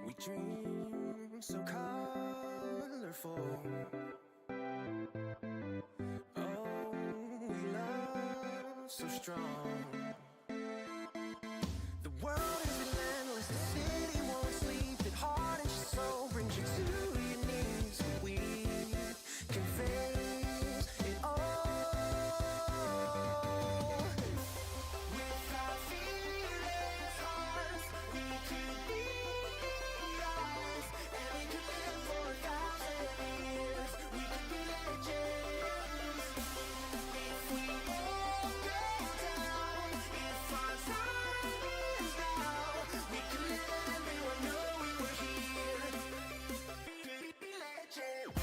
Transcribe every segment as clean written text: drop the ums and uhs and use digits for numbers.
We dream so colorful. Oh, we love so strong. The world is relentless, the city won't sleep. That heart and soul brings you to your knees. We can face it all. With our fearless hearts, we could be ours, and we could live for 1,000 years. We could be legends. If we all go down, if our time is now, we could let everyone know we were here. Be legends.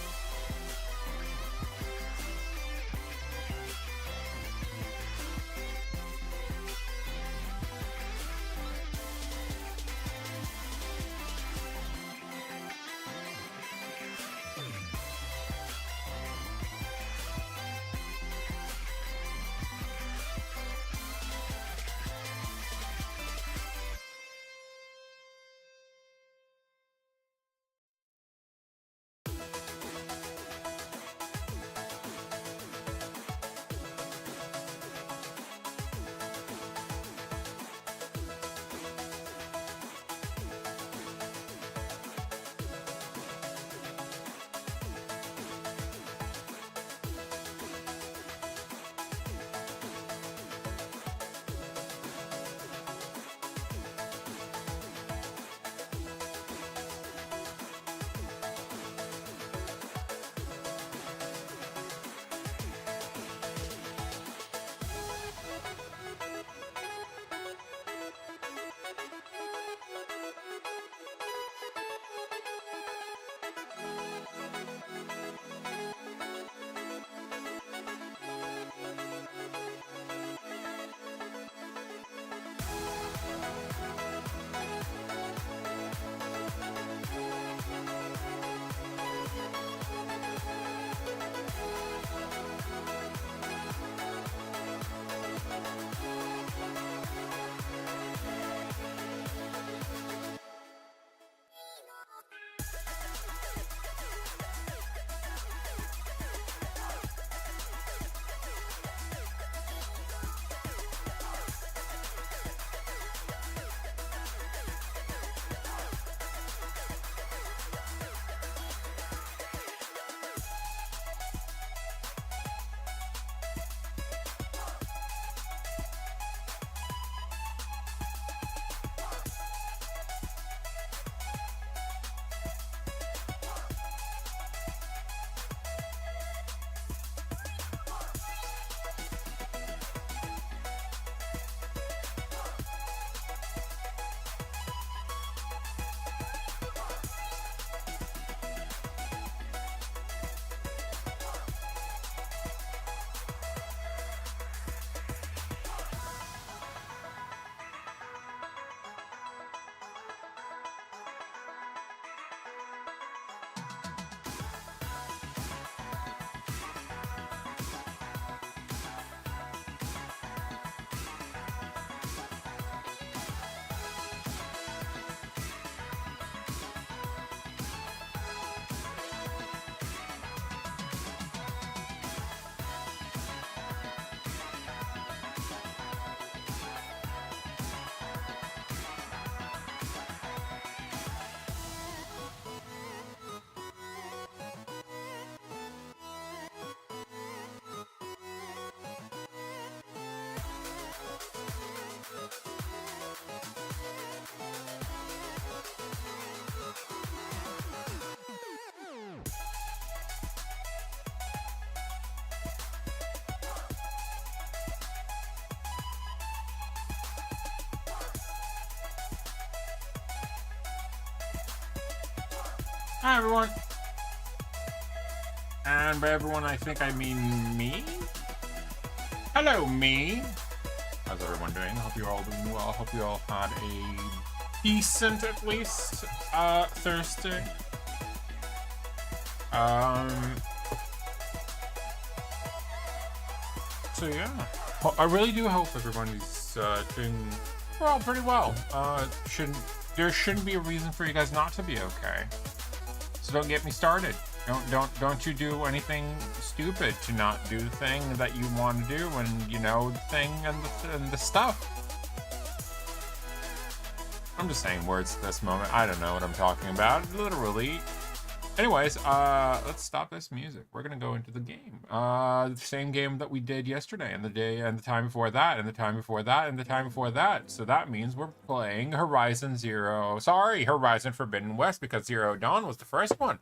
Hi everyone, and by everyone I think I mean me. Hello, me. How's everyone doing? Hope you're all doing well. Hope you all had a decent, at least, Thursday. So yeah. I really do hope everybody's doing well, pretty well. There shouldn't be a reason for you guys not to be okay. So don't get me started. Don't you do anything stupid to not do the thing that you want to do when you know the thing and the stuff. I'm just saying words at this moment. I don't know what I'm talking about. Literally. Anyways, let's stop this music. We're gonna go into the game. The same game that we did yesterday, and the day and the time before that, and the time before that, and the time before that. So that means we're playing Horizon Forbidden West, because Zero Dawn was the first one.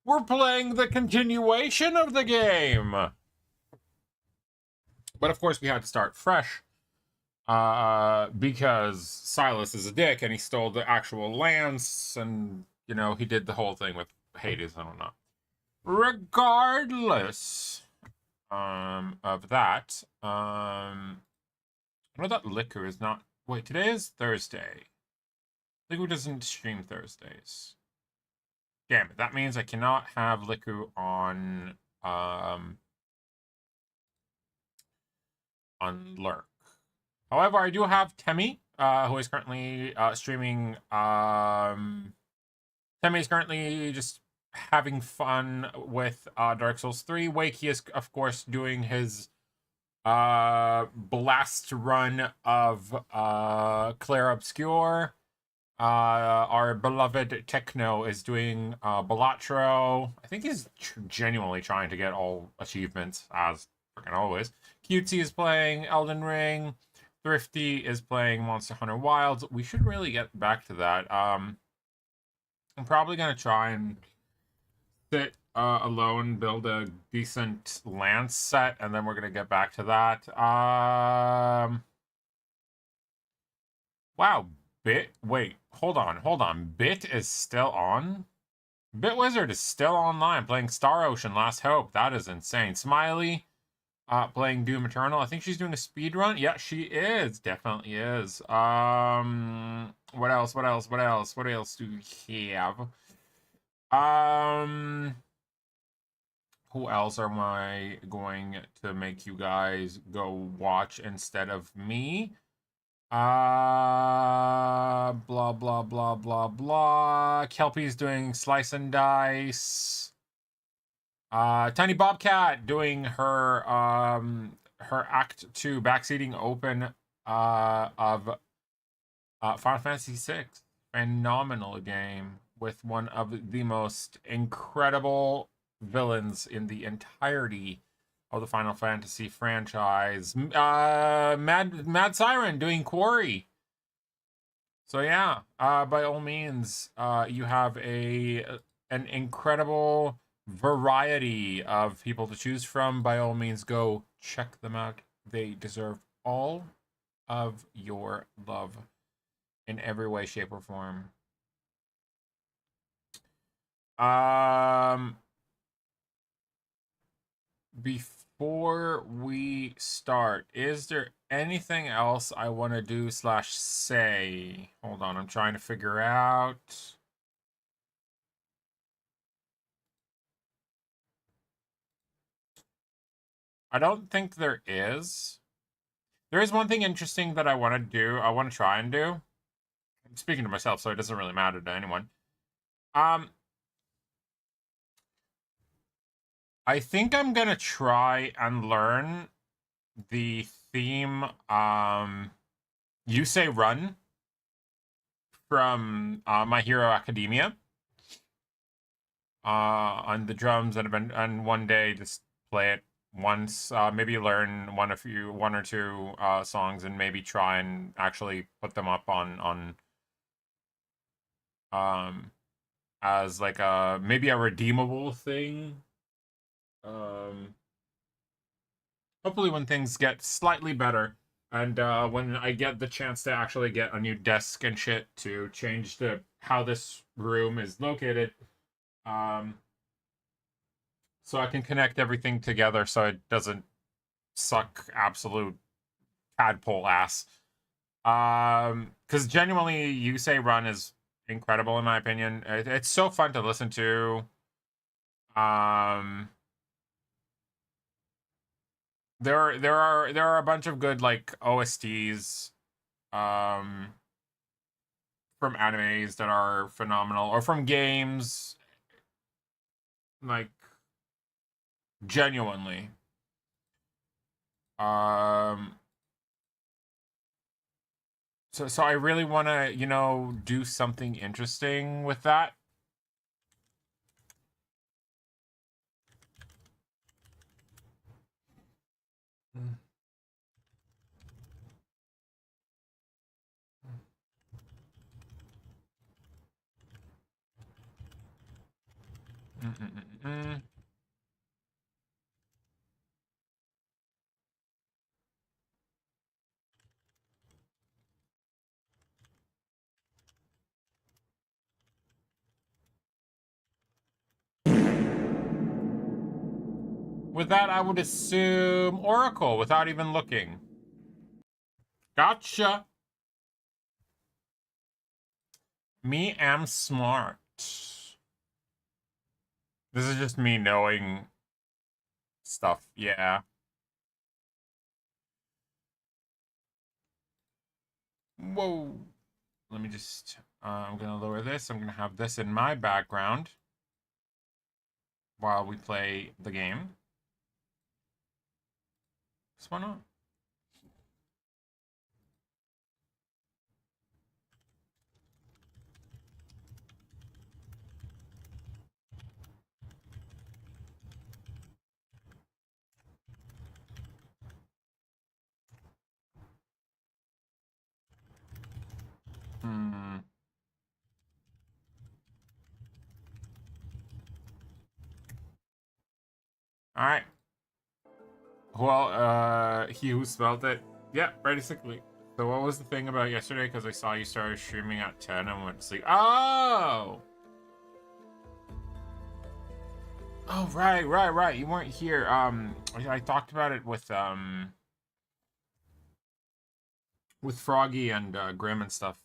We're playing the continuation of the game. But of course we had to start fresh. Because Silas is a dick and he stole the actual lance, and you know, he did the whole thing with Hades and whatnot. Regardless of that, I know that Liquor is not. Wait, today is Thursday. Liquor doesn't stream Thursdays. Damn it! That means I cannot have Liquor on Lurk. However, I do have Temmie, who is currently streaming. Temmie is currently just having fun with Dark Souls 3. Wakey is, of course, doing his blast run of Clair Obscure. Our beloved Techno is doing Balatro. I think he's genuinely trying to get all achievements, as freaking always. Cutesy is playing Elden Ring. Thrifty is playing Monster Hunter Wilds. We should really get back to that. I'm probably gonna try and sit alone, build a decent lance set, and then we're gonna get back to that. Wow, wait, hold on. Bit is still on? Bit Wizard is still online, playing Star Ocean Last Hope. That is insane. Smiley, playing Doom Eternal. I think she's doing a speed run. Yeah, she is. Definitely is. What else? What else do we have? Who else am I going to make you guys go watch instead of me? Blah, blah, blah, blah, blah. Kelpie's doing Slice and Dice. Tiny Bobcat doing her Act 2 backseating open of Final Fantasy VI. Phenomenal game with one of the most incredible villains in the entirety of the Final Fantasy franchise. Mad Siren doing Quarry. So yeah, by all means, you have an incredible variety of people to choose from. By all means, go check them out. They deserve all of your love in every way, shape, or form. Before we start, is there anything else I want to do / say? Hold on, I'm trying to figure out. I don't think there is. There is one thing interesting that I want to do. I want to try and do. I'm speaking to myself, so it doesn't really matter to anyone. I think I'm gonna try and learn the theme You Say Run from My Hero Academia on the drums, and one day just play it once, maybe learn one or two songs, and maybe try and actually put them up on as like maybe a redeemable thing. Hopefully when things get slightly better, and when I get the chance to actually get a new desk and shit to change how this room is located, so I can connect everything together so it doesn't suck absolute tadpole ass. Because genuinely, You Say Run is incredible in my opinion. It's so fun to listen to. there are a bunch of good like OSTs um from animes that are phenomenal, or from games, like genuinely. Um so I really want to, do something interesting with that. Mm-mm-mm-mm. With that, I would assume Oracle without even looking. Gotcha. Me am smart. This is just me knowing stuff. Yeah. Whoa. Let me just, I'm going to lower this. I'm going to have this in my background while we play the game. What's going on? Hmm. All right. Well, he who spelled it. Yeah, basically. So what was the thing about yesterday? Because I saw you started streaming at 10 and went to sleep. Oh! Oh, right. You weren't here. I talked about it with Froggy and Grim and stuff.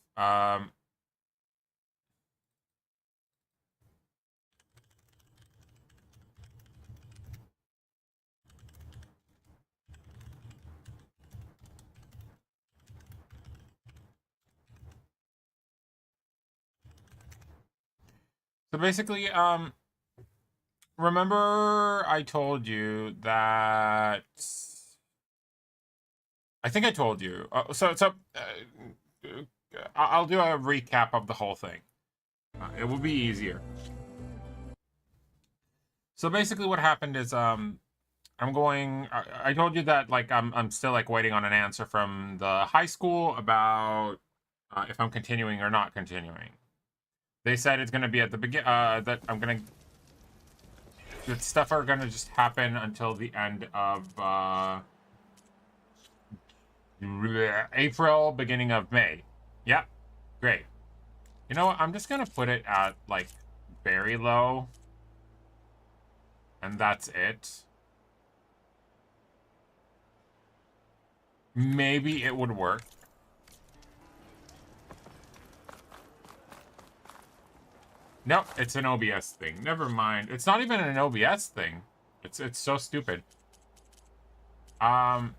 So basically, remember I told you that I think I told you. I'll do a recap of the whole thing. It will be easier. So basically, what happened is I'm going. I told you that like I'm still like waiting on an answer from the high school about if I'm continuing or not continuing. They said it's gonna be at the begin. That I'm gonna. That stuff are gonna just happen until the end of April, beginning of May. Yep, great. You know what? I'm just gonna put it at like very low, and that's it. Maybe it would work. Nope, it's an OBS thing. Never mind. It's not even an OBS thing. It's so stupid. I'm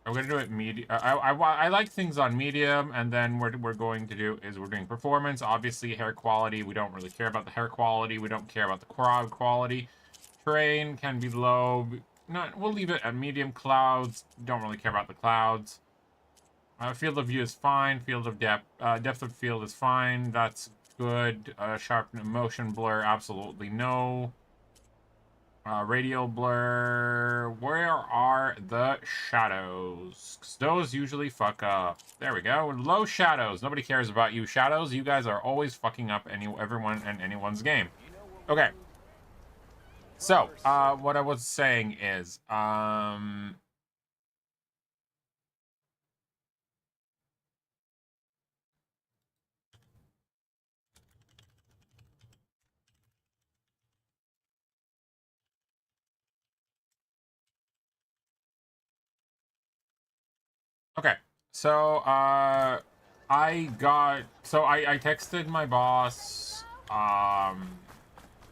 gonna do it medium. I like things on medium, and then we're going to do is we're doing performance. Obviously, hair quality. We don't really care about the hair quality. We don't care about the crowd quality. Terrain can be low. Not. We'll leave it at medium. Clouds. Don't really care about the clouds. Field of view is fine. Field of depth. Depth of field is fine. That's good. Sharp motion blur. Absolutely no. Radial blur. Where are the shadows? 'Cause those usually fuck up. There we go. Low shadows. Nobody cares about you, shadows. You guys are always fucking up everyone and anyone's game. Okay. So, what I was saying is, okay. So, I texted my boss,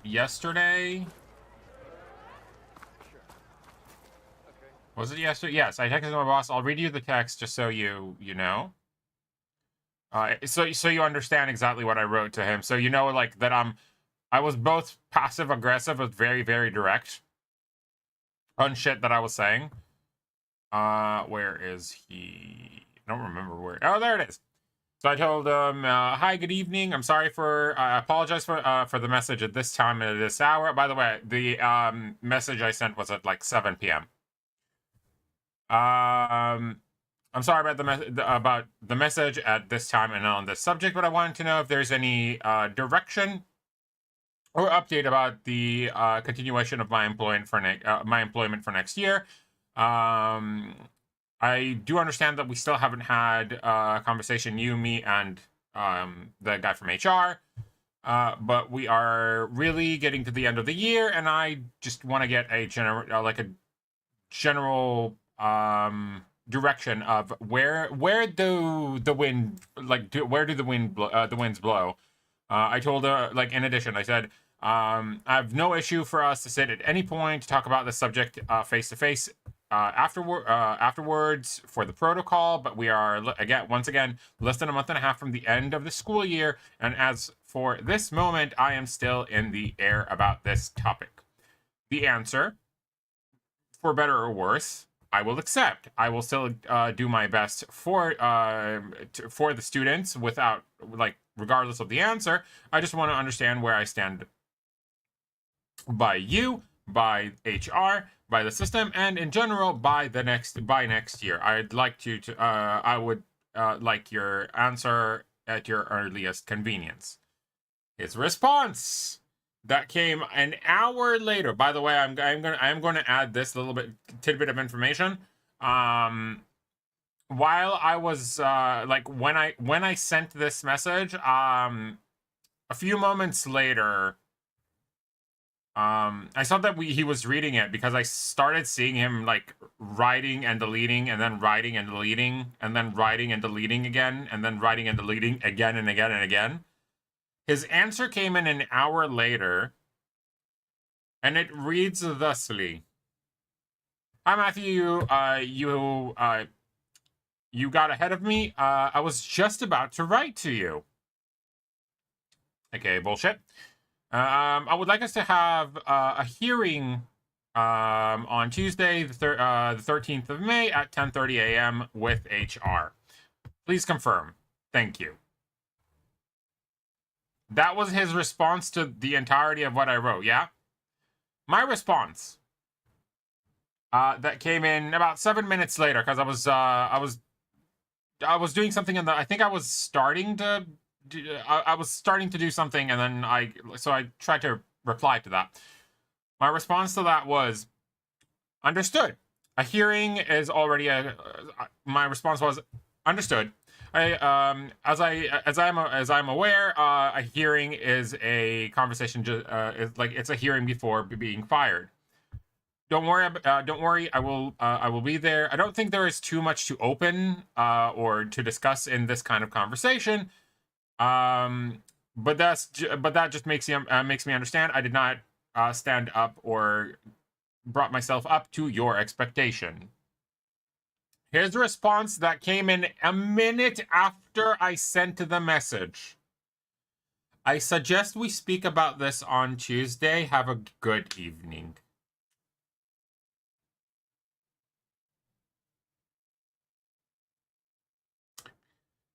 yesterday. Was it yesterday? Yes, I texted my boss. I'll read you the text just so you know. So you understand exactly what I wrote to him. So you know, like, that I was both passive aggressive but very, very direct on shit that I was saying. Where is he? I don't remember where. Oh, there it is. So I told him, "Hi, good evening. I'm sorry for. I apologize for the message at this time and at this hour. By the way, the message I sent was at like 7 p.m. I'm sorry about the message at this time and on this subject, but I wanted to know if there's any direction or update about the continuation of my employment for next year. I do understand that we still haven't had a conversation, you, me, and the guy from HR. But we are really getting to the end of the year, and I just want to get a general direction of where do the wind where do the winds blow. I told her, like, in addition, I said, I have no issue for us to sit at any point to talk about the subject face to face afterwards for the protocol, but we are once again less than a month and a half from the end of the school year, and as for this moment, I am still in the air about this topic. The answer, for better or worse, I will accept. I will still do my best for the students without, like, regardless of the answer. I just want to understand where I stand by you, by HR, by the system, and in general by next year. I'd like I would like your answer at your earliest convenience. His response that came an hour later. By the way, I'm going to add this little tidbit of information. While I was when I sent this message, a few moments later, I saw that he was reading it because I started seeing him, like, writing and deleting and then writing and deleting and then writing and deleting again and then writing and deleting again and again and again. His answer came in an hour later, and it reads thusly: "Hi, Matthew. You got ahead of me. I was just about to write to you." Okay, bullshit. I would like us to have a hearing on Tuesday, the 13th of May at 10:30 a.m. with HR. Please confirm. Thank you. That was his response to the entirety of what I wrote, yeah? My response that came in about 7 minutes later, because I was doing something I think I was starting to do something, and then I tried to reply to that. My response to that was, understood. A hearing is already my response was, understood. As I'm aware, a hearing is a conversation. It's a hearing before being fired. Don't worry. I will be there. I don't think there is too much to open or to discuss in this kind of conversation. But that just makes me understand. I did not stand up or brought myself up to your expectation. Here's the response that came in a minute after I sent the message. I suggest we speak about this on Tuesday. Have a good evening.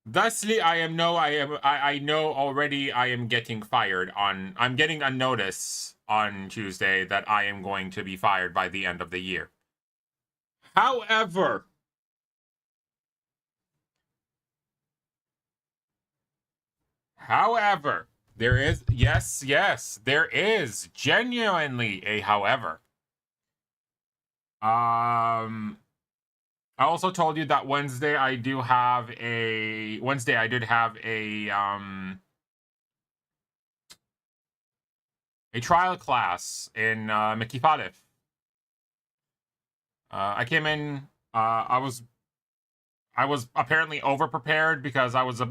Thusly, I know already I am getting fired I'm getting a notice on Tuesday that I am going to be fired by the end of the year. However, there is, yes, there is genuinely a however. I also told you that Wednesday I did have a trial class in Mekifalef. I came in, I was apparently over-prepared because I was,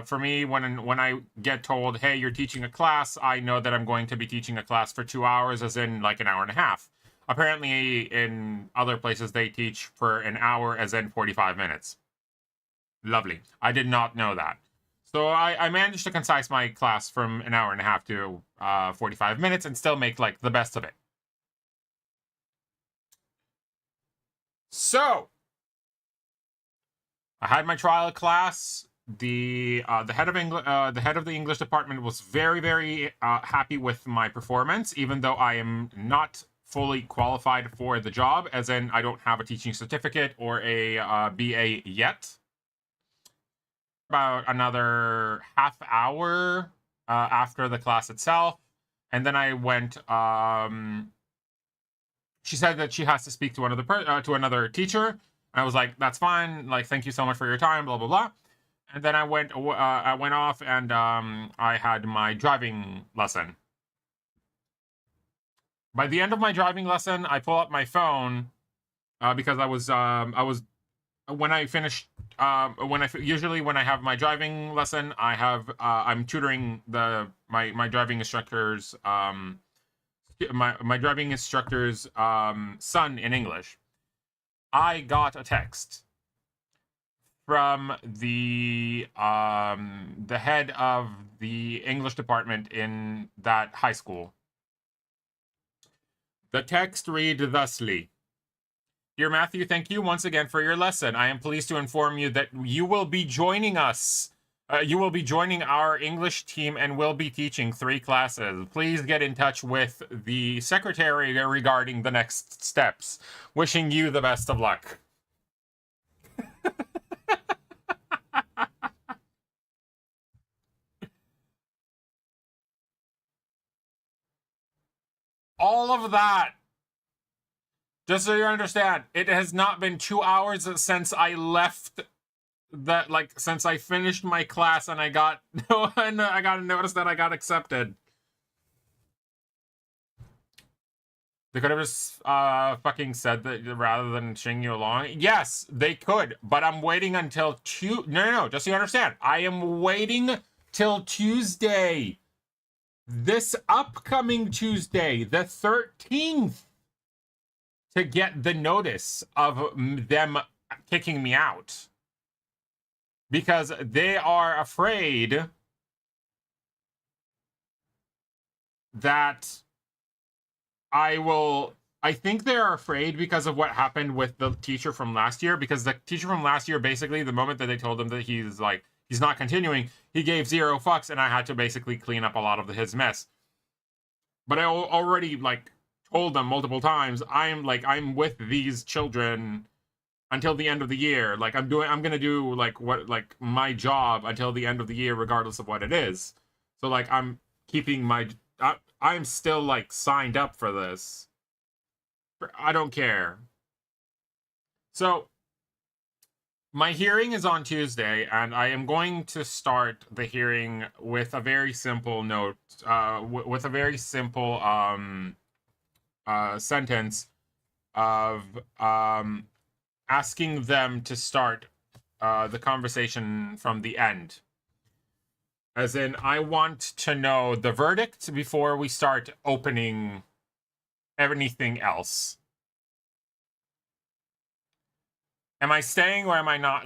for me, when I get told, hey, you're teaching a class, I know that I'm going to be teaching a class for 2 hours, as in, like, an hour and a half. Apparently, in other places, they teach for an hour, as in 45 minutes. Lovely. I did not know that. So I managed to concise my class from an hour and a half to 45 minutes and still make, like, the best of it. So, I had my trial class. The head of the English department was very, very happy with my performance, even though I am not fully qualified for the job, as in I don't have a teaching certificate or a BA yet. About another half hour after the class itself, and then I went. She said that she has to speak to another teacher. And I was like, "That's fine. Like, thank you so much for your time." Blah blah blah. And then I went off and I had my driving lesson. By the end of my driving lesson, I pull up my phone because I was when I finished usually when I have my driving lesson, I'm tutoring my driving instructor's my driving instructor's son in English. I got a text from the head of the English department in that high school. The text read thusly: "Dear Matthew, thank you once again for your lesson. I am pleased to inform you that you will be joining us. You will be joining our English team and will be teaching 3 classes. Please get in touch with the secretary regarding the next steps. Wishing you the best of luck." All of that, just so you understand, it has not been 2 hours since I left since I finished my class and I got a notice that I got accepted. They could have just fucking said that rather than string you along. Yes, they could, but I'm waiting until no, just so you understand, I am waiting till Tuesday. This upcoming Tuesday, the 13th, to get the notice of them kicking me out. Because they are afraid that I think they're afraid because of what happened with the teacher from last year. Because the teacher from last year, basically, the moment that they told him that he's not continuing, he gave 0 fucks, and I had to basically clean up a lot of his mess. But I already, told them multiple times, I'm with these children until the end of the year. I'm gonna do, my job until the end of the year, regardless of what it is. So, I'm keeping I'm still, signed up for this. I don't care. So, my hearing is on Tuesday, and I am going to start the hearing with a very simple note, with a very simple sentence of asking them to start the conversation from the end. As in, I want to know the verdict before we start opening anything else. Am I staying or am I not?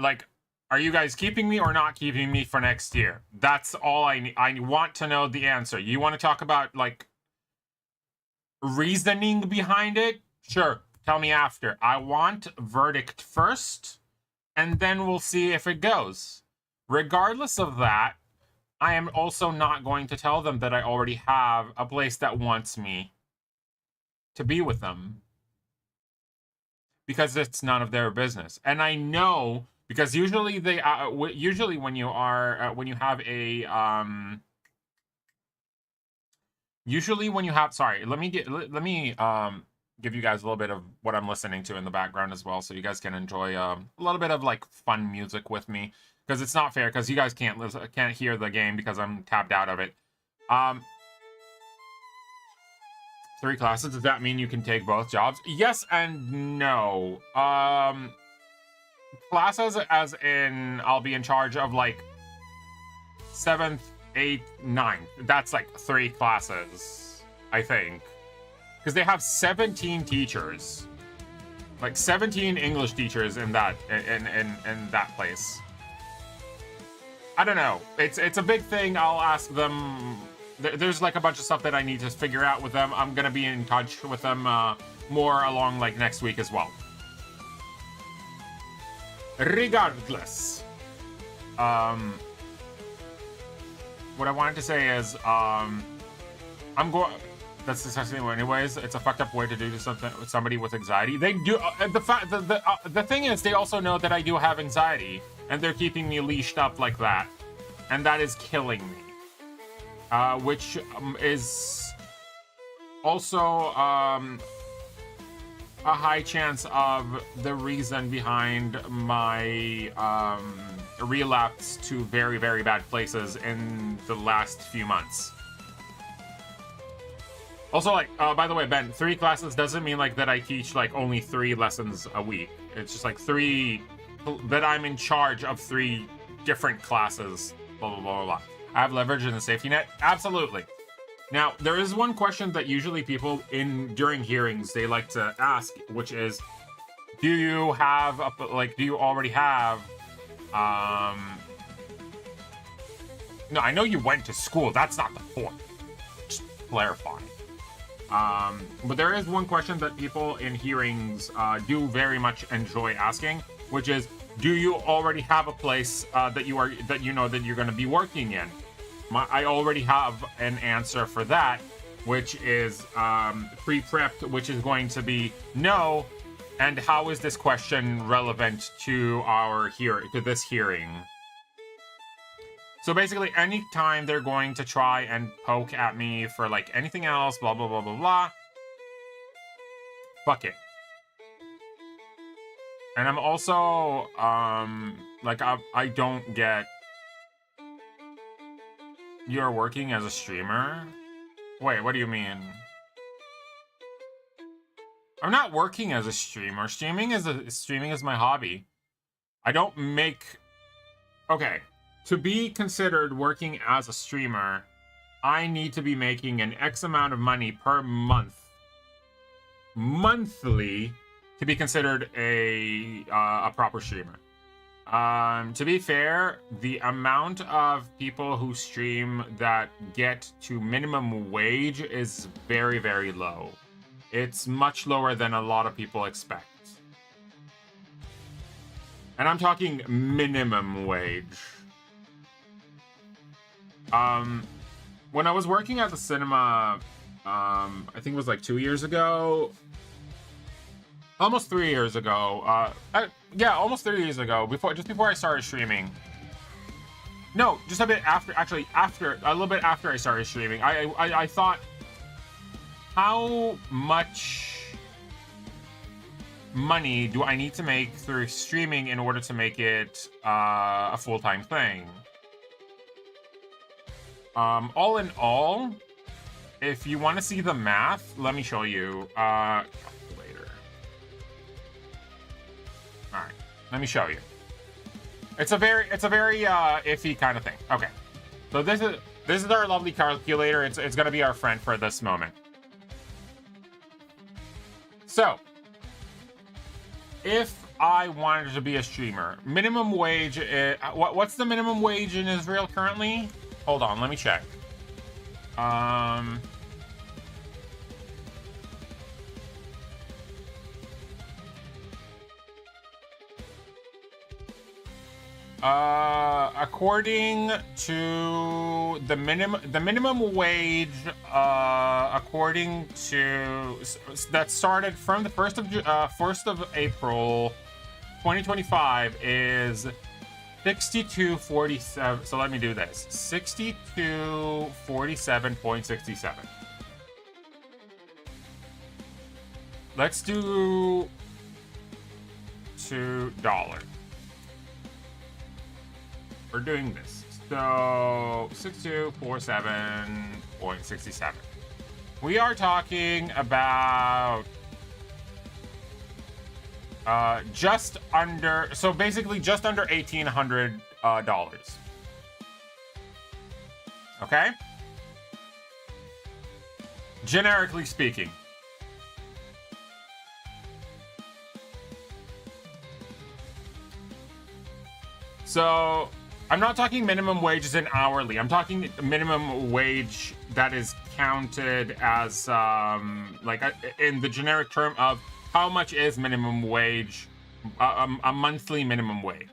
Are you guys keeping me or not keeping me for next year? That's all I need. I want to know the answer. You want to talk about, reasoning behind it? Sure. Tell me after. I want verdict first, and then we'll see if it goes. Regardless of that, I am also not going to tell them that I already have a place that wants me to be with them. Because it's none of their business. And I know, because usually usually when you are, when you have a, sorry, let me give you guys a little bit of what I'm listening to in the background as well, so you guys can enjoy a little bit of fun music with me, because it's not fair, because you guys can't hear the game because I'm tapped out of it. 3 classes, does that mean you can take both jobs? Yes and no. Classes as in I'll be in charge of 7th, 8th, 9th. That's 3 classes, I think. because they have 17 teachers, like 17 English teachers in that place. I don't know. It's a big thing. I'll ask them. There's like a bunch of stuff that I need to figure out with them. I'm gonna be in touch with them more along like next week as well. Regardless, what I wanted to say is, I'm going. That's disgusting. Anyways, it's a fucked up way to do something with somebody with anxiety. They do. The thing is, they also know that I do have anxiety, and they're keeping me leashed up like that, and that is killing me. Which is also a high chance of the reason behind my relapse to very, very bad places in the last few months. Also, like, by the way, Ben, 3 classes doesn't mean like that I teach like only 3 lessons a week. It's just like 3 that I'm in charge of 3 different classes. Blah blah blah blah blah. I have leverage in the safety net. Absolutely. Now, there is one question that usually people during hearings they like to ask, which is, do you have do you already have? No, I know you went to school. That's not the point. Just clarifying. But there is one question that people in hearings do very much enjoy asking, which is, do you already have a place that you know that you're going to be working in? I already have an answer for that, which is pre-prepped, which is going to be no. And how is this question relevant to this hearing? So basically, anytime they're going to try and poke at me for like anything else, blah blah blah blah blah, fuck it. And I'm also like I don't get. You're working as a streamer? Wait, what do you mean? I'm not working as a streamer. Streaming is my hobby. I don't make. Okay, to be considered working as a streamer, I need to be making an X amount of money per month, monthly, to be considered a proper streamer. To be fair, the amount of people who stream that get to minimum wage is very, very low. It's much lower than a lot of people expect. And I'm talking minimum wage. When I was working at the cinema, I think it was like 2 years ago, almost 3 years ago. Yeah, almost 3 years ago, just before I started streaming. No, just a bit after, actually, a little bit after I started streaming. I thought, how much money do I need to make through streaming in order to make it a full-time thing? All in all, if you want to see the math, let me show you. All right, let me show you. It's a very iffy kind of thing. Okay, so this is our lovely calculator. It's gonna be our friend for this moment. So, if I wanted to be a streamer, minimum wage. What's the minimum wage in Israel currently? Hold on, let me check. According to the minimum wage, according to that started from the 1st of April 2025 is 62.47. So let me do this. 62.47.67. Let's do $2. We're doing this. So 6247.67. We are talking about just under, so basically just under $1,800. Okay? Generically speaking. So I'm not talking minimum wages in hourly. I'm talking minimum wage that is counted as like in the generic term of how much is minimum wage, a monthly minimum wage.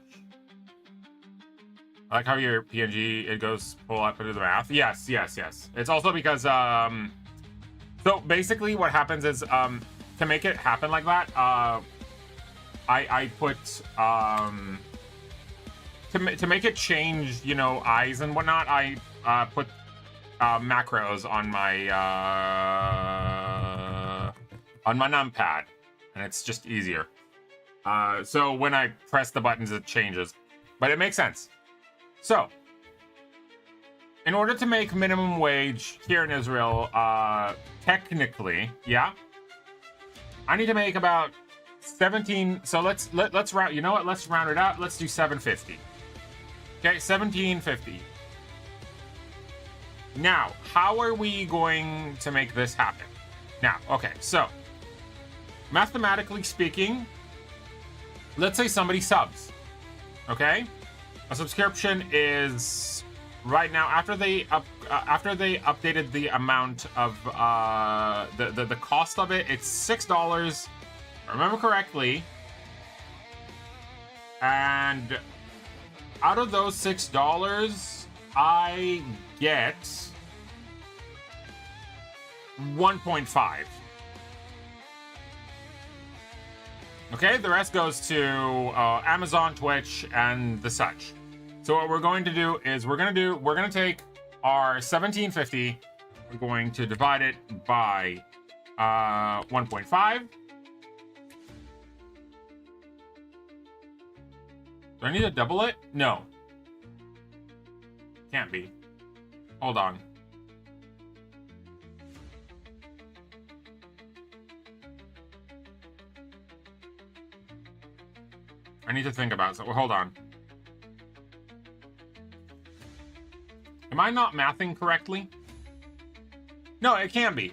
I like how your PNG, it goes pull up into the math. Yes. It's also because so basically what happens is to make it happen like that, I put to make it change, you know, eyes and whatnot, I put macros on my numpad, and it's just easier. So when I press the buttons, it changes, but it makes sense. So in order to make minimum wage here in Israel, technically, yeah, I need to make about 17. So let's round. You know what? Let's round it out. Let's do 750. Okay, 1750. Now, how are we going to make this happen? Now, okay, so mathematically speaking, let's say somebody subs. Okay, a subscription is right now after they updated the amount of the cost of it. It's $6. If I remember correctly, and out of those $6, I get 1.5. Okay, the rest goes to Amazon, Twitch, and the such. So what we're going to do is we're gonna take our 1750. We're going to divide it by 1.5. Do I need to double it? No. Can't be. Hold on. I need to think about it. So hold on. Am I not mathing correctly? No, it can be.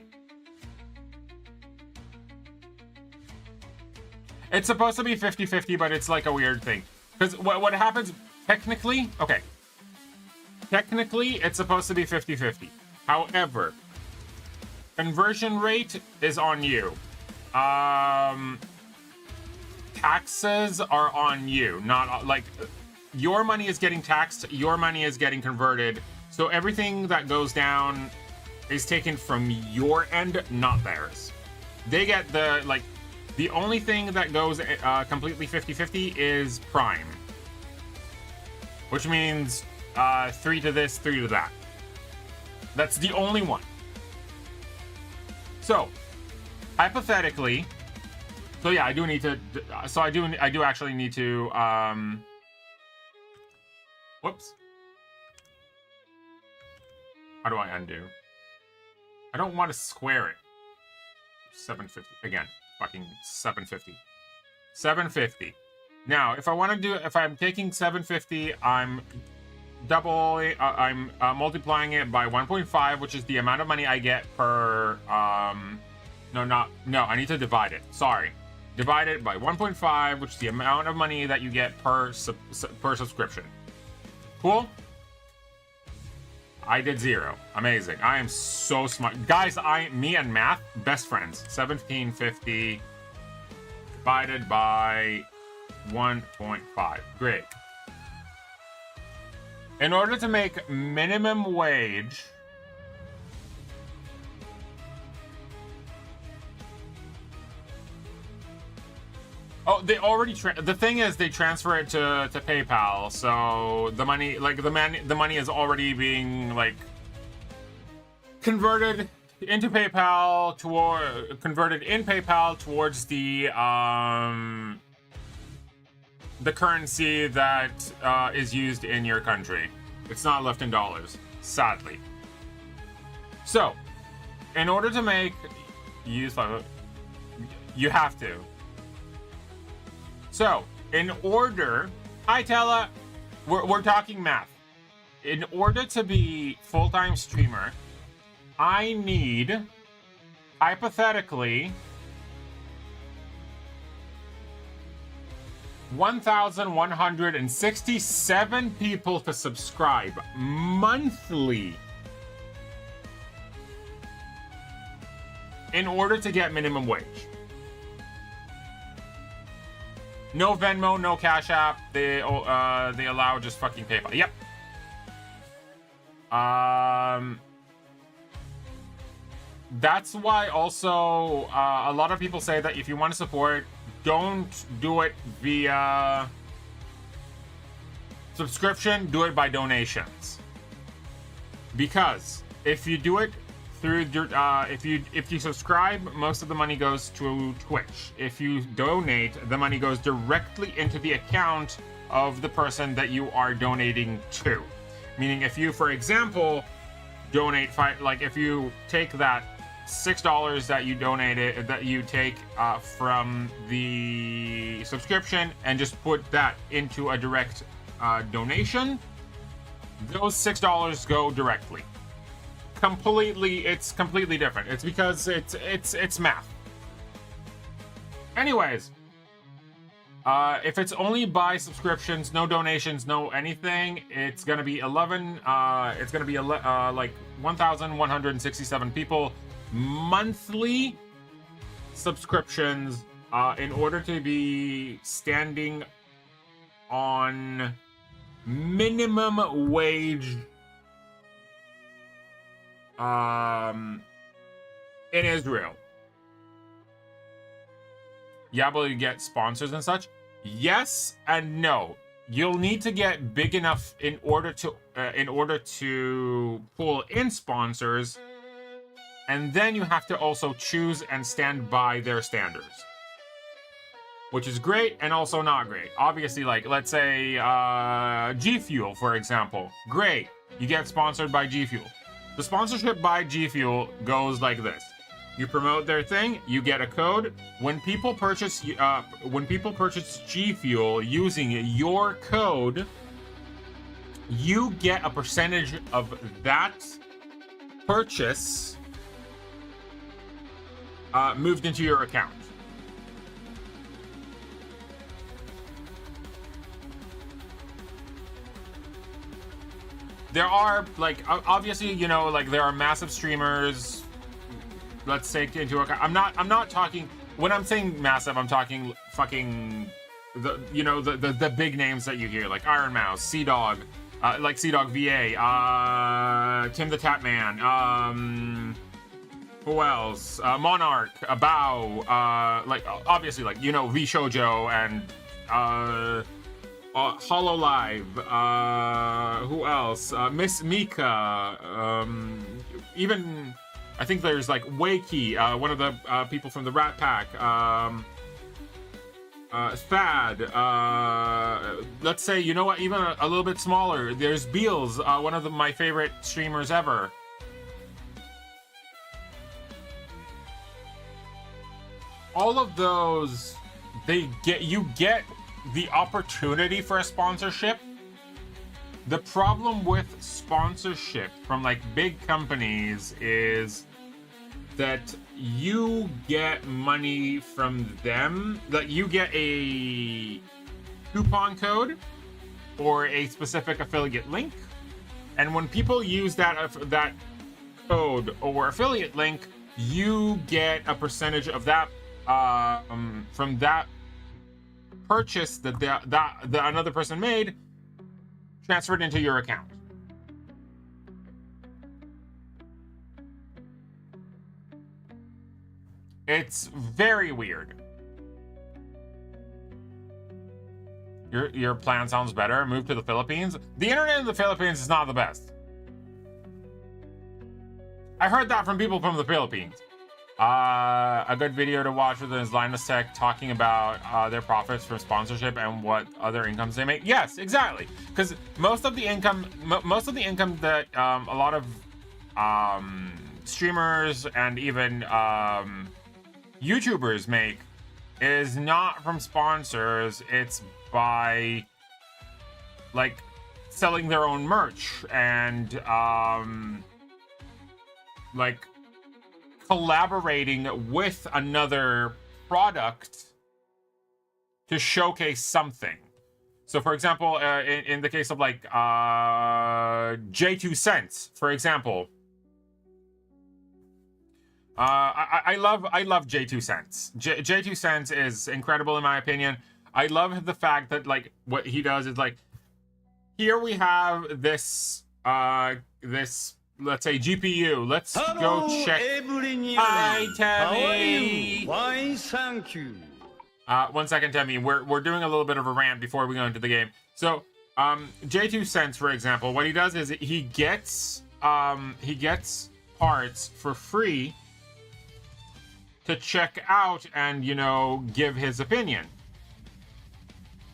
It's supposed to be 50-50, but it's like a weird thing. Because what happens, technically, okay. Technically, it's supposed to be 50-50. However, conversion rate is on you. Taxes are on you. Not like your money is getting taxed, your money is getting converted. So everything that goes down is taken from your end, not theirs. They get the only thing that goes completely 50-50 is Prime. Which means 3 to this, 3 to that. That's the only one. So, hypothetically, so yeah, I do need to, so I do actually need to, whoops. How do I undo? I don't want to square it. 750, again, fucking 750. 750. Now, if I want to do, if I'm taking 750, I'm multiplying it by 1.5, which is the amount of money I get per, no, I need to divide it. Sorry. Divide it by 1.5, which is the amount of money that you get per subscription. Cool? I did 0. Amazing. I am so smart. Guys, me and math, best friends. 1750 divided by 1.5. Great. In order to make minimum wage, oh, they already the thing is they transfer it to PayPal, so the money, like the money is already being like converted into PayPal converted in PayPal towards the currency that is used in your country. It's not left in dollars, sadly. So, in order to make you have to. So, in order, hi Tella, we're talking math. In order to be full-time streamer, I need, hypothetically, 1,167 people to subscribe monthly in order to get minimum wage. No Venmo, no Cash App. They allow just fucking PayPal. Yep. That's why also a lot of people say that if you want to support, don't do it via subscription, do it by donations. Because if you do it through if you subscribe, most of the money goes to Twitch. If you donate, the money goes directly into the account of the person that you are donating to. Meaning, if you, for example, donate if you take that $6 that you donated, that you take from the subscription, and just put that into a direct donation, those $6 go directly. It's completely different. It's because it's math. Anyways, if it's only by subscriptions, no donations, no anything, it's gonna be 1,167 people monthly subscriptions in order to be standing on minimum wage in Israel. Yeah, but you get sponsors and such. Yes and no. You'll need to get big enough in order to pull in sponsors, and then you have to also choose and stand by their standards, which is great and also not great. Obviously, like, let's say G Fuel, for example. Great, you get sponsored by G Fuel. The sponsorship by G Fuel goes like this. You promote their thing, you get a code. When people purchase G Fuel using your code, you get a percentage of that purchase moved into your account. There are, like, obviously, you know, like, there are massive streamers. Let's take into account. I'm not talking, when I'm saying massive, I'm talking fucking the big names that you hear, like Iron Mouse, Sea Dog, like Sea Dog VA, Tim the Tap Man, who else? Monarch, Bao, like, obviously, like, you know, V Shoujo and Hololive, who else? Miss Mika, even I think there's like Wakey, one of the people from the Rat Pack, Thad, let's say, you know what, even a little bit smaller, there's Beals, one of my favorite streamers ever. All of those, you get the opportunity for a sponsorship. The problem with sponsorship from like big companies is that you get money from them, that you get a coupon code or a specific affiliate link, and when people use that code or affiliate link, you get a percentage of that from that purchase that another person made, transferred into your account. It's very weird. Your plan sounds better. Move to the Philippines. The internet in the Philippines is not the best. I heard that from people from the Philippines. A good video to watch is Linus Tech talking about their profits from sponsorship and what other incomes they make. Yes, exactly. Because most of the income that a lot of streamers and even YouTubers make is not from sponsors. It's by like selling their own merch and like collaborating with another product to showcase something. So, for example, in the case of like J2 Cents, for example, I love J2 Cents. J2 Cents is incredible in my opinion. I love the fact that like what he does is like, here we have this this, let's say, GPU. Let's go check. Hi, Tammy. Why, thank you. 1 second, Tammy. We're doing a little bit of a rant before we go into the game. So, J2 Cents, for example, what he does is he gets parts for free to check out and, you know, give his opinion.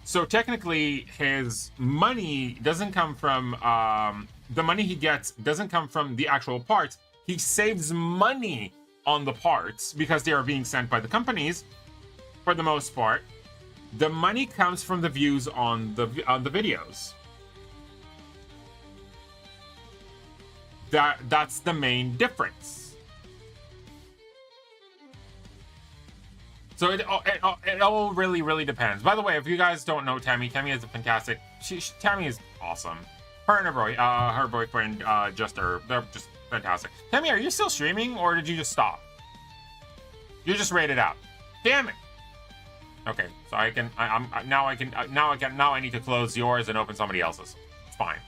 So technically, his money doesn't come from the money he gets doesn't come from the actual parts. He saves money on the parts because they are being sent by the companies. For the most part, the money comes from the views on the videos. That's the main difference. So it all really depends. By the way, if you guys don't know Tammy is a fantastic. Tammy is awesome. Her and her boyfriend Jester, they're just fantastic. Tammy, are you still streaming or did you just stop? You just rated out. Damn it. Okay, so I need to close yours and open somebody else's. It's fine.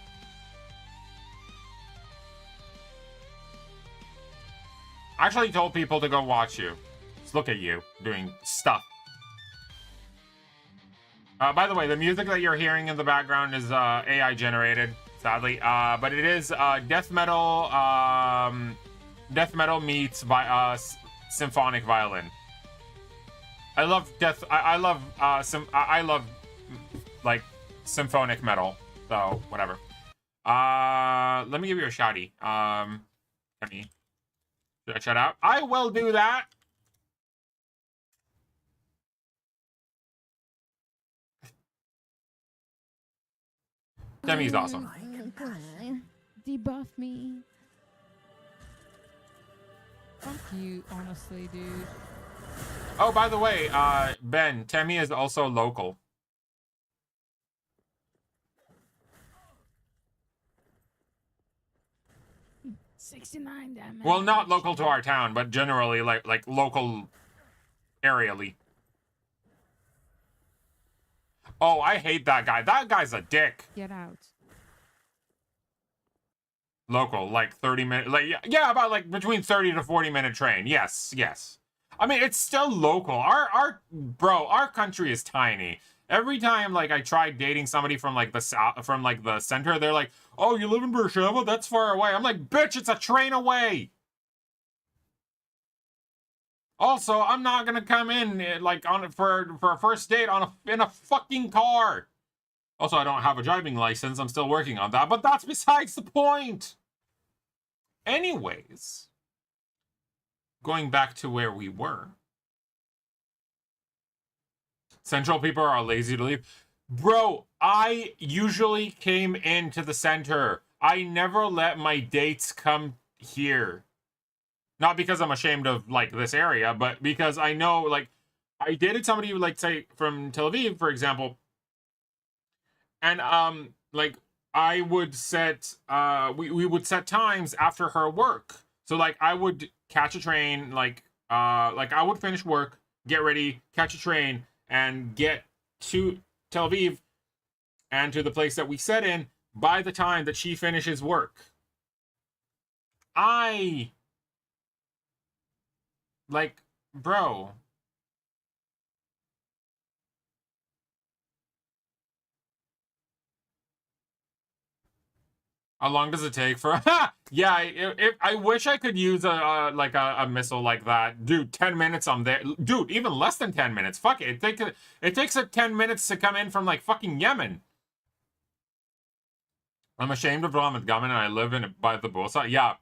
I actually told people to go watch you. Just look at you doing stuff. By the way, the music that you're hearing in the background is AI generated, sadly. But it is death metal meets by symphonic violin. I love death. I love like symphonic metal. So whatever. Let me give you a shouty. Should I shout out? I will do that. Demi's awesome. Debuff me. Fuck you, honestly, dude. Oh, by the way, Ben, Temi is also local. $69 damage. Well, not local to our town, but generally like local areally. Oh, I hate that guy. That guy's a dick. Get out. Local, like 30 minute, like yeah, about like between 30 to 40 minute train. Yes. I mean, it's still local. Our country is tiny. Every time like I try dating somebody from like the south, from like the center, they're like, "Oh, you live in Beersheba? That's far away." I'm like, "Bitch, it's a train away." Also, I'm not gonna come in like for a first date in a fucking car. Also, I don't have a driving license. I'm still working on that, but that's besides the point. Anyways, going back to where we were. Central people are lazy to leave. Bro, I usually came into the center. I never let my dates come here. Not because I'm ashamed of, like, this area, but because I know, like, I dated somebody, like, say, from Tel Aviv, for example. And, like, I would set, we would set times after her work. So, like, I would catch a train, like I would finish work, get ready, catch a train, and get to Tel Aviv and to the place that we set in by the time that she finishes work. Like, bro. How long does it take for? Yeah, if I wish I could use a missile like that, dude. 10 minutes I'm there, dude. Even less than 10 minutes. Fuck it. It takes 10 minutes to come in from like fucking Yemen. I'm ashamed of Ramat Gaman and I live in by the Bosa. Yeah.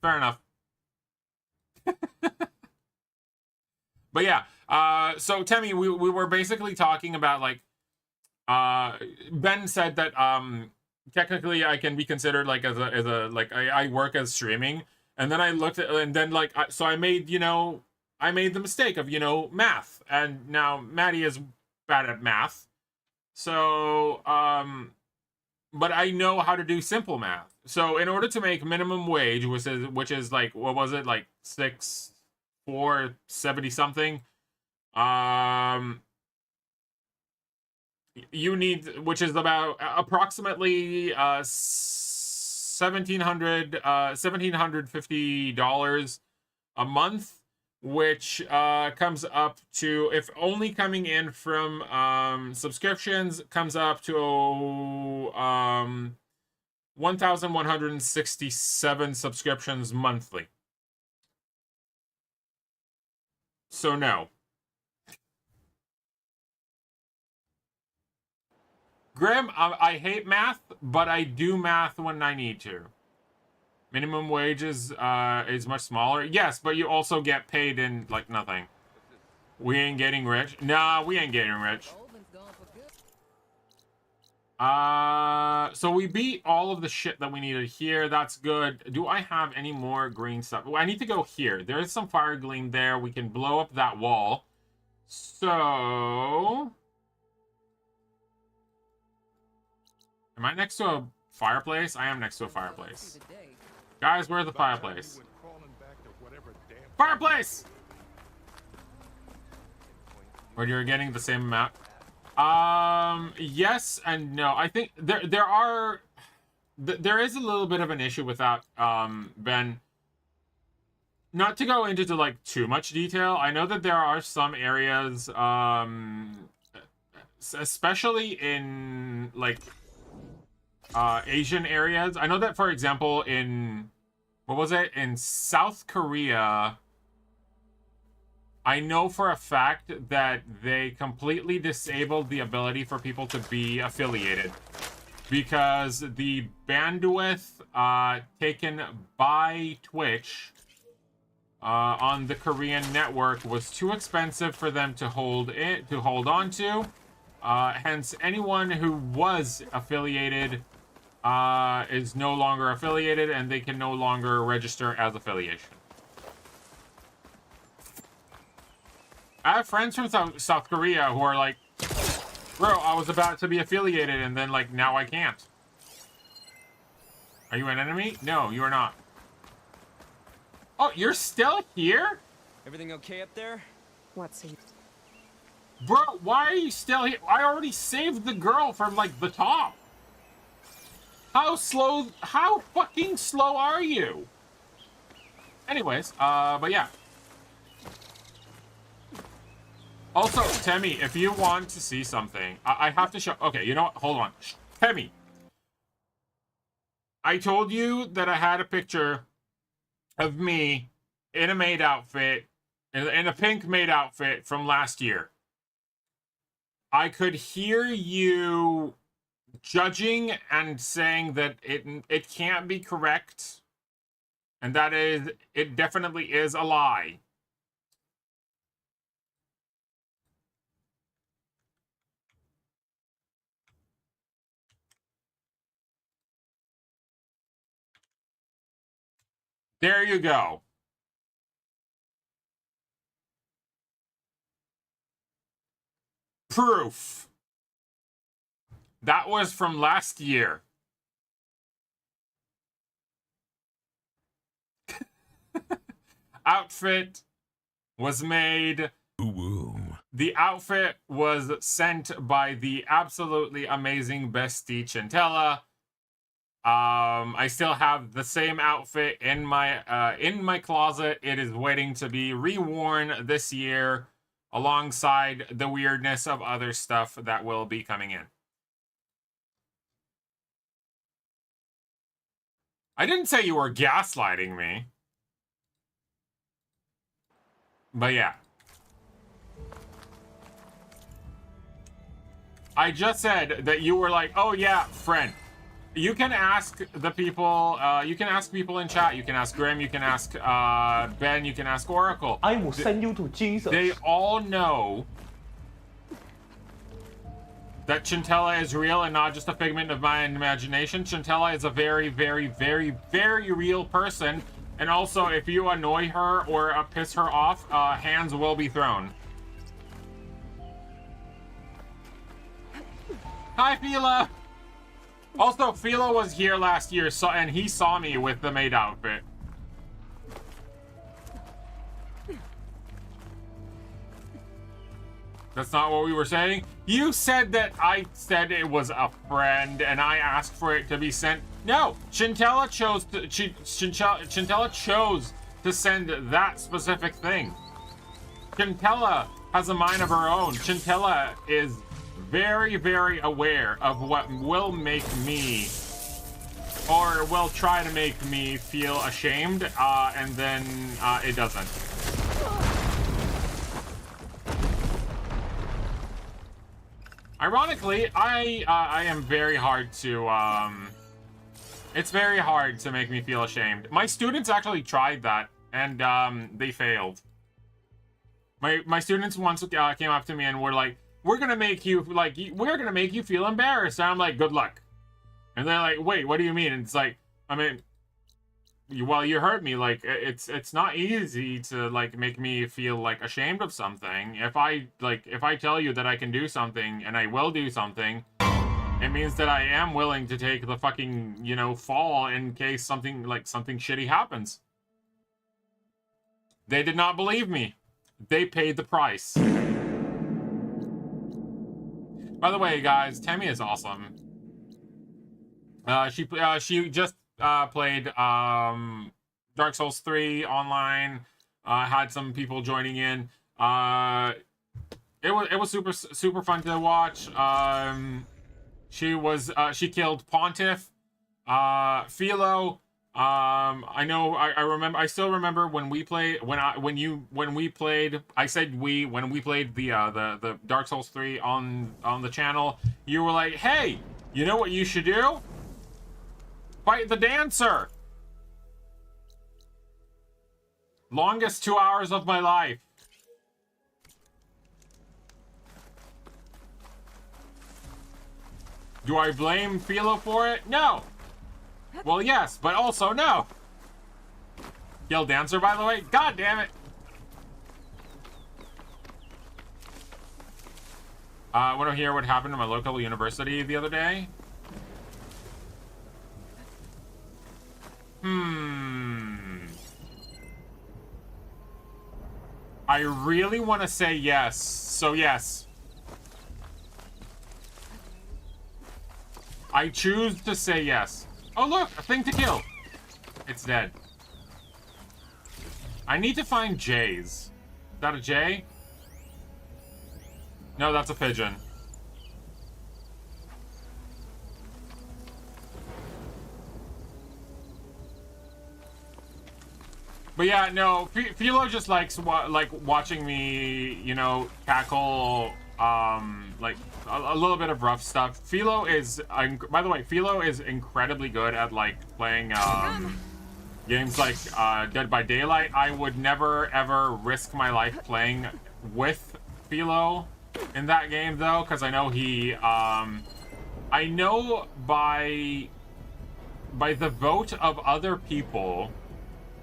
Fair enough. But yeah. So Temi, we were basically talking about like. Ben said that technically I can be considered like as a like I work as streaming, and then I looked at and then like so I made the mistake of math, and now Maddie is bad at math. So, but I know how to do simple math. So in order to make minimum wage, which is like, what was it, like 470 something, you need, which is about approximately $1,750 a month, which comes up to, if only coming in from subscriptions, comes up to 1,167 subscriptions monthly. So no. Grim, I hate math, but I do math when I need to. Minimum wage is much smaller. Yes, but you also get paid in, like, nothing. We ain't getting rich. Nah, we ain't getting rich. So we beat all of the shit that we needed here. That's good. Do I have any more green stuff? Well, I need to go here. There is some fire gleam there. We can blow up that wall. So... am I next to a fireplace? I am next to a fireplace. Guys, where's the fireplace? Fireplace! Or you're getting the same amount? Yes and no. I think there is a little bit of an issue with that, Ben. Not to go into like too much detail. I know that there are some areas, especially in like Asian areas. I know that, for example, in what was it, in South Korea, I know for a fact that they completely disabled the ability for people to be affiliated because the bandwidth taken by Twitch on the Korean network was too expensive for them to hold on to. Hence, anyone who was affiliated is no longer affiliated, and they can no longer register as affiliation. I have friends from South Korea who are like, bro, I was about to be affiliated, and then, like, now I can't. Are you an enemy? No, you are not. Oh, you're still here? Everything okay up there? What's he? Bro, why are you still here? I already saved the girl from, like, the top. How fucking slow are you? Anyways, but yeah. Also, Temmie, if you want to see something, I have to show... okay, you know what? Hold on. Temmie. I told you that I had a picture of me in a maid outfit, in a pink maid outfit from last year. I could hear you judging and saying that it can't be correct, and that it definitely is a lie. There you go. Proof. That was from last year. Outfit was made. Ooh. The outfit was sent by the absolutely amazing bestie Chintella. I still have the same outfit in my closet. It is waiting to be reworn this year alongside the weirdness of other stuff that will be coming in. I didn't say you were gaslighting me. But yeah. I just said that you were like, oh yeah, friend. You can ask the people, you can ask people in chat. You can ask Grim, you can ask Ben, you can ask Oracle. I will send you to Jesus. They all know that Chintella is real and not just a figment of my imagination. Chintella is a very, very, very, very real person. And also, if you annoy her or piss her off, hands will be thrown. Hi, Philo. Also, Philo was here last year, and he saw me with the maid outfit. That's not what we were saying. You said that I said it was a friend, and I asked for it to be sent. No, Chintella chose to. Chintella chose to send that specific thing. Chintella has a mind of her own. Chintella is very, very aware of what will make me, or will try to make me feel ashamed, and then it doesn't. Ironically, I am very hard to, it's very hard to make me feel ashamed. My students actually tried that, and, they failed. My students once came up to me and were like, we're gonna make you, like, we're gonna make you feel embarrassed. And I'm like, good luck. And they're like, wait, what do you mean? And it's like, I mean, well, you heard me. Like, it's not easy to, like, make me feel, like, ashamed of something. If I tell you that I can do something and I will do something, it means that I am willing to take the fucking, you know, fall in case something shitty happens. They did not believe me. They paid the price. By the way, guys, Temmie is awesome. She just played Dark Souls 3 online. Had some people joining in. It was super fun to watch. She killed Pontiff, Philo. I still remember when we played when we played the Dark Souls 3 on the channel. You were like, hey, you know what you should do? Fight the dancer. Longest 2 hours of my life. Do I blame Philo for it? No. Well, yes, but also no. Kill dancer, by the way? God damn it. Want to hear what happened to my local university the other day? I really want to say yes, so yes. I choose to say yes. Oh look, a thing to kill. It's dead. I need to find Jays. Is that a Jay? No, that's a pigeon. But yeah, no, Philo just likes watching me, you know, tackle like a little bit of rough stuff. Philo is, by the way, Philo is incredibly good at like playing games like Dead by Daylight. I would never ever risk my life playing with Philo in that game though, because I know he, I know by the vote of other people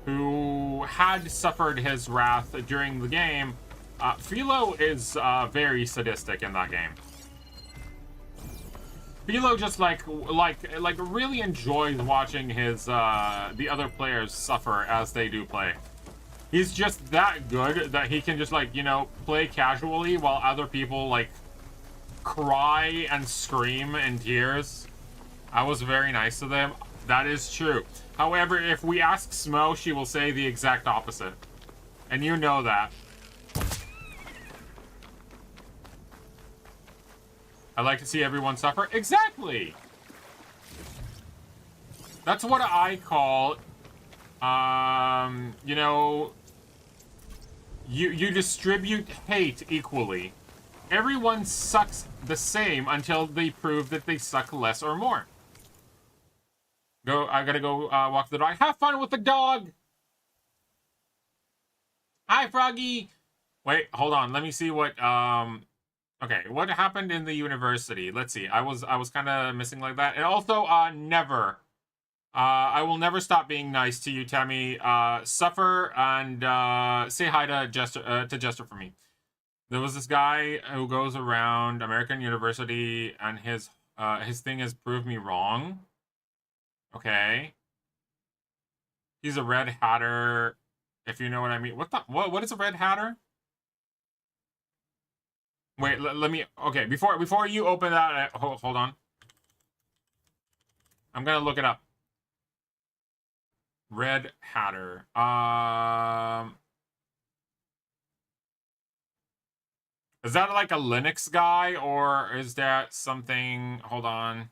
who had suffered his wrath during the game, Philo is very sadistic in that game. Philo just like really enjoys watching his the other players suffer as they do play. He's just that good that he can just like, you know, play casually while other people like cry and scream in tears. I was very nice to them. That is true. However, if we ask Smo, she will say the exact opposite. And you know that. I like to see everyone suffer. Exactly! That's what I call, you know, you distribute hate equally. Everyone sucks the same until they prove that they suck less or more. I gotta go walk the dog. Have fun with the dog! Hi, Froggy! Wait, hold on. Let me see what, okay, what happened in the university? Let's see. I was kind of missing like that. And also, never. I will never stop being nice to you, Temmie. Suffer and say hi to Jester for me. There was this guy who goes around American University, and his His thing is prove me wrong. Okay. He's a red hatter, if you know what I mean. What is a red hatter? Wait, let me, okay, before you open that, hold on. I'm gonna look it up. Red hatter. Is that like a Linux guy, or is that something, hold on.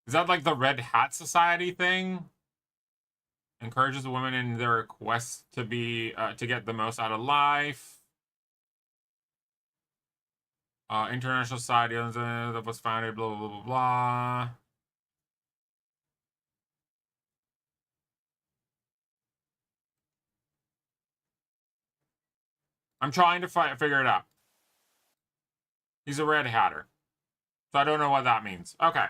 Is that like the Red Hat Society thing? Encourages women in their quest to be to get the most out of life. International Society that was founded, blah blah blah blah blah. I'm trying to figure it out. He's a red hatter, so I don't know what that means. Okay.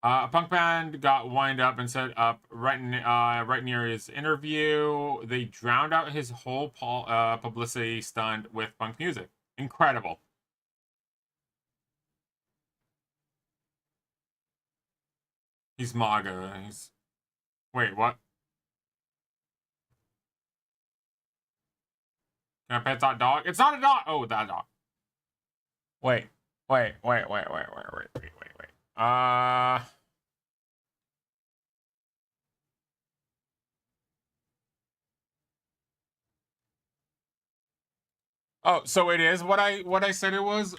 A punk band got wind up and set up right near his interview. They drowned out his whole publicity stunt with punk music. Incredible. He's MAGA. Wait, what? Can I pet that dog? It's not a dog! Oh, that dog. Wait. Oh, so it is what I said it was?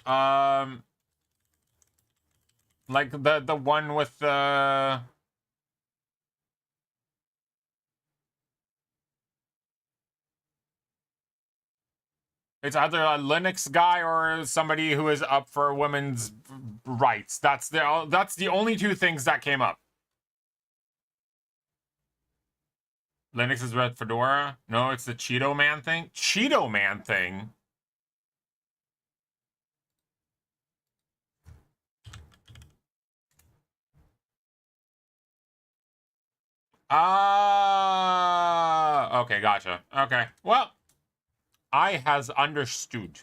Like the one with the... It's either a Linux guy or somebody who is up for women's rights. That's the only two things that came up. Linux is Red Fedora. No, it's the Cheeto Man thing. Cheeto Man thing. Okay, gotcha. Okay, well, I has understood.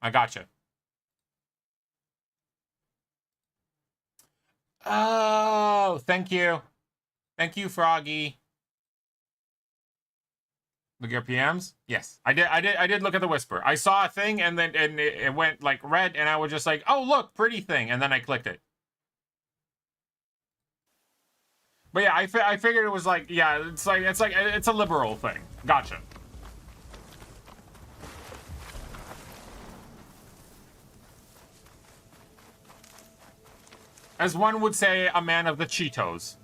I gotcha. Oh, thank you. Thank you, Froggy. Look at your PMs? Yes. I did look at the whisper. I saw a thing and then it went like red and I was just like, "Oh, look, pretty thing." And then I clicked it. But yeah, I figured it was like, yeah, it's a liberal thing. Gotcha. As one would say, a man of the Cheetos.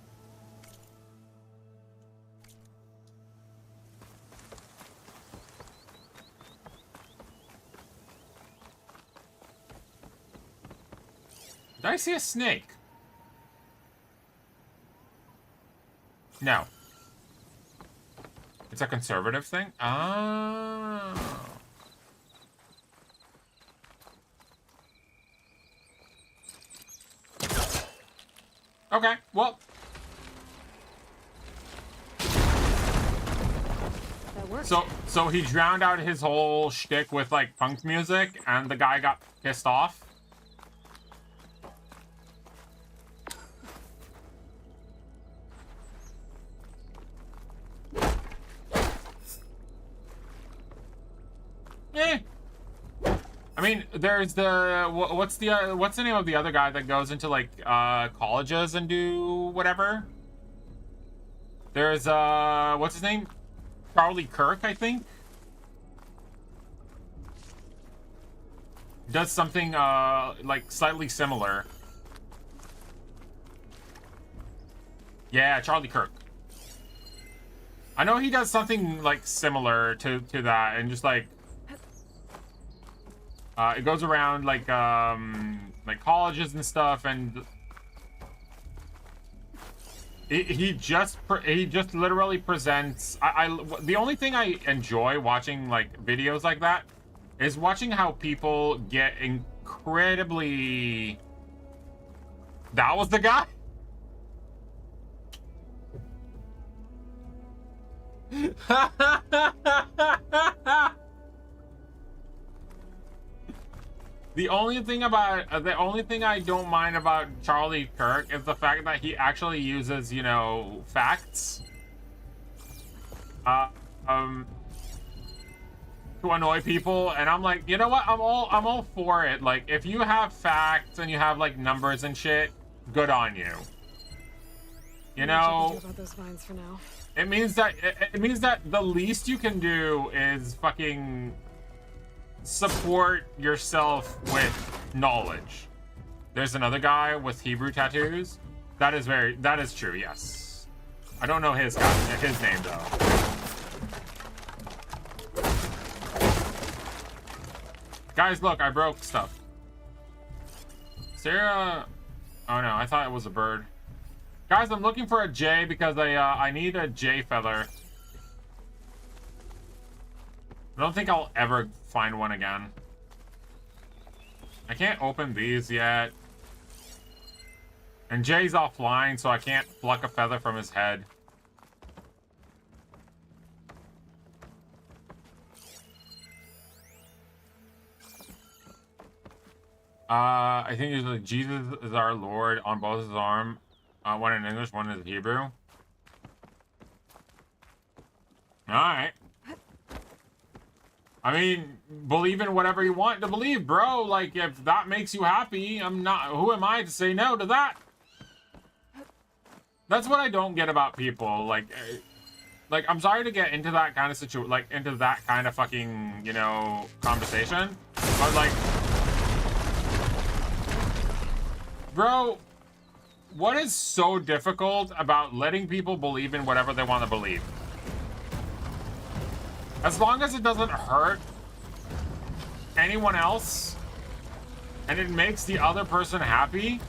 Did I see a snake? No. It's a conservative thing? Oh. Okay, well. That works. So he drowned out his whole shtick with like punk music and the guy got pissed off? Eh. I mean, there's the what's the name of the other guy that goes into like colleges and do whatever? There's what's his name? Charlie Kirk, I think. Does something like slightly similar. Yeah, Charlie Kirk. I know he does something like similar to that, and just like it goes around like colleges and stuff, and he just literally presents. The only thing I enjoy watching like videos like that is watching how people get incredibly. That was the guy. The only thing I don't mind about Charlie Kirk is the fact that he actually uses, you know, facts. To annoy people, and I'm like, you know what? I'm all for it. Like, if you have facts and you have like numbers and shit, good on you. You know, about those vines for now. it means that the least you can do is fucking support yourself with knowledge. There's another guy with Hebrew tattoos. That is true. Yes, I don't know his name though. Guys, look, I broke stuff. Sarah... Oh no, I thought it was a bird. Guys, I'm looking for a J because I need a J feather. I don't think I'll ever find one again. I can't open these yet. And Jay's offline, so I can't pluck a feather from his head. I think usually Jesus is our Lord on both his arm. One in English, one in Hebrew. Alright. I mean, believe in whatever you want to believe, bro. Like, if that makes you happy, who am I to say no to that? That's what I don't get about people. Like, I'm sorry to get into that kind of situation, like, into that kind of fucking, you know, conversation. But, like... Bro, what is so difficult about letting people believe in whatever they want to believe? As long as it doesn't hurt anyone else and it makes the other person happy,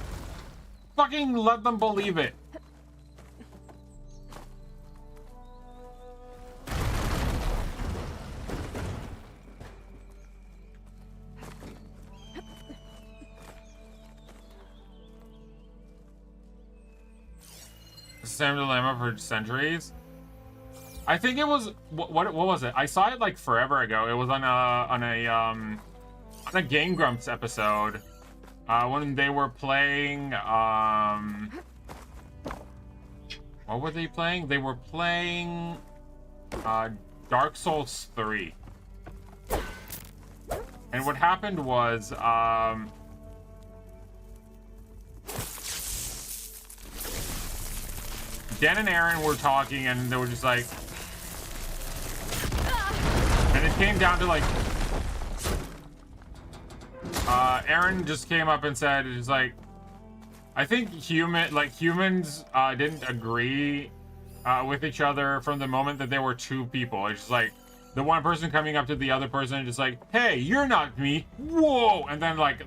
fucking let them believe it. Same dilemma for centuries. I think it was what was it? I saw it like forever ago. It was on a Game Grumps episode when they were playing what were they playing? They were playing Dark Souls 3. And what happened was Dan and Aaron were talking, and they were just like, and it came down to like, Aaron just came up and said, it's like, I think humans didn't agree with each other from the moment that there were two people. It's just like the one person coming up to the other person and just like, hey, you're not me. Whoa. And then like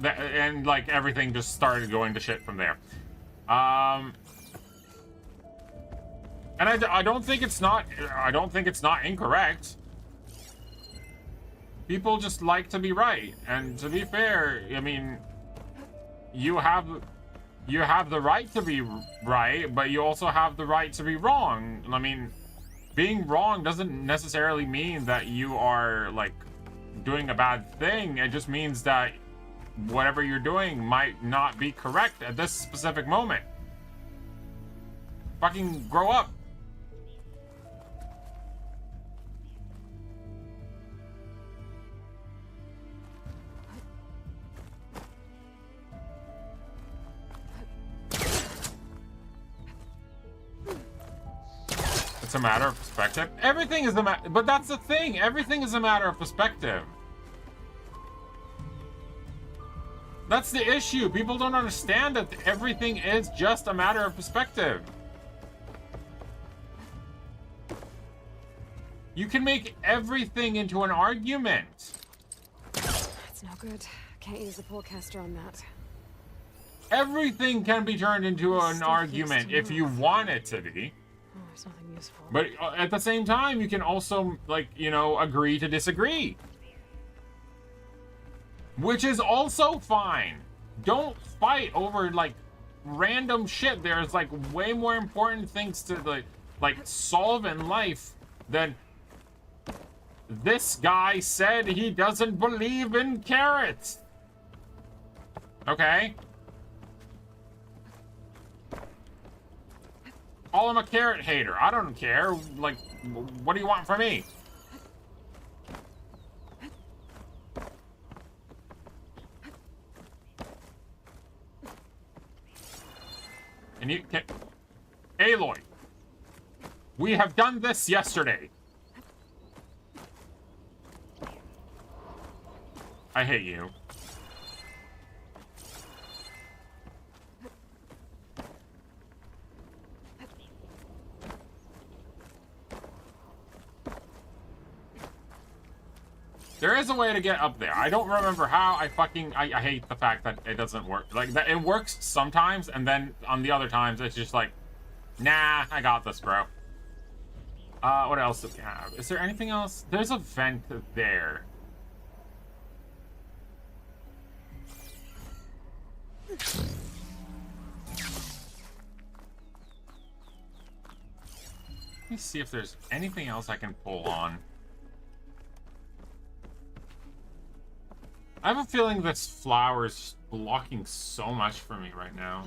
everything just started going to shit from there. And I don't think it's not incorrect. People just like to be right, and to be fair, I mean, you have the right to be right, but you also have the right to be wrong. I mean, being wrong doesn't necessarily mean that you are like doing a bad thing. It just means that whatever you're doing might not be correct at this specific moment. Fucking grow up. It's a matter of perspective. Everything is but that's the thing. Everything is a matter of perspective. That's the issue. People don't understand that everything is just a matter of perspective. You can make everything into an argument. That's no good. Can't use the polecaster on that. Everything can be turned into an argument if you want it to be. Oh, there's nothing useful. But at the same time, you can also, like, you know, agree to disagree. Which is also fine. Don't fight over, like, random shit. There's, like, way more important things to, like solve in life than this guy said he doesn't believe in carrots. Okay. Oh, I'm a carrot hater. I don't care. Like, what do you want from me? And you can... Aloy. We have done this yesterday. I hate you. There is a way to get up there. I don't remember how. I hate the fact that it doesn't work. Like, that it works sometimes, and then on the other times, it's just like, nah, I got this, bro. What else do we have? Is there anything else? There's a vent there. Let me see if there's anything else I can pull on. I have a feeling this flower is blocking so much for me right now.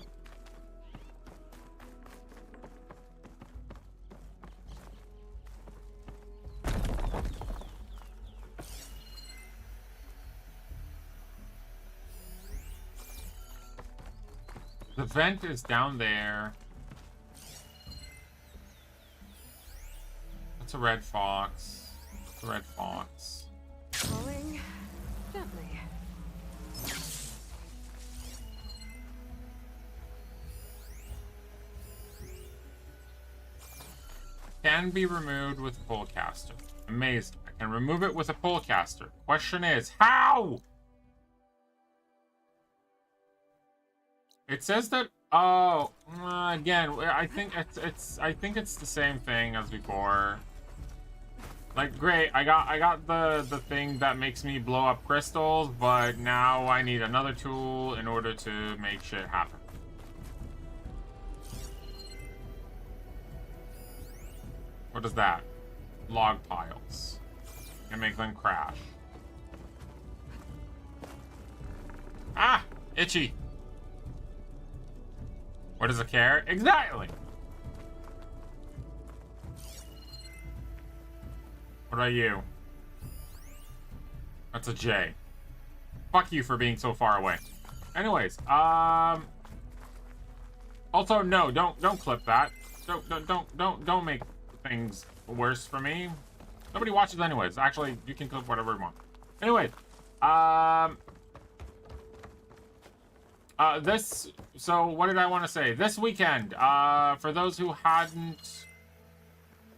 The vent is down there. That's a red fox. It's a red fox. Falling gently. Can be removed with a pull caster. Amazing. I can remove it with a pull caster. Question is, how? It says that. Oh, again, I think it's the same thing as before. Like, great, I got the thing that makes me blow up crystals, but now I need another tool in order to make shit happen. What is that? Log piles. And make them crash. Ah! Itchy! What is a carrot? Exactly! What about you? That's a J. Fuck you for being so far away. Anyways, also, no, don't clip that. Don't make things worse for me. Nobody watches anyways. Actually, you can clip whatever you want. Anyways, so what did I want to say? This weekend, for those who hadn't...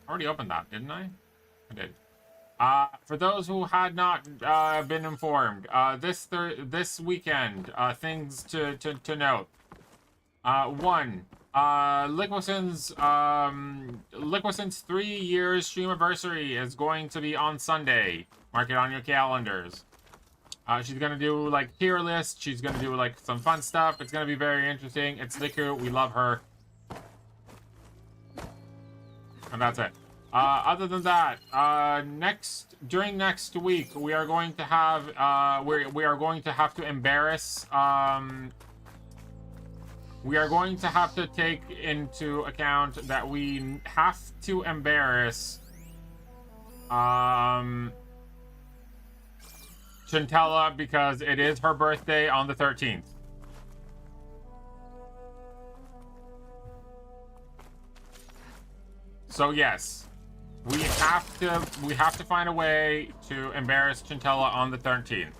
I already opened that, didn't I? I did. For those who had not been informed, this weekend, things to note. One, Liquison's 3 years stream anniversary is going to be on Sunday. Mark it on your calendars. She's gonna do like tier list. She's gonna do like some fun stuff. It's gonna be very interesting. It's Liku. We love her. And that's it. Other than that, during next week, we are going to have we are going to have to embarrass. We are going to have to take into account that we have to embarrass Chintella because it is her birthday on the 13th. So yes, we have to find a way to embarrass Chintella on the 13th.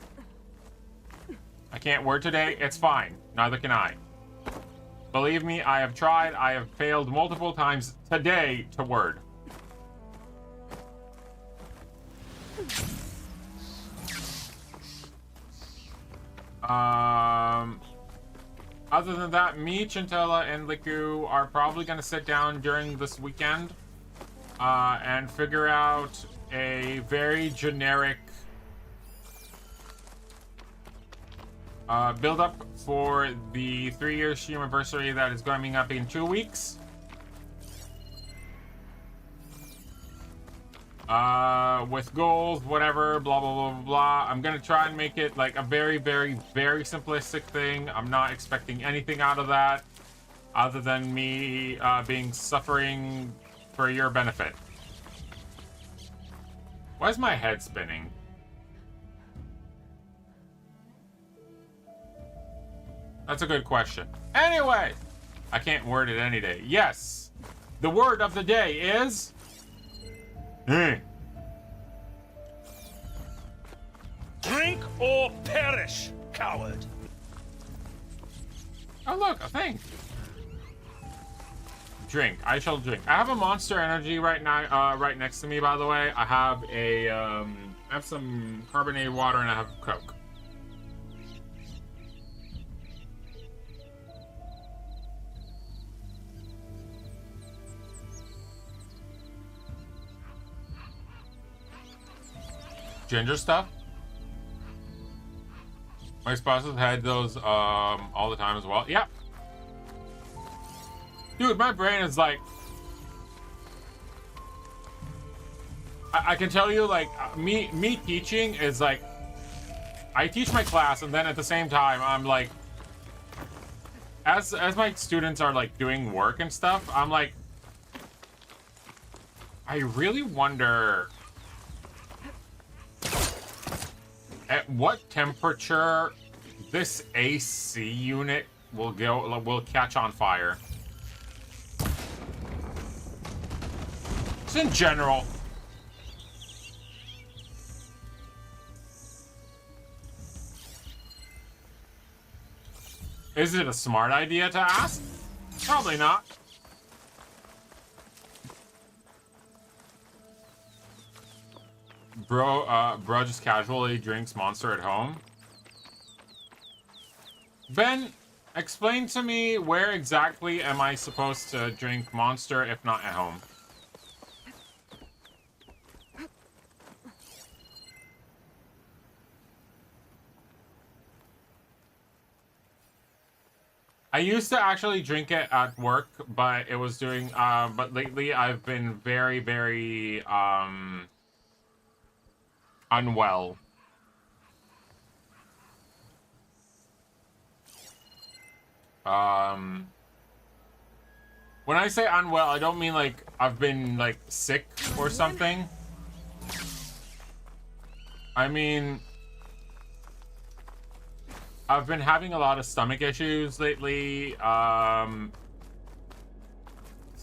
I can't word today. It's fine. Neither can I. Believe me, I have tried. I have failed multiple times today to word. Other than that, me, Chintella, and Liku are probably going to sit down during this weekend and figure out a very generic build up for the 3-year stream anniversary that is coming up in 2 weeks. With goals, whatever, blah, blah, blah, blah, blah. I'm gonna try and make it like a very, very, very simplistic thing. I'm not expecting anything out of that other than me being suffering for your benefit. Why is my head spinning? That's a good question. Anyway, I can't word it any day. Yes, the word of the day is... Drink or perish, coward. Oh look, a thing. Drink. I shall drink. I have a Monster Energy right now, right next to me. By the way, I have a, I have some carbonated water and I have Coke. Ginger stuff. My spouses had those all the time as well. Yeah. Dude, my brain is like... I can tell you, like, me teaching is like... I teach my class, and then at the same time, I'm like... As my students are, like, doing work and stuff, I'm like... I really wonder... At what temperature this AC unit will catch on fire? Just in general. Is it a smart idea to ask? Probably not. Bro just casually drinks Monster at home. Ben, explain to me where exactly am I supposed to drink Monster if not at home? I used to actually drink it at work, but it was doing, but lately I've been very, very, unwell. When I say unwell, I don't mean like I've been like sick or something. I mean, I've been having a lot of stomach issues lately.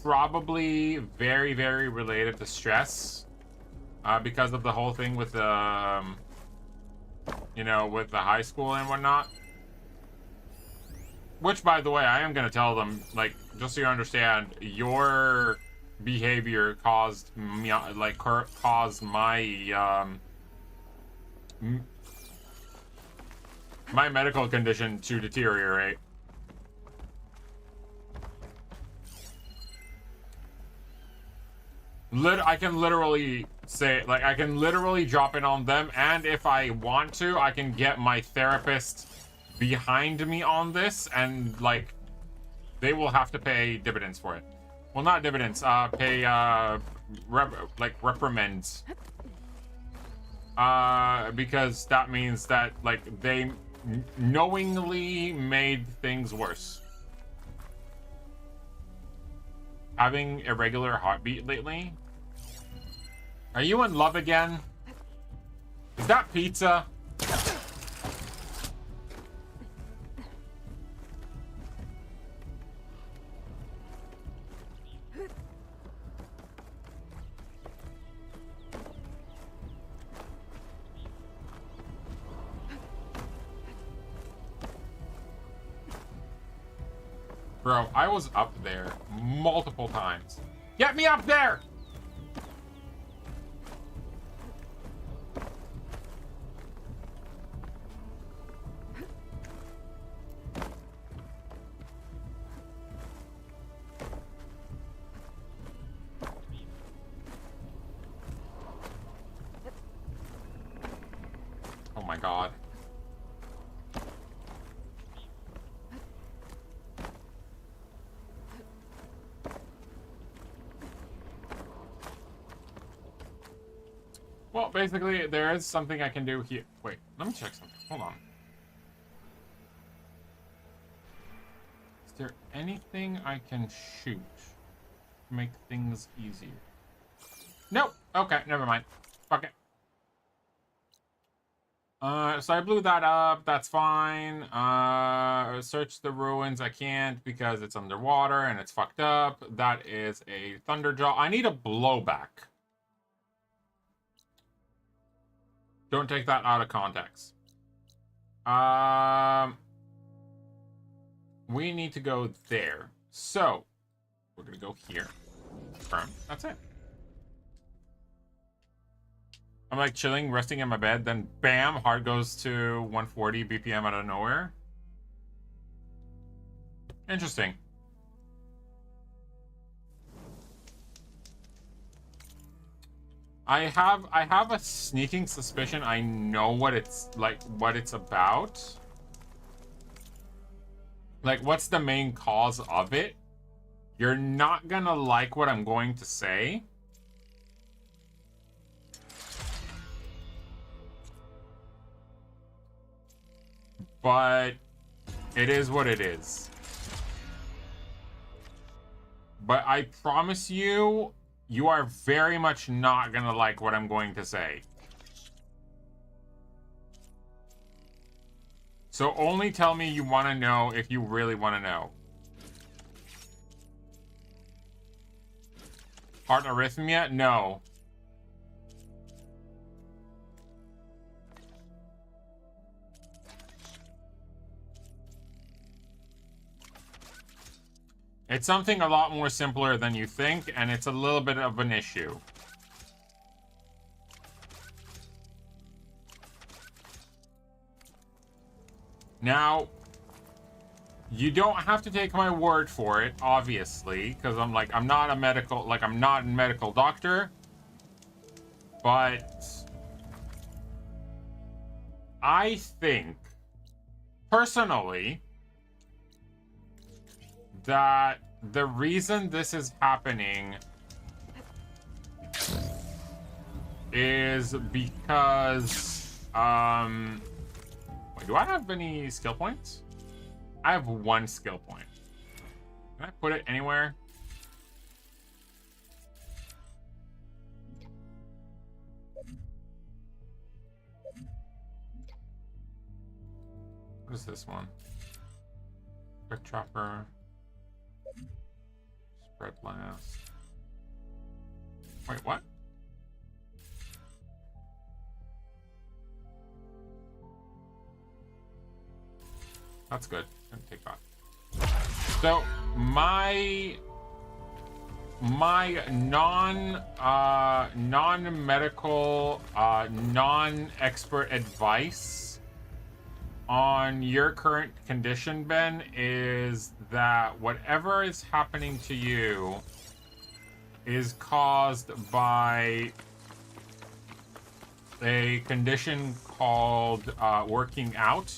Probably very, very related to stress. Because of the whole thing with the, you know, with the high school and whatnot. Which, by the way, I am going to tell them, like, just so you understand, your behavior caused me, like, caused my, my medical condition to deteriorate. I can literally say, like, I can literally drop it on them, and if I want to, I can get my therapist behind me on this, and, like, they will have to pay dividends for it. Well, not dividends, pay, reprimands. Because that means that, like, they knowingly made things worse. Having irregular heartbeat lately? Are you in love again? Is that pizza? Bro, I was up there multiple times. Get me up there! Oh my god. Well, basically, there is something I can do here. Wait, let me check something. Hold on. Is there anything I can shoot to make things easier? Nope. Okay, never mind. Fuck it. So I blew that up. That's fine. Search the ruins. I can't because it's underwater and it's fucked up. That is a thunderjaw. I need a blowback. Don't take that out of context. We need to go there. So, we're gonna go here. Confirm. That's it. I'm like chilling, resting in my bed, then bam, heart goes to 140 BPM out of nowhere. Interesting. I have a sneaking suspicion I know what it's like, what it's about. Like, what's the main cause of it? You're not gonna like what I'm going to say. But it is what it is. But I promise you, you are very much not gonna like what I'm going to say. So only tell me you want to know if you really want to know. Heart arrhythmia? No. It's something a lot more simpler than you think, and it's a little bit of an issue. Now, you don't have to take my word for it, obviously, because I'm not a medical doctor, but I think, personally, that the reason this is happening is because, wait, do I have any skill points? I have 1 skill point. Can I put it anywhere? What is this one? Quick Chopper. Spread blast. Wait, what? That's good. I'm gonna take that. So my non-medical, non-expert advice on your current condition, Ben, is that whatever is happening to you is caused by a condition called working out.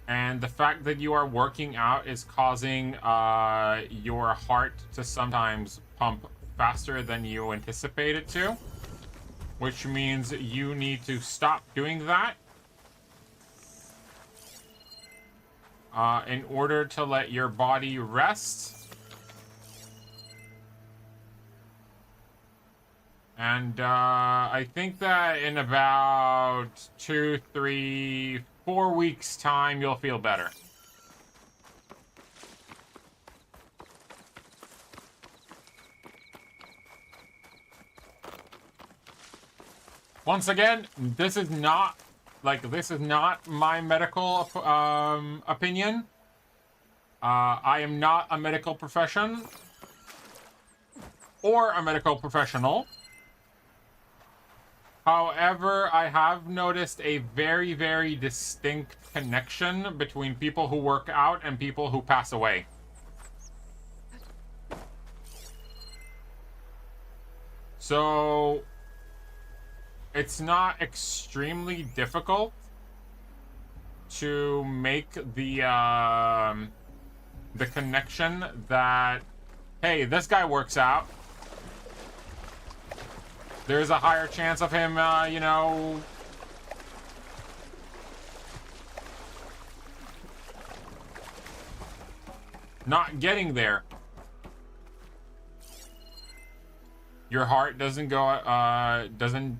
And the fact that you are working out is causing your heart to sometimes pump faster than you anticipate it to, which means you need to stop doing that in order to let your body rest. And I think that in about 2, 3, 4 weeks time, you'll feel better. Once again, this is not my medical opinion. I am not a medical profession or a medical professional. However, I have noticed a very, very distinct connection between people who work out and people who pass away. So, it's not extremely difficult to make the connection that, hey, this guy works out. there's a higher chance of him, you know, not getting there. Your heart doesn't go, doesn't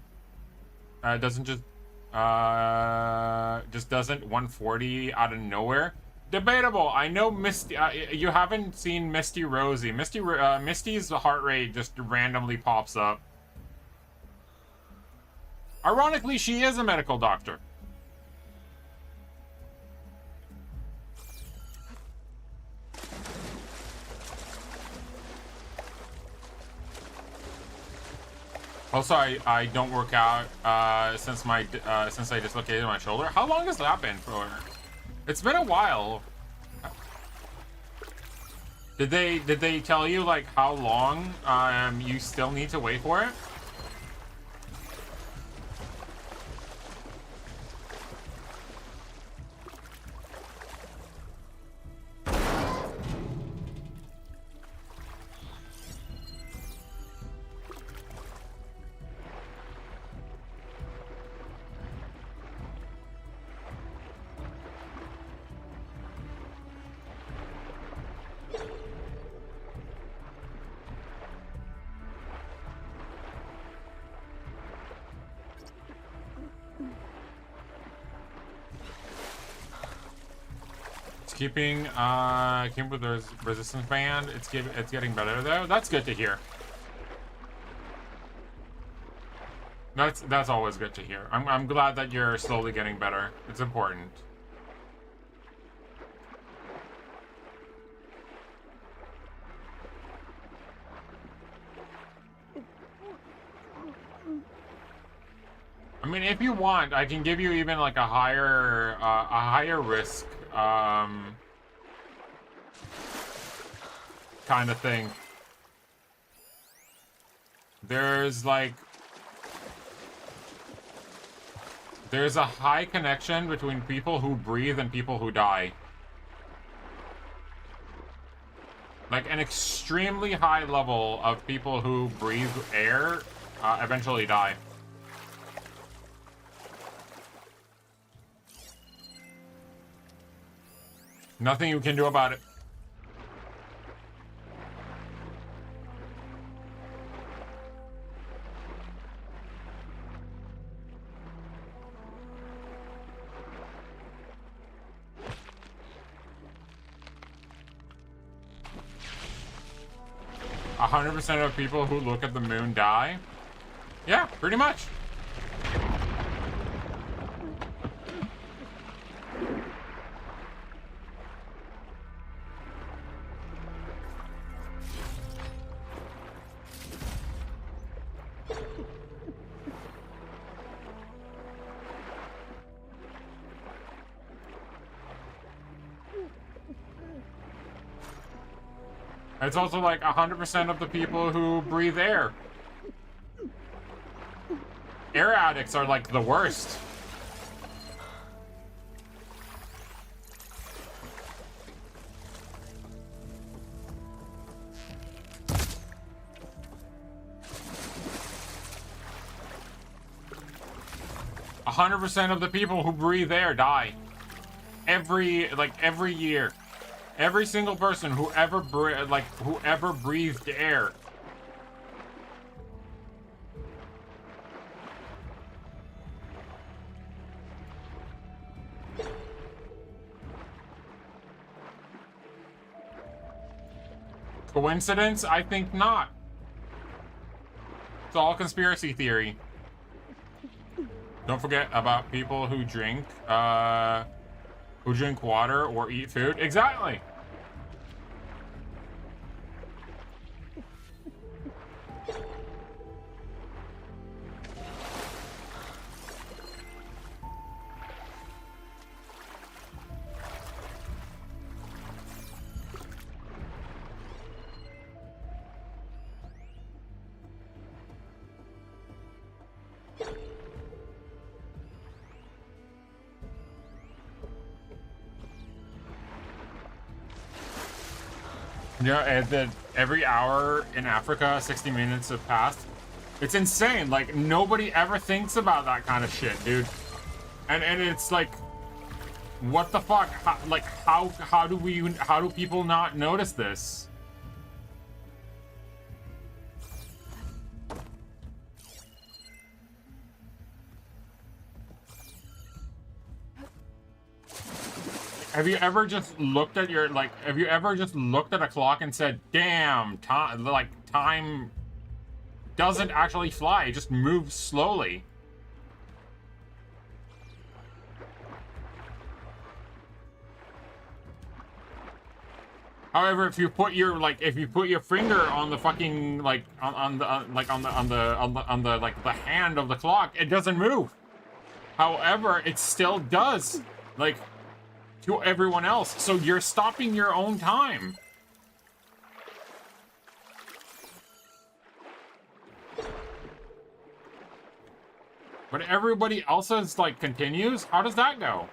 just doesn't 140 out of nowhere. Debatable. I know Misty, you haven't seen Misty Rosie. Misty's heart rate just randomly pops up. Ironically, she is a medical doctor. Also, I don't work out since I dislocated my shoulder. How long has that been for? It's been a while. Did they tell you like how long you still need to wait for it? Keeping with the resistance band. It's getting better though. That's good to hear. That's always good to hear. I'm glad that you're slowly getting better. It's important. I mean, if you want, I can give you even like a higher risk kind of thing. There's a high connection between people who breathe and people who die. Like an extremely high level of people who breathe air eventually die. Nothing you can do about it. A 100% of people who look at the moon die? Yeah, pretty much. It's also like 100% of the people who breathe air. Air addicts are like the worst. A 100% of the people who breathe air die. Every year. Every single person who ever breathed air. Coincidence? I think not. It's all conspiracy theory. Don't forget about people who drink water or eat food. Exactly. You know, every hour in Africa, 60 minutes have passed. It's insane. Like, nobody ever thinks about that kind of shit, dude. And it's like, what the fuck? How do people not notice this? Have you ever just looked at your, like, have you ever just looked at a clock and said, damn, time, like, time doesn't actually fly, it just moves slowly? However, if you put your, like, if you put your finger on the fucking, like, on the like, the hand of the clock, it doesn't move. However, it still does, like, to everyone else, so you're stopping your own time. But everybody else's, like, continues? How does that go?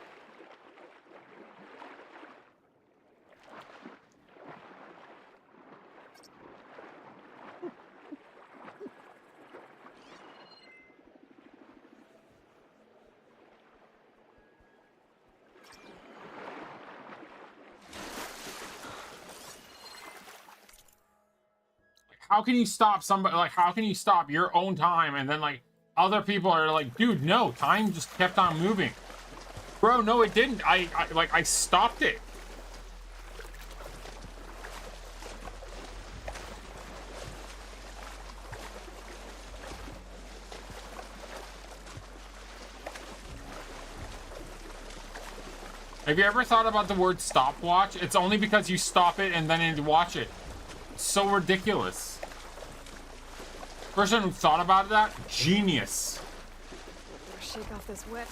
How can you stop somebody, like, how can you stop your own time and then, like, other people are like, dude, no, time just kept on moving. Bro, no, it didn't. I stopped it. Have you ever thought about the word stopwatch? It's only because you stop it and then you watch it. It's so ridiculous. Person who thought about that, genius. Shake off this wet.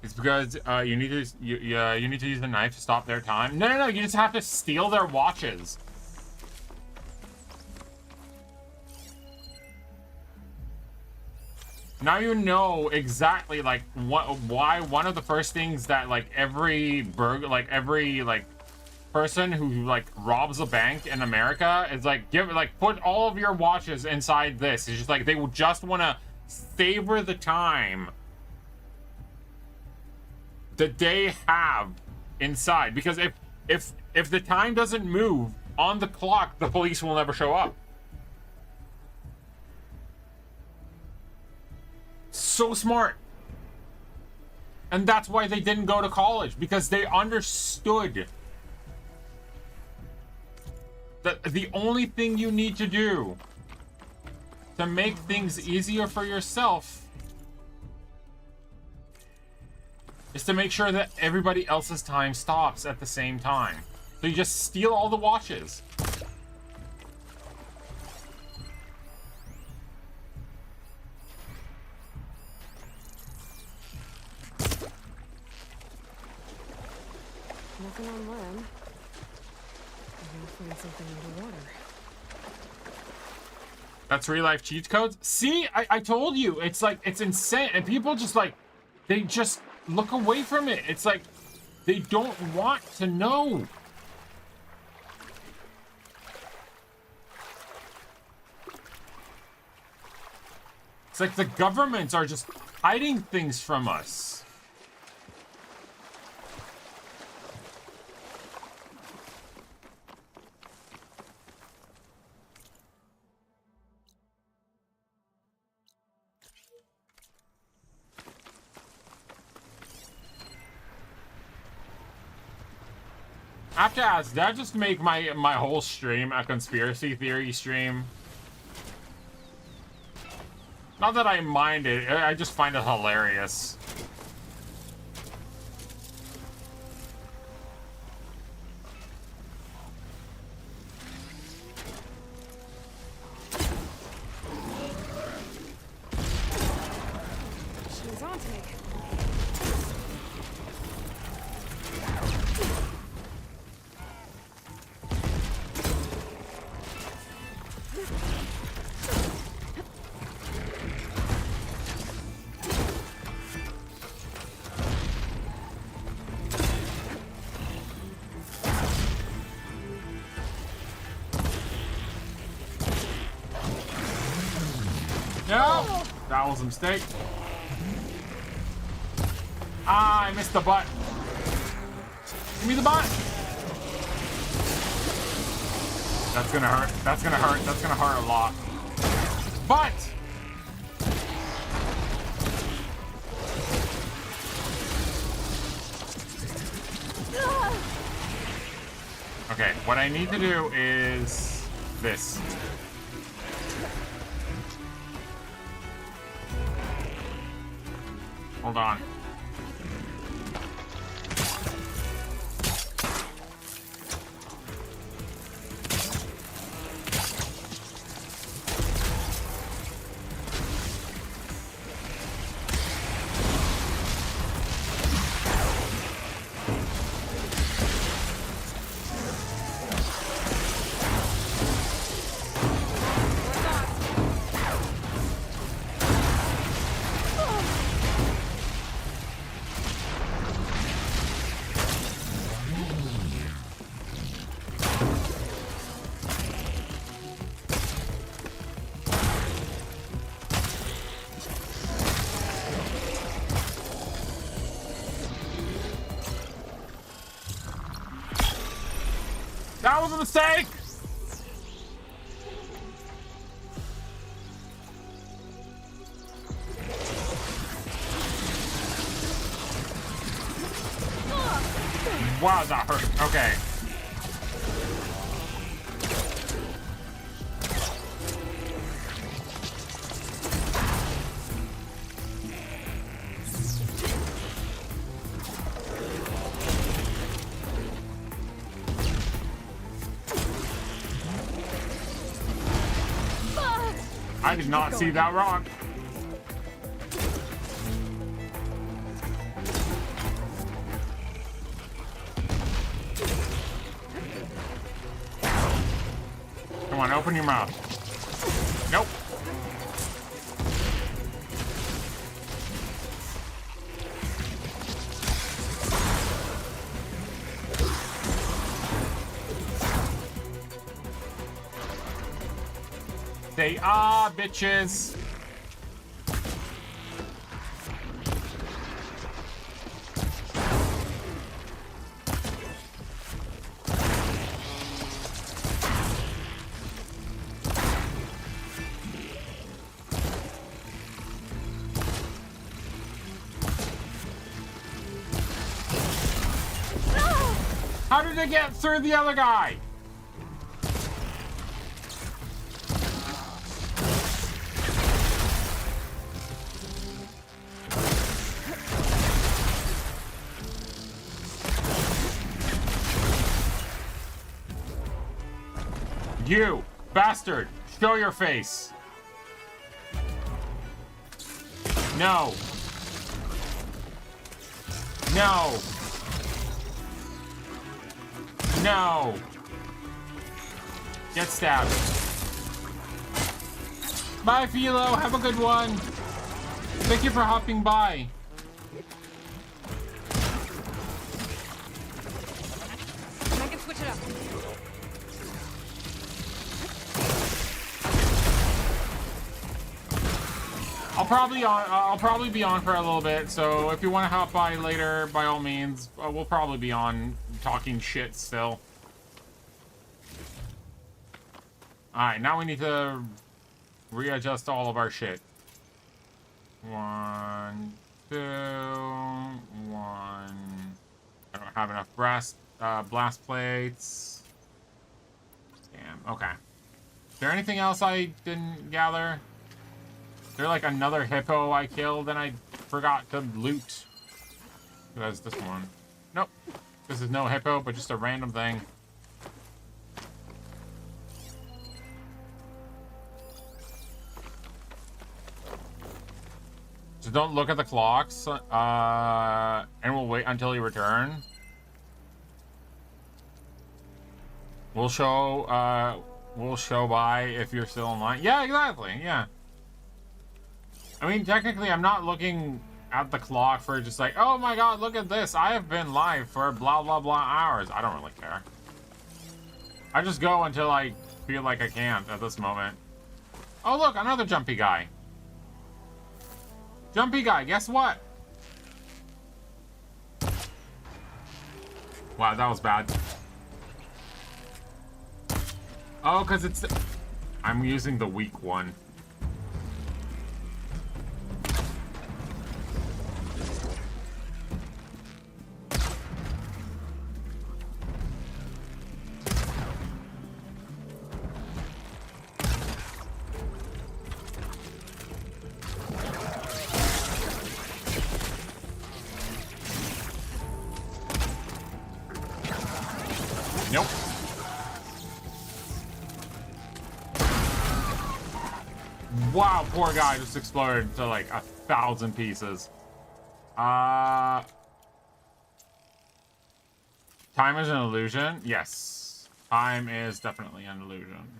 It's because you need to you need to use a knife to stop their time. No, you just have to steal their watches. Now you know exactly, like, why one of the first things that, like, every person who, like, robs a bank in America is like, put all of your watches inside this. It's just like they would just want to savor the time that they have inside, because if the time doesn't move on the clock, the police will never show up. So smart. And that's why they didn't go to college, because they understood that the only thing you need to do to make things easier for yourself is to make sure that everybody else's time stops at the same time. So you just steal all the watches. Nothing on land. I'm gonna find something underwater. That's real life cheat codes. See, I told you, it's like, it's insane. And people just, like, they just look away from it. It's like, they don't want to know. It's like the governments are just hiding things from us. I have to ask, did that just make my whole stream a conspiracy theory stream? Not that I mind it, I just find it hilarious. She's on to me. No! That was a mistake. Ah, I missed the butt. Give me the butt. That's gonna hurt. That's gonna hurt. That's gonna hurt a lot. But okay, what I need to do is this. Hold on. That was a mistake! Wow, that hurt. Okay. I did not see that rock. Come on, open your mouth. Nope. They are bitches. How did it get through the other guy? You bastard! Show your face! No! No! No! Get stabbed. Bye, Philo. Have a good one. Thank you for hopping by. I can switch it up. I'll probably be on for a little bit, so if you want to hop by later, by all means, we'll probably be on talking shit still. Alright, now we need to readjust all of our shit. 1, 2, 1. I don't have enough blast plates. Damn, okay. Is there anything else I didn't gather? Is there like another hippo I killed and I forgot to loot? That's this one. Nope. This is no hippo, but just a random thing. So don't look at the clocks, and we'll wait until you return. We'll show by if you're still online. Yeah, exactly, yeah. I mean, technically, I'm not looking at the clock for just like, oh my god, look at this. I have been live for blah, blah, blah hours. I don't really care. I just go until I feel like I can't at this moment. Oh, look, another jumpy guy. Jumpy guy, guess what? Wow, that was bad. Oh, because it's... I'm using the weak one. Nope. Wow, poor guy just exploded to like 1,000 pieces. Time is an illusion? Yes. Time is definitely an illusion.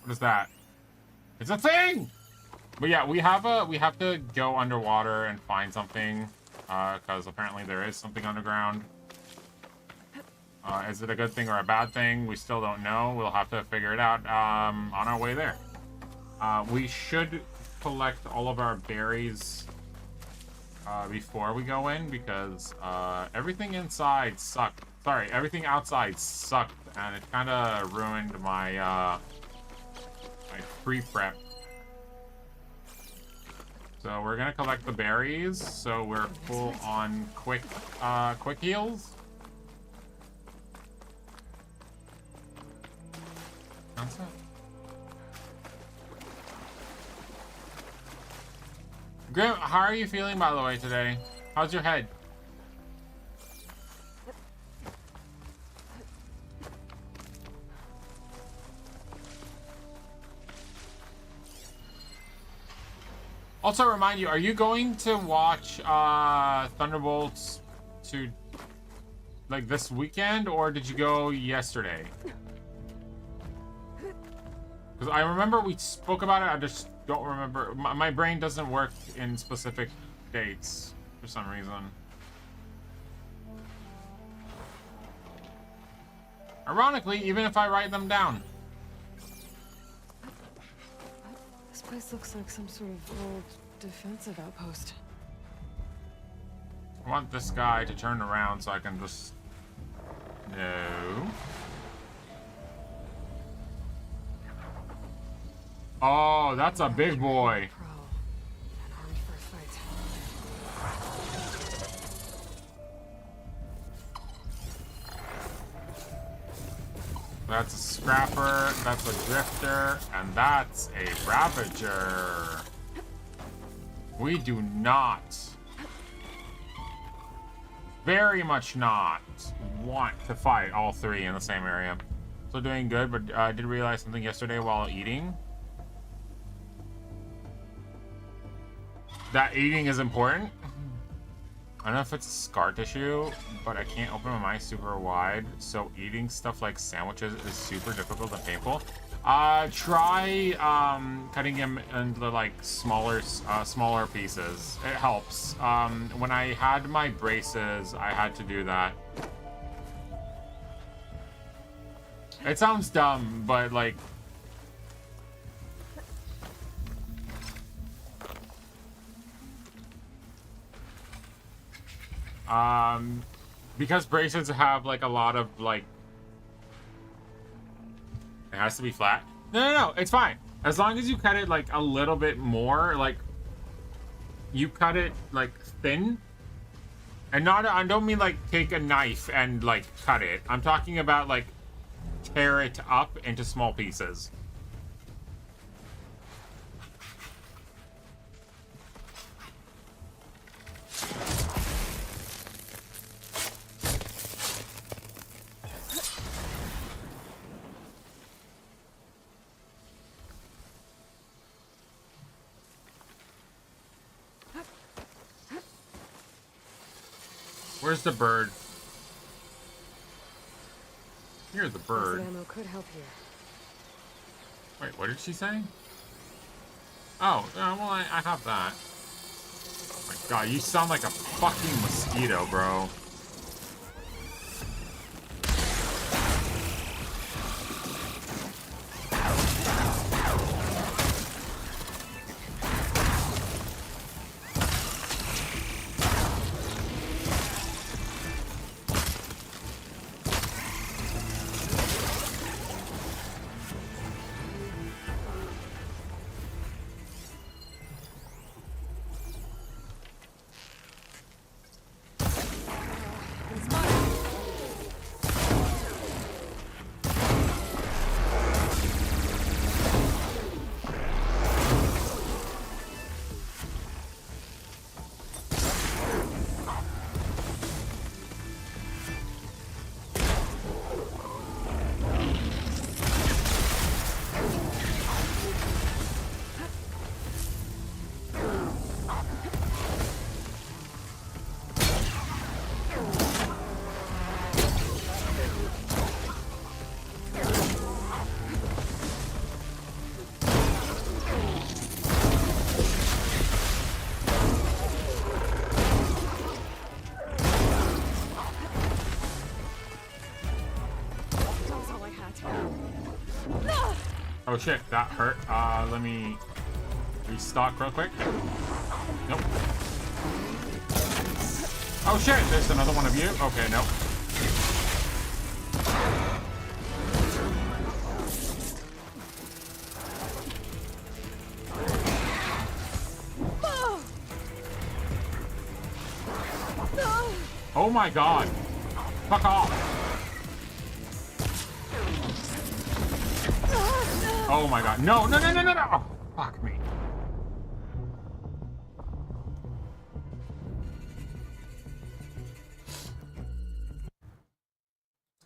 What is that? It's a thing! But yeah, we have to go underwater and find something, because apparently there is something underground. Is it a good thing or a bad thing? We still don't know. We'll have to figure it out on our way there. We should collect all of our berries before we go in, because everything inside sucked. Sorry, everything outside sucked, and it kind of ruined my my pre-prep. So we're gonna collect the berries, so we're full on quick heals. That's it. Grim, how are you feeling, by the way, today? How's your head? Also, remind you, are you going to watch Thunderbolts to like this weekend, or did you go yesterday? Because I remember we spoke about it, I just don't remember. My brain doesn't work in specific dates for some reason. Ironically, even if I write them down. This place looks like some sort of old defensive outpost. I want this guy to turn around so I can just... No. Oh, that's a big boy. Pro. An armed for a fight. That's a scrapper, that's a drifter, and that's a ravager. We do not, very much not, want to fight all three in the same area. So doing good, but I did realize something yesterday while eating. That eating is important. I don't know if it's scar tissue, but I can't open my mouth super wide, so eating stuff like sandwiches is super difficult and painful. Try cutting them into like smaller pieces. It helps. When I had my braces, I had to do that. It sounds dumb, but like... because braces have like a lot of like... It has to be flat. No, it's fine. As long as you cut it like a little bit more, like you cut it like thin. And not, I don't mean like take a knife and like cut it. I'm talking about like tear it up into small pieces. Where's the bird? Here's the bird. This ammo could help here. Wait, what did she say? Oh, well, I have that. Oh my god, you sound like a fucking mosquito, bro. Oh shit, that hurt. Let me restock real quick. Nope. Oh shit, there's another one of you. Okay, nope. Oh my god. Fuck off. Oh my god. No, no, no, no, no, no. Oh, fuck me.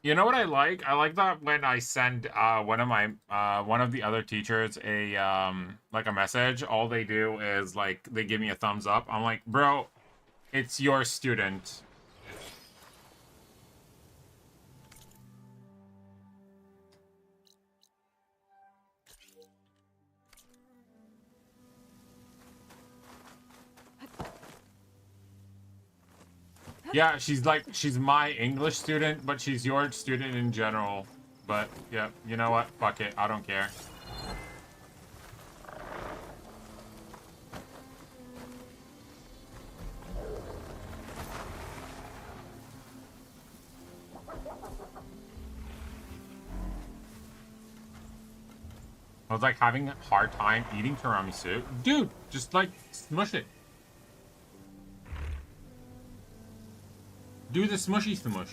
You know what I like? I like that when I send one of the other teachers a like a message, all they do is like they give me a thumbs up. I'm like, bro, it's your student. Yeah, she's my English student, but she's your student in general. But yeah, you know what? Fuck it. I don't care. I was like having a hard time eating tiramisu. Dude, just like smush it. Do the smushy smush.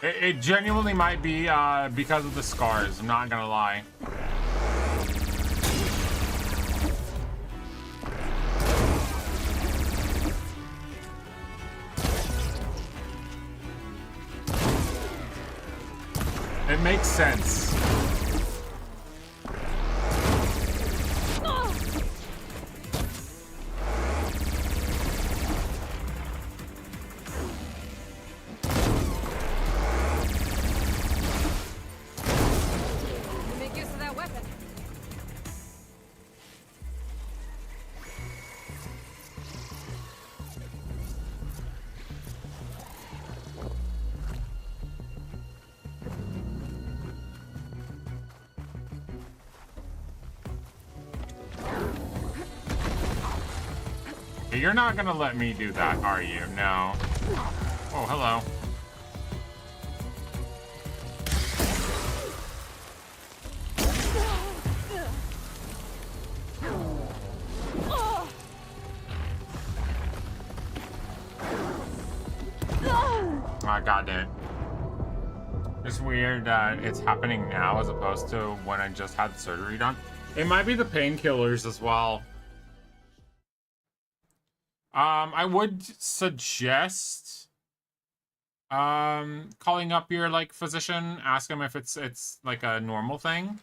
It genuinely might be because of the scars. I'm not gonna lie. It makes sense. Make use of that weapon. You're not gonna let me do that, are you? No. Oh, hello. Ah, goddamn it. It's weird that it's happening now as opposed to when I just had surgery done. It might be the painkillers as well. I would suggest calling up your like physician, ask him if it's like a normal thing.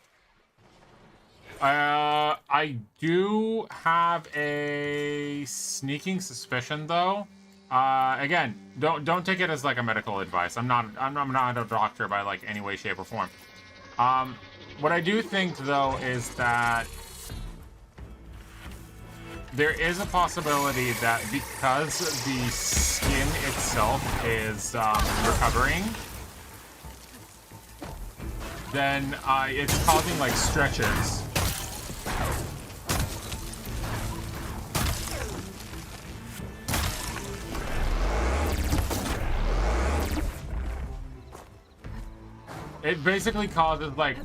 I do have a sneaking suspicion though. Again, don't take it as like a medical advice. I'm not a doctor by like any way, shape, or form. What I do think though is that there is a possibility that because the skin itself is recovering, then it's causing like stretches. It basically causes like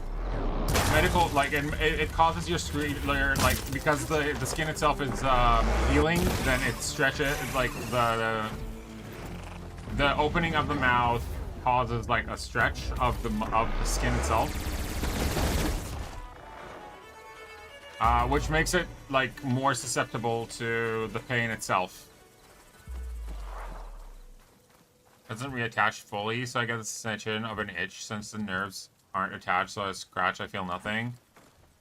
medical, like it causes your screen layer, like because the skin itself is healing, then it stretches, like the opening of the mouth causes like a stretch of the skin itself, which makes it like more susceptible to the pain itself. Doesn't reattach fully, so I get a sensation of an itch since the nerves aren't attached, so I scratch, I feel nothing.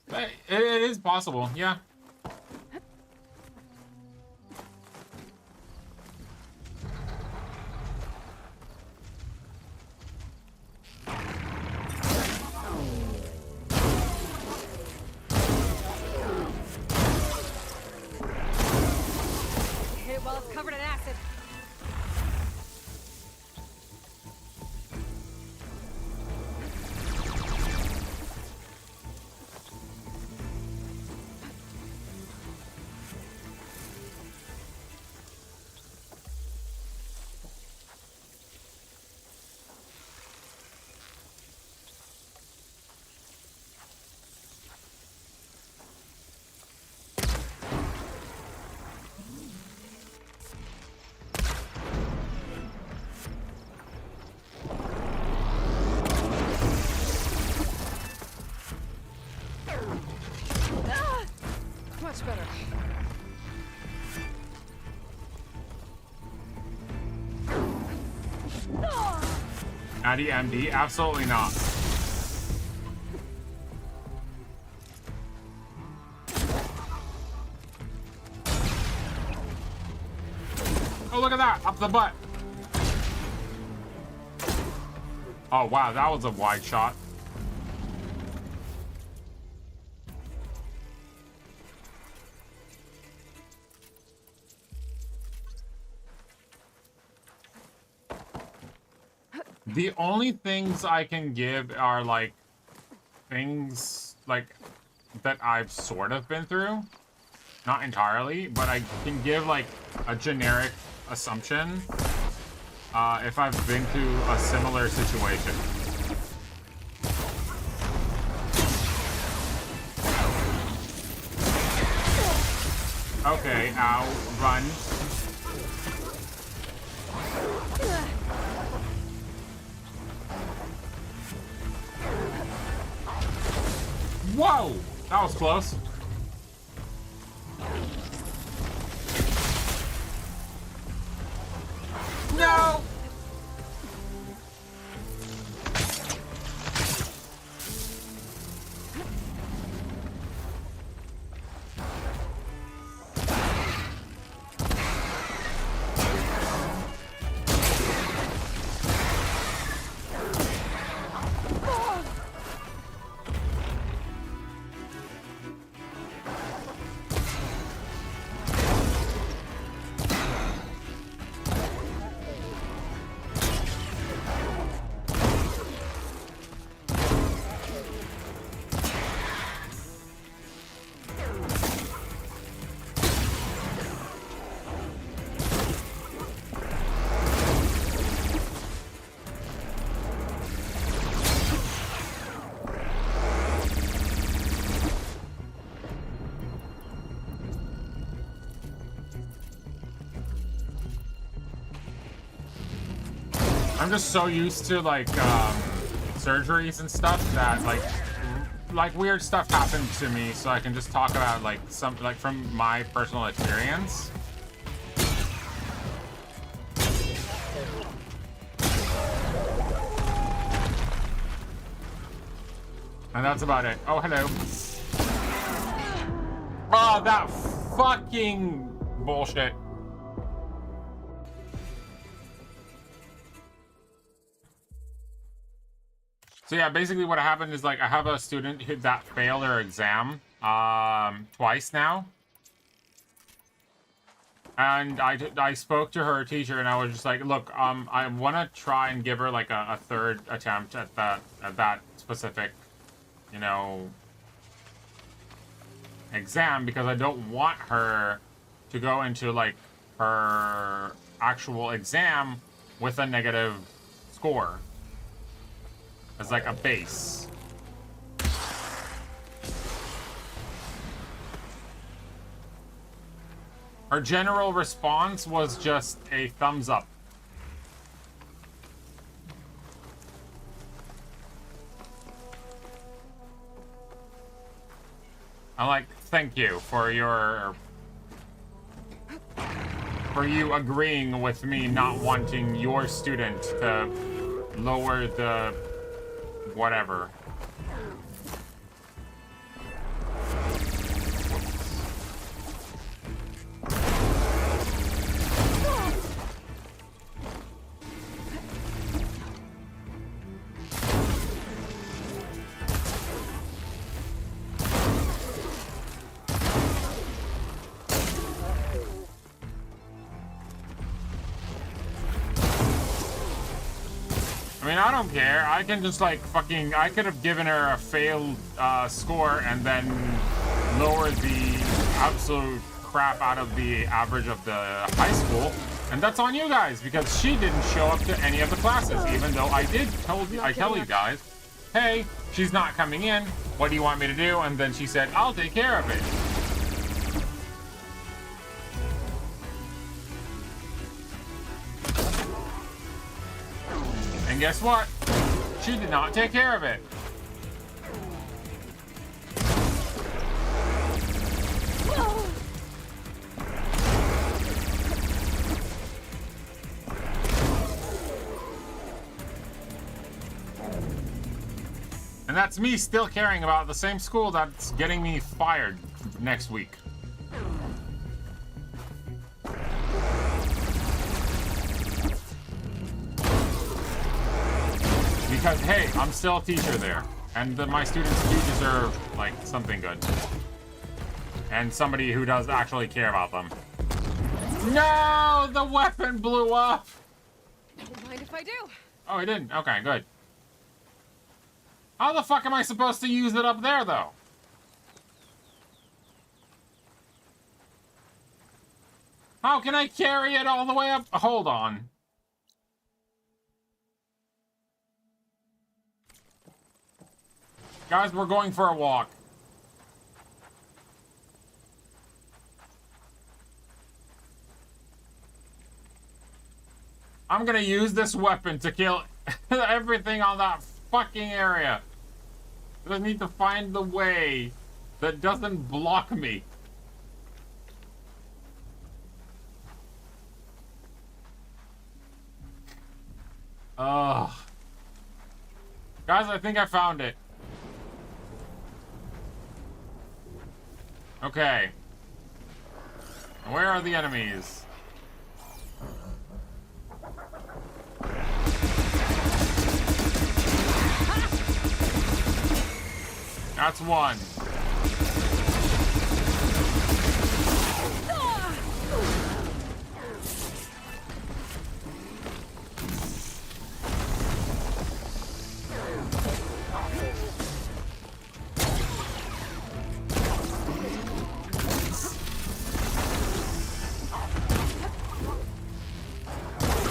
But it is possible, yeah. Hit it while it's covered in acid. Much better. Addy MD? Absolutely not. Oh, look at that! Up the butt! Oh, wow, that was a wide shot. The only things I can give are like things like that I've sort of been through. Not entirely, but I can give like a generic assumption if I've been through a similar situation. Okay, ow, run. Whoa! That was close. No! I'm just so used to like surgeries and stuff that like weird stuff happened to me, so I can just talk about like some like from my personal experience. And that's about it. Oh, hello. Oh, that fucking bullshit. So yeah, basically what happened is like I have a student that failed her exam twice now. And I spoke to her teacher and I was just like, look, I want to try and give her like a third attempt at that specific, you know, exam, because I don't want her to go into like her actual exam with a negative score as like a base. Her general response was just a thumbs up. I'm like, thank you for you agreeing with me not wanting your student to lower the whatever. I mean, I don't care. I can just like fucking. I could have given her a failed score and then lowered the absolute crap out of the average of the high school, and that's on you guys because she didn't show up to any of the classes, even though I did tell you guys, hey, she's not coming in. What do you want me to do? And then she said, I'll take care of it. And guess what? She did not take care of it. And that's me still caring about the same school that's getting me fired next week. Because, hey, I'm still a teacher there. And my students do deserve, like, something good. And somebody who does actually care about them. No! The weapon blew up! Never mind if I do. Oh, it didn't? Okay, good. How the fuck am I supposed to use it up there, though? How can I carry it all the way up? Hold on. Guys, we're going for a walk. I'm gonna use this weapon to kill everything on that fucking area. I need to find the way that doesn't block me. Ugh. Guys, I think I found it. Okay. Where are the enemies? That's one.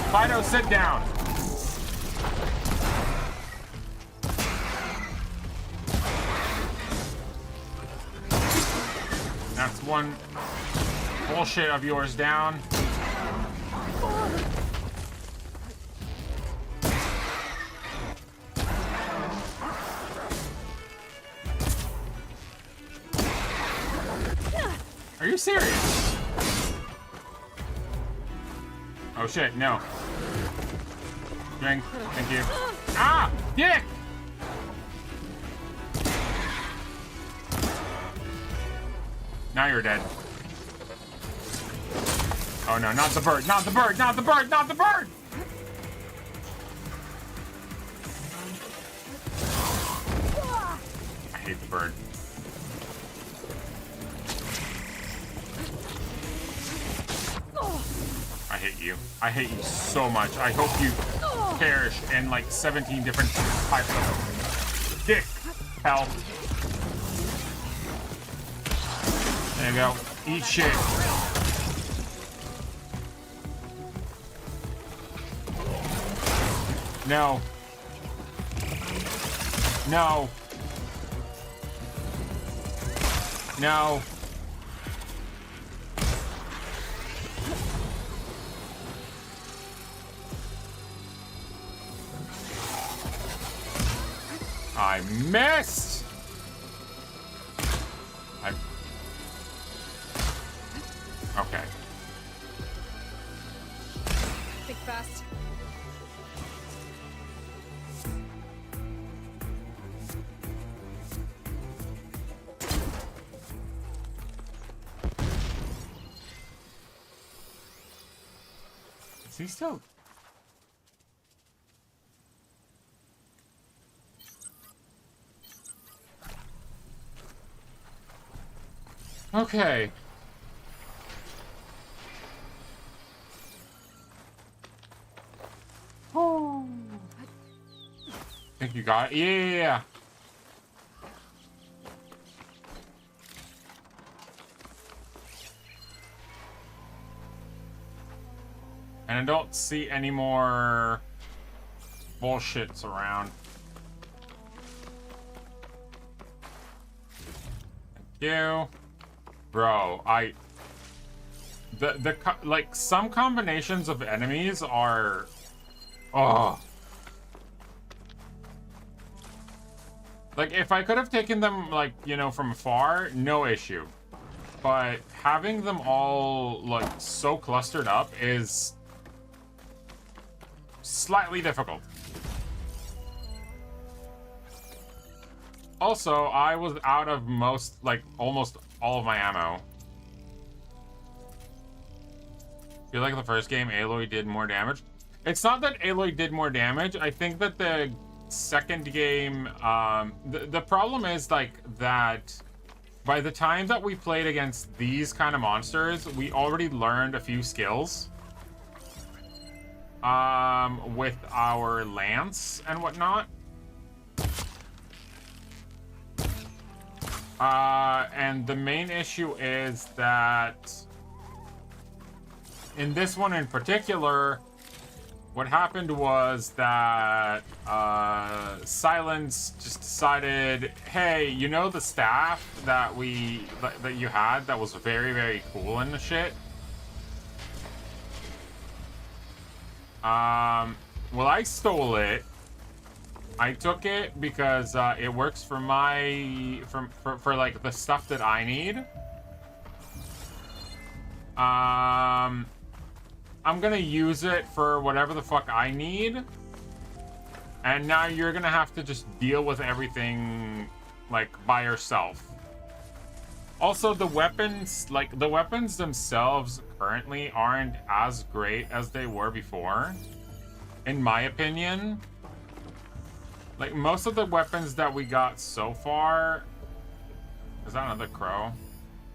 Fido, sit down. That's one bullshit of yours down. Are you serious? Oh shit, no. Drink, thank you. Ah! Dick! Now you're dead. Oh no, not the bird, not the bird, not the bird, not the bird! hate the bird. I hate you. I hate you so much. I hope you perish in like 17 different types of dick hell. There you go. Eat shit. No. No. No. I missed! Okay. Think fast. Is he still... Okay. Oh. Think you got it? Yeah. And I don't see any more bullshits around. Thank you. Bro, like some combinations of enemies are, oh. Like if I could have taken them like, you know, from afar, no issue. But having them all like so clustered up is slightly difficult. Also, I was out of almost all of my ammo. Feel like the first game, Aloy did more damage. It's not that Aloy did more damage. I think that the second game, the problem is like that by the time that we played against these kind of monsters, we already learned a few skills. With our lance and whatnot. And the main issue is that in this one in particular, what happened was that Silence just decided, hey, you know the staff that you had that was very, very cool and the shit? Well, I stole it. I took it because it works for my for like the stuff that I need. I'm gonna use it for whatever the fuck I need. And now you're gonna have to just deal with everything like by yourself. Also, the weapons themselves currently aren't as great as they were before, in my opinion. Like, most of the weapons that we got so far... Is that another crow?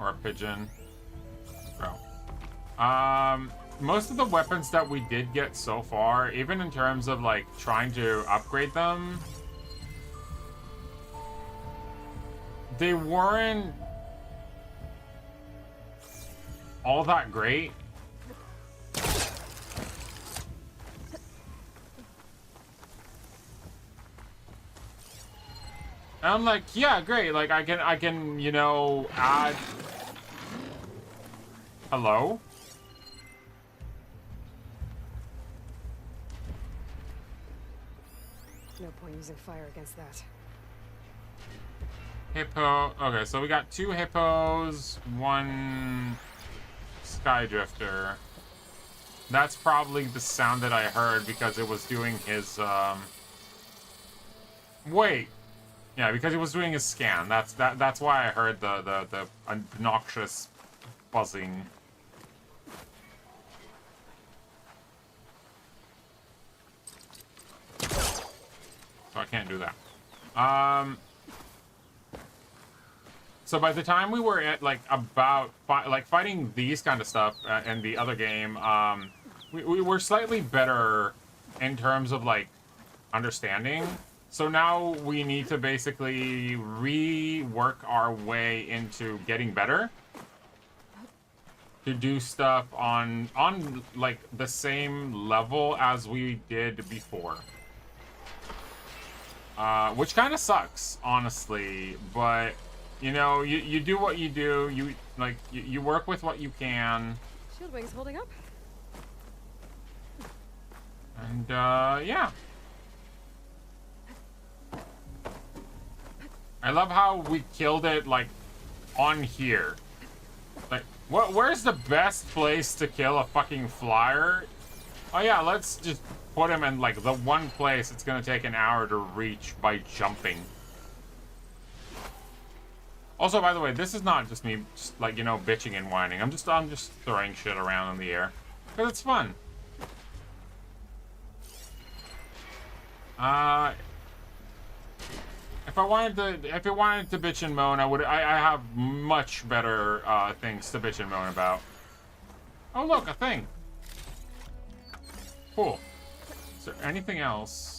Or a pigeon? Crow. Most of the weapons that we did get so far, even in terms of, like, trying to upgrade them... They weren't... all that great. And I'm like, yeah, great. Like I can, you know, add. Hello? No point using fire against that. Hippo. Okay, so we got 2 hippos, 1 sky drifter. That's probably the sound that I heard because it was doing his wait. Yeah, because he was doing his scan. That's why I heard the obnoxious buzzing. So I can't do that. So by the time we were at like about fighting these kind of stuff in the other game, we were slightly better in terms of like understanding. So now we need to basically rework our way into getting better to do stuff on like the same level as we did before. Which kind of sucks, honestly, but you know, you do what you do. You work with what you can. Shield wing's holding up. And yeah. I love how we killed it like on here. Like, where's the best place to kill a fucking flyer? Oh yeah, let's just put him in like the one place it's gonna take an hour to reach by jumping. Also, by the way, this is not just me, just like, you know, bitching and whining. I'm just throwing shit around in the air because it's fun. If it wanted to bitch and moan, I have much better things to bitch and moan about. Oh look, a thing. Cool. Is there anything else?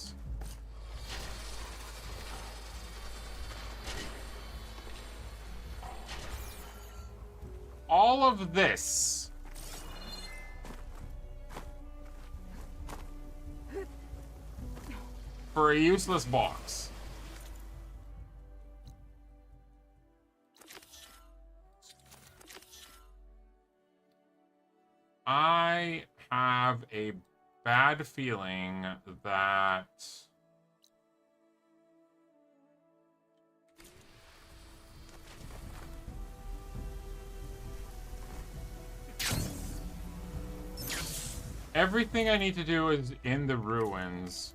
All of this. For a useless box. I have a bad feeling that everything I need to do is in the ruins.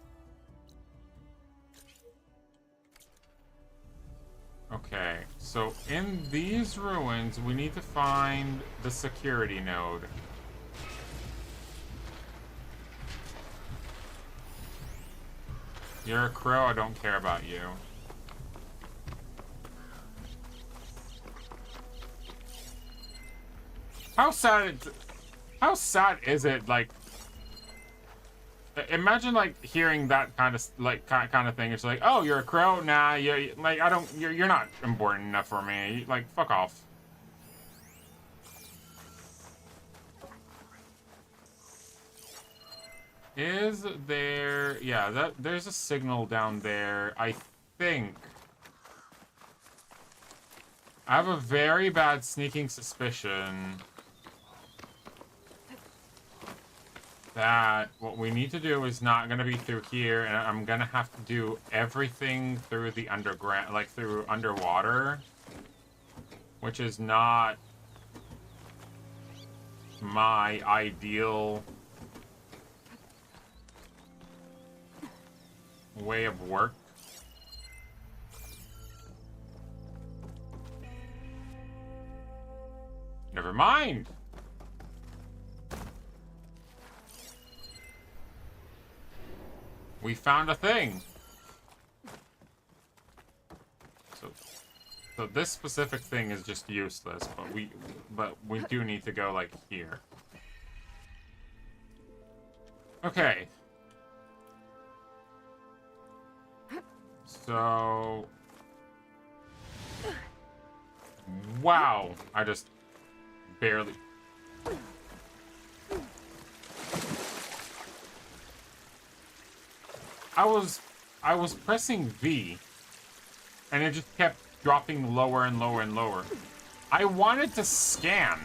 Okay, so in these ruins, we need to find the security node. You're a crow, I don't care about you. How sad is it, like, imagine like hearing that kind of thing. It's like, oh, you're a crow? Nah, you like you're not important enough for me. Like, fuck off. Is there... Yeah, there's a signal down there, I think. I have a very bad sneaking suspicion that what we need to do is not going to be through here, and I'm going to have to do everything through the underground, like through underwater, which is not my ideal way of work. Never mind. We found a thing. So this specific thing is just useless, but we do need to go like here. Okay. So wow, I just barely I was pressing V, and it just kept dropping lower and lower and lower. I wanted to scan.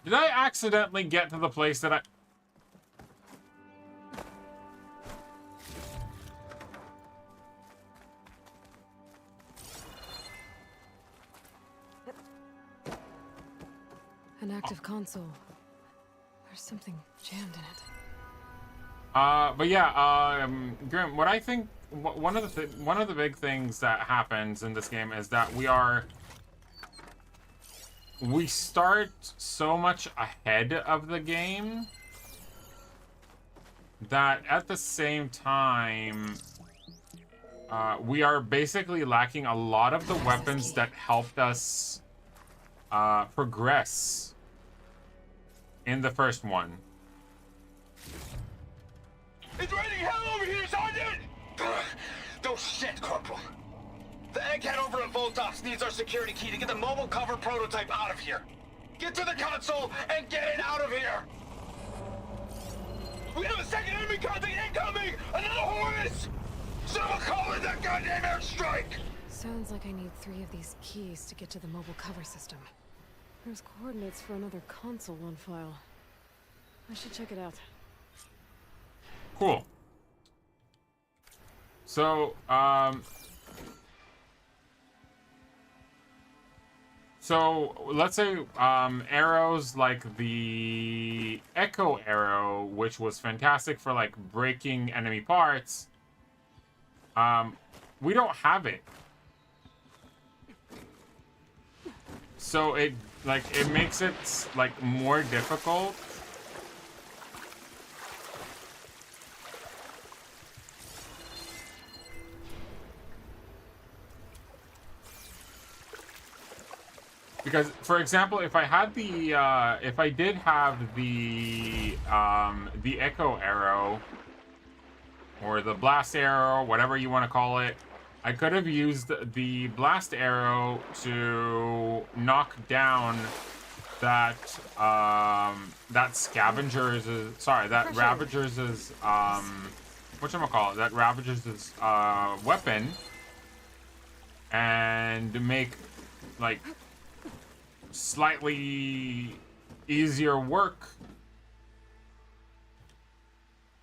Did I accidentally get to the place that I... An active console. There's something jammed in it. But yeah, Grim, what I think one of the big things that happens in this game is that we start so much ahead of the game that at the same time we are basically lacking a lot of the weapons that helped us progress in the first one. It's raining hell over here, Sergeant! No shit, Corporal. The egghead over at Voltox needs our security key to get the mobile cover prototype out of here. Get to the console and get it out of here! We have a second enemy contact incoming! Another Horus! Someone call in that goddamn airstrike! Sounds like I need 3 of these keys to get to the mobile cover system. There's coordinates for another console on file. I should check it out. Cool. So, let's say arrows like the Echo Arrow, which was fantastic for like breaking enemy parts. We don't have it. So it makes it like more difficult. Because, for example, if I did have the Echo Arrow, or the Blast Arrow, whatever you want to call it, I could have used the Blast Arrow to knock down that Ravager's whatchamacallit, that Ravager's weapon, and make like slightly easier work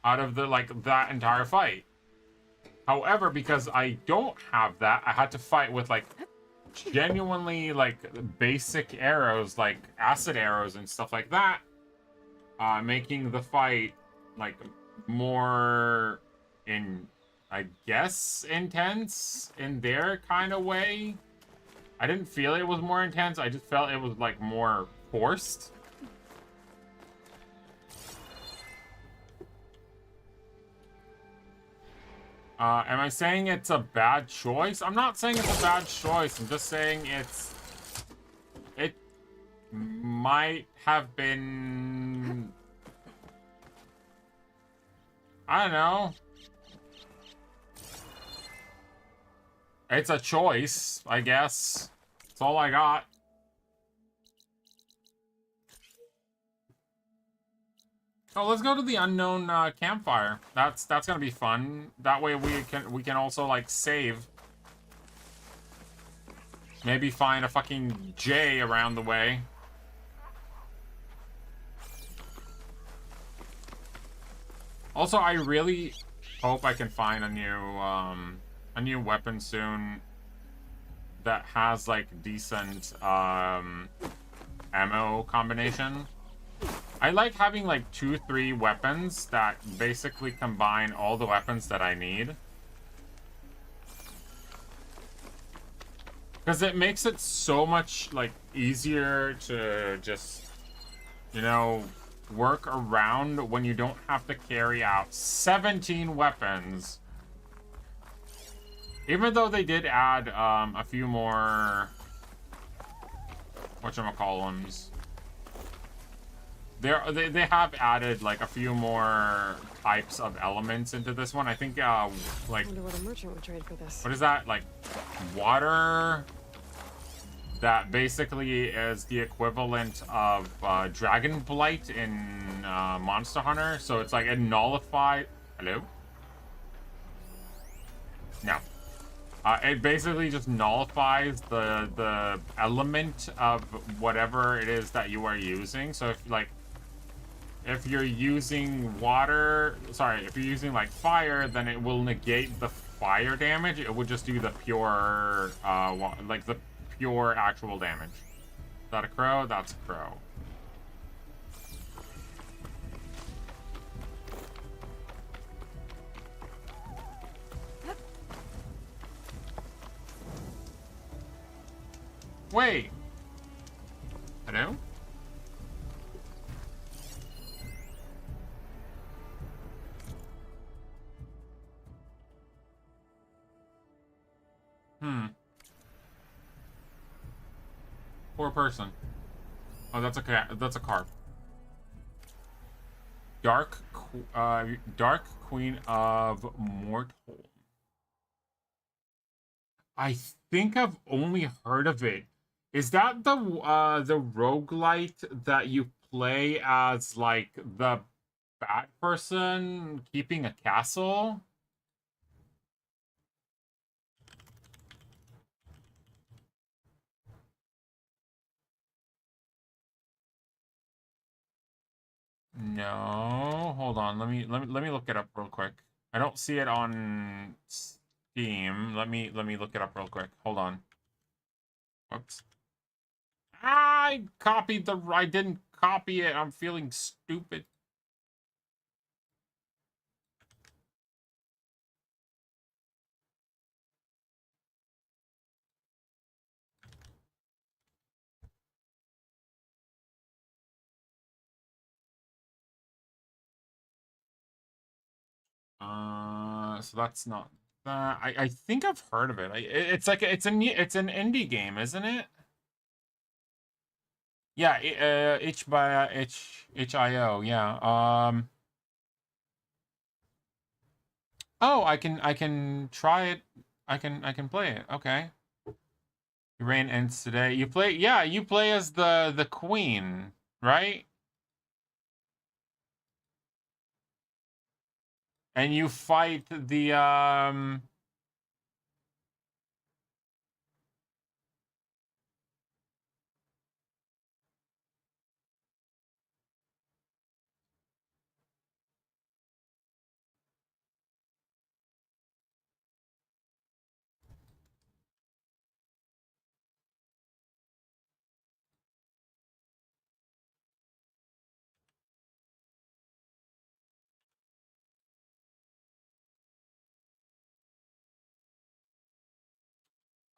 out of that entire fight. However, because I don't have that, I had to fight with like genuinely like basic arrows, like acid arrows and stuff like that, making the fight like more I guess intense in their kind of way. I didn't feel it was more intense. I just felt it was like more forced. Am I saying it's a bad choice? I'm not saying it's a bad choice. I'm just saying it might have been, I don't know. It's a choice, I guess. That's all I got. Oh, let's go to the unknown campfire. That's gonna be fun. That way we can also like save. Maybe find a fucking J around the way. Also, I really hope I can find a new weapon soon that has like decent ammo combination. I like having like 2-3 weapons that basically combine all the weapons that I need. Because it makes it so much like easier to just, you know, work around when you don't have to carry out 17 weapons. Even though they did add a few more whatchamacallums. They have added like a few more types of elements into this one. I think like, I wonder what a merchant would trade for this. what is that, like water that basically is the equivalent of Dragon Blight in Monster Hunter. So it's like it nullifies. Hello? No. It basically just nullifies the element of whatever it is that you are using. So if you're using water, if you're using like fire, then it will negate the fire damage. It would just do the pure, like the pure actual damage. Is that a crow? That's a crow. Wait. Hello? Poor person. Oh, that's okay. That's a card. Dark Queen of Mortal. I think I've only heard of it. Is that the roguelite that you play as like the bad person keeping a castle? No, hold on. Let me look it up real quick. I don't see it on Steam. Let me look it up real quick. Hold on. Whoops. I didn't copy it. I'm feeling stupid. So that's not that. I think I've heard of it. It's like it's an indie game, isn't it? Yeah, H by HIO. Yeah. Oh, I can try it. I can play it. Okay. Your reign ends today. You play. Yeah, you play as the queen, right? And you fight the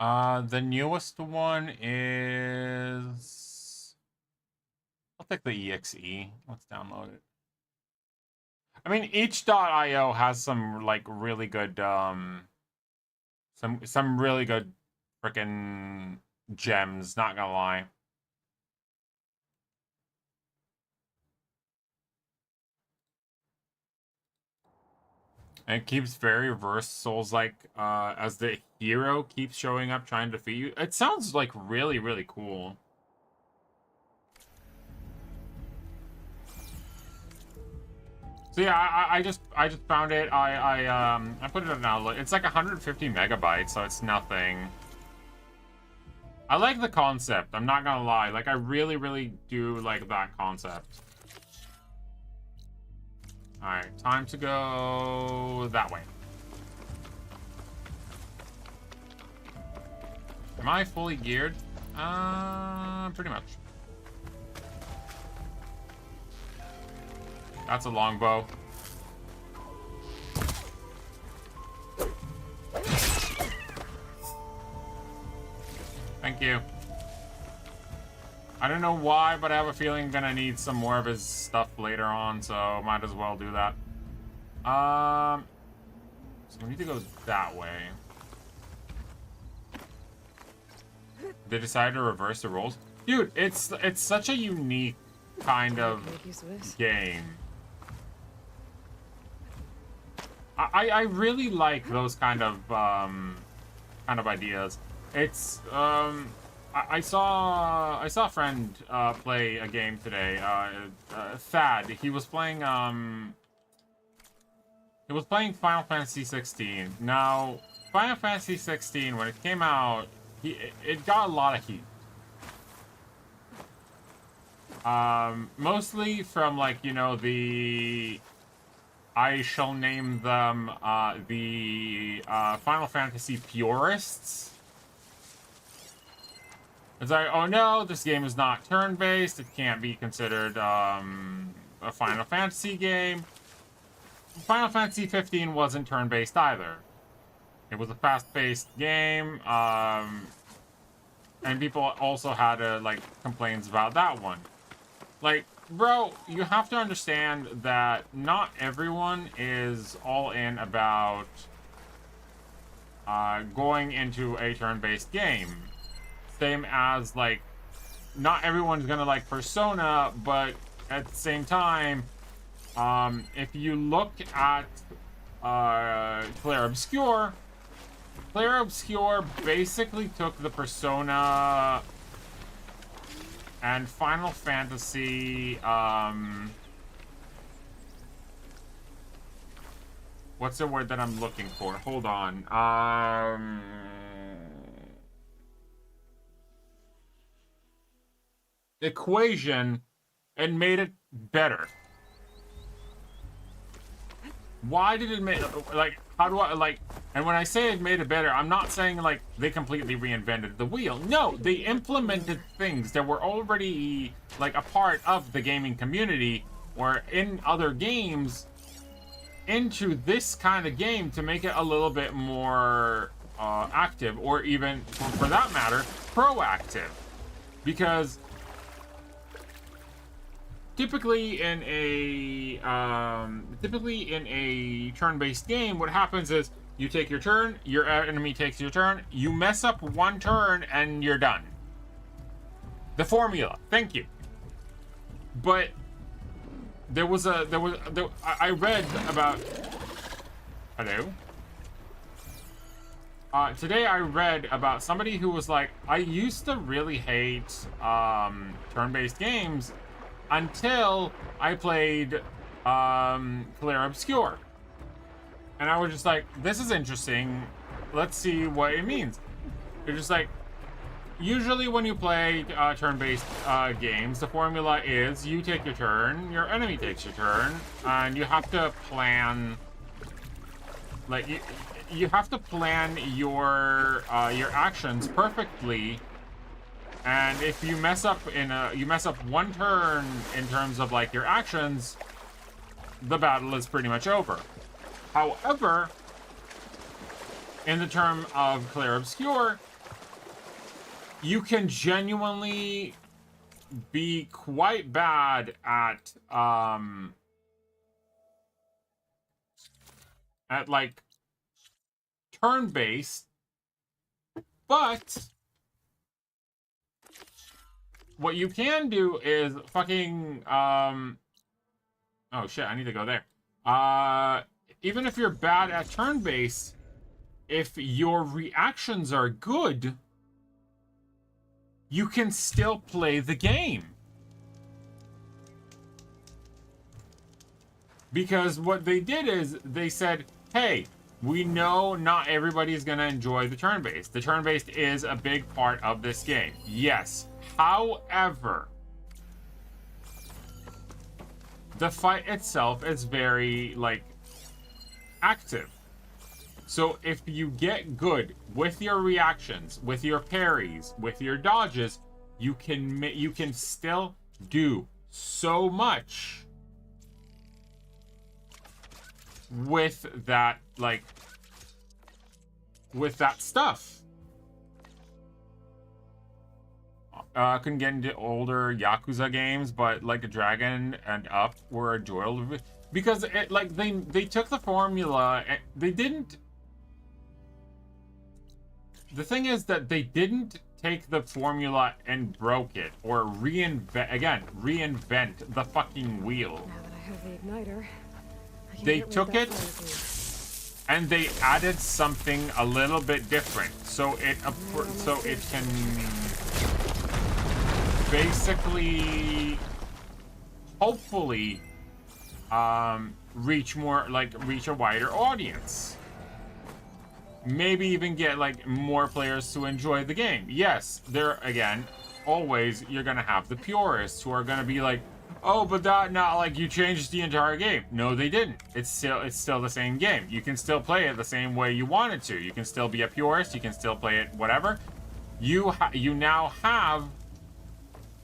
the newest one is I'll take the EXE. Let's download it. I mean, itch.io has some like really good some really good freaking gems, not gonna lie. And it keeps very reverse Souls like as the hero keeps showing up trying to defeat you. It sounds like really, really cool. So yeah, I just found it. I put it on download. It's like 150 megabytes, so it's nothing. I like the concept. I'm not gonna lie. Like I really, really do like that concept. All right, time to go that way. Am I fully geared? Pretty much. That's a longbow. Thank you. I don't know why, but I have a feeling I'm gonna need some more of his stuff later on, so might as well do that. So we need to go that way. They decided to reverse the roles. Dude, it's such a unique kind of game. I really like those kind of ideas. It's I saw a friend play a game today. Thad. He was playing Final Fantasy 16. Now, Final Fantasy 16 when it came out, it got a lot of heat. Mostly from like, you know, I shall name them the Final Fantasy purists. It's like, oh no, this game is not turn-based. It can't be considered a Final Fantasy game. Final Fantasy 15 wasn't turn-based either. It was a fast-paced game, and And people also had like complaints about that one. Like, bro, you have to understand that not everyone is all in about going into a turn-based game. Same as, like, not everyone's gonna like Persona, but at the same time, if you look at Clair Obscur basically took the Persona and Final Fantasy, what's the word that I'm looking for? Hold on. Equation and made it better. Why did it make, like, how do I, like, and when I say it made it better, I'm not saying, like, they completely reinvented the wheel. No, they implemented things that were already, like, a part of the gaming community or in other games into this kind of game to make it a little bit more active, or even, for that matter, proactive. Because typically in a turn-based game, what happens is you take your turn, your enemy takes your turn, you mess up one turn, and you're done. The formula. Thank you. But I read about. Hello. Today I read about somebody who was like, I used to really hate turn-based games until I played Clair Obscur. And I was just like, this is interesting. Let's see what it means. It's just like, usually when you play turn-based games, the formula is you take your turn, your enemy takes your turn, and you have to plan, like, you have to plan your actions perfectly. And if you mess up one turn in terms of like your actions, the battle is pretty much over. However, in the term of Clair Obscur, you can genuinely be quite bad at like turn-based, but what you can do is fucking oh shit, I need to go there. Even if you're bad at turn-based, if your reactions are good, you can still play the game. Because what they did is they said, hey, we know not everybody's gonna enjoy the turn-based. The turn-based is a big part of this game. Yes. However, the fight itself is very, like, active. So if you get good with your reactions, with your parries, with your dodges, you can still do so much with that, like, with that stuff. Couldn't get into older Yakuza games, but like Dragon and Up were enjoyable because it, like, they took the formula and they didn't. The thing is that they didn't take the formula and broke it or reinvent the fucking wheel. Now that I have the igniter, I can They get rid of took that it fire and they added something a little bit different, so it can basically, hopefully, reach a wider audience. Maybe even get like more players to enjoy the game. Yes, there again, always you're gonna have the purists who are gonna be like, oh, but that not like you changed the entire game. No, they didn't. It's still the same game. You can still play it the same way you wanted to. You can still be a purist. You can still play it whatever. You now have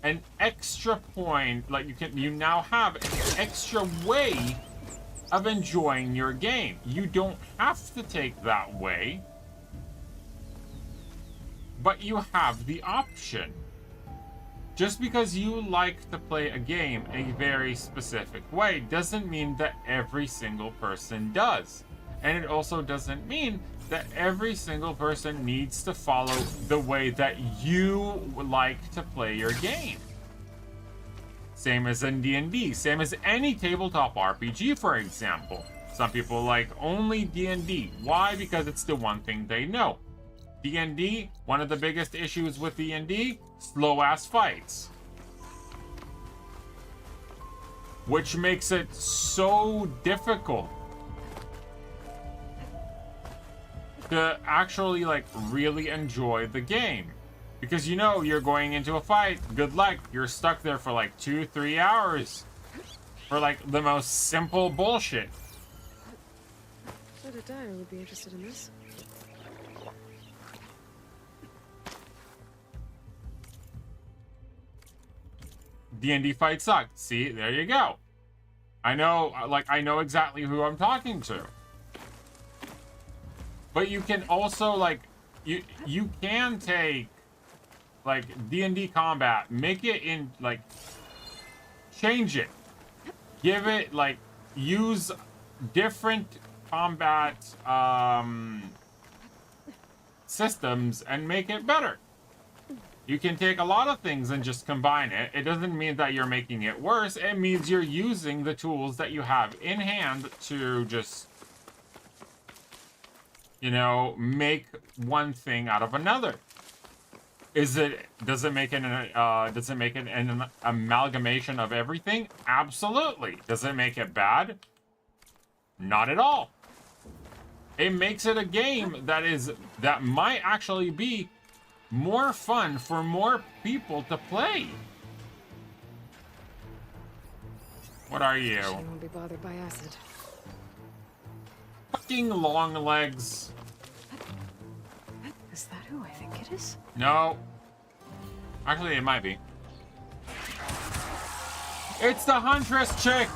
an extra point, like you now have an extra way of enjoying your game. You don't have to take that way, but you have the option. Just because you like to play a game a very specific way doesn't mean that every single person does. And it also doesn't mean that every single person needs to follow the way that you like to play your game. Same as in D&D, same as any tabletop RPG, for example. Some people like only D&D. Why? Because it's the one thing they know. D&D, one of the biggest issues with D&D, slow-ass fights. Which makes it so difficult to actually, like, really enjoy the game. Because you know you're going into a fight, good luck, you're stuck there for like 2-3 hours. For like the most simple bullshit. Bet a dyer would be interested in this. D&D fights suck. See, there you go. I know, like, I know exactly who I'm talking to. But you can also, like, you can take, like, D&D combat, make it in, like, change it. Give it, like, use different combat, systems and make it better. You can take a lot of things and just combine it. It doesn't mean that you're making it worse. It means you're using the tools that you have in hand to just, you know, make one thing out of another. Does it make an amalgamation of everything? Absolutely. Does it make it bad? Not at all. It makes it a game that might actually be more fun for more people to play. What are you? She won't be bothered by acid. Fucking long legs. Is that who I think it is? No. Actually, it might be. It's the Huntress chick!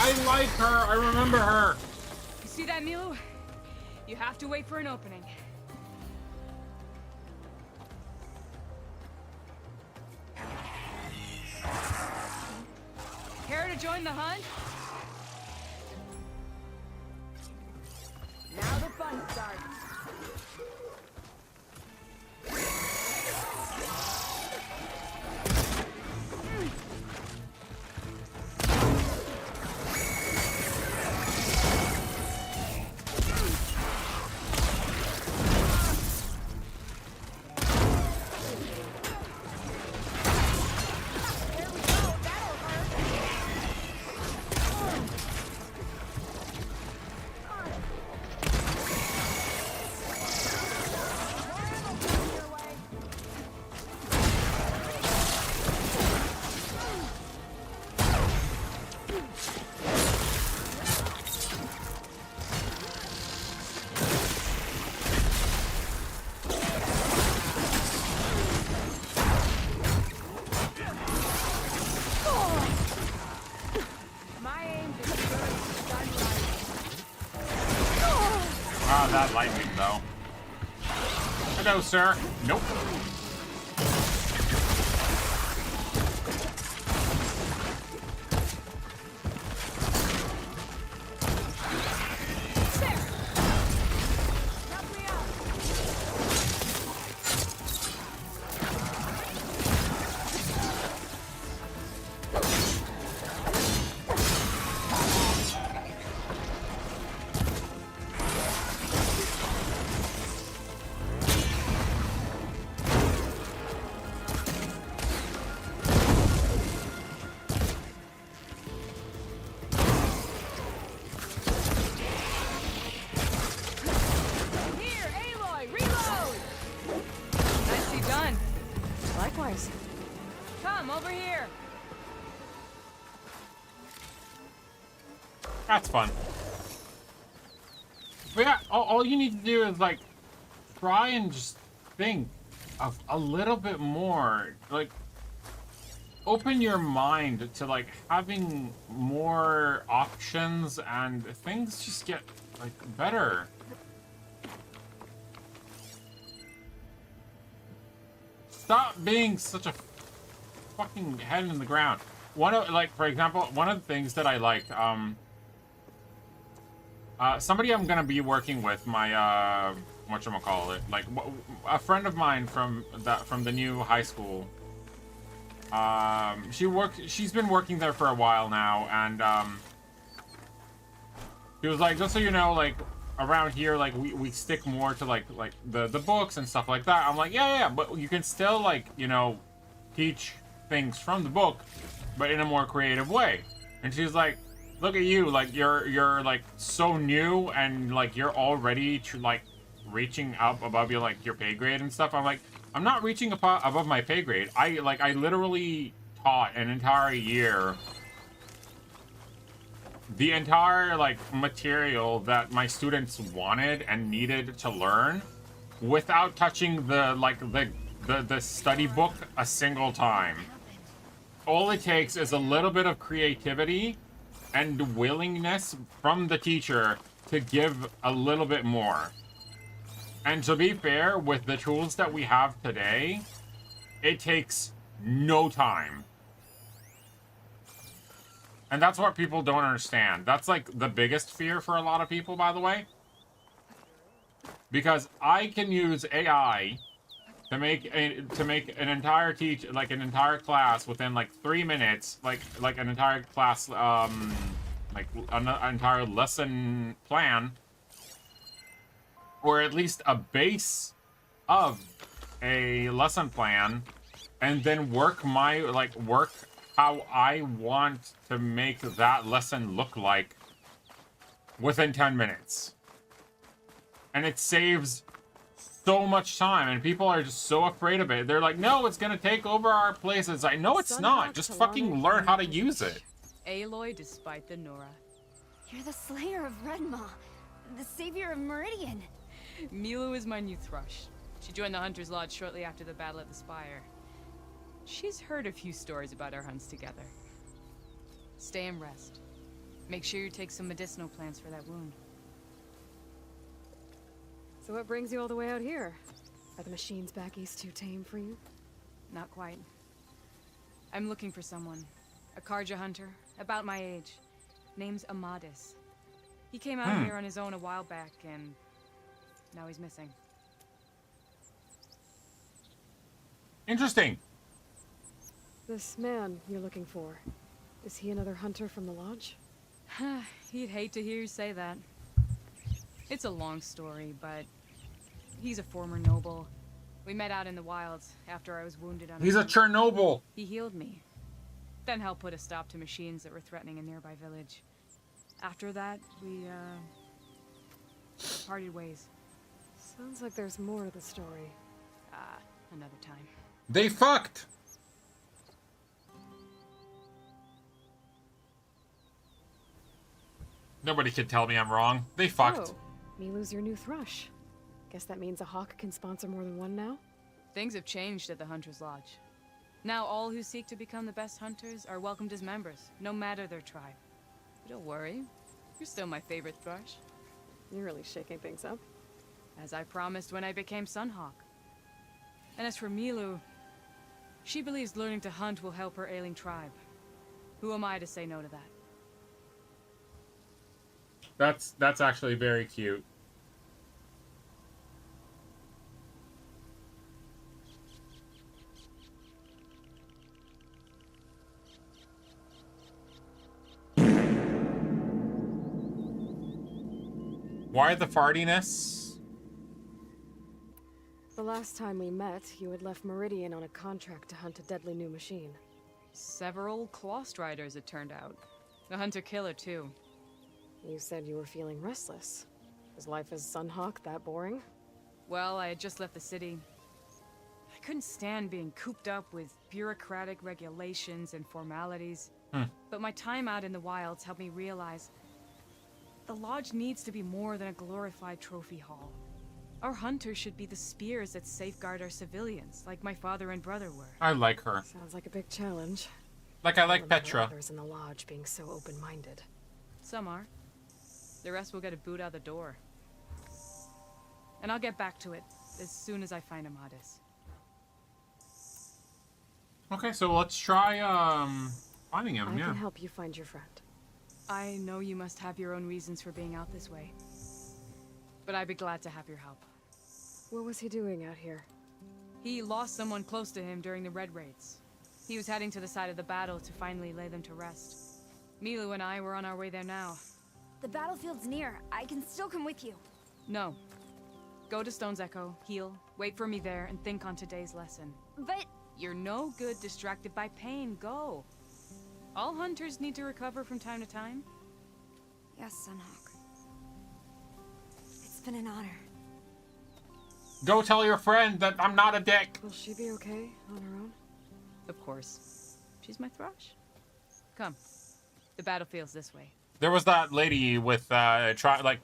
I like her. I remember her. You see that, Milo? You have to wait for an opening. Care to join the hunt? Now the fun starts. That lightning, though. Hello, sir. Nope. Likewise. Come over here. That's fun. But yeah, all you need to do is, like, try and just think of a little bit more. Like, open your mind to like having more options and things just get like better. Stop being such a fucking head in the ground. One of, like, for example, one of the things that I liked, somebody I'm gonna be working with, my, whatchamacallit, like, a friend of mine from the new high school, she's been working there for a while now, and, she was like, just so you know, like, around here, like, we stick more to, like the books and stuff like that. I'm like, yeah, but you can still, like, you know, teach things from the book, but in a more creative way. And she's like, look at you, like, you're like, so new, and, like, you're already, like, reaching up above your, like, your pay grade and stuff. I'm like, I'm not reaching above my pay grade. I literally taught an entire year the entire, like, material that my students wanted and needed to learn without touching the, like, the study book a single time. All it takes is a little bit of creativity and willingness from the teacher to give a little bit more. And to be fair, with the tools that we have today, it takes no time. And that's what people don't understand. That's like the biggest fear for a lot of people, by the way. Because I can use AI to make an entire an entire class within like 3 minutes, like an entire class, like an entire lesson plan, or at least a base of a lesson plan, and then work how I want to make that lesson look like within 10 minutes. And it saves so much time, and people are just so afraid of it. They're like, no, it's gonna take over our places. I know it's not. Just fucking learn how to use it. Aloy despite the Nora. You're the slayer of Redmaw, the savior of Meridian. Milu is my new thrush. She joined the Hunter's Lodge shortly after the Battle of the Spire. She's heard a few stories about our hunts together. Stay and rest. Make sure you take some medicinal plants for that wound. So what brings you all the way out here? Are the machines back east too tame for you? Not quite. I'm looking for someone. A Karja hunter, about my age. Name's Amadis. He came out here on his own a while back, and now he's missing. Interesting. This man you're looking for, is he another hunter from the lodge? He'd hate to hear you say that. It's a long story, but he's a former noble. We met out in the wilds after I was wounded on He's a Chernobyl. He healed me, then helped put a stop to machines that were threatening a nearby village. After that, we, parted ways. Sounds like there's more to the story. Another time. They fucked. Nobody can tell me I'm wrong. They fucked. Oh, Milu's your new thrush. Guess that means a hawk can sponsor more than one now? Things have changed at the Hunter's Lodge. Now all who seek to become the best hunters are welcomed as members, no matter their tribe. But don't worry, you're still my favorite thrush. You're really shaking things up. As I promised when I became Sunhawk. And as for Milu, she believes learning to hunt will help her ailing tribe. Who am I to say no to that? That's actually very cute. Why the fartiness? The last time we met, you had left Meridian on a contract to hunt a deadly new machine. Several Claw Striders, it turned out. The Hunter-Killer, too. You said you were feeling restless. Is life as Sunhawk that boring? Well, I had just left the city. I couldn't stand being cooped up with bureaucratic regulations and formalities. But my time out in the wilds helped me realize the lodge needs to be more than a glorified trophy hall. Our hunters should be the spears that safeguard our civilians, like my father and brother were. I like her. Sounds like a big challenge. Like I like remember Petra. others in the lodge being so open-minded. Some are. The rest will get a boot out the door. And I'll get back to it as soon as I find Amadis. Okay, so let's try finding him. I Yeah. can help you find your friend. I know you must have your own reasons for being out this way. But I'd be glad to have your help. What was he doing out here? He lost someone close to him during the Red Raids. He was heading to the side of the battle to finally lay them to rest. Milu and I were on our way there now. The battlefield's near. I can still come with you. No. Go to Stone's Echo, heal, wait for me there, and think on today's lesson. But You're no good distracted by pain. Go. All hunters need to recover from time to time. yes, Sunhawk. It's been an honor. Go tell your friend that I'm not a dick. Will she be okay on her own? Of course. She's my thrush. Come. The battlefield's this way. There was that lady with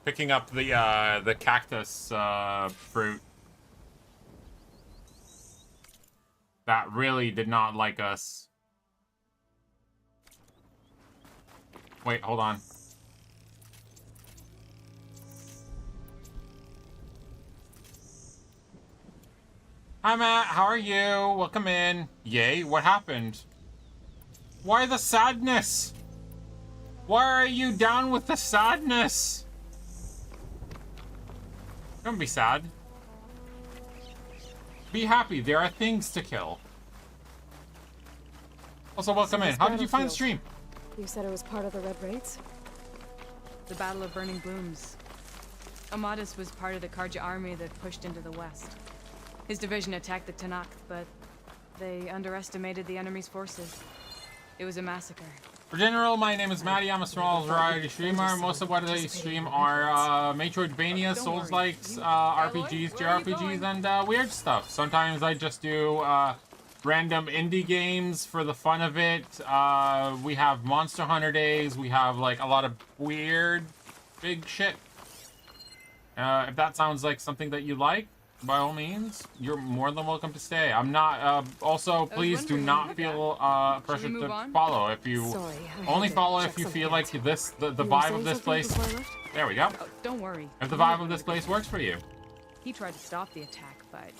picking up the cactus fruit that really did not like us. Wait, hold on. Hi Matt, how are you? Welcome in. Yay, what happened? Why the sadness? Why are you down with the sadness? Don't be sad. Be happy, there are things to kill. Also, welcome in. How did you find the stream? You said it was part of the Red Raids? The Battle of Burning Blooms. Amadis was part of the Karja army that pushed into the west. His division attacked the Tanakh, but they underestimated the enemy's forces. It was a massacre. For general, my name is Maddie. I'm a small variety streamer. Most of what I stream are Metroidvania, Souls-likes, RPGs, JRPGs, and weird stuff. Sometimes I just do random indie games for the fun of it. We have Monster Hunter days. We have like a lot of weird, big shit. If that sounds like something that you like, by all means, you're more than welcome to stay. I'm not, also, please do not feel pressure to follow. If you Sorry, only follow if you feel like this, the vibe of this place. There we go. Oh, don't worry. If the vibe of this place works for you. He tried to stop the attack, but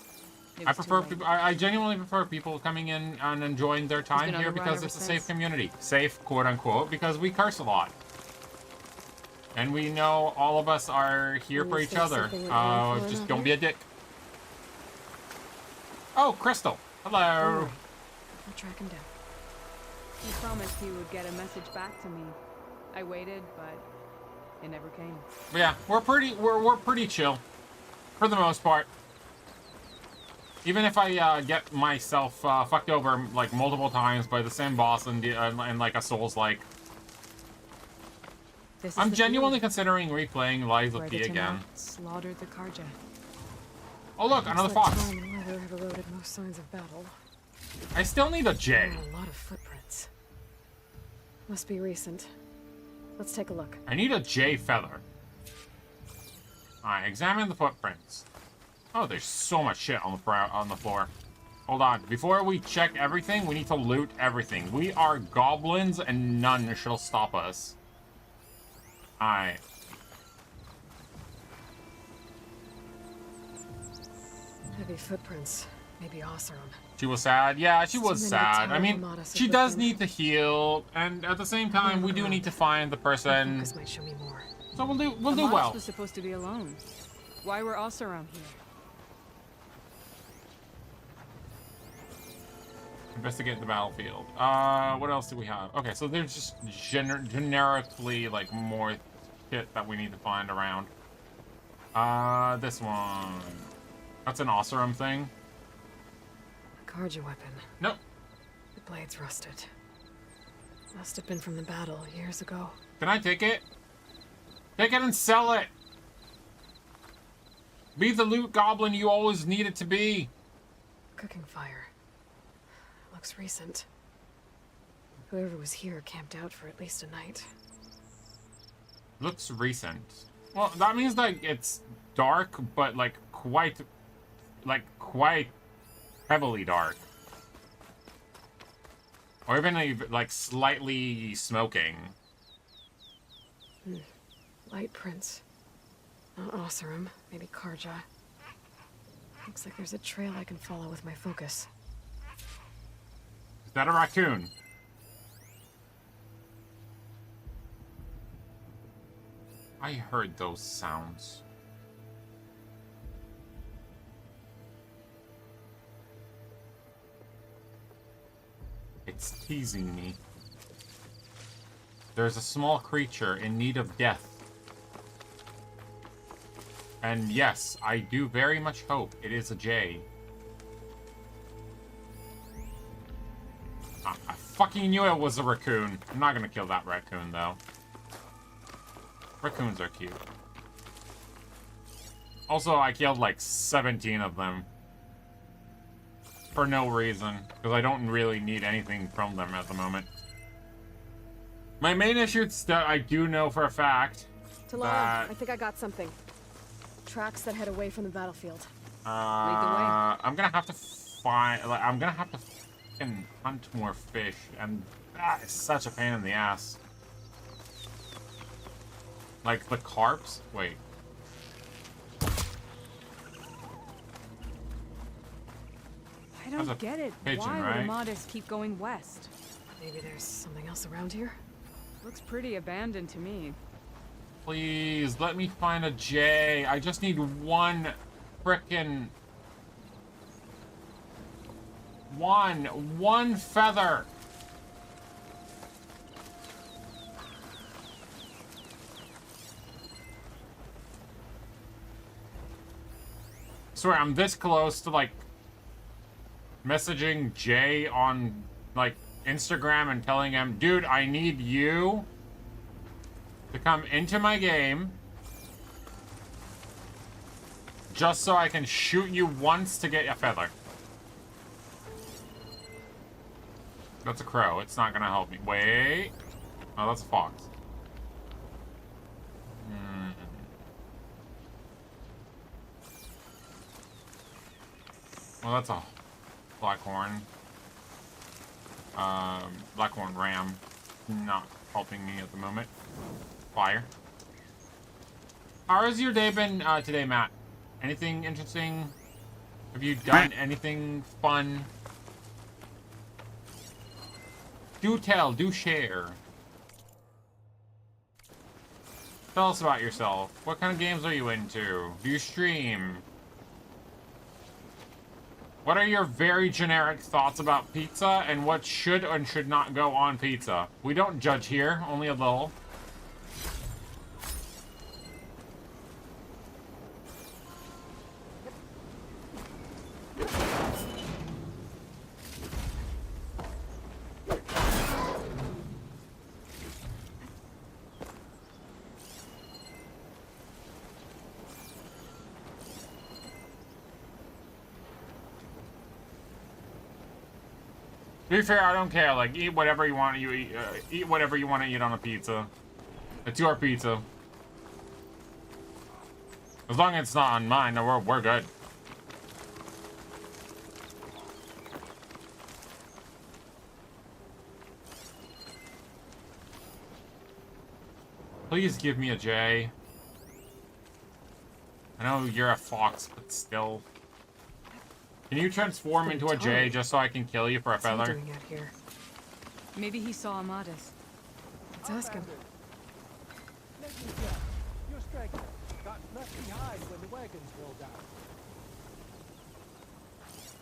it I was too prefer late. people, I genuinely prefer people coming in and enjoying their time been on here the run because ever it's a safe since. community. Safe, quote unquote, because we curse a lot. And we know all of us are here When for you each say other. something like that, Just Lord, don't be a dick. Oh, Crystal. Hello. I'll track him down. He promised he would get a message back to me. I waited, but it never came. Yeah, we're pretty chill, for the most part. Even if I get myself fucked over like multiple times by the same boss and like a Souls-like, This is I'm the genuinely field considering replaying Lies where of the P again. Tanakh slaughtered the Karja. Oh look, another Looks like fox. time and weather have eroded most signs of battle. I still need a J. There are a lot of footprints. Must be recent. Let's take a look. I need a J feather. Alright, examine the footprints. Oh, there's so much shit on the floor. Hold on. Before we check everything, we need to loot everything. We are goblins and none shall stop us. Alright. Heavy footprints. Maybe Oseram. She was sad. Yeah, she was Too many sad. I mean, Amadis she have does been- need to heal, and at the same time, we do need to find the person. Focus might show me more. So we'll do Amadis well. was supposed to be alone. Why were Oseram here? Investigate the battlefield. What else do we have? Okay, so there's just generically like more shit that we need to find around. This one. That's an Oseram thing. A Karja weapon. Nope. The blade's rusted. Must have been from the battle years ago. Can I take it? Take it and sell it. Be the loot goblin you always needed to be. Cooking fire. Looks recent. Whoever was here camped out for at least a night. Looks recent. Well, that means like it's dark, but like quite heavily dark. Or even like slightly smoking. Light prints. Not Oseram, maybe Karja. Looks like there's a trail I can follow with my focus. Is that a raccoon? I heard those sounds. It's teasing me. There's a small creature in need of death. And yes, I do very much hope it is a jay. I fucking knew it was a raccoon. I'm not gonna kill that raccoon, though. Raccoons are cute. Also, I killed like 17 of them. For no reason. Because I don't really need anything from them at the moment. My main issue is that I do know for a fact Talara, I think I got something. Tracks that head away from the battlefield. I'm gonna have to find... Like, I'm gonna have to fucking hunt more fish. And that is such a pain in the ass. Like, the carps? Wait. I don't get it. Pigeon, Why right? would Amadas keep going west? Maybe there's something else around here? Looks pretty abandoned to me. Please, let me find a J. I just need one frickin'... One feather! I swear, I'm this close to, like, messaging Jay on, like, Instagram and telling him, dude, I need you to come into my game just so I can shoot you once to get a feather. That's a crow. It's not gonna help me. Wait. Oh, that's a fox. Well, that's a blackhorn. Blackhorn ram. Not helping me at the moment. Fire. How has your day been today, Matt? Anything interesting? Have you done anything fun? Do tell, do share. Tell us about yourself. What kind of games are you into? Do you stream? What are your very generic thoughts about pizza and what should and should not go on pizza? We don't judge here, only a little. To be fair, I don't care. Like, eat whatever you want. You eat whatever you want to eat on a pizza. It's your pizza. As long as it's not on mine, we're good. Please give me a J. I know you're a fox, but still. Can you transform into a J just so I can kill you for a feather? What's he doing out here? Maybe he saw Amadas. Let's ask him. Your straggler got left behind when the wagons rolled out.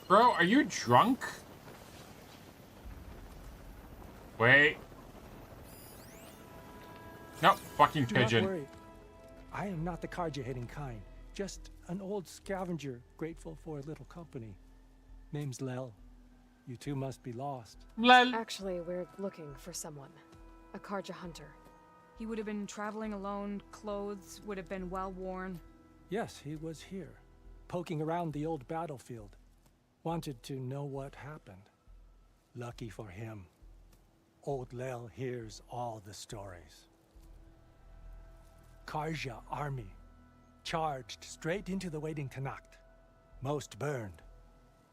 Bro, are you drunk? Wait. Nope, fucking Do not pigeon. worry. I am not the Karja-hating kind. Just an old scavenger grateful for a little company. Name's Lel. You two must be lost. Lel. Actually, we're looking for someone. A Karja hunter. He would have been traveling alone, clothes would have been well worn. Yes, he was here, poking around the old battlefield. Wanted to know what happened. Lucky for him, old Lel hears all the stories. Karja army charged straight into the waiting Tanacht. Most burned,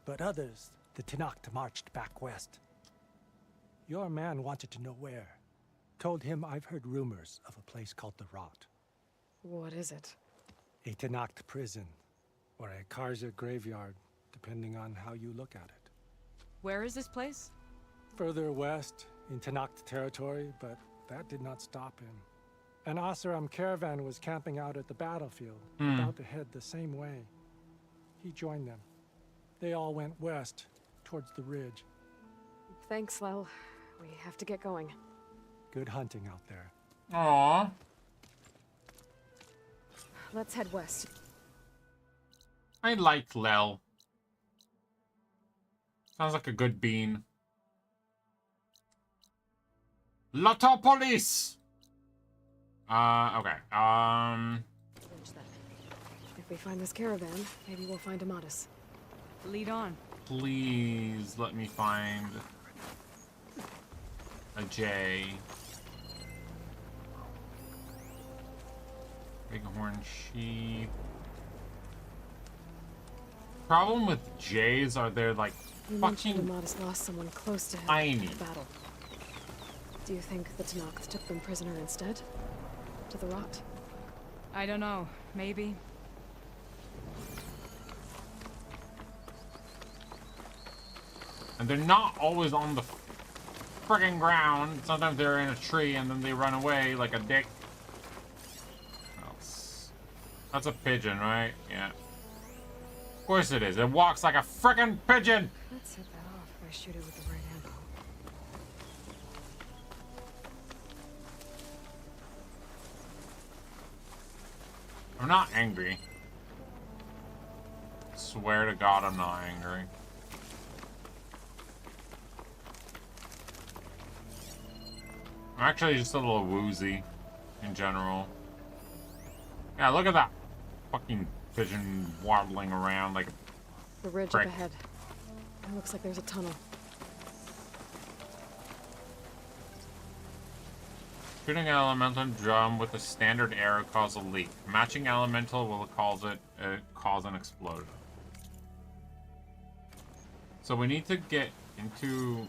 but others, the Tanacht marched back west. Your man wanted to know where. Told him I've heard rumors of a place called the Rot. What is it? A Tenakt prison, or a Karza graveyard, depending on how you look at it. Where is this place? Further west, in Tenakt territory, but that did not stop him. An Oseram caravan was camping out at the battlefield, about to head the same way. He joined them. They all went west, towards the ridge. Thanks, Lel. We have to get going. Good hunting out there. Aww. Let's head west. I like Lel. Sounds like a good bean. Lotopolis! Okay. Ridge then. If we find this caravan, maybe we'll find Amatis. Lead on. Please let me find a J. Bighorn sheep. Problem with J's are they're like You mentioned fucking Amatis lost someone close to him tiny. in the battle. Do you think the Tenakt took them prisoner instead? To the Rot? I don't know. Maybe. And they're not always on the friggin' ground. Sometimes they're in a tree and then they run away like a dick. That's a pigeon, right? Yeah. Of course it is. It walks like a frickin' pigeon! Let's hit that off if I shoot it with the right hand. I'm not angry. Swear to God I'm not angry. I'm actually just a little woozy in general. Yeah, look at that fucking pigeon waddling around like a The ridge prick. up ahead. It looks like there's a tunnel. Shooting an elemental drum with a standard arrow cause a leak. Matching elemental will cause an explosion. So we need to get into...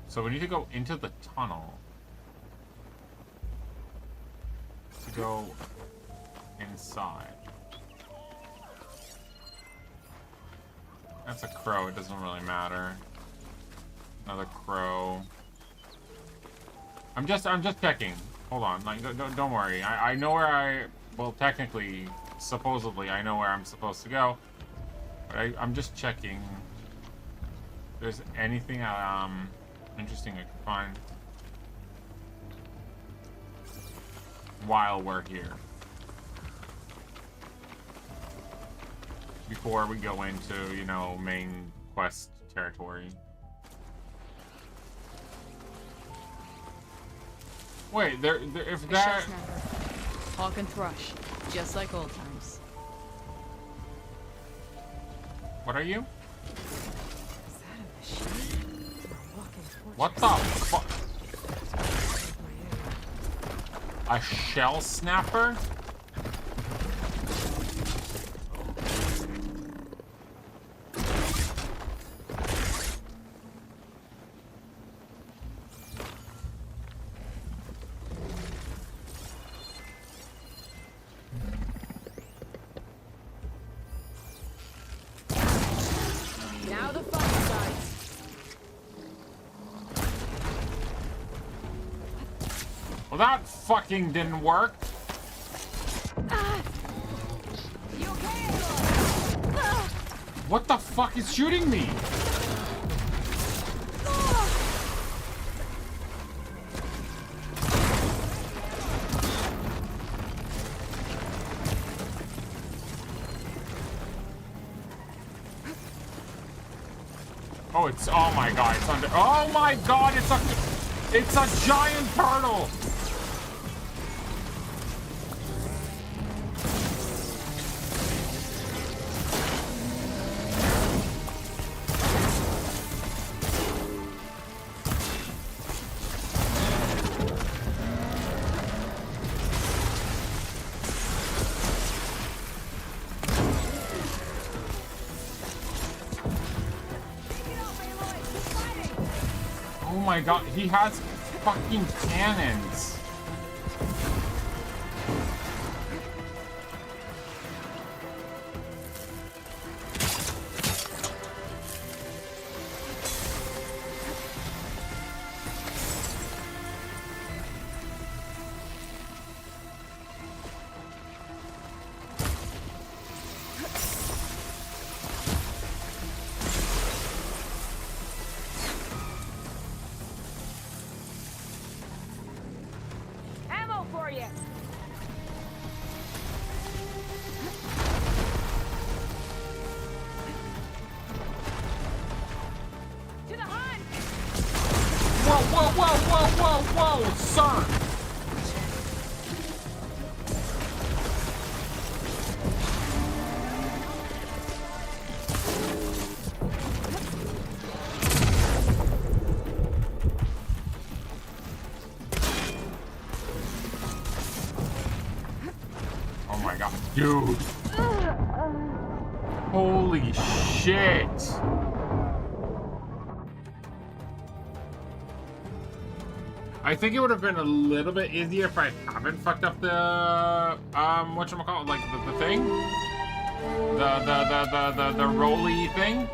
So we need to go into the tunnel. To go inside. That's a crow, it doesn't really matter. Another crow. I'm just checking. Hold on, like don't worry. I know where well, technically, supposedly I know where I'm supposed to go. But I'm just checking if there's anything interesting I can find while we're here. Before we go into, you know, main quest territory. Wait, if that... Hawk and Thrush, just like old times. What are you? Is that a machine? Or a walking fortress? What the fuck? My area. A shell snapper? Now the fun starts. Well, that fucking didn't work. You okay? What the fuck is shooting me? Oh, it's, oh my god, it's under, oh my god, it's a giant turtle! my god, he has fucking cannons. Ammo for you. To the hunt. Whoa, sir! Oh my god, dude! Holy shit! I think it would have been a little bit easier if I haven't fucked up the whatchamacallit, like the thing? The rolly thing?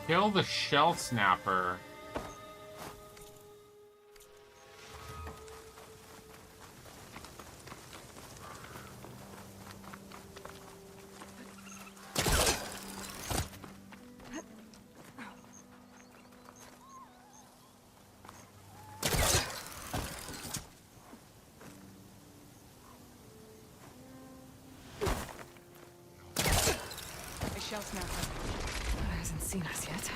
Kill the shell snapper. Shell snapper. It hasn't seen us yet.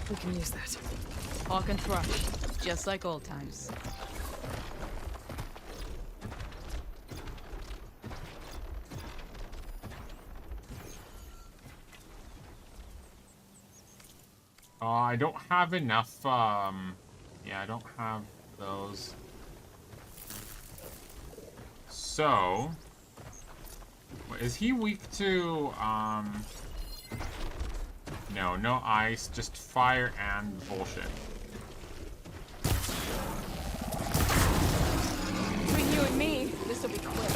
We can use that. Hawk and thrush, just like old times. I don't have enough, yeah, I don't have those. So, is he weak to, no ice, just fire and bullshit. Between you and me, this will be quick.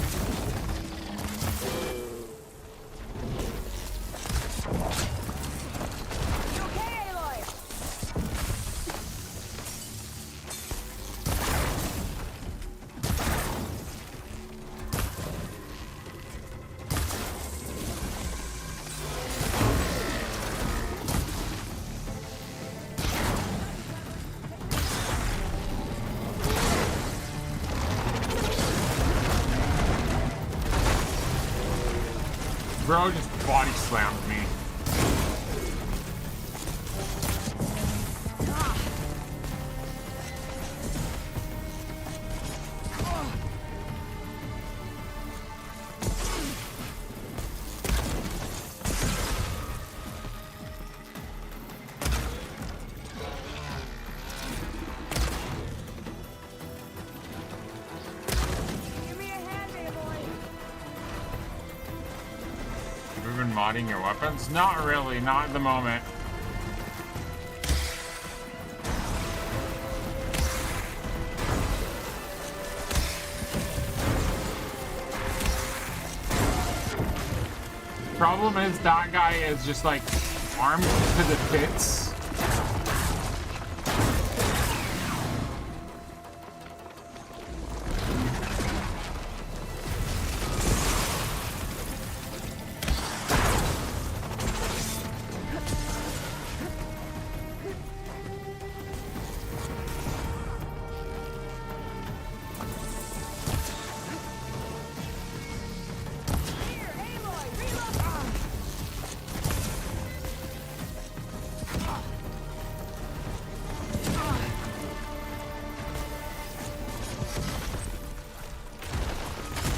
You okay, Aloy? Bro just body slammed me. Give me a hand, Aloy. Have you been modding your weapons? Not really, not at the moment. Problem is that guy is just like armed to the bits.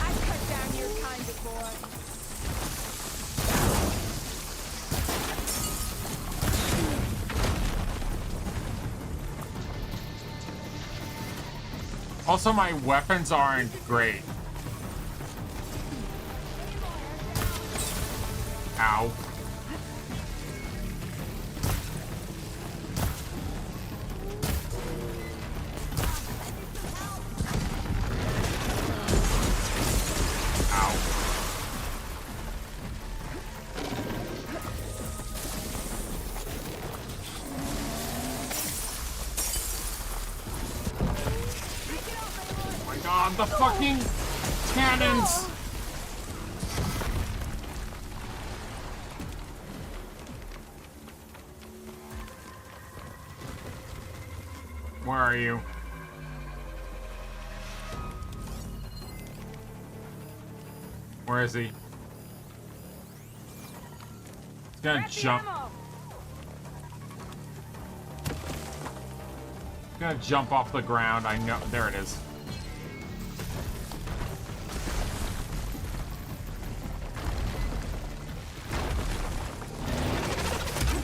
I've cut down your kind before. Also, my weapons aren't great. Ow. Ow. Oh my god, the fucking cannons! Where are you? Where is he? He's gonna jump. He's gonna jump off the ground. I know. There it is.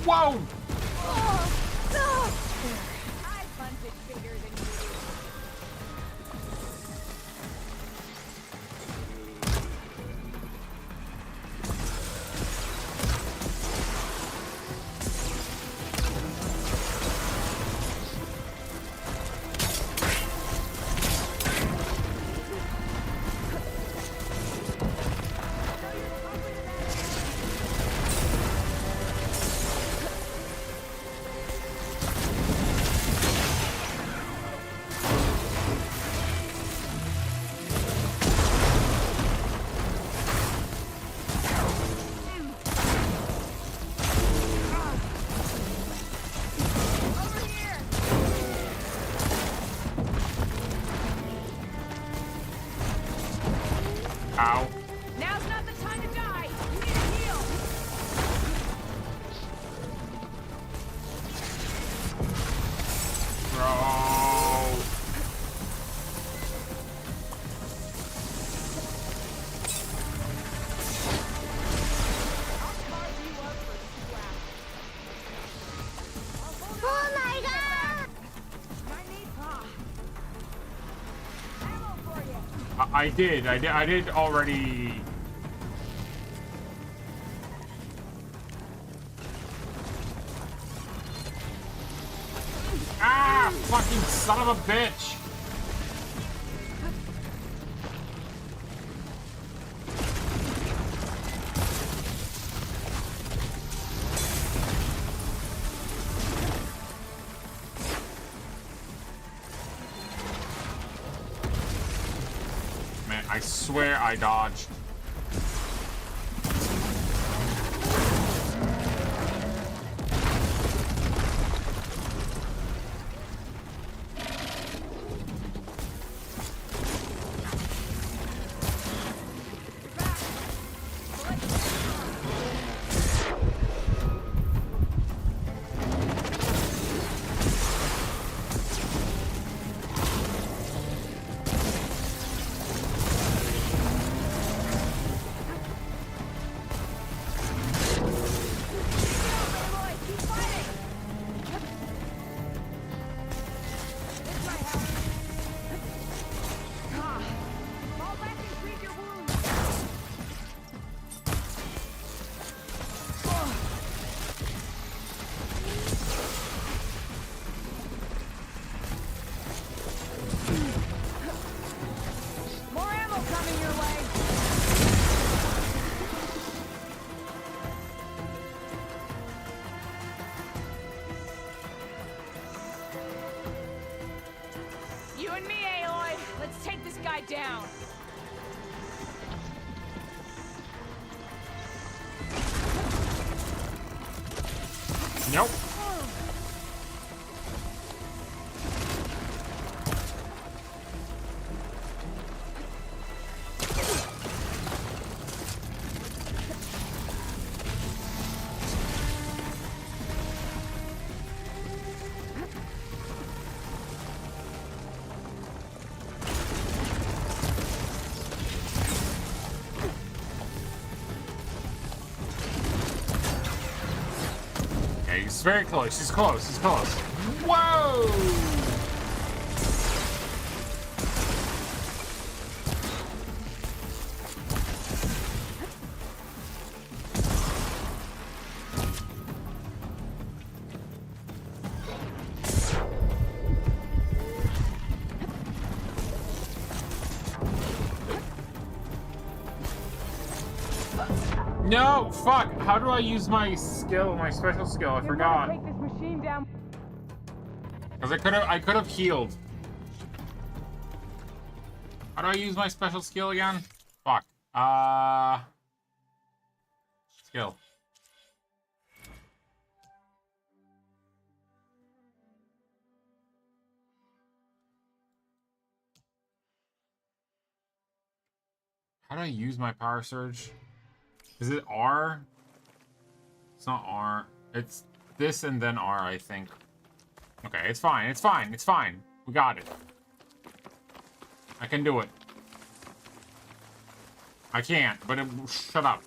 Whoa! Ow. Now's not the time to die. You need to heal. Bro. Oh my god! I did already. Ah, fucking son of a bitch. Man, I swear I dodged. More ammo coming your way. You and me, Aloy. Let's take this guy down. Nope. Okay, he's very close. He's close. He's close. Whoa! No, fuck. How do I use my skill, my special skill? I forgot. Take this machine down. Cause I could have healed. How do I use my special skill again? Fuck. Skill. How do I use my power surge? Is it R? It's not R. It's this and then R, I think. Okay, it's fine. It's fine. It's fine. We got it. I can do it. I can't, but shut up.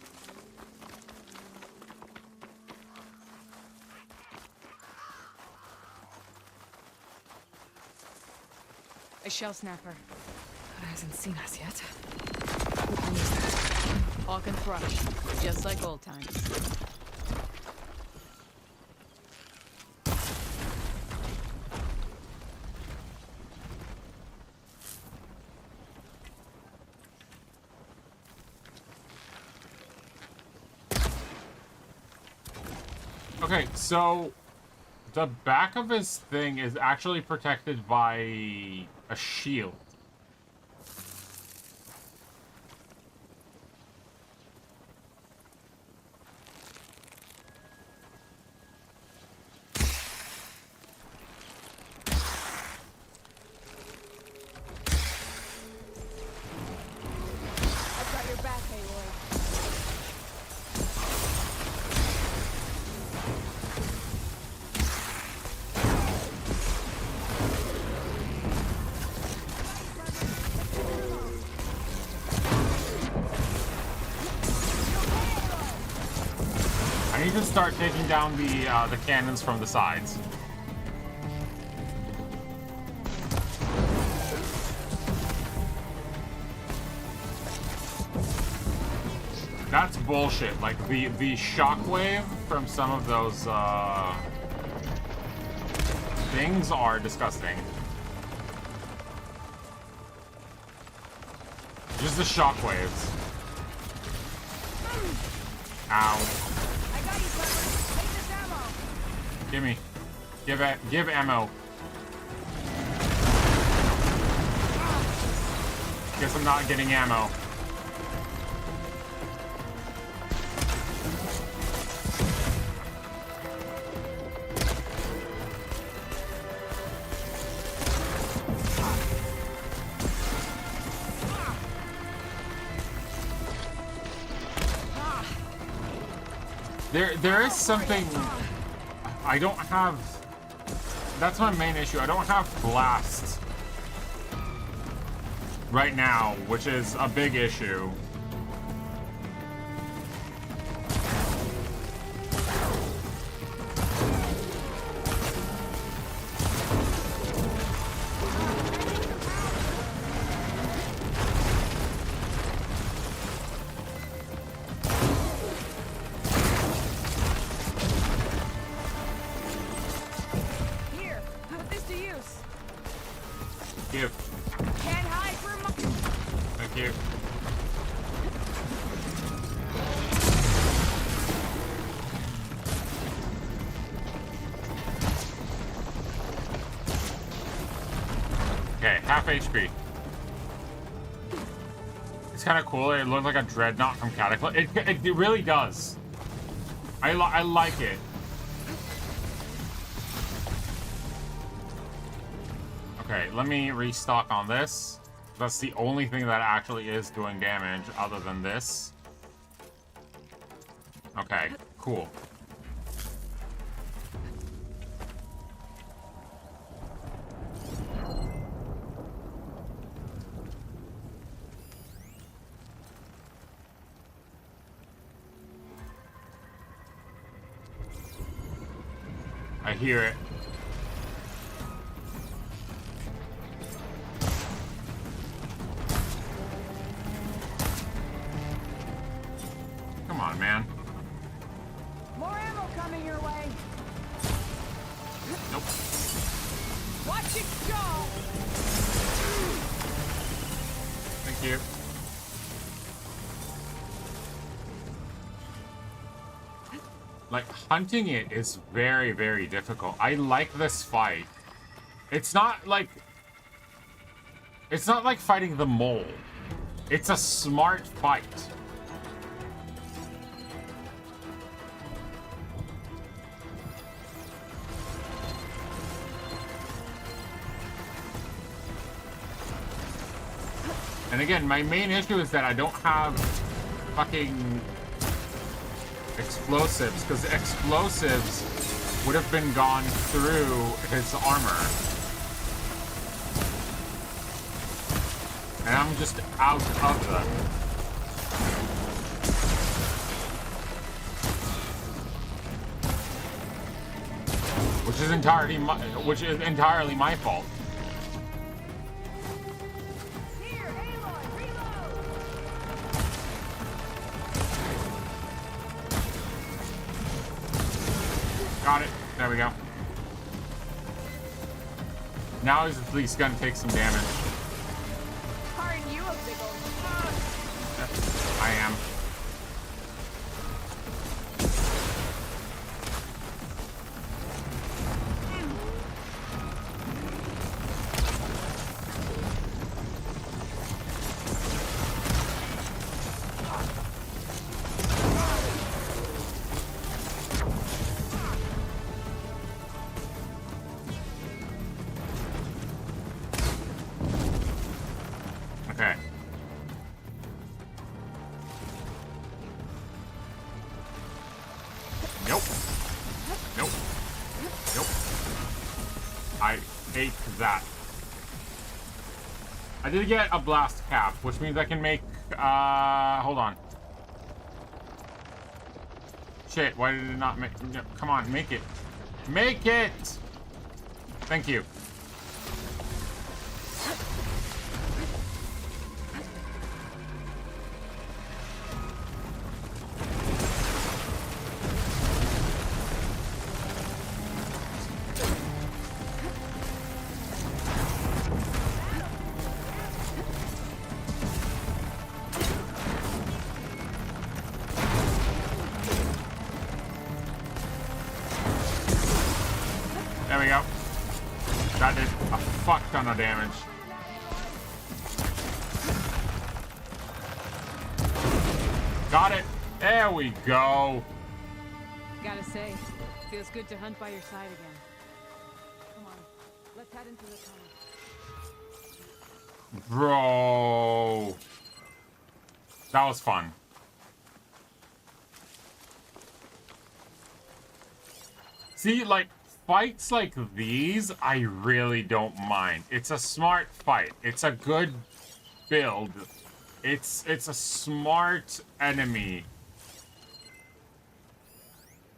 A shell snapper. It hasn't seen us yet. Hawk and thrush, just like old times. Okay, so the back of his thing is actually protected by a shield. I've got your back, Aloy. I need to start taking down the cannons from the sides. That's bullshit. Like the shockwave from some of those things are disgusting. Just the shockwaves. Ow. Gimme. Give ammo. Guess I'm not getting ammo. There is something I don't have. That's my main issue. I don't have blast right now, which is a big issue. HP. It's kind of cool. It looks like a dreadnought from Cataclysm. It really does. I like it. Okay, let me restock on this. That's the only thing that actually is doing damage other than this. Okay, cool. I hear it. Come on, man. More ammo coming your way. Nope. Watch it go. Thank you. Like, hunting it is very, very difficult. I like this fight. It's not like fighting the mole. It's a smart fight. And again, my main issue is that I don't have fucking explosives, because explosives would have been gone through his armor. And I'm just out of them. Which is entirely my fault. Got it. There we go. Now he's at least gonna take some damage. Aren't you a big old I am. Okay. Nope. Nope. Nope. I ate that. I did get a blast cap, which means I can make, hold on. Shit, why did it not make, no, come on, make it. Make it! Thank you. There we go. That did a fuck ton of damage. Got it. There we go. Gotta say, feels good to hunt by your side again. Come on, let's head into the tunnel. Bro. That was fun. See, like, fights like these, I really don't mind. It's a smart fight. It's a good build. It's a smart enemy.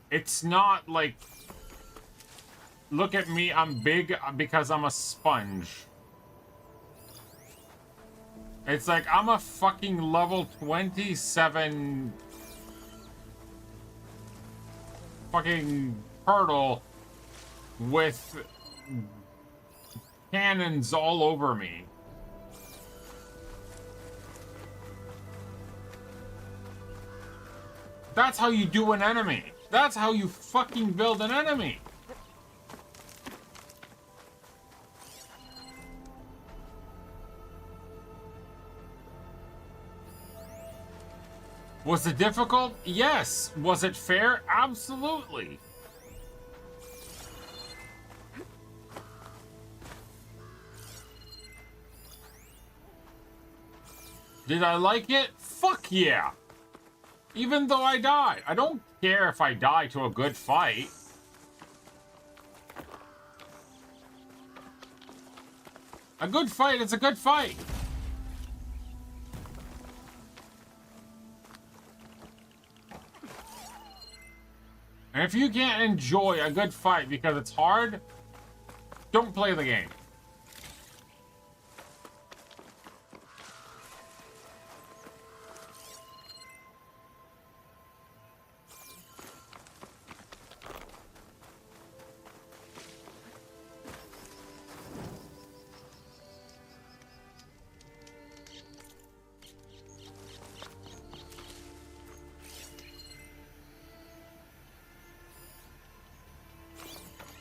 It's not like, look at me, I'm big because I'm a sponge. It's like, I'm a fucking level 27 fucking turtle with cannons all over me. That's how you do an enemy. That's how you fucking build an enemy. Was it difficult? Yes. Was it fair? Absolutely. Did I like it? Fuck yeah. Even though I die. I don't care if I die to a good fight. A good fight is a good fight. And if you can't enjoy a good fight because it's hard, don't play the game.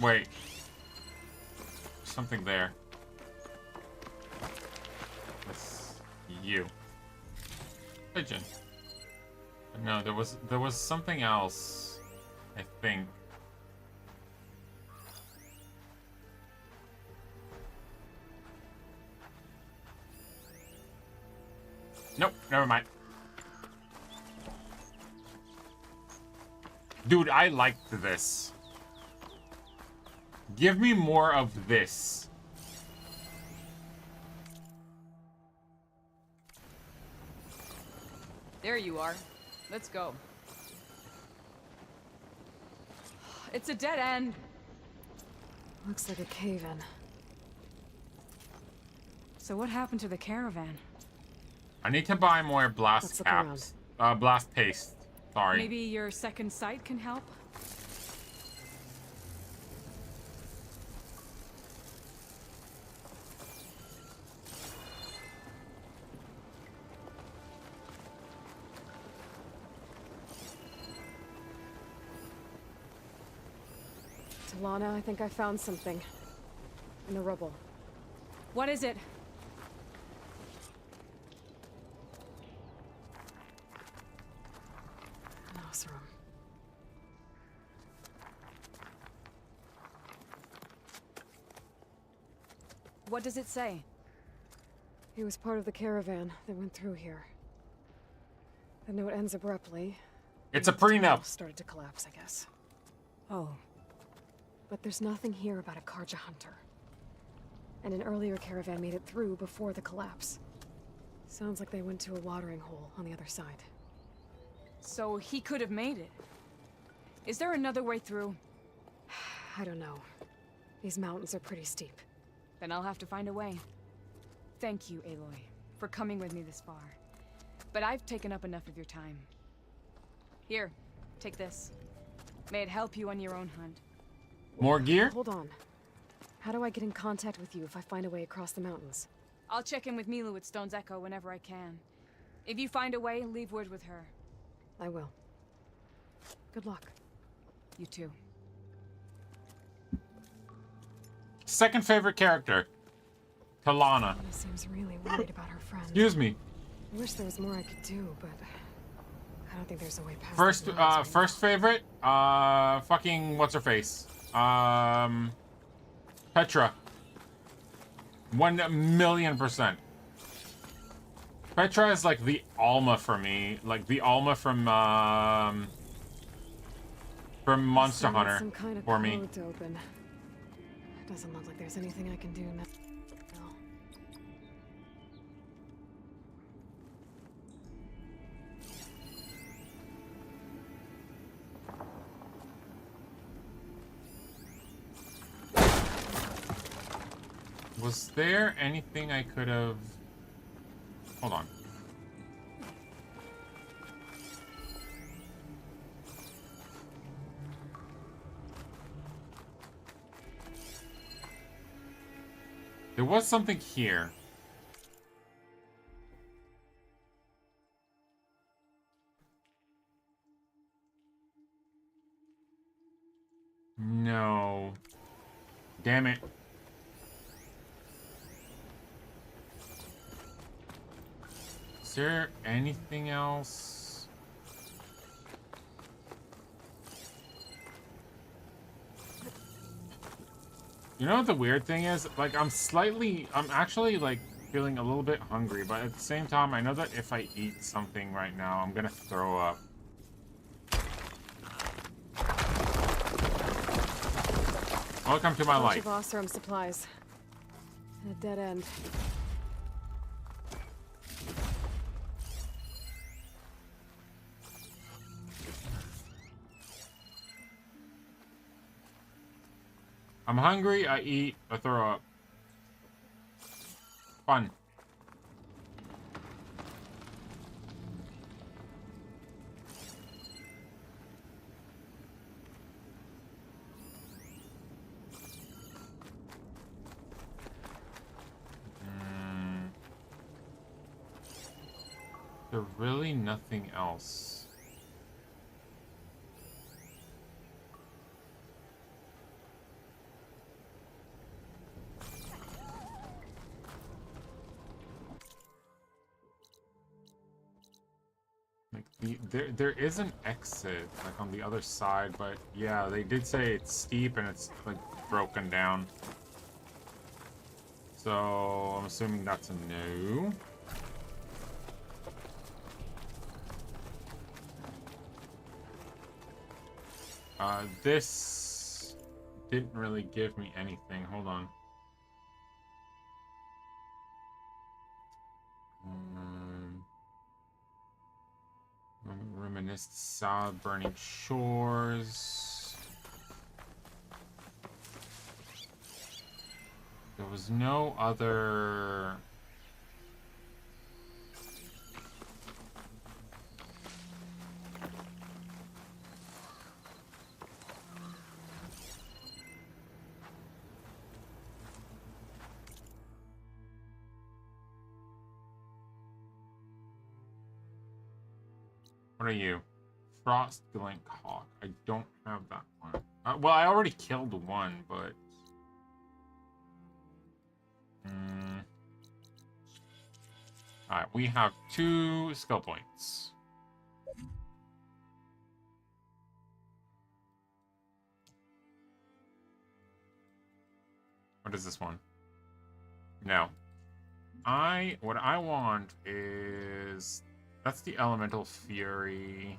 Wait. Something there. That's you. Pigeon. No, there was something else, I think. Nope, never mind. Dude, I liked this. Give me more of this. There you are. Let's go. It's a dead end. Looks like a cave-in. So what happened to the caravan? I need to buy more blast Let's look caps. Blast paste. Sorry. Maybe your second sight can help? Talana, I think I found something. In the rubble. What is it? An Oseram. What does it say? He was part of the caravan that went through here. The note ends abruptly. It's a and the tunnel prenup. started to collapse, I guess. Oh. But there's nothing here about a Karja hunter. And an earlier caravan made it through before the collapse. Sounds like they went to a watering hole on the other side. So he could have made it. Is there another way through? I don't know. These mountains are pretty steep. Then I'll have to find a way. Thank you, Aloy, for coming with me this far. But I've taken up enough of your time. Here, take this. May it help you on your own hunt. More gear? Hold on. How do I get in contact with you if I find a way across the mountains? I'll check in with Milu at Stone's Echo whenever I can. If you find a way, leave word with her. I will. Good luck. You too. Second favorite character. Talana. Anna seems really worried about her friend. Excuse me. I wish there was more I could do, but I don't think there's a way past First, these mountains right first favorite, fucking what's her face? Petra. 1,000,000%. Petra is like the Alma for me, like the Alma from Monster Still need Hunter some kind of for me. code to open. It doesn't look like there's anything I can do now. No. Was there anything I could have... Hold on. There was something here. No. Damn it. Is there anything else? You know what the weird thing is? Like, I'm actually, like, feeling a little bit hungry, but at the same time, I know that if I eat something right now, I'm gonna throw up. Welcome to my life. Bunch of Oseram supplies. And a dead end. I'm hungry, I eat, I throw up. Fun. There's really nothing else. There is an exit like on the other side, but yeah, they did say it's steep and it's like broken down. So I'm assuming that's a no. This didn't really give me anything. Hold on. Reminisce solid burning shores. There was no other. What are you? Frost Glink Hawk. I don't have that one. Well, I already killed one, but... Alright, we have 2 skill points. What is this one? No. What I want is... That's the Elemental Fury.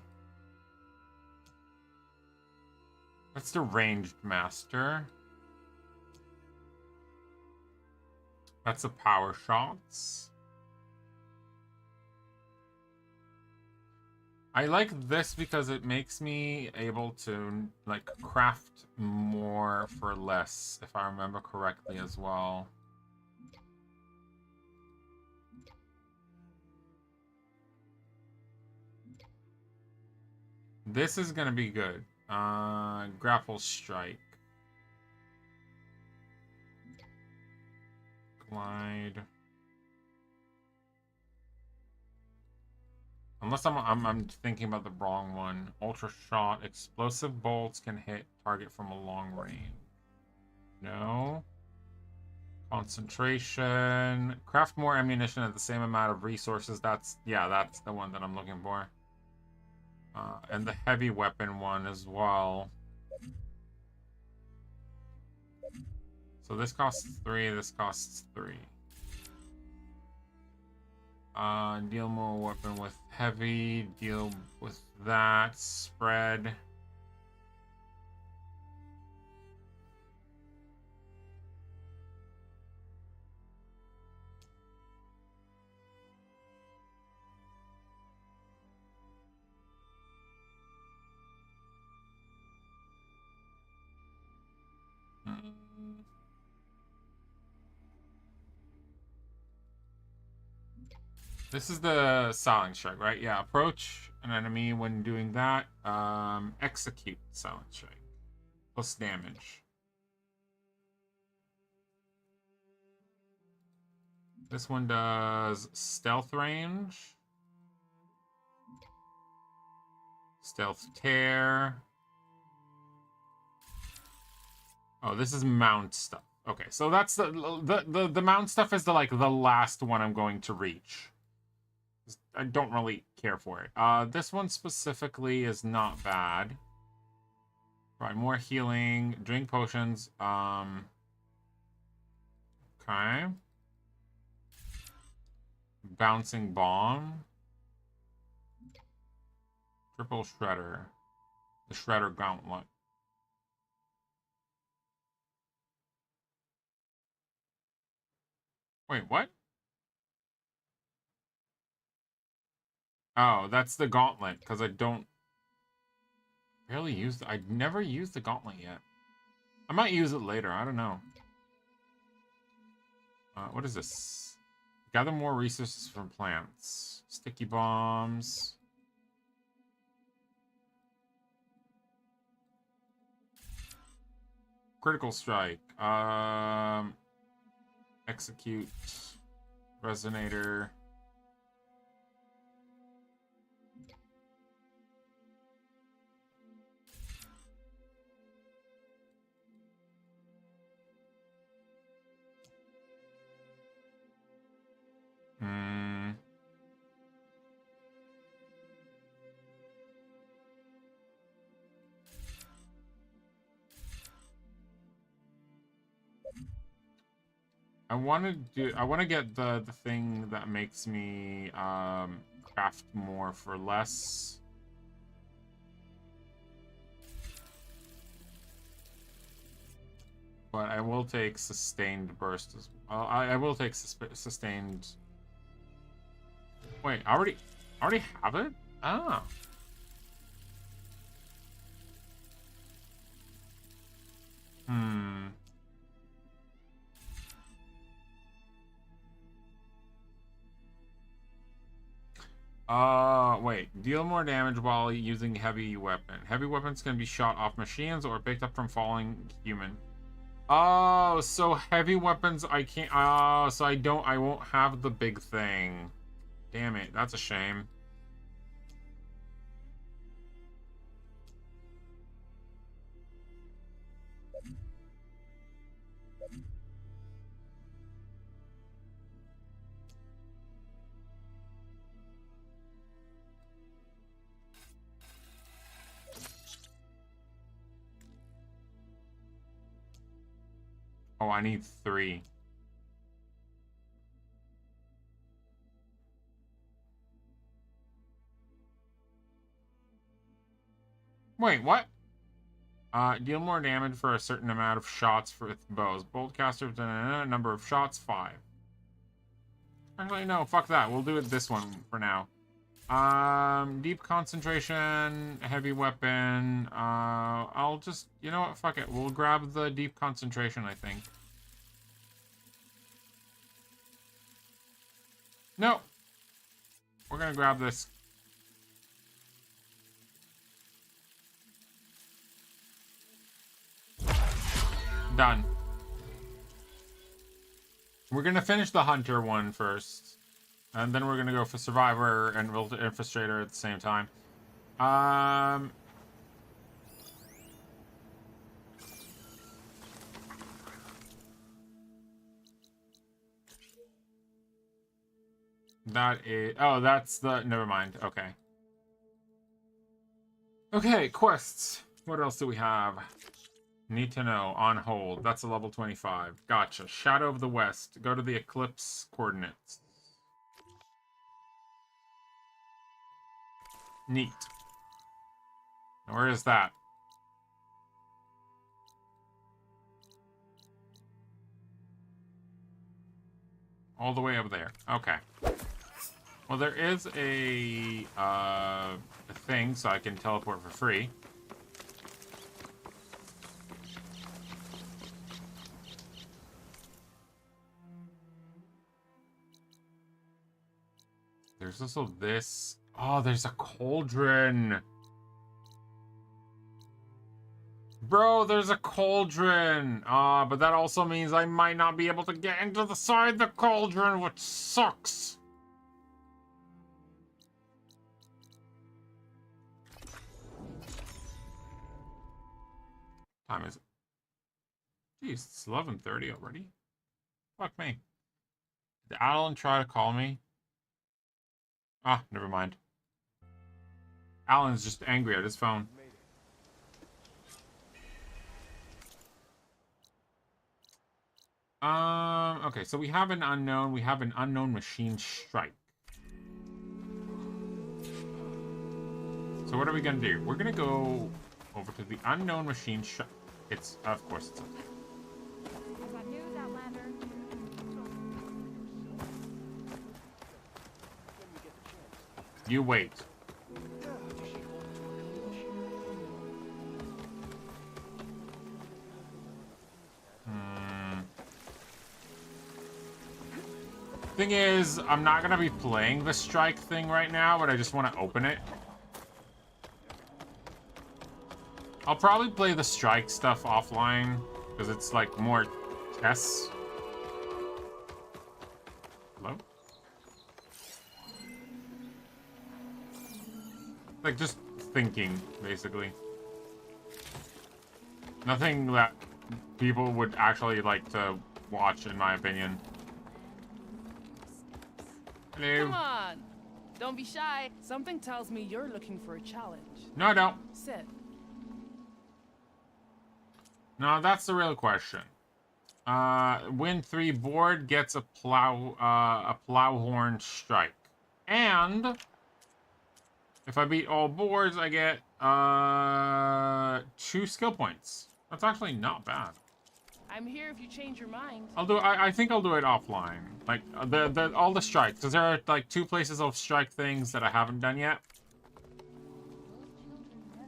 That's the Ranged Master. That's the Power Shots. I like this because it makes me able to, like, craft more for less, if I remember correctly as well. This is gonna be good. Grapple Strike. Glide. Unless I'm thinking about the wrong one. Ultra Shot. Explosive bolts can hit target from a long range. No. Concentration. Craft more ammunition at the same amount of resources. That's the one that I'm looking for. And the heavy weapon one as well. So this costs 3, this costs 3. Deal more weapon with heavy, deal with that, spread. This is the Silent Strike, right? Yeah, approach an enemy when doing that. Execute Silent Strike. Plus damage. This one does stealth range. Stealth tear. Oh, this is mount stuff. Okay, so that's the mount stuff is the last one I'm going to reach. I don't really care for it. This one specifically is not bad. Right, more healing, drink potions. Okay. Bouncing bomb. Triple shredder. The shredder gauntlet. Wait, what? Oh, that's the gauntlet, because I don't barely use I'd never used the gauntlet yet. I might use it later, I don't know. What is this? Gather more resources from plants. Sticky bombs. Critical strike. Execute. Resonator. I want to get the thing that makes me craft more for less. But I will take sustained burst as well. I will take sustained. Wait, I already have it? Ah. Hmm. Wait. Deal more damage while using heavy weapon. Heavy weapons can be shot off machines or picked up from falling human. Oh, so heavy weapons I can't. Oh, so I won't have the big thing. Damn it, that's a shame. Oh, I need 3. Wait, what? Deal more damage for a certain amount of shots with bows. Boltcaster, number of shots, 5. Actually, no, fuck that. We'll do it this one for now. Deep concentration, heavy weapon. I'll just, you know what, fuck it. We'll grab the deep concentration, I think. No. We're gonna grab this. Done. We're gonna finish the hunter one first. And then we're gonna go for survivor and infiltrator at the same time. That is... Oh, that's the... Never mind. Okay. Okay, quests. What else do we have? Need to know. On hold. That's a level 25. Gotcha. Shadow of the West. Go to the eclipse coordinates. Neat. Where is that? All the way over there. Okay. Well, there is a thing, so I can teleport for free. There's also this. Oh, there's a cauldron. Bro, there's a cauldron. But that also means I might not be able to get into the side of the cauldron, which sucks. Time is it? Jeez, it's 11:30 already. Fuck me. Did Alan try to call me? Ah, never mind. Alan's just angry at his phone. Okay, so we have an unknown. We have an unknown machine strike. So what are we gonna do? We're gonna go over to the unknown machine strike. It's, of course, it's. You wait. Thing is, I'm not gonna be playing the strike thing right now, but I just want to open it. I'll probably play the strike stuff offline, because it's like more tests. Hello? Like just thinking, basically. Nothing that people would actually like to watch, in my opinion. Hello. Come on. Don't be shy. Something tells me you're looking for a challenge. No, I don't. Sit. No, that's the real question. Win 3 board gets a plowhorn strike. And if I beat all boards, I get 2 skill points. That's actually not bad. I'm here if you change your mind. I think I'll do it offline. Like all the strikes, because there are like 2 places of strike things that I haven't done yet.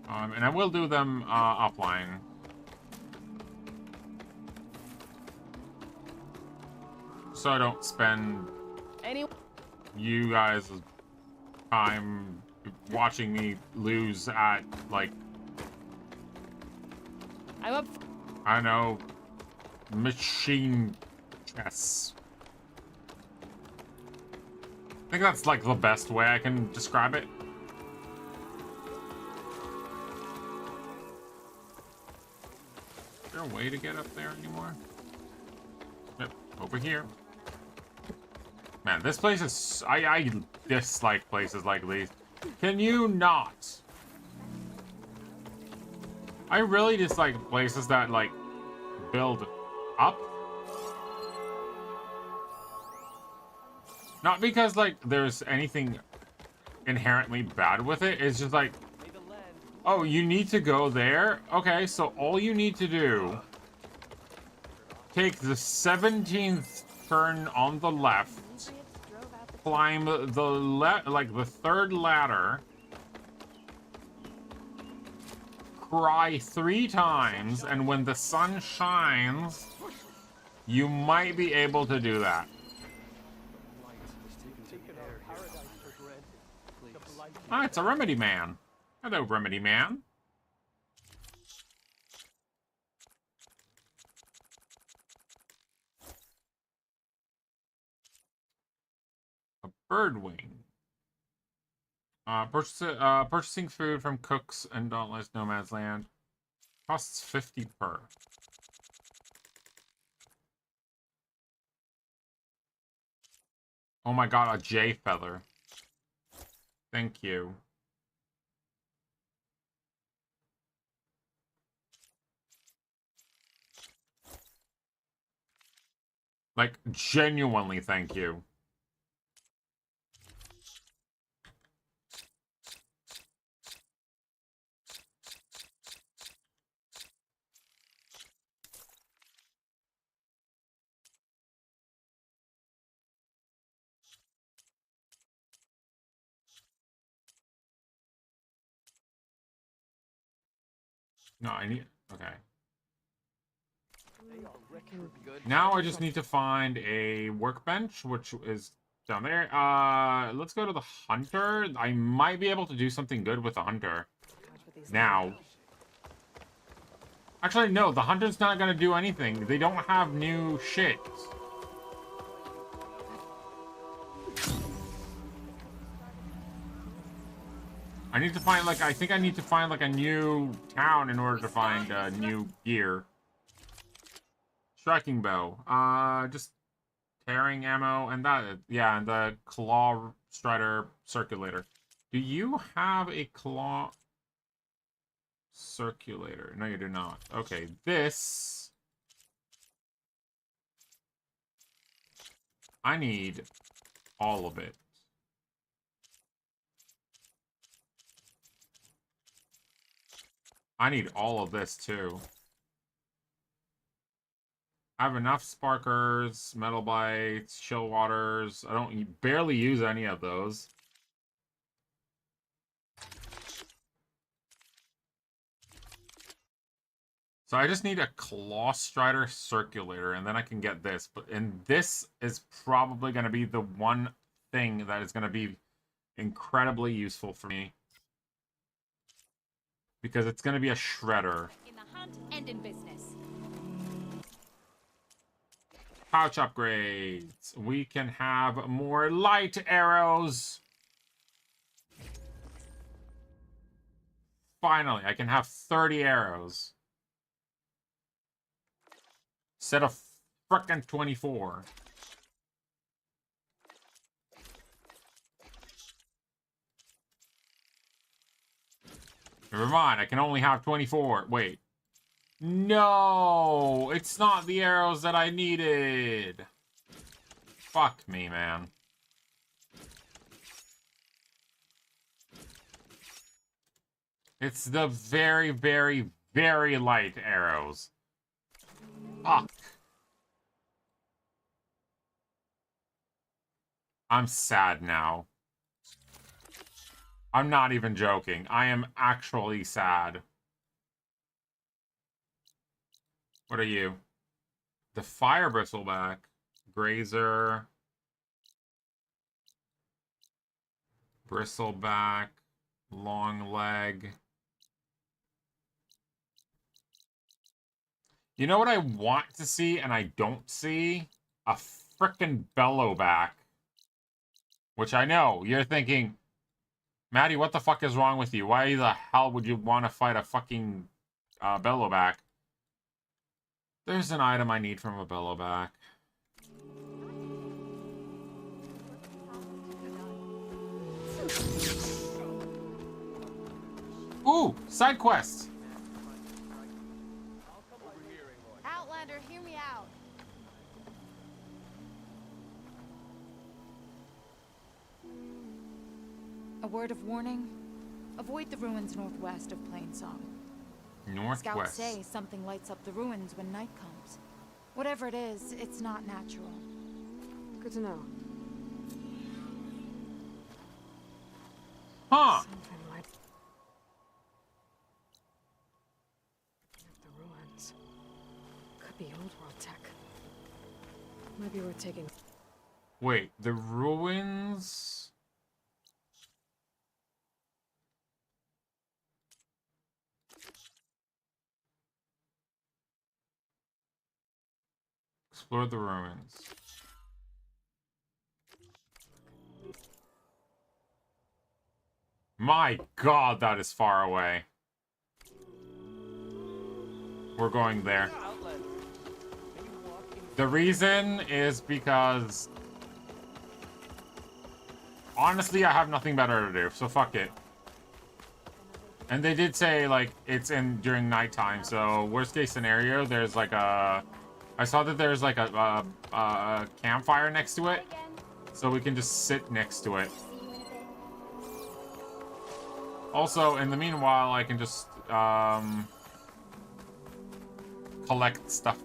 And I will do them offline. So I don't spend you guys' time watching me lose at, like, I'm up. I don't know, machine chess. I think that's, like, the best way I can describe it. Is there a way to get up there anymore? Yep, over here. Man, this place is... I dislike places like these. Can you not? I really dislike places that, like, build up. Not because, like, there's anything inherently bad with it. It's just like, oh, you need to go there? Okay, so all you need to do... Take the 17th turn on the left. Climb the the 3rd ladder. Cry 3 times, and when the sun shines, you might be able to do that. Ah, it's a Remedy Man. Hello, Remedy Man. A bird wing. Purchasing food from cooks and Dauntless Nomad's Land. Costs 50 per. Oh my god, a jay feather. Thank you. Like, genuinely thank you. No, I need... Okay. Now I just need to find a workbench, which is down there. Let's go to the hunter. I might be able to do something good with the hunter. Now. Actually, no, the hunter's not going to do anything. They don't have new shit. I need to find, like, I think I need to find, like, a new town in order to find new gear. Striking bow. Just tearing ammo and that, yeah, and the claw strider circulator. Do you have a claw circulator? No, you do not. Okay, this... I need all of it. I need all of this, too. I have enough sparkers, metal bites, chill waters. I don't barely use any of those. So I just need a claw strider circulator, and then I can get this. And this is probably going to be the one thing that is going to be incredibly useful for me. Because it's going to be a shredder. In the hunt and in business. Pouch upgrades. We can have more light arrows. Finally, I can have 30 arrows. Instead of frickin' 24. Never mind, I can only have 24. Wait. No, it's not the arrows that I needed. Fuck me, man. It's the very, very, very light arrows. Fuck. I'm sad now. I'm not even joking. I am actually sad. What are you? The fire bristleback. Grazer. Bristleback. Long leg. You know what I want to see and I don't see? A frickin' bellowback. Which I know, you're thinking, Maddie, what the fuck is wrong with you? Why the hell would you want to fight a fucking bellowback? There's an item I need from a bellowback. Ooh, side quest. Outlander, hear me out. A word of warning. Avoid the ruins northwest of Plainsong. Northwest. Scouts say something lights up the ruins when night comes. Whatever it is, it's not natural. Good to know. Huh. Something like the ruins. Could be old world tech. Might be worth taking. Wait, the ruins? Explore the ruins. My God, that is far away. We're going there. The reason is because... honestly, I have nothing better to do, so fuck it. And they did say, like, it's in during nighttime, so worst case scenario, there's like a... I saw that there's like a campfire next to it, so we can just sit next to it. Also, in the meanwhile, I can just collect stuff.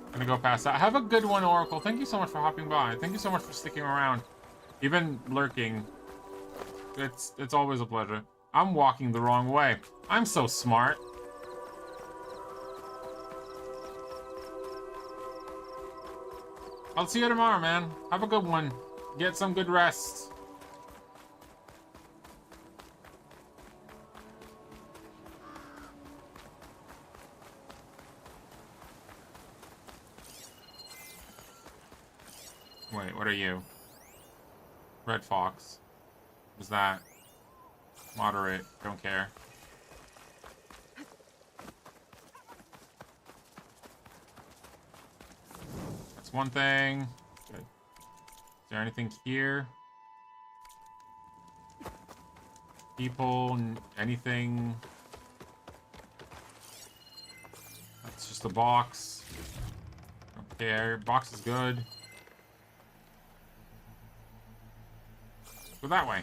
I'm gonna go past that. Have a good one, Oracle. Thank you so much for hopping by. Thank you so much for sticking around, even lurking. It's always a pleasure. I'm walking the wrong way. I'm so smart. I'll see you tomorrow, man. Have a good one. Get some good rest. Wait, what are you? Red Fox. What's that? Moderate. Don't care. That's one thing. Good. Is there anything here? People, anything? That's just a box. Don't care. Box is good. Go that way.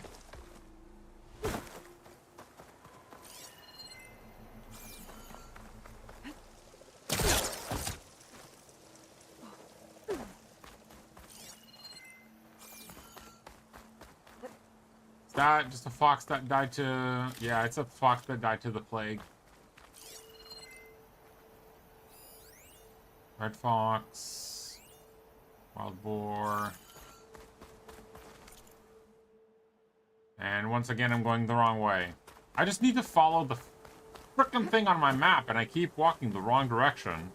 Is that just a fox that died to... yeah, it's a fox that died to the plague. Red fox. Wild boar. And once again, I'm going the wrong way. I just need to follow the frickin' thing on my map, and I keep walking the wrong direction.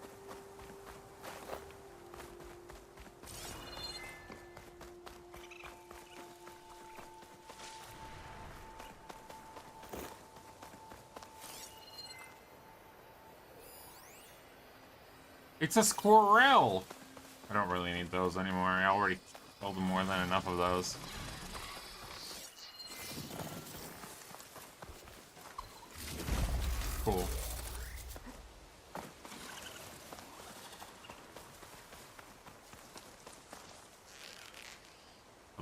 It's a squirrel! I don't really need those anymore. I already killed more than enough of those. Cool.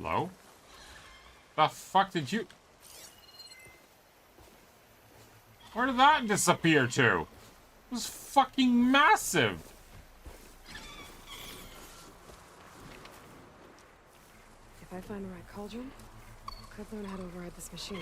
Hello? The fuck did you... Where did that disappear to? It was fucking massive. If I find the right cauldron, I could learn how to override this machine.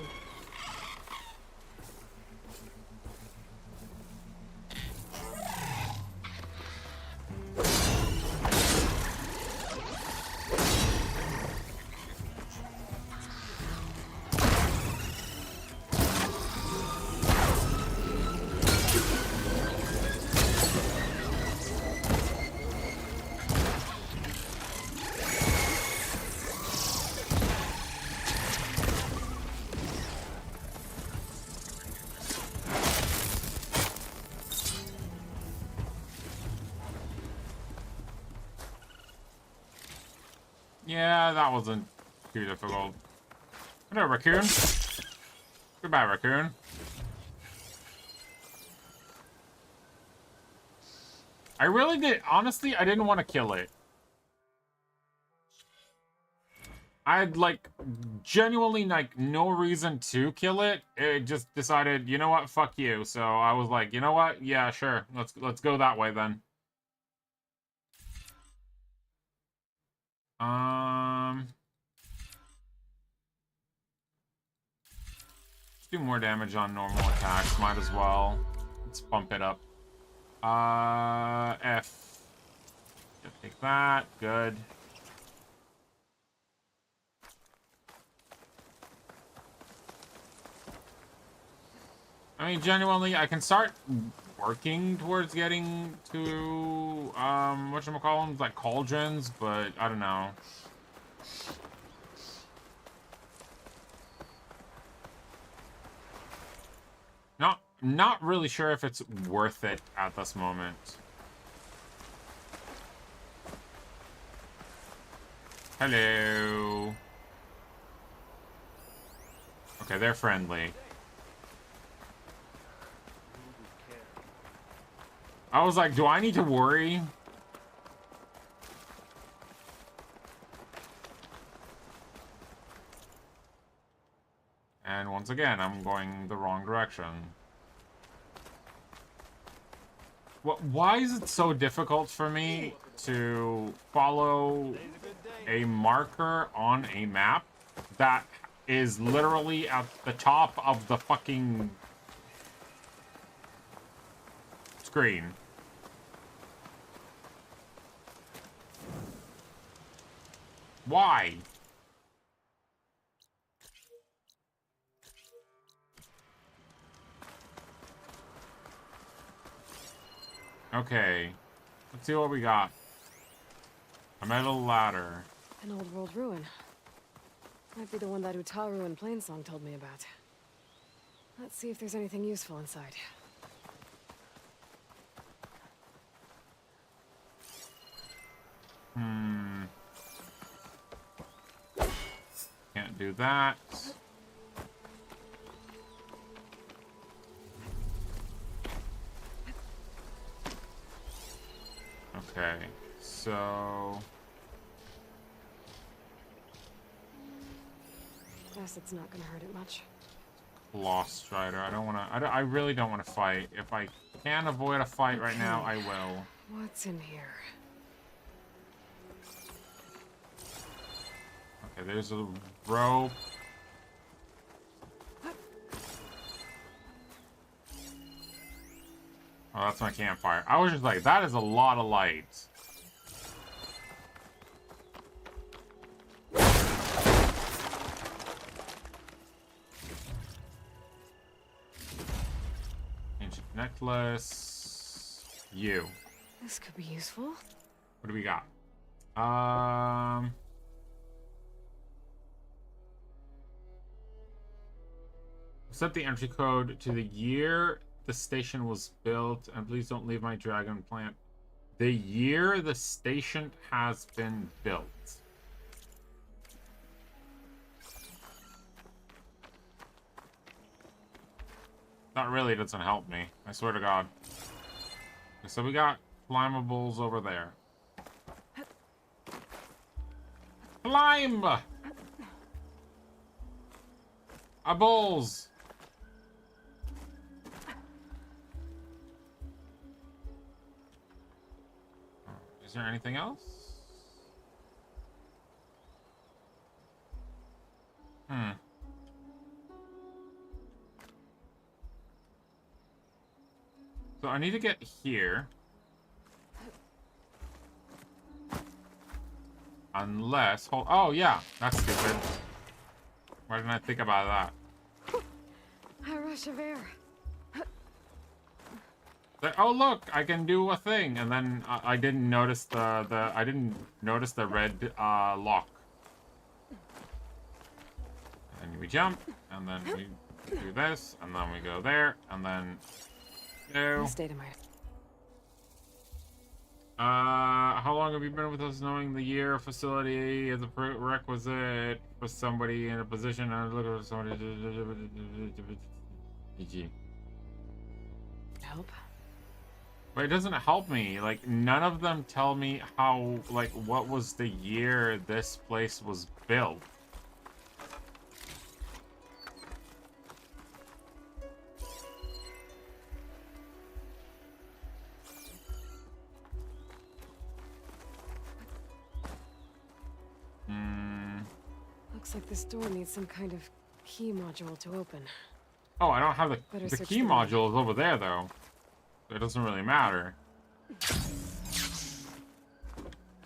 Yeah, that wasn't too difficult. Hello, raccoon. Goodbye, raccoon. I really did. Honestly, I didn't want to kill it. I had, like, genuinely, like, no reason to kill it. It just decided, you know what, fuck you. So I was like, you know what? Yeah, sure. Let's go that way then. Let's do more damage on normal attacks. Might as well. Let's bump it up. F. Take that. Good. I mean, genuinely, I can start working towards getting to, whatchamacallem, like cauldrons, but I don't know. Not really sure if it's worth it at this moment. Hello. Okay, they're friendly. I was like, do I need to worry? And once again, I'm going the wrong direction. Why is it so difficult for me to follow a marker on a map that is literally at the top of the fucking screen? Why? Okay. Let's see what we got. A metal ladder. An old world ruin. Might be the one that Utaru and Plainsong told me about. Let's see if there's anything useful inside. Can't do that. Okay, so... Guess it's not gonna hurt it much. Lost Strider. I really don't want to fight. If I can avoid a fight right now, I will. What's in here? Okay, there's a rope. Oh, that's my campfire. I was just like, that is a lot of light. Ancient necklace. You. This could be useful. What do we got? Set the entry code to the year the station was built, and please don't leave my dragon plant. The year the station has been built. That really doesn't help me. I swear to God. Okay, so we got climables over there. Climb! Bulls. Is there anything else? So I need to get here. Unless, oh yeah, that's stupid. Why didn't I think about that? A rush of air. Oh look, I can do a thing, and then I didn't notice the red lock. And we jump, and then we do this, and then we go there, and then go. Stay to my. How long have you been with us? Knowing the year facility is a prerequisite for somebody in a position. I'm looking for somebody. Help. But it doesn't help me. Like, none of them tell me how, like, what was the year this place was built. Looks like this door needs some kind of key module to open. Oh, I don't have the Better key search module is over there, though. It doesn't really matter.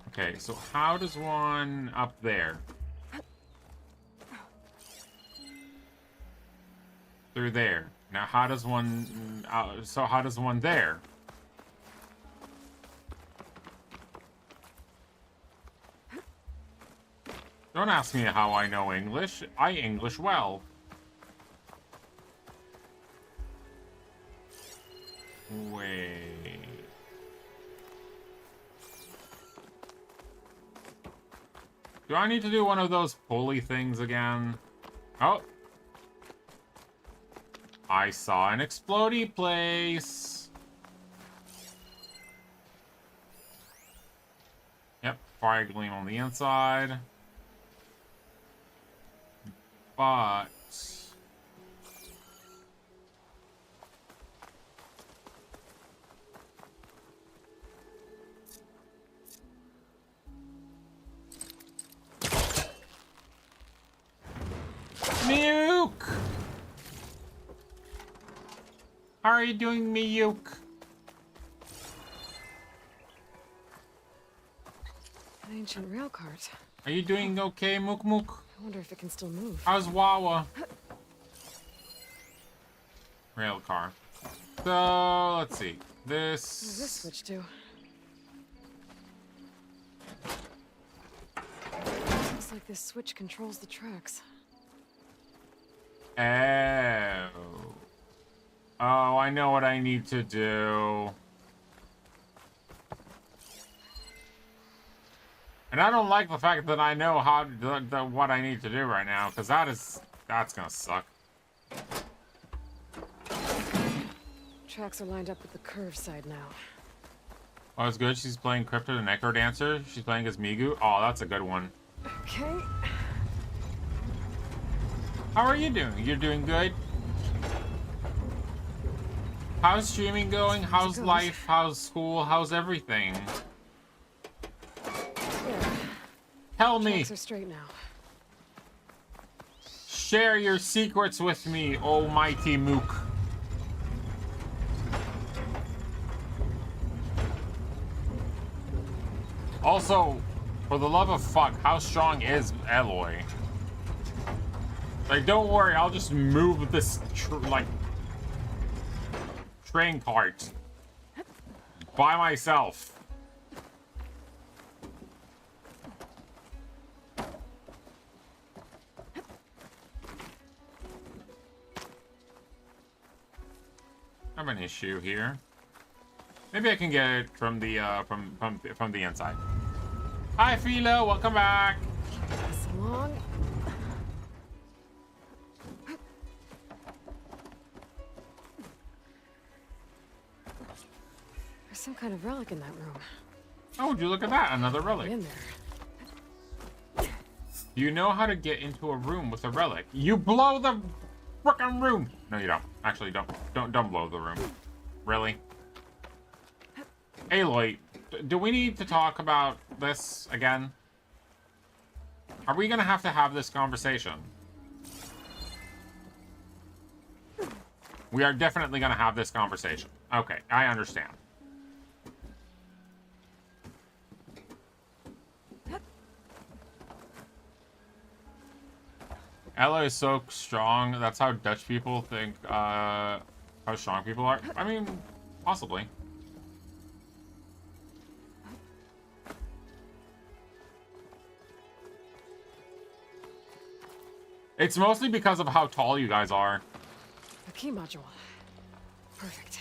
Okay, so how does one up there? Through there. Now, how does one... so how does one there? Don't ask me how I know English. I English well. Wait. Do I need to do one of those pulley things again? Oh. I saw an explodey place. Yep, fire gleam on the inside. But... Miyuk! How are you doing, Miyuk? An ancient rail cart. Are you doing okay, Mook Mook? I wonder if it can still move. How's Wawa? Rail car. So, let's see. What does this switch do? Looks like this switch controls the tracks. Oh. Oh, I know what I need to do. And I don't like the fact that I know how what I need to do right now, because that's gonna suck. Tracks are lined up with the curve side now. Oh, that's good. She's playing Crypto the Necro Dancer. She's playing as Migu. Oh, that's a good one. Okay. How are you doing? You're doing good? How's streaming going? How's life? How's school? How's everything? Yeah. Tell me. Tracks are straight now. Share your secrets with me, almighty Mook. Also, for the love of fuck, how strong is Eloy? Like, don't worry, I'll just move this, train cart by myself. I have an issue here. Maybe I can get it from the from the inside. Hi, Philo, welcome back. Pass along. There's some kind of relic in that room. Oh, would you look at that? Another relic. In there. You know how to get into a room with a relic. You blow the frickin' room. No, you don't. Actually, don't blow the room. Really? Aloy, do we need to talk about this again? Are we gonna have to have this conversation? We are definitely gonna have this conversation. Okay, I understand. Aloy is so strong. That's how Dutch people think, how strong people are. I mean, possibly. It's mostly because of how tall you guys are. The key module. Perfect.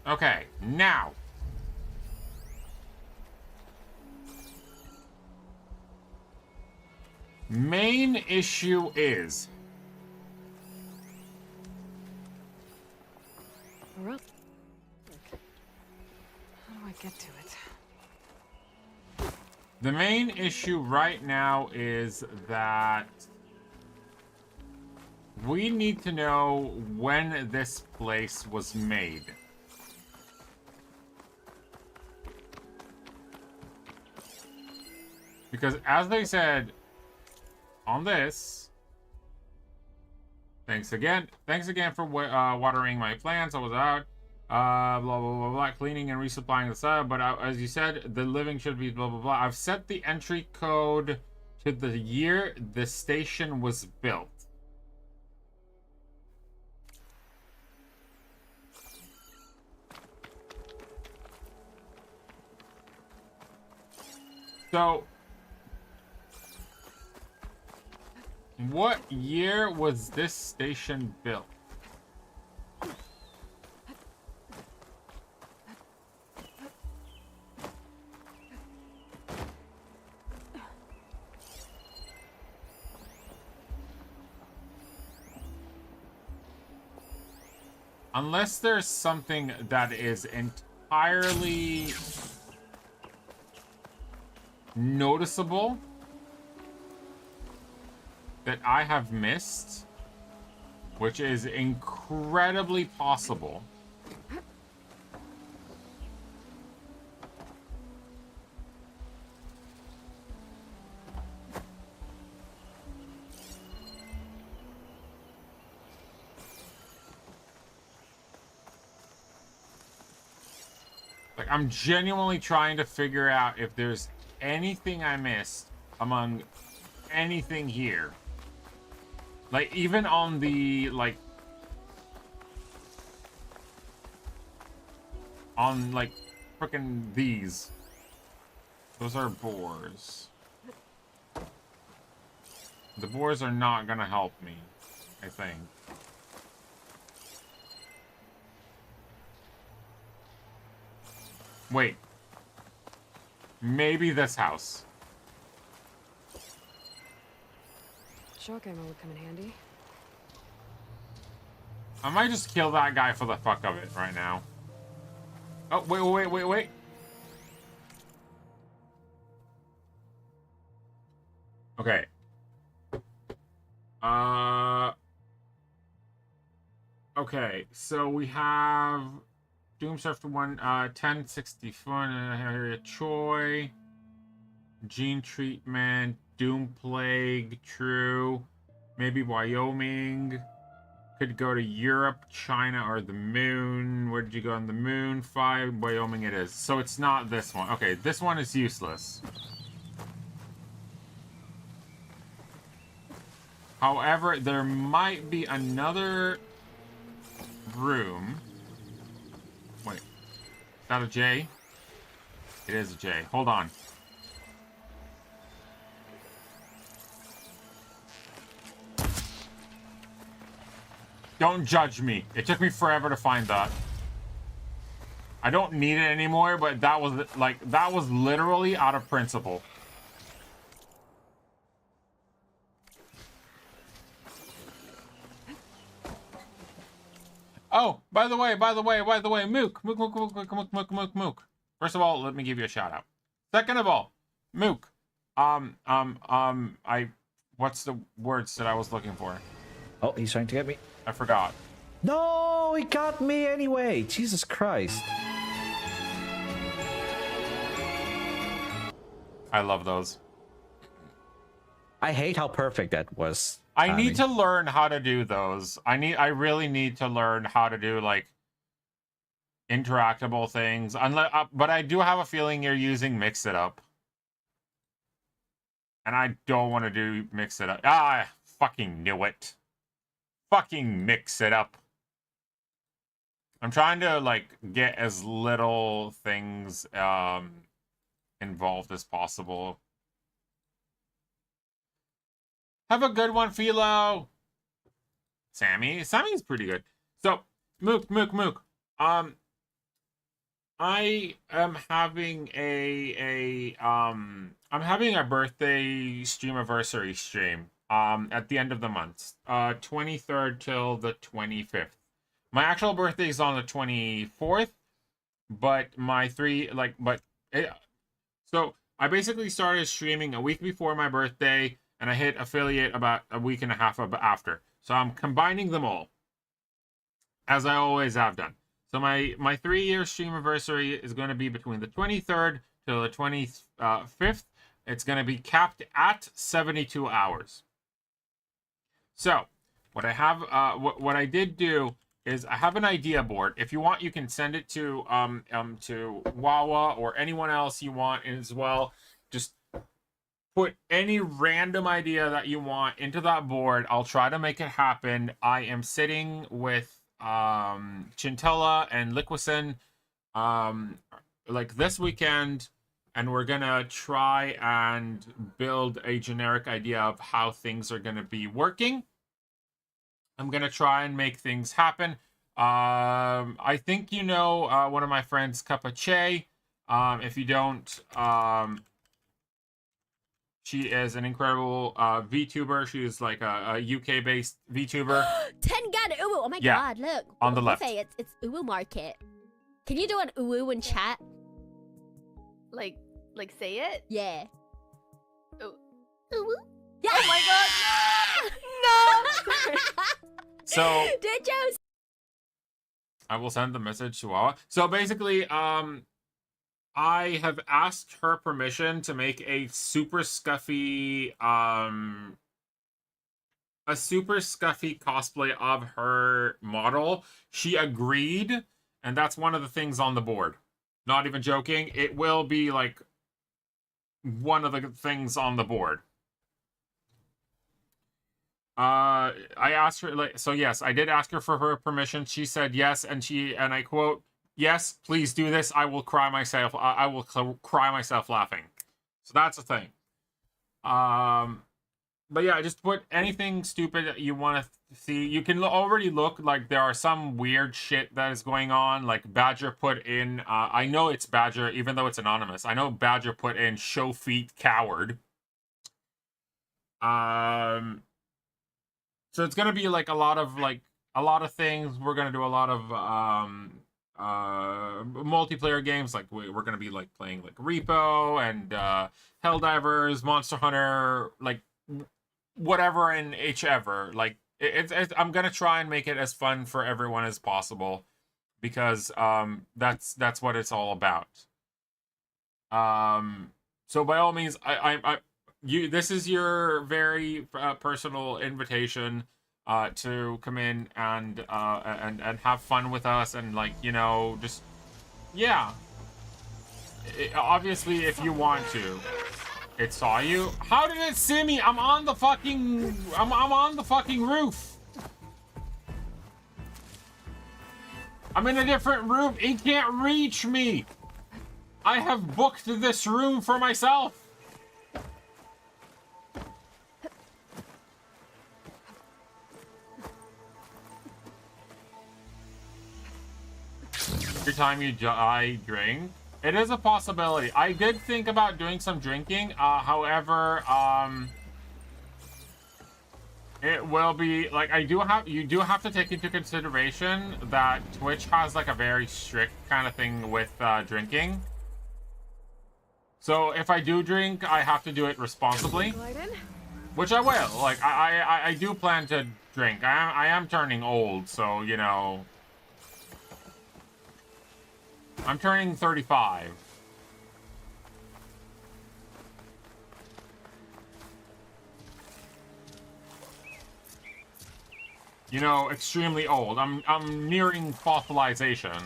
Okay, now. Main issue is... We're up. How do I get to it? The main issue right now is that we need to know when this place was made. Because as they said on this, thanks again for watering my plants. I was out, blah, blah, blah, blah, cleaning and resupplying the soil. But as you said, the living should be blah, blah, blah. I've set the entry code to the year the station was built. So, what year was this station built? Unless there's something that is entirely noticeable that I have missed, which is incredibly possible. Like, I'm genuinely trying to figure out if there's anything I missed among anything here. Like, even on the, like... on, like, frickin' these. Those are boars. The boars are not gonna help me, I think. Wait. Maybe this house. Shock ammo would come in handy. I might just kill that guy for the fuck of it right now. Oh, wait. Okay. Okay, so we have Doomsurf 1064, Choi, Gene Treatment, Doom Plague, true. Maybe Wyoming. Could go to Europe, China, or the moon. Where did you go on the moon? 5, Wyoming it is. So it's not this one. Okay, this one is useless. However, there might be another room. Wait. Is that a J? It is a J. Hold on. Don't judge me. It took me forever to find that. I don't need it anymore, but that was, like, that was literally out of principle. Oh, by the way, Mook. Mook. First of all, let me give you a shout out. Second of all, Mook. What's the words that I was looking for? Oh, he's trying to get me. I forgot. No, he got me anyway. Jesus Christ. I love those. I hate how perfect that was. I need to learn how to do those. I really need to learn how to do like interactable things. But I do have a feeling you're using Mix It Up. And I don't want to do Mix It Up. Ah, I fucking knew it. Fucking Mix It Up. I'm trying to like get as little things involved as possible. Have a good one, Philo. Sammy's pretty good. So, Mook. I am having I'm having a birthday streamiversary stream at the end of the month, 23rd till the 25th. My actual birthday is on the 24th, but so I basically started streaming a week before my birthday, and I hit affiliate about a week and a half after. So I'm combining them all, as I always have done. So my 3-year streamiversary is going to be between the 23rd till the 25th. It's going to be capped at 72 hours. So what I have, what I did do is I have an idea board. If you want, you can send it to Wawa or anyone else you want as well. Just put any random idea that you want into that board. I'll try to make it happen. I am sitting with Chintella and Liquison like this weekend, and we're gonna try and build a generic idea of how things are gonna be working. I'm gonna try and make things happen. I think you know one of my friends, Kappa Che. If you don't, she is an incredible VTuber. She is like a UK-based VTuber. Tengan Uwu. Oh my Yeah, god, look. on the left. It's Uwu Market. Can you do an Uwu in chat? Like say it? Yeah. Ooh. Uwu? Yeah. Oh my god, no! No! So Did you? I will send the message to Wawa. So basically, I have asked her permission to make a super scuffy cosplay of her model. She agreed, and that's one of the things on the board. Not even joking. It will be like one of the things on the board. I asked her, like, so yes, I did ask her for her permission. She said yes, and I quote, "Yes, please do this. I will cry myself. I will cry myself laughing." So that's the thing. But yeah, just put anything stupid that you want to see. You can already look like there are some weird shit that is going on. Like Badger put in, I know it's Badger, even though it's anonymous. I know Badger put in "show feet coward." So it's gonna be like a lot of things. We're gonna do a lot of multiplayer games. Like we're gonna be like playing like Repo and Helldivers, Monster Hunter, like whatever and ever. Like it's I'm gonna try and make it as fun for everyone as possible, because that's what it's all about. So by all means, this is your very personal invitation to come in and have fun with us, and like, you know, just yeah. Obviously, if you want to. It saw you? How did it see me? I'm on the fucking roof. I'm in a different room. It can't reach me. I have booked this room for myself. Every time you die, drink. It is a possibility. I did think about doing some drinking. However, it will be like you do have to take into consideration that Twitch has like a very strict kind of thing with drinking. So if I do drink, I have to do it responsibly, which I will. Like I do plan to drink. I am turning old, so, you know. I'm turning 35. You know, extremely old. I'm nearing fossilization.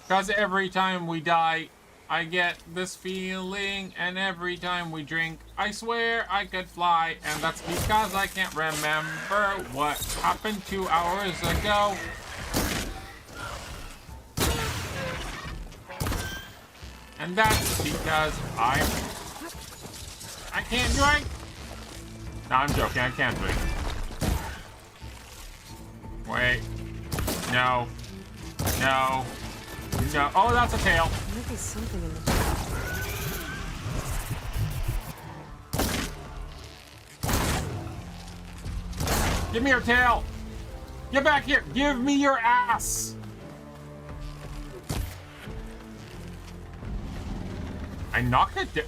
Because every time we die, I get this feeling, and every time we drink, I swear I could fly, and that's because I can't remember what happened 2 hours ago. And that's because I can't drink. No, I'm joking, I can't drink. Wait. No. No. No. Oh, that's a tail. There might be something in the Give me your tail. Get back here. Give me your ass. I knocked it down.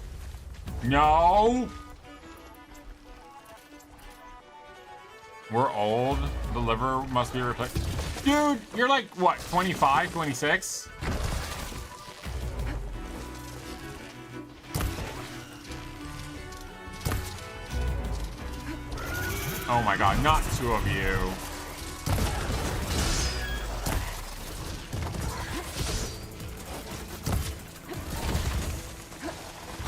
No. We're old. The liver must be replaced. Dude, you're like, what, 25, 26? Oh my god, not two of you.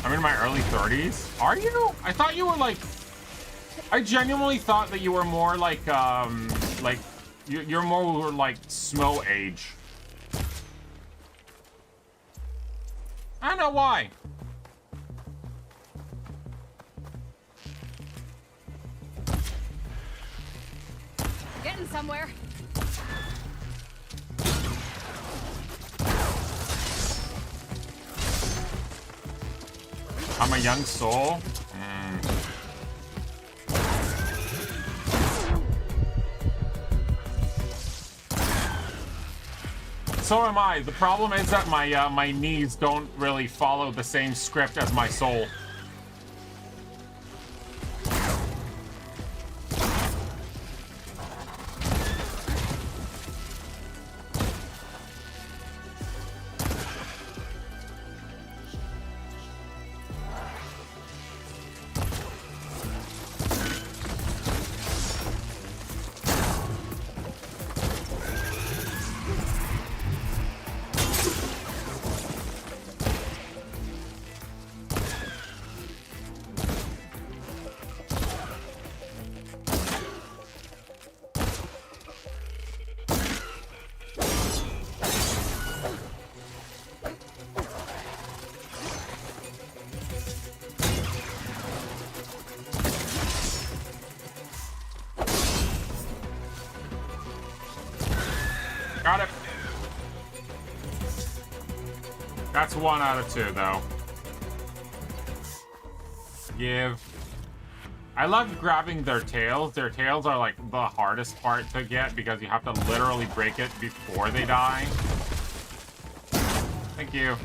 I'm in my early 30s. Are you? I thought you were like... I genuinely thought that you were more like you're more like Smo age. I don't know why. Getting somewhere. I'm a young soul. So am I. The problem is that my knees don't really follow the same script as my soul. Got it. That's 1 out of 2, though. Give. I love grabbing their tails. Their tails are like the hardest part to get because you have to literally break it before they die. Thank you.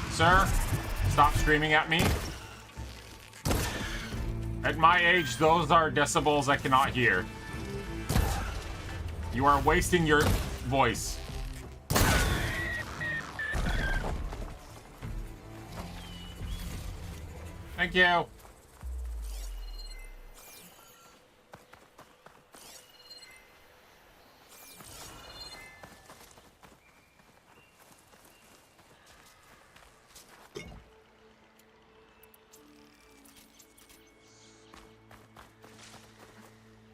Sir, stop screaming at me. At my age, those are decibels I cannot hear. You are wasting your voice. Thank you.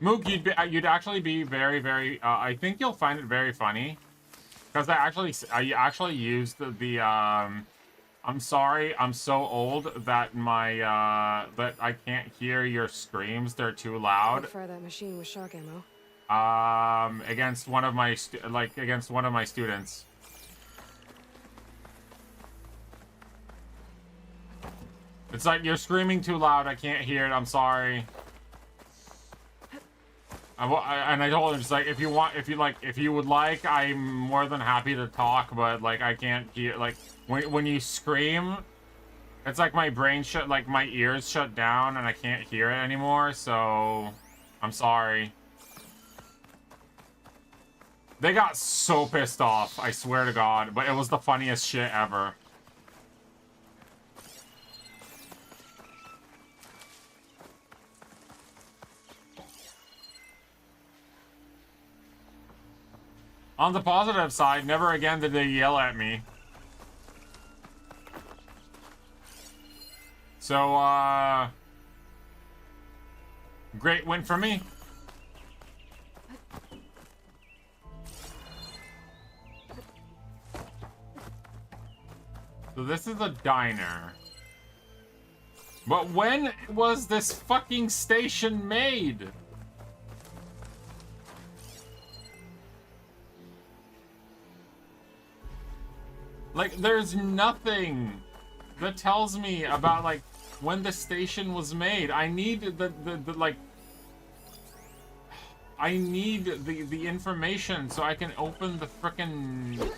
Mook, you'd actually be very, very. I think you'll find it very funny, because I actually used the I'm sorry, I'm so old that my that I can't hear your screams. They're too loud. Fire that machine with shock ammo. Against one of my against one of my students. It's like, you're screaming too loud. I can't hear it. I'm sorry. And I told him, just like, if you would like, I'm more than happy to talk, but like I can't hear, like when you scream, it's like my brain like my ears shut down and I can't hear it anymore. So I'm sorry. They got so pissed off, I swear to God, but it was the funniest shit ever. On the positive side, never again did they yell at me. So, great win for me. So this is a diner. But when was this fucking station made? Like, there's nothing that tells me about, like, when the station was made. I need the like... I need the information so I can open the frickin'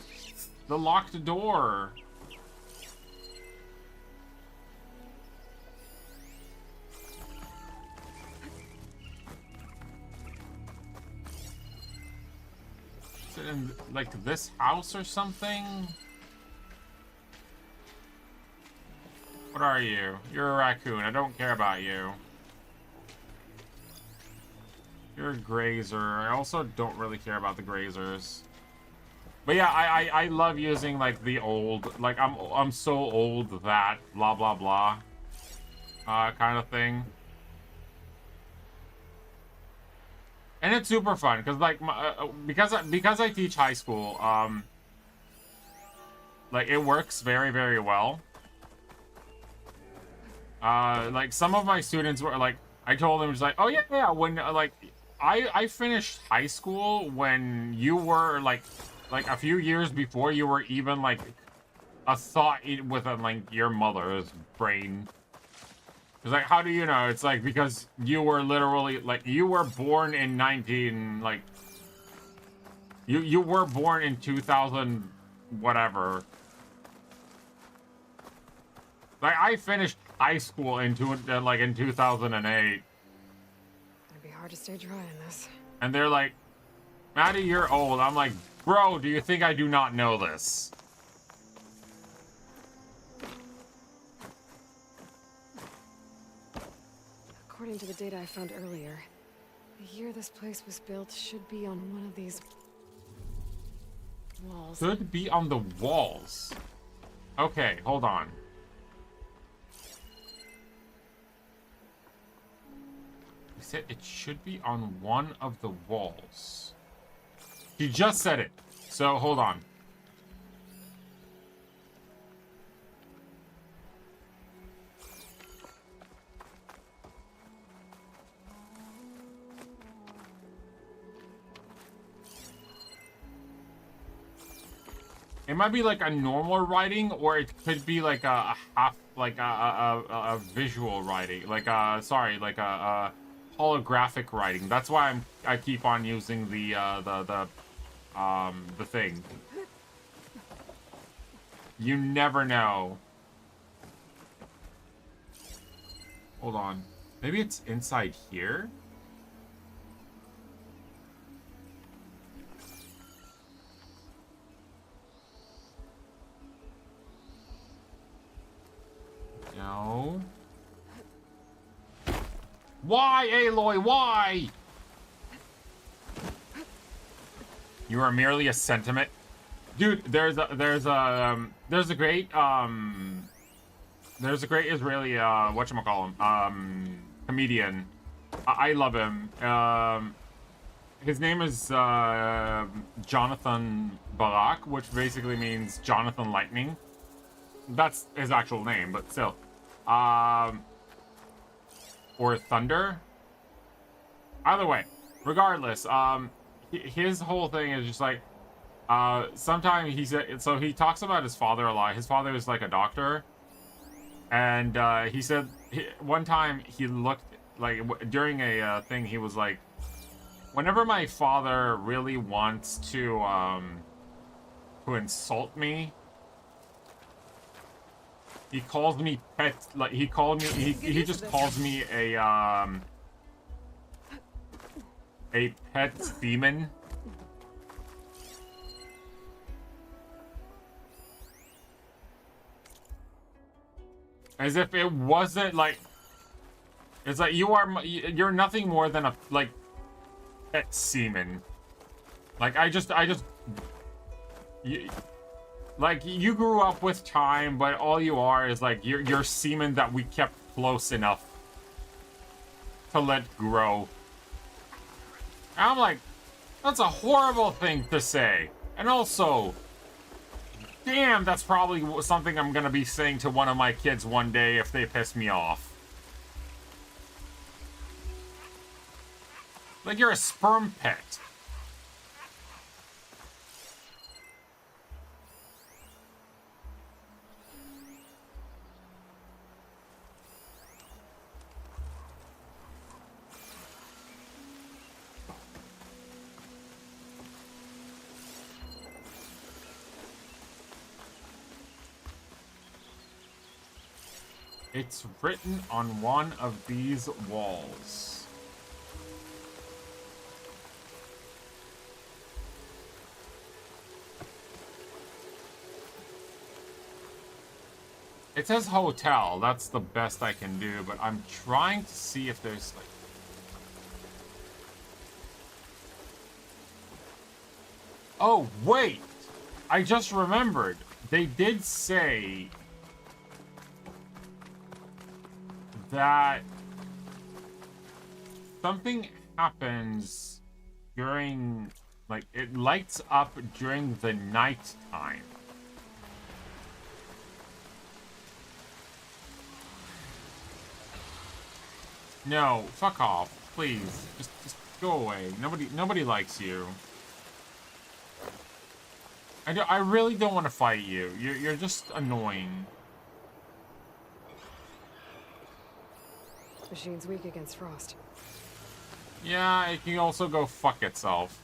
the locked door. Is it in, like, this house or something? What are you? You're a raccoon. I don't care about you. You're a grazer. I also don't really care about the grazers. But yeah, I love using like the old, like I'm so old that blah blah blah kind of thing. And it's super fun because like because I teach high school, like it works very, very well. Like some of my students were like, I told them, just like, oh yeah, when like I finished high school when you were like a few years before you were even like a thought within like your mother's brain. It's like, how do you know? It's like, because you were literally like, you were born in you were born in 2000 whatever. Like I finished high school in 2008. It'd be hard to stay dry in this. And they're like, Maddie, you're old. I'm like, bro, do you think I do not know this? According to the data I found earlier, the year this place was built should be on one of these walls. Should be on the walls. Okay, hold on. He said it should be on one of the walls. He just said it. So, hold on. It might be like a normal writing, or it could be like a half, like a visual writing, like sorry, like a holographic writing. That's why I keep on using the thing. You never know. Hold on. Maybe it's inside here? No. Why, Aloy? Why? You are merely a sentiment, dude. There's a great Israeli whatchamacallem comedian. I love him. His name is Jonathan Barak, which basically means Jonathan Lightning. That's his actual name, but still. Or Thunder. Either way, regardless, his whole thing is just like, sometimes he said, so he talks about his father a lot. His father is like a doctor, and he said one time he looked like during a thing, he was like, Whenever my father really wants to insult me, he calls me pet, like, he just calls me a pet demon. As if it wasn't, like, it's like, you're nothing more than a, like, pet semen. Like, like, you grew up with time, but all you are is, like, you're semen that we kept close enough to let grow. And I'm like, that's a horrible thing to say. And also, damn, that's probably something I'm gonna be saying to one of my kids one day if they piss me off. Like, you're a sperm pet. It's written on one of these walls. It says hotel. That's the best I can do, but I'm trying to see if there's, like... Oh, wait! I just remembered. They did say that something happens during, like, it lights up during the night time. No, fuck off, please. Just go away. Nobody likes you. I really don't want to fight you. You're just annoying. Machine's weak against frost. Yeah, it can also go fuck itself.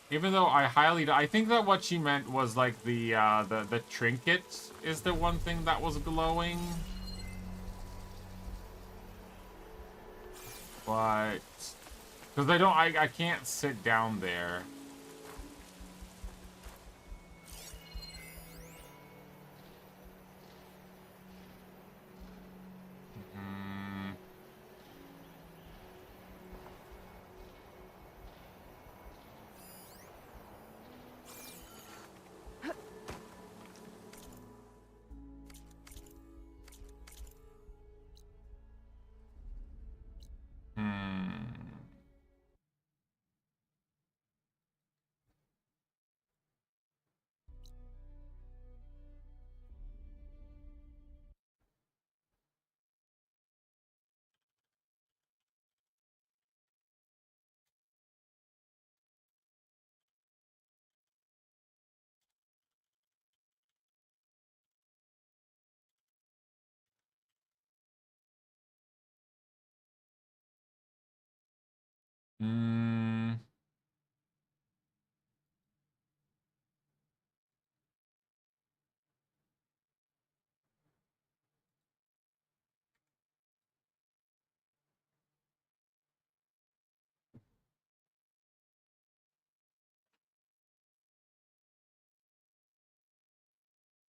Even though I think that what she meant was like the trinket is the one thing that was glowing. But because I can't sit down there.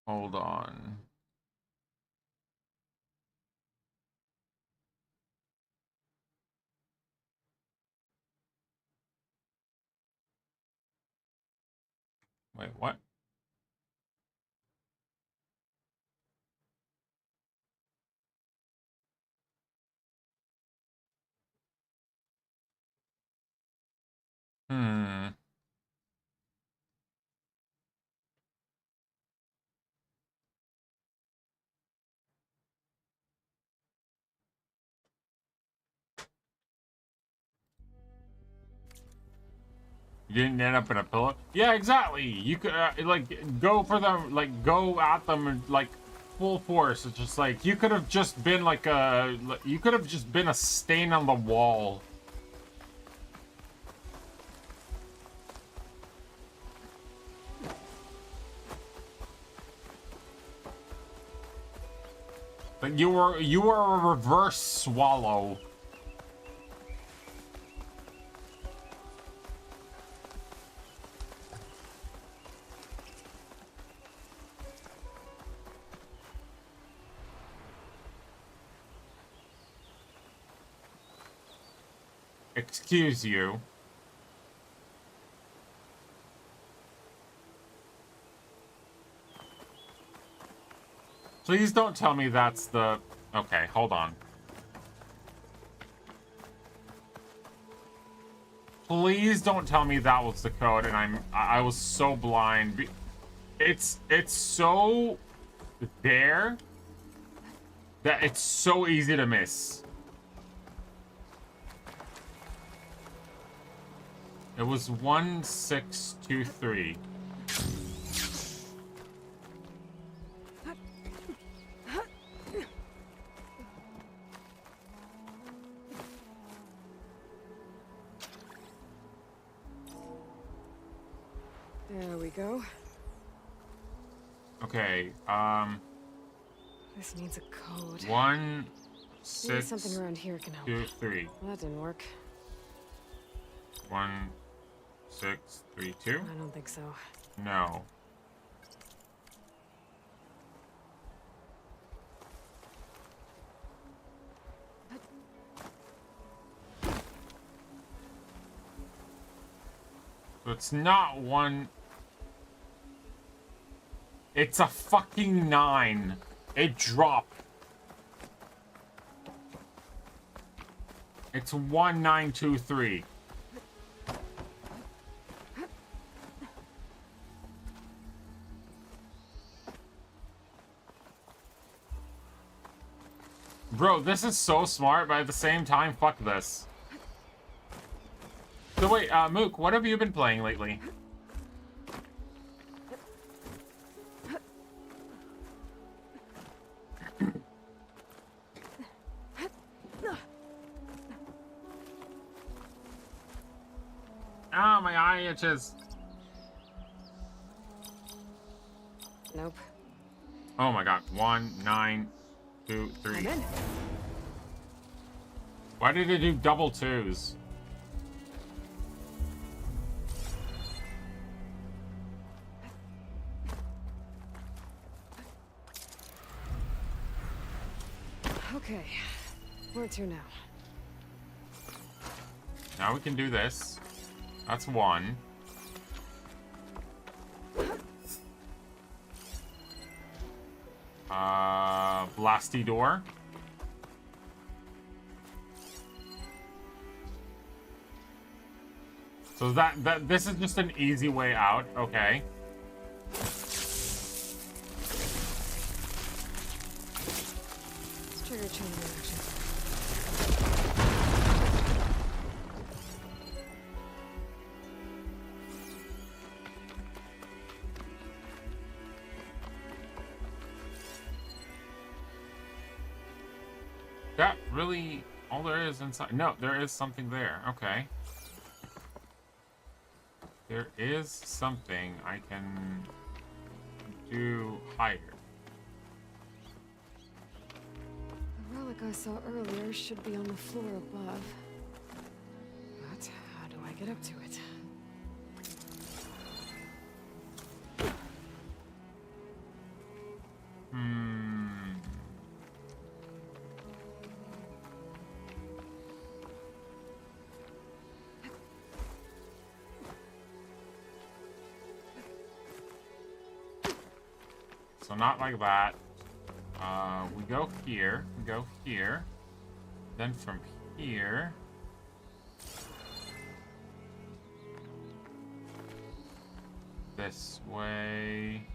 Hold on. Wait, what? Hmm. You didn't end up in a pillow? Yeah, exactly. You could, like, go for them, like, go at them, and, like, full force. It's just like, you could have just been, like, you could have just been a stain on the wall. Like, you were a reverse swallow. Excuse you. Please don't tell me that's the... Okay, hold on. Please don't tell me that was the code and I was so blind. It's so there that it's so easy to miss. It was 1623. There we go. Okay, This needs a code. 1 Maybe 6 something around here can help. 2 3. Well, that didn't work. 1 6 3 2. I don't think so. No. It's not 1. It's a fucking 9. It dropped. It's 1923. Bro, this is so smart, but at the same time, fuck this. So wait, Mook, what have you been playing lately? Ah, my eye itches. Nope. Oh my god. 1 9 2 3. I'm in. Why did it do double twos? Okay. Where to now? Now we can do this. That's 1. Blasty door. So this is just an easy way out. Okay. Let's trigger chain reaction. That really all there is inside? No, there is something there. Okay. There is something I can do higher. The relic I saw earlier should be on the floor above. But how do I get up to it? So not like that. We go here. We go here. Then from here. This way.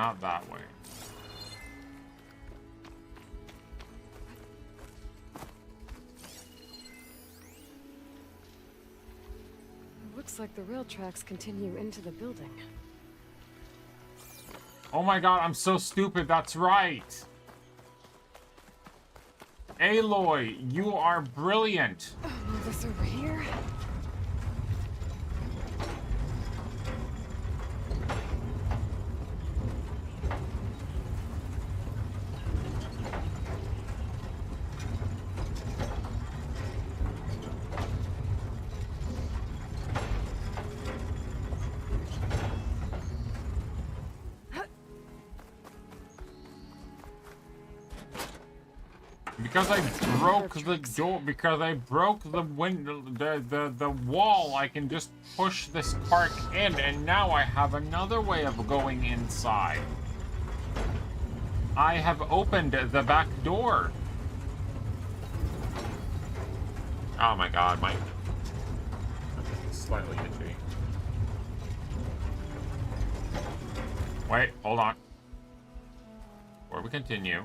not that way. Looks like the rail tracks continue into the building. Oh my god, I'm so stupid. That's right. Aloy, you are brilliant. Oh, this over here. Because I broke the door, because I broke the window, the wall, I can just push this cart in, and now I have another way of going inside. I have opened the back door. Oh my god, my... Slightly itchy. Wait, hold on. Before we continue...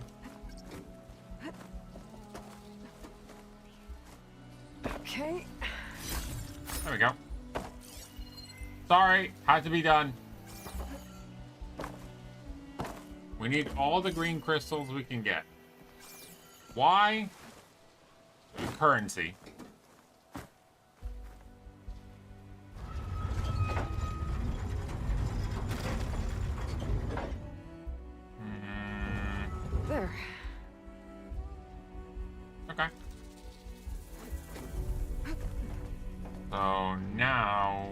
Okay. There we go. Sorry, had to be done. We need all the green crystals we can get. Why? Currency. There. Okay. So now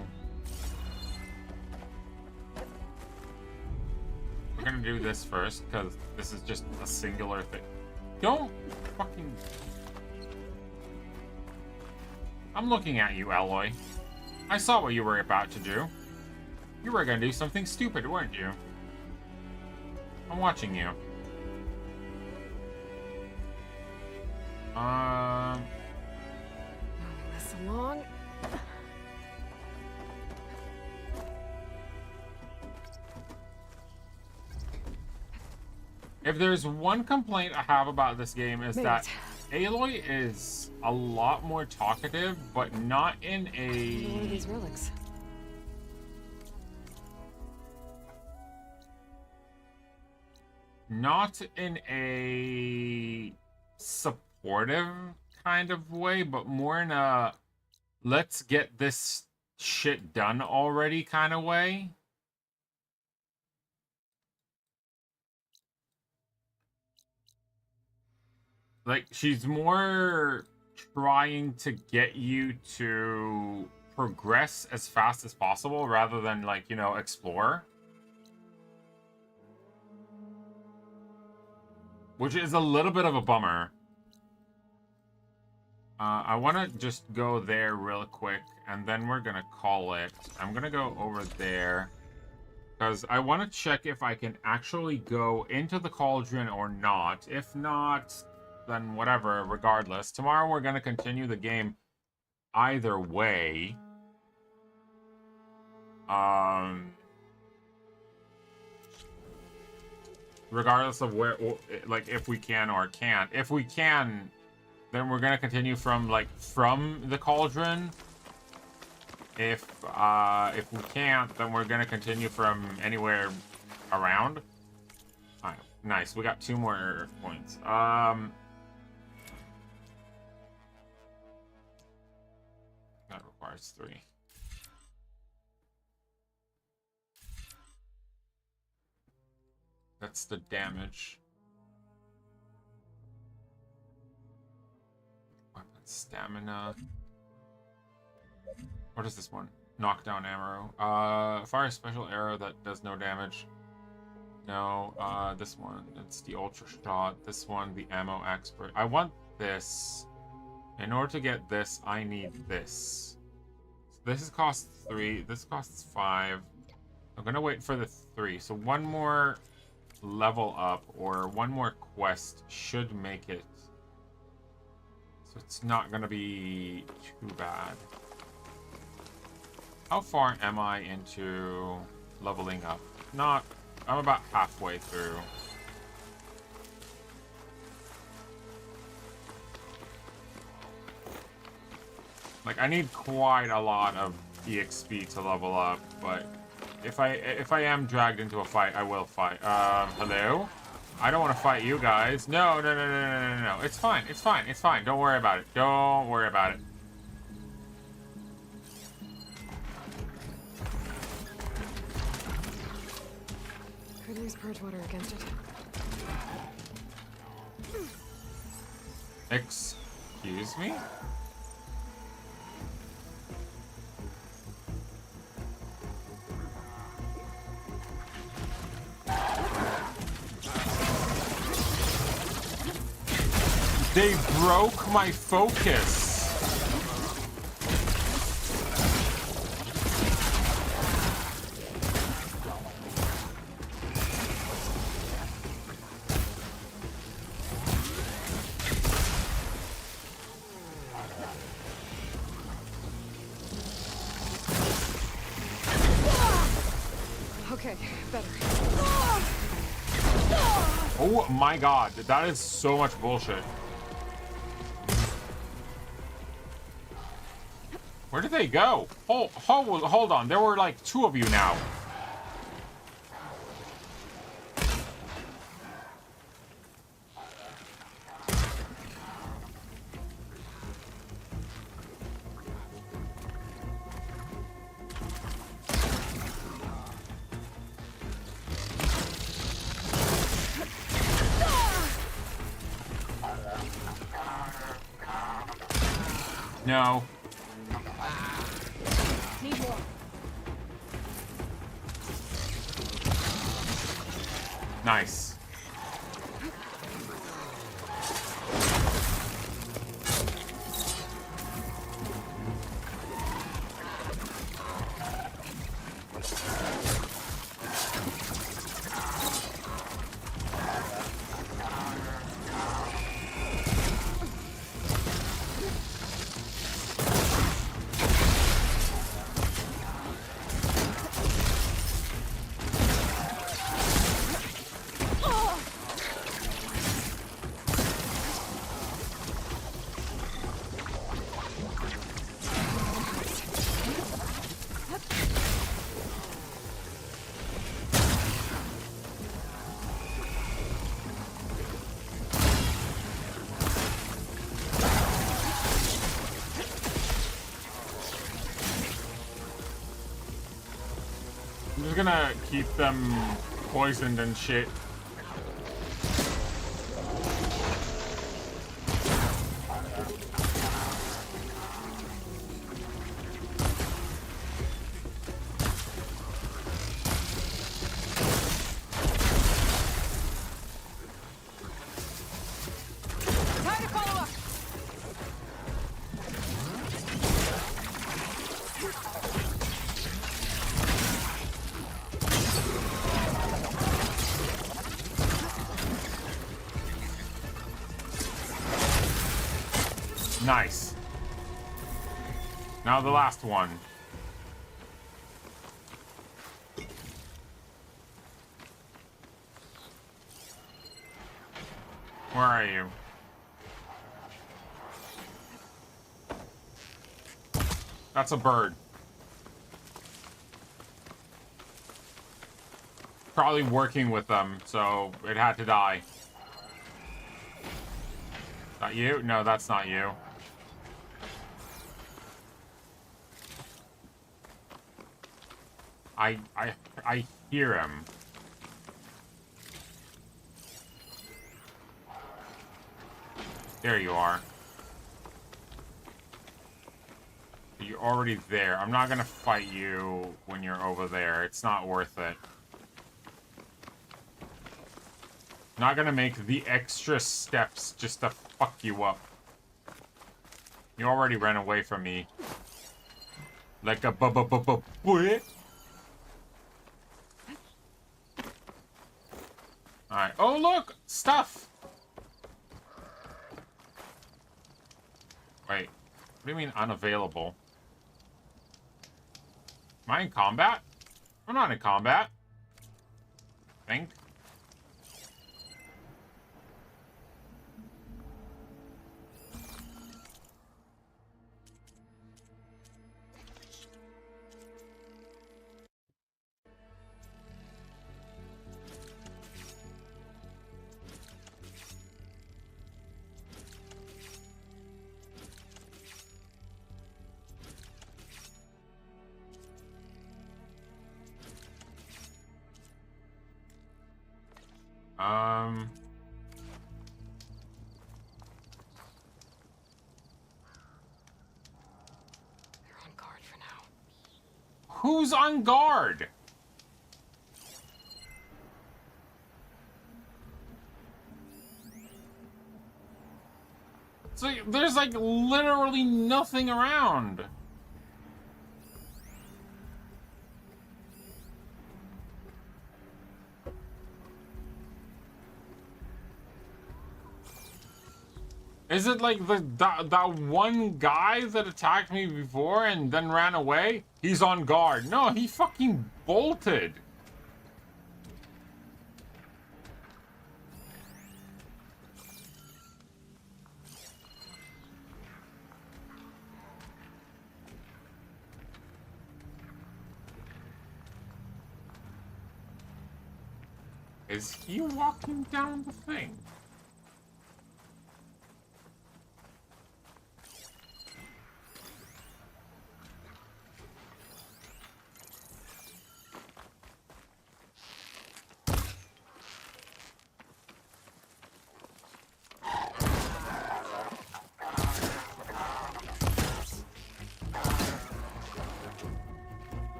we're gonna do this first because this is just a singular thing. Don't fucking... I'm looking at you, Aloy. I saw what you were about to do. You were gonna do something stupid, weren't you? I'm watching you. Moving this along. If there's one complaint I have about this game is that Aloy is a lot more talkative, but not in a... One of these relics. Not in a supportive kind of way, but more in a let's get this shit done already kind of way. Like, she's more trying to get you to progress as fast as possible rather than, like, you know, explore. Which is a little bit of a bummer. I want to just go there real quick, and then we're going to call it. I'm going to go over there. Because I want to check if I can actually go into the cauldron or not. If not, then whatever, regardless. Tomorrow we're going to continue the game either way. Regardless of where, like, if we can or can't. If we can, then we're going to continue from, like, from the cauldron. If we can't, then we're going to continue from anywhere around. Alright, nice. We got 2 more points. That requires 3. That's the damage. Weapon stamina. What is this one? Knockdown arrow. Fire a special arrow that does no damage. No, this one. It's the ultra shot. This one, the ammo expert. I want this. In order to get this, I need this. This costs 3. This costs 5. I'm gonna wait for the 3. So one more level up or one more quest should make it. So it's not gonna be too bad. How far am I into leveling up? Not I'm about halfway through. Like, I need quite a lot of EXP to level up, but if I am dragged into a fight, I will fight. Hello? I don't want to fight you guys. No, no, no, no, no, no, no. It's fine. It's fine. It's fine. Don't worry about it. Don't worry about it. Could use purge water against it. Excuse me? They broke my focus. Okay, better. Oh my god, that is so much bullshit. Where did they go? Hold on, there were like 2 of you now. No. Need more. Nice. I'm just gonna keep them poisoned and shit. Time to follow up. Nice. Now the last one. Where are you? That's a bird. Probably working with them, so it had to die. That you? No, that's not you. I hear him. There you are. You're already there. I'm not gonna fight you when you're over there. It's not worth it. Not gonna make the extra steps just to fuck you up. You already ran away from me. Like a boy. Alright. Oh, look! Stuff! Wait. What do you mean unavailable? Am I in combat? I'm not in combat. think. You're on guard for now. Who's on guard? So there's like literally nothing around. Is it like that one guy that attacked me before and then ran away? He's on guard. No, he fucking bolted. Is he walking down the thing?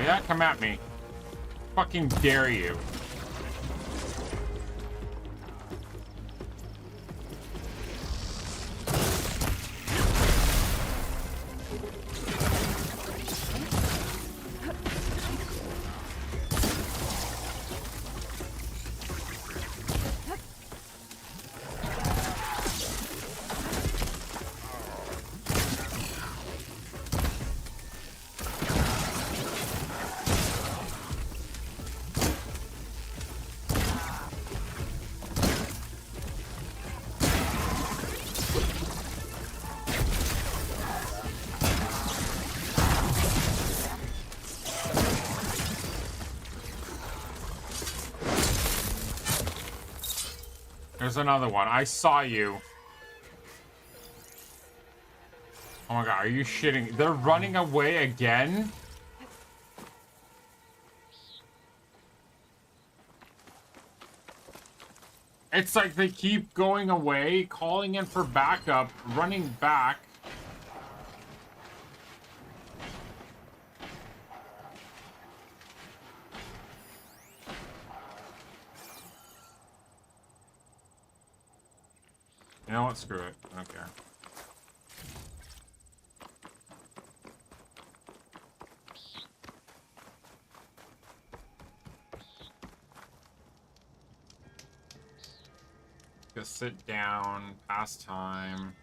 Yeah, come at me. Fucking dare you. There's another one. I saw you. Oh my god, are you shitting? They're running away again? It's like they keep going away, calling in for backup, running back. You know what? Screw it. I don't care. Just sit down, pass time.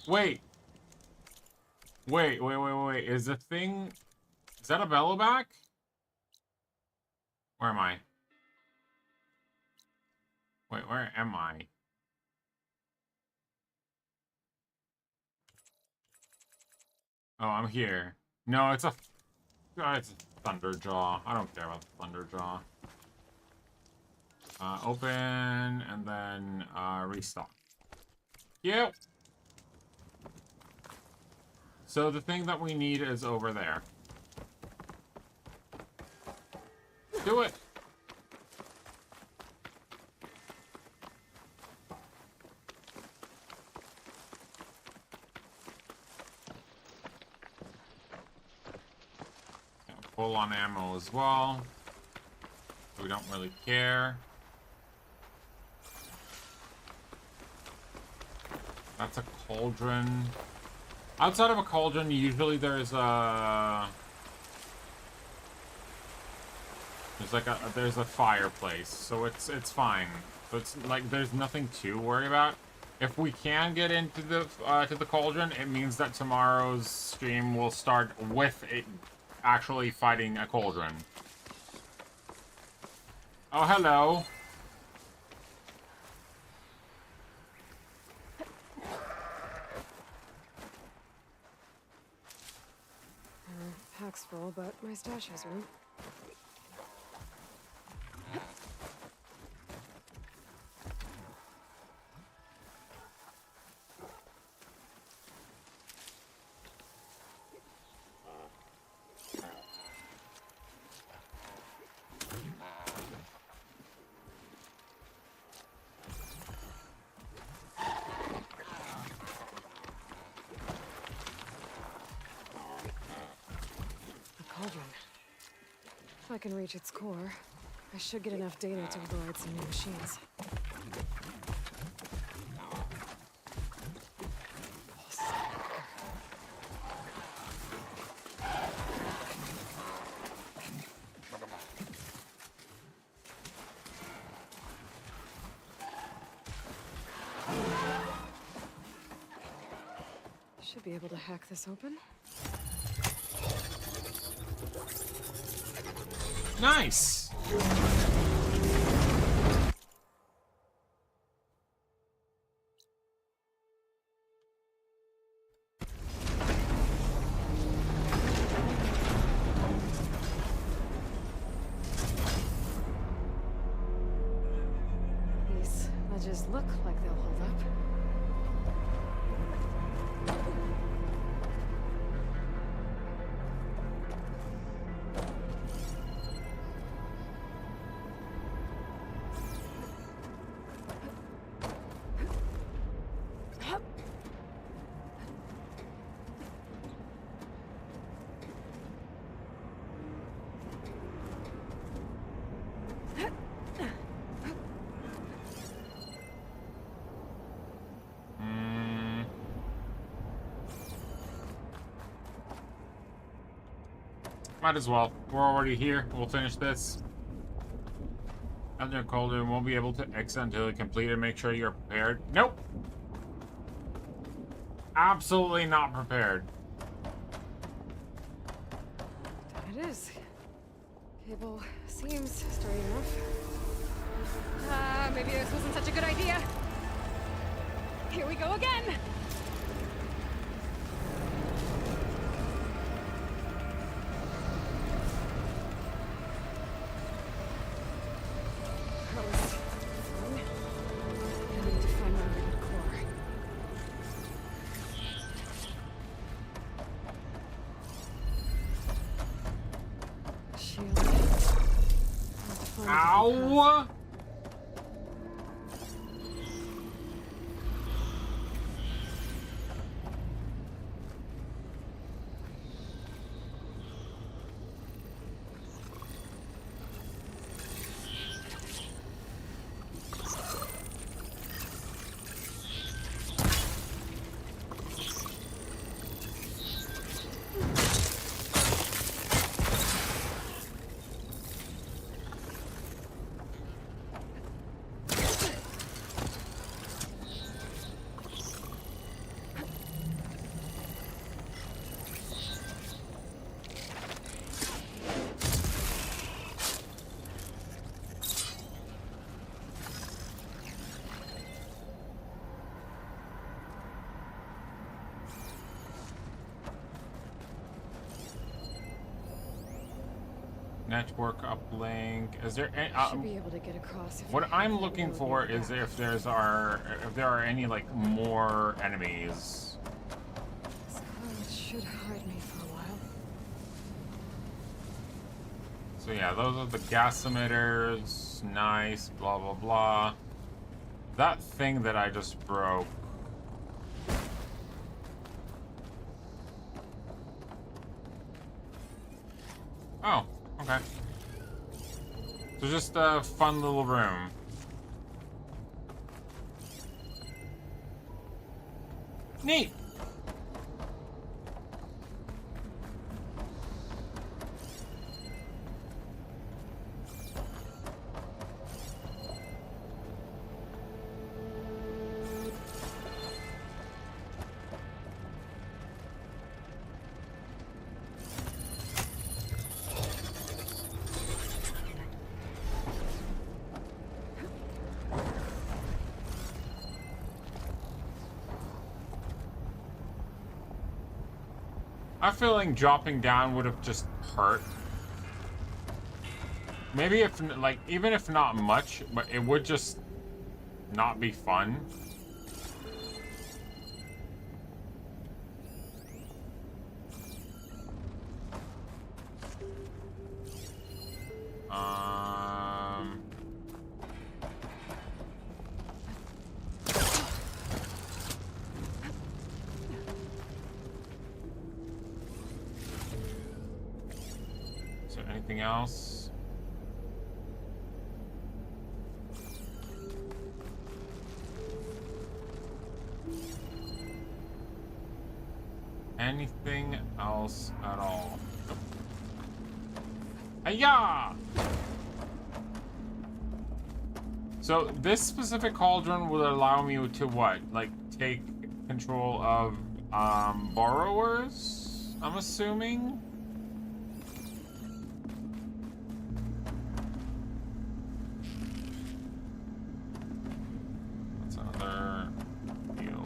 Wait. Wait. Is the thing... Is that a bellow back? Where am I? Wait, where am I? Oh, I'm here. No, it's a... it's a Thunderjaw. I don't care about the Thunderjaw. Open, and then, restock. Yep. So the thing that we need is over there. Do it! Full on ammo as well. We don't really care. That's a cauldron. Outside of a cauldron, usually there's a fireplace, so it's fine. So it's like there's nothing to worry about. If we can get into the to the cauldron, it means that tomorrow's stream will start with it actually fighting a cauldron. Oh, hello. Pack's full, but my stash has room. If I can reach its core, I should get enough data to override some new machines. Should be able to hack this open. Nice! These ledges look like they'll hold up. Might as well. We're already here. We'll finish this. Under Cauldron won't be able to exit until you complete it. Make sure you're prepared. Nope. Absolutely not prepared. There it is. Cable seems straight enough. Maybe this wasn't such a good idea. Here we go again. Ow! Network uplink. Is there any, should be able to get across if what I'm looking for is if there are any like more enemies. This code should hide me for a while. So yeah, those are the gas emitters. Nice, blah, blah, blah. That thing that I just broke. Oh, okay. So just a fun little room. Neat. I'm feeling dropping down would have just hurt. Maybe if, like, even if not much, but it would just not be fun. Is there anything else? Anything else at all? Nope. Hiya! So this specific cauldron will allow me to what? Like take control of borrowers, I'm assuming? That's another deal.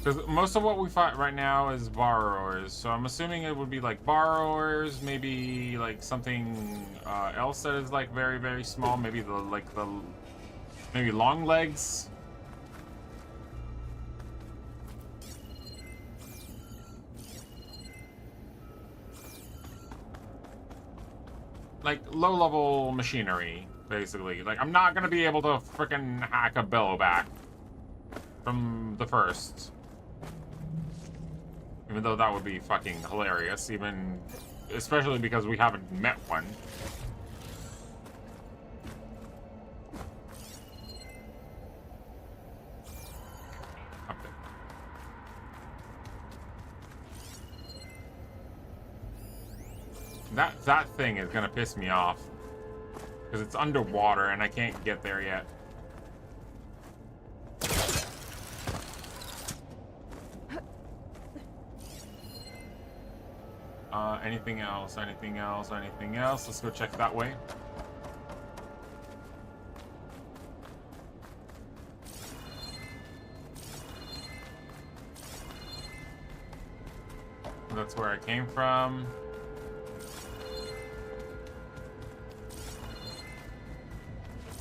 Because most of what we fight right now is borrowers, so I'm assuming it would be like borrowers, maybe like something else that is like very, very small, maybe maybe long legs. Like low-level machinery, basically. Like I'm not gonna be able to frickin' hack a bellow back from the first. Even though that would be fucking hilarious, especially because we haven't met one. Up there. That thing is gonna piss me off. Because it's underwater and I can't get there yet. Anything else? Anything else? Anything else? Let's go check that way. That's where I came from.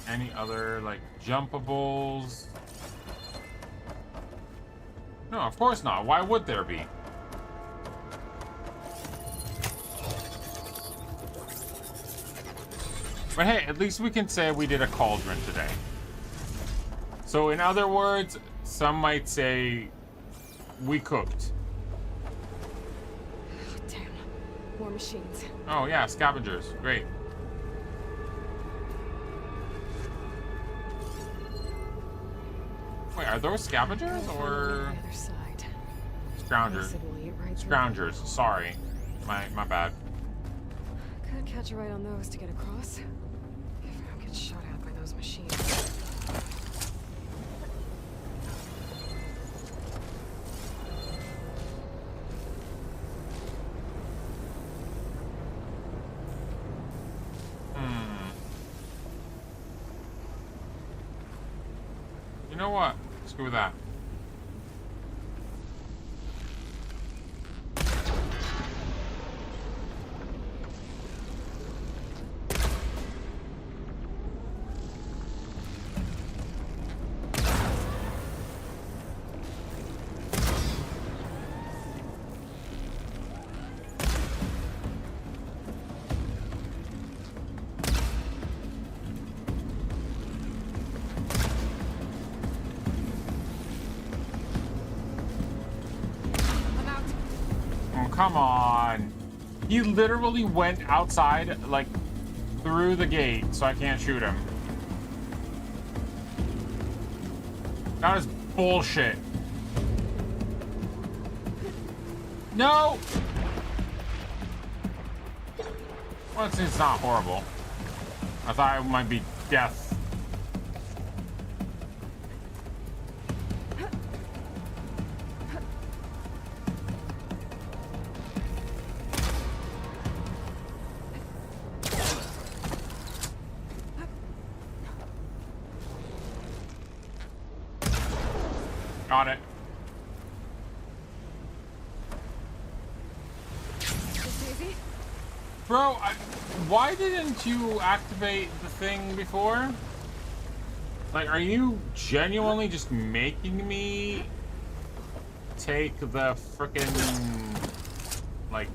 Any other, like, jumpables? No, of course not. Why would there be? But hey, at least we can say we did a cauldron today. So in other words, some might say we cooked. Damn, more machines. Oh yeah, scavengers. Great. Wait, are those scavengers or The other side. scroungers? Scroungers. Sorry, my bad. Could catch a ride on those to get across. If I don't get shot at by those machines. You know what? Screw that. Oh, come on. He literally went outside, like, through the gate, so I can't shoot him. That is bullshit. No! Well, it's not horrible. I thought it might be death. Got it. Bro, why didn't you activate the thing before? Like, are you genuinely just making me take the frickin' like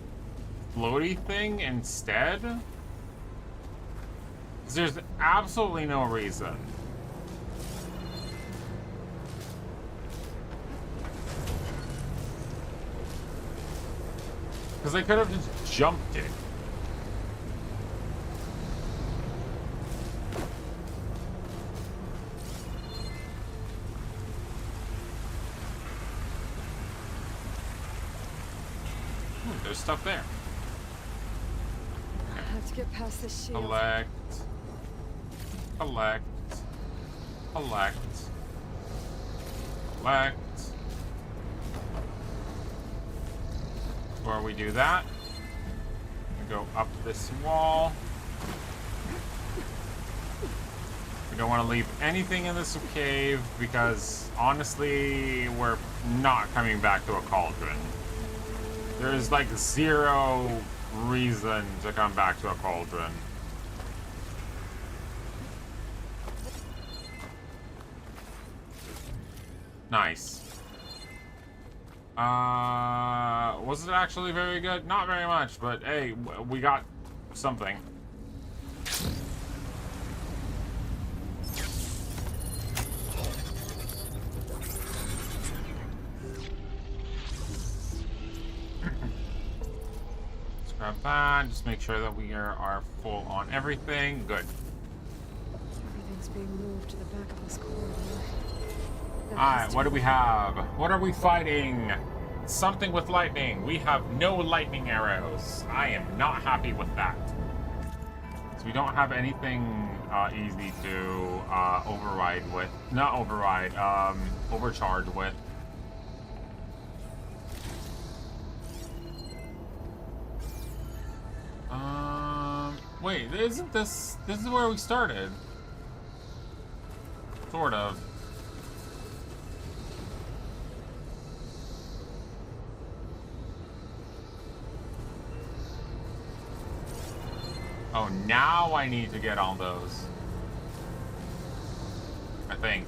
floaty thing instead? 'Cause there's absolutely no reason. Because I could have just jumped it. There's stuff there. I have to get past this shield. Collect. Collect. Collect. Collect. Before we do that, we go up this wall. We don't want to leave anything in this cave because honestly, we're not coming back to a cauldron. There's like zero reason to come back to a cauldron. Nice. Was it actually very good? Not very much, but hey, we got something. Let's grab that. Just make sure that we are full on everything. Good. Everything's being moved to the back of this corridor. Alright, what do we have? What are we fighting? Something with lightning. We have no lightning arrows. I am not happy with that. So we don't have anything easy to override with. Not override, overcharge with. Wait, isn't this is where we started? Sort of. Oh, now I need to get on those. I think.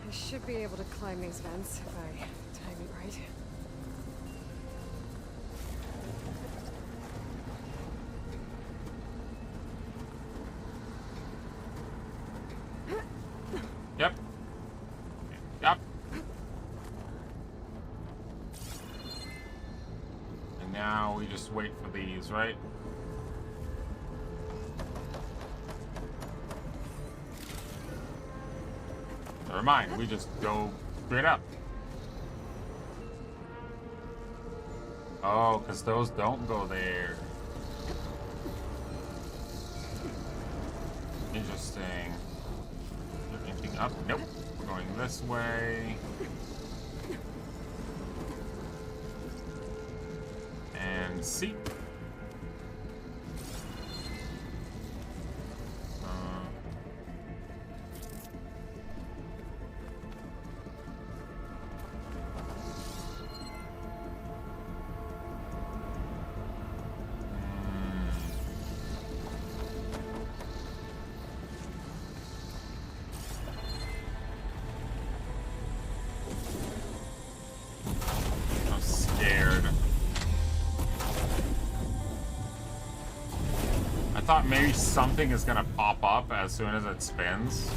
I should be able to climb these vents if I time it right. Yep. Yep. And now we just wait for these, right? Never mind, we just go straight up. Oh, because those don't go there. Interesting. Anything up? Nope. We're going this way. And see. thought maybe something is gonna pop up as soon as it spins.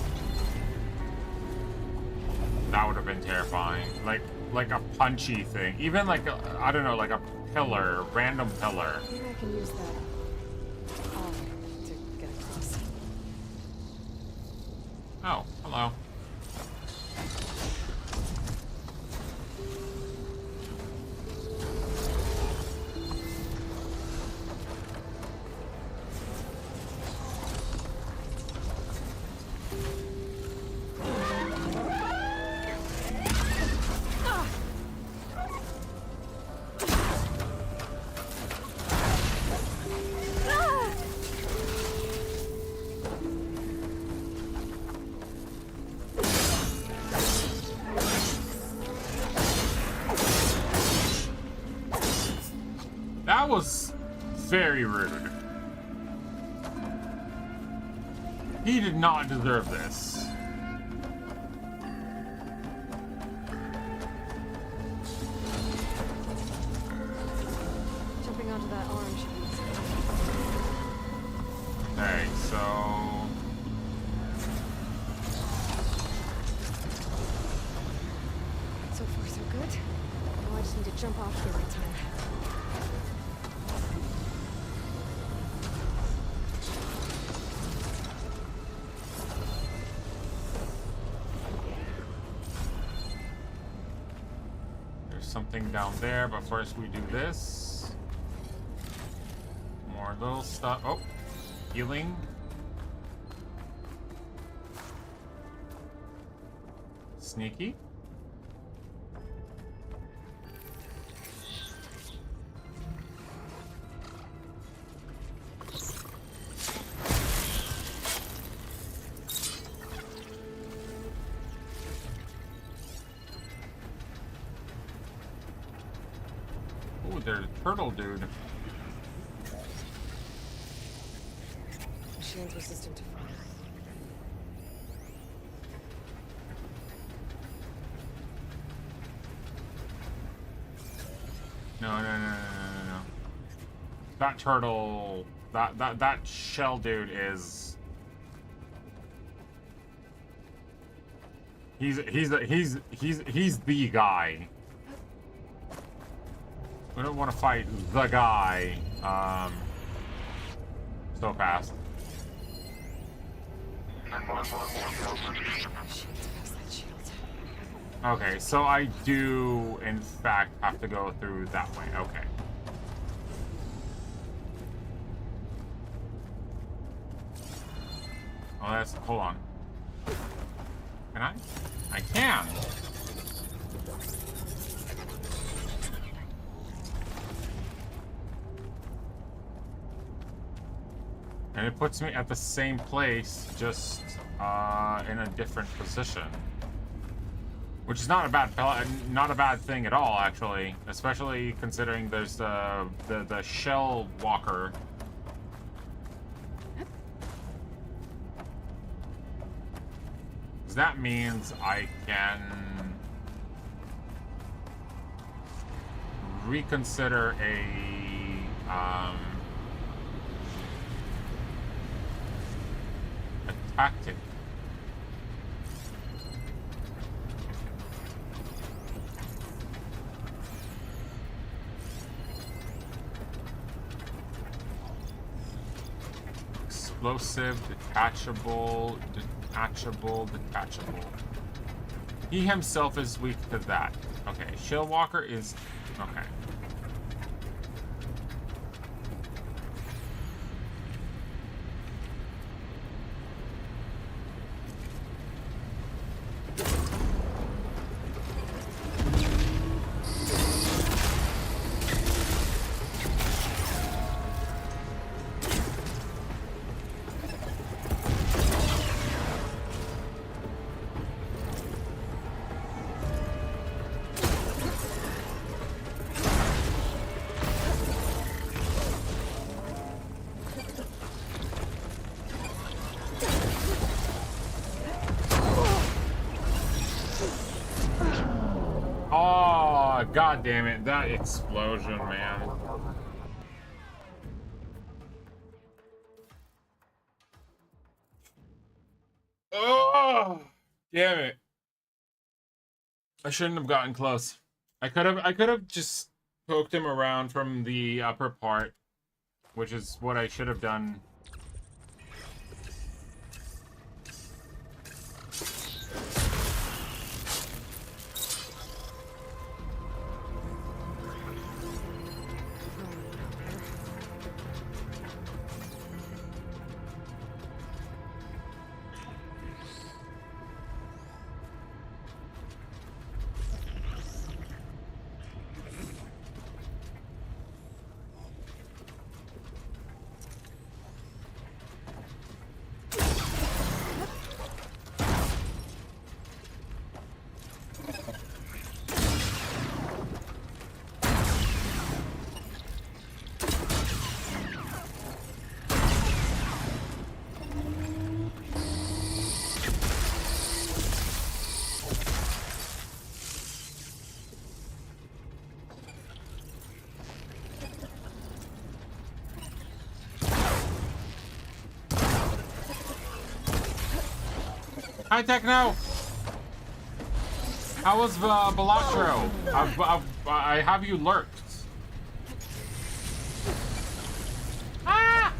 That would have been terrifying. Like a punchy thing. Even like a, I don't know, like a pillar, random pillar. Maybe I can use that to get across. Oh, hello. That was very rude. He did not deserve this. Jumping onto that arm should be easy. Okay, so... So far, so good. Now I just need to jump off at the right time. Something down there, but first we do this. More little stuff. Oh, healing. Sneaky. There's a turtle dude. Shield resistant to fire. No. That turtle, that shell dude is. He's the guy. We don't want to fight the guy so fast. Okay, so I do in fact have to go through that way. Okay. Oh, that's, hold on. Can I? I can. And it puts me at the same place, just in a different position, which is not a bad thing at all, actually. Especially considering there's the shell walker. That means I can reconsider a tactic. Explosive, detachable. He himself is weak to that. Okay, Shield Walker is okay. God damn it, that explosion, man. Oh, damn it. I shouldn't have gotten close. I could have just poked him around from the upper part, which is what I should have done. Hi, Techno! How was Balatro? I have you lurked. Ah!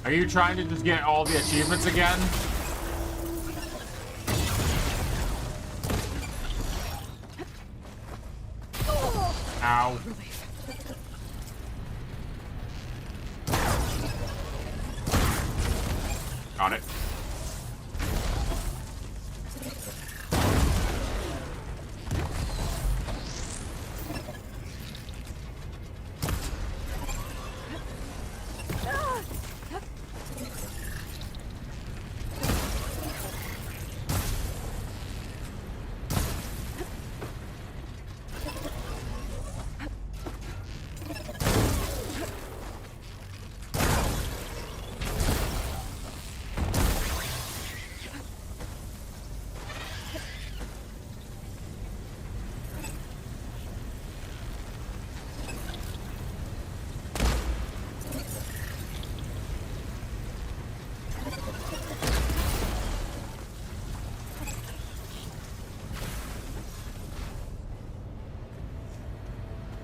Are you trying to just get all the achievements again? Ow. Got it.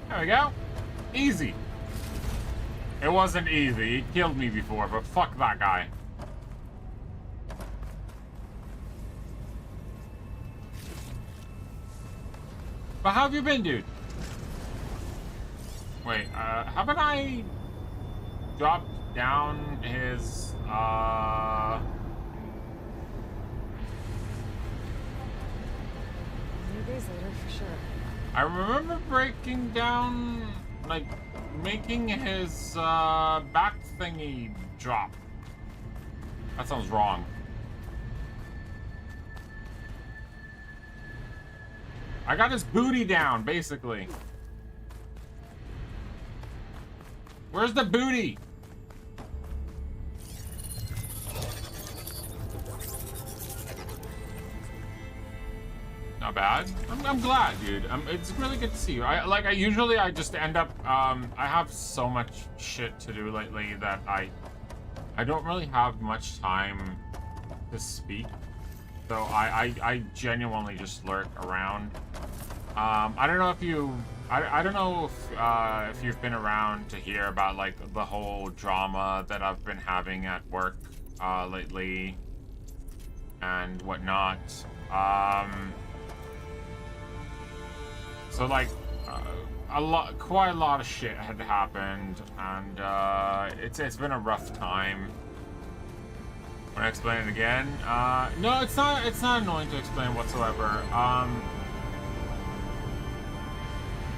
There we go. Easy. It wasn't easy. He killed me before, but fuck that guy. But how have you been, dude? Wait, haven't I dropped down his, 3 days later, for sure. I remember breaking down, like, making his, back thingy drop. That sounds wrong. I got his booty down, basically. Where's the booty? Not bad. I'm glad, dude. It's really good to see you. I usually just end up, I have so much shit to do lately that I don't really have much time to speak. So I genuinely just lurk around. I don't know if you, I don't know if you've been around to hear about like the whole drama that I've been having at work lately and whatnot. So like quite a lot of shit had happened, and it's been a rough time. Want to explain it again? No, it's not annoying to explain whatsoever.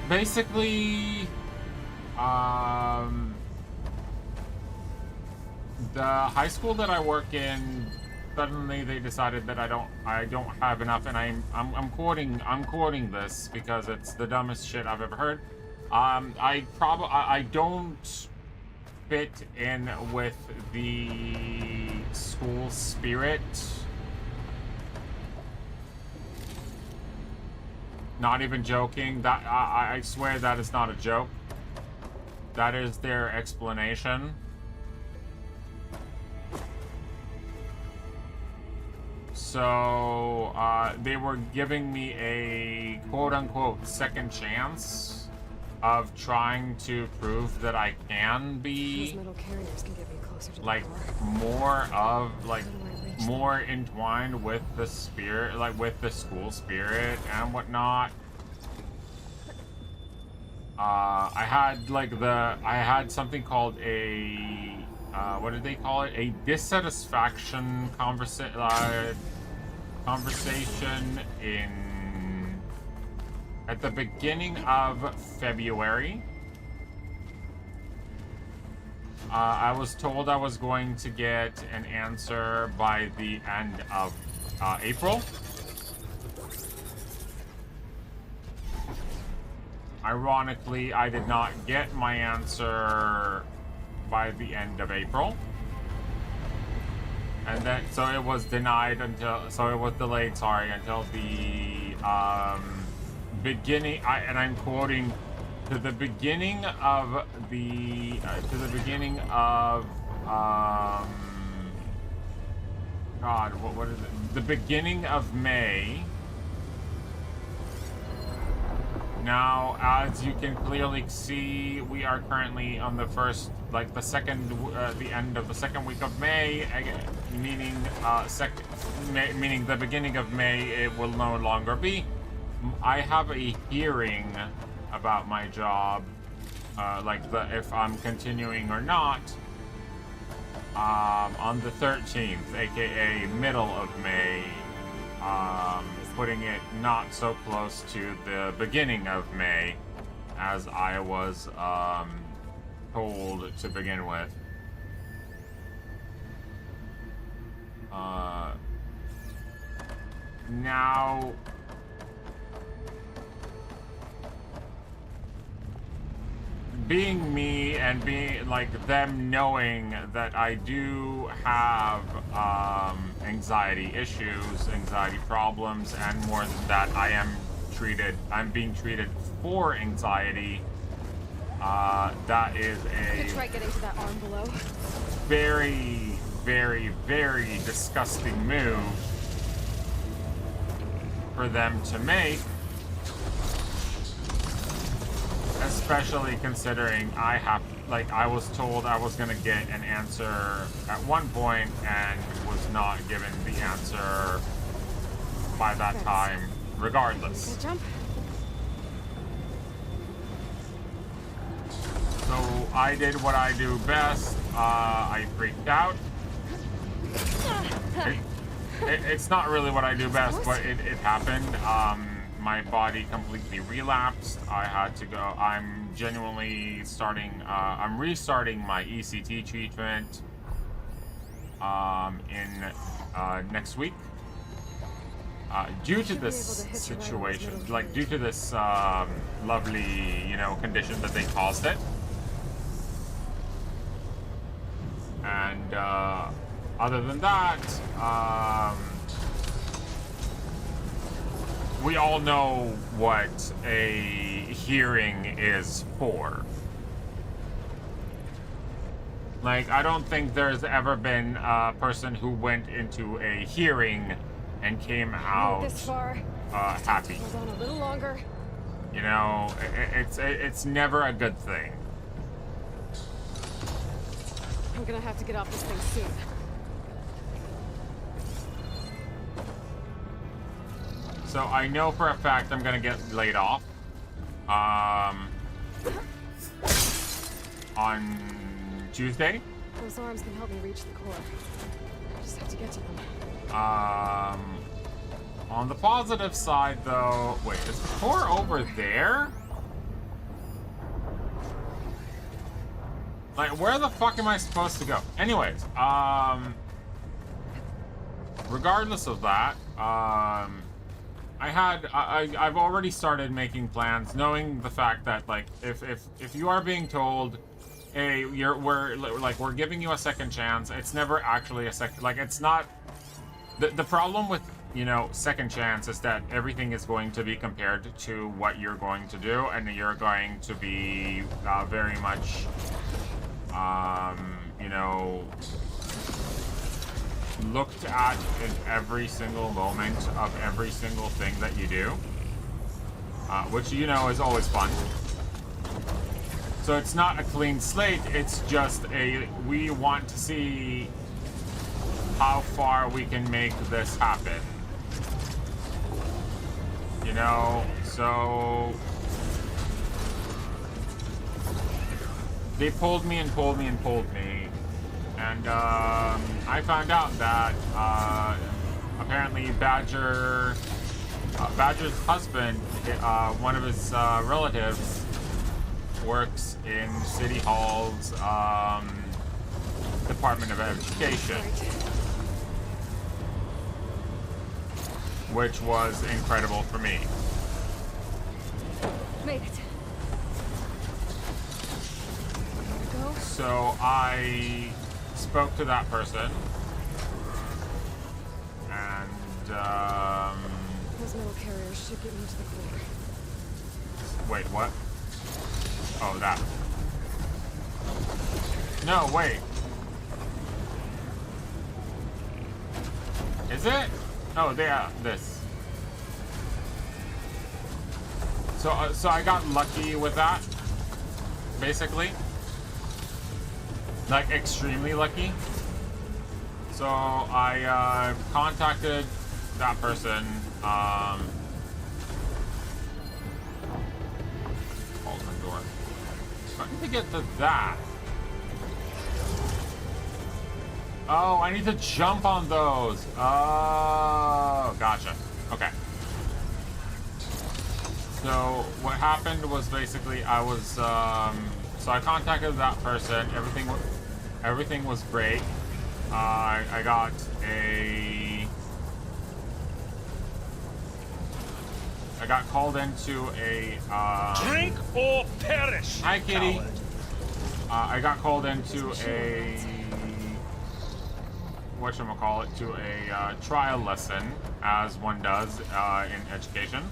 Basically, the high school that I work in, suddenly they decided that I don't have enough, and I'm quoting this because it's the dumbest shit I've ever heard. I don't fit in with the school spirit. Not even joking. That I swear that is not a joke. That is their explanation. So, they were giving me a quote-unquote second chance of trying to prove that I can be Those metal carriers can get me closer to the like core. more entwined with the spirit, like with the school spirit and whatnot. I had something called a what did they call it? A dissatisfaction conversation at the beginning of February. I was told I was going to get an answer by the end of April. Ironically, I did not get my answer by the end of April. And then, so it was denied until, so it was delayed, sorry, until the beginning, and I'm quoting, to the beginning of the, God, what is it? The beginning of May. Now, as you can clearly see, we are currently on the first, like the end of the second week of May, meaning meaning the beginning of May. It will no longer be. I have a hearing about my job, if I'm continuing or not, on the 13th, aka middle of May. Putting it not so close to the beginning of May as I was told to begin with. Now, being me and being like them knowing that I do have anxiety issues, anxiety problems, and more than that, I'm being treated for anxiety. That is a Try getting to that arm below. very, very, very disgusting move for them to make. Especially considering I was told I was gonna get an answer at one point and was not given the answer by that time, regardless. Jump. So I did what I do best. I freaked out. It's not really what I do best, but it happened. My body completely relapsed. I had to go. I'm genuinely I'm restarting my ECT treatment in next week. Due to this situation, due to this lovely, condition that they caused it. And other than that, we all know what a hearing is for. I don't think there's ever been a person who went into a hearing and came out this far. Happy. Hold on a little longer. It's never a good thing. I'm gonna have to get off this thing soon. So I know for a fact I'm gonna get laid off. On Tuesday. Those arms can help me reach the core. I just have to get to them. On the positive side, though, wait, is the core over there? Where the fuck am I supposed to go? Anyways, regardless of that, I've already started making plans, knowing the fact that if you are being told, hey, we're giving you a second chance, it's never actually a second. It's not. The problem with you know, second chance is that everything is going to be compared to what you're going to do, and you're going to be very much, you know, looked at in every single moment of every single thing that you do, which, you know, is always fun. So it's not a clean slate, it's just we want to see how far we can make this happen. You know, so they pulled me and pulled me and pulled me, and I found out that apparently Badger's husband, one of his relatives, works in City Hall's Department of Education, which was incredible for me. Made it. Go. So I spoke to that person, and Those metal carriers should get me to the core. wait, what? Oh, that. No, wait. Is it? Oh, this. So I got lucky with that, basically. Like, extremely lucky. So I contacted that person. Hold the door. I need to get to that. Oh, I need to jump on those. Oh, gotcha. Okay. So what happened was basically I was so I contacted that person. Everything was great. I got called into a Drink or perish. Hi, kitty. Coward. I got called into a whatchamacallit, to a trial lesson, as one does in education.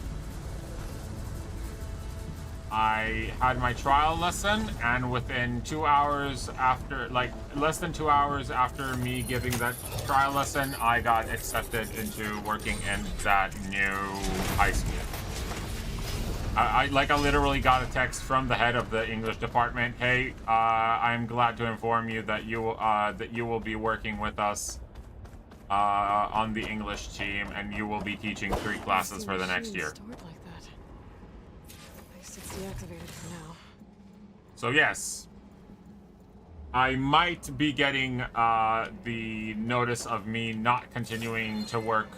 I had my trial lesson, and within 2 hours after, like less than 2 hours after me giving that trial lesson, I got accepted into working in that new high school. I literally got a text from the head of the English department. Hey, I'm glad to inform you that you will be working with us on the English team, and you will be teaching 3 classes for the next year. Stored like that. I guess it's deactivated for now. So yes, I might be getting the notice of me not continuing to work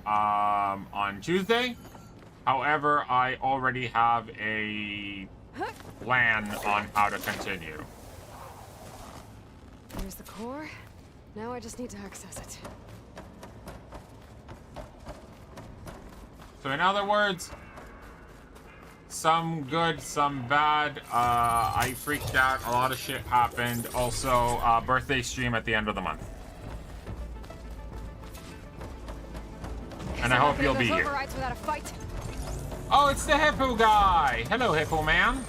on Tuesday. However, I already have a plan on how to continue. There's the core. Now I just need to access it. So in other words, some good, some bad. I freaked out. A lot of shit happened. Also, birthday stream at the end of the month. And I hope you'll be here. Overrides without a fight. Oh, it's the Hippo guy. Hello, Hippo man.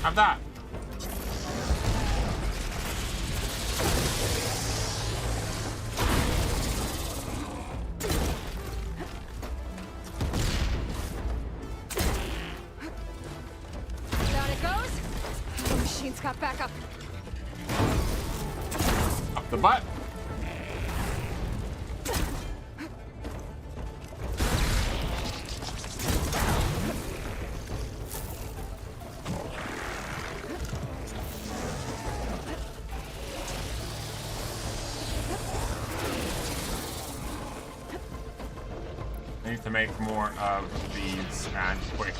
Have that. Down it goes. The machine's got backup. Up the butt. I need to make more of these, and quick.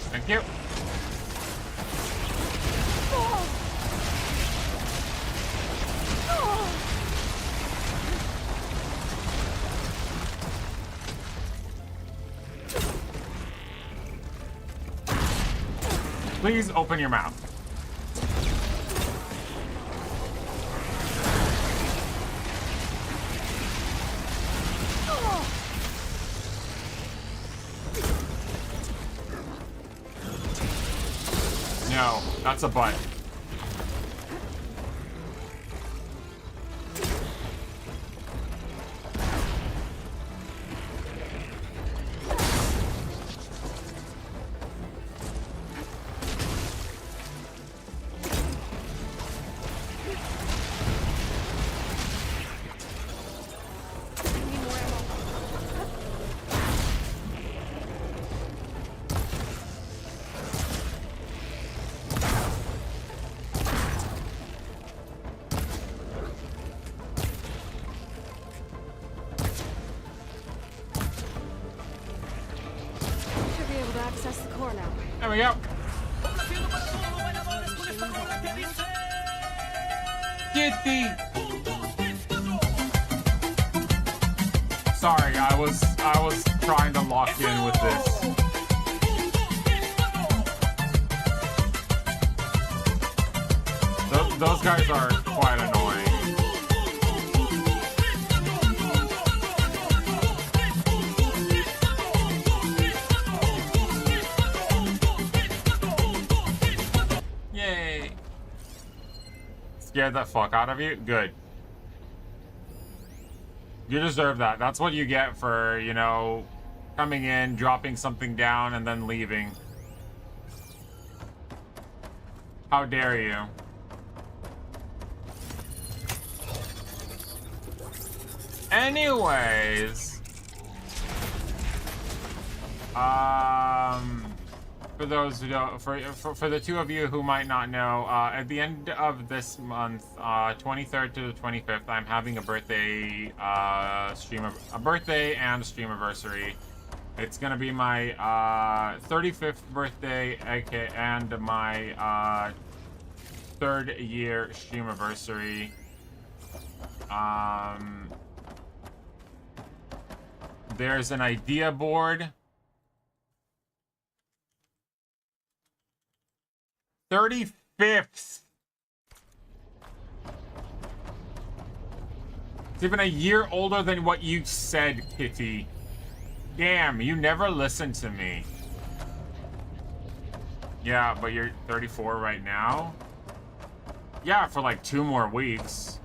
Thank you. Please open your mouth. No, that's a butt. Should be able to access the core now. There we go. Kitty. Sorry, I was trying to lock in with this. Those guys are quite annoying. Yay. Scared the fuck out of you? Good. You deserve that. That's what you get for, you know, coming in, dropping something down, and then leaving. How dare you? Anyways, for those who don't, for the two of you who might not know, at the end of this month, 23rd to the 25th, I'm having a birthday birthday and stream anniversary. It's gonna be my 35th birthday, and my 3rd year stream anniversary. There's an idea board. 35th. It's even a year older than what you said, Kitty. Damn, you never listened to me. Yeah, but you're 34 right now? Yeah, for like 2 more weeks.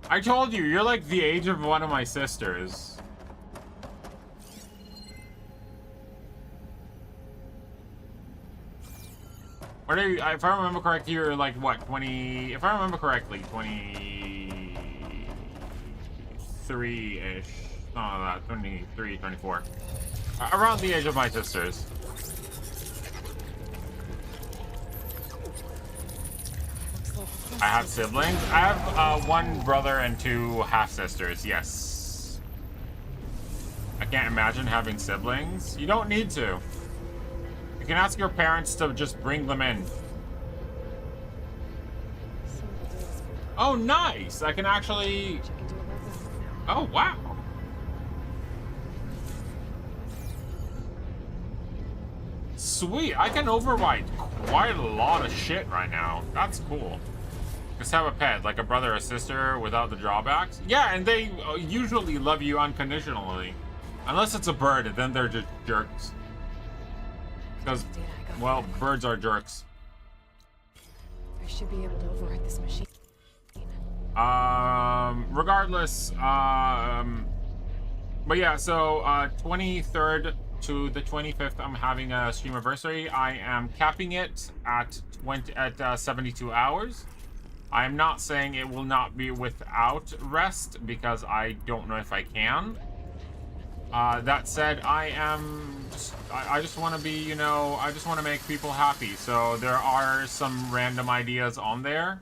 I told you, you're like the age of one of my sisters. What are you, if I remember correctly, you're like what, 20, if I remember correctly, 23-ish. Not that, 23, 24. Around the age of my sisters. I have siblings. I have 1 brother and 2 half-sisters, yes. I can't imagine having siblings. You don't need to. You can ask your parents to just bring them in. Oh, nice! I can actually... Oh, wow. Sweet, I can override quite a lot of shit right now. That's cool. Just have a pet, like a brother or sister without the drawbacks. Yeah, and they usually love you unconditionally. Unless it's a bird, then they're just jerks. Because, well, birds are jerks. I should be able to override this machine. Regardless, but yeah, so, 23rd to the 25th, I'm having a stream anniversary. I am capping it at 72 hours. I'm not saying it will not be without rest, because I don't know if I can. That said, I just want to be, you know, I just want to make people happy. So there are some random ideas on there.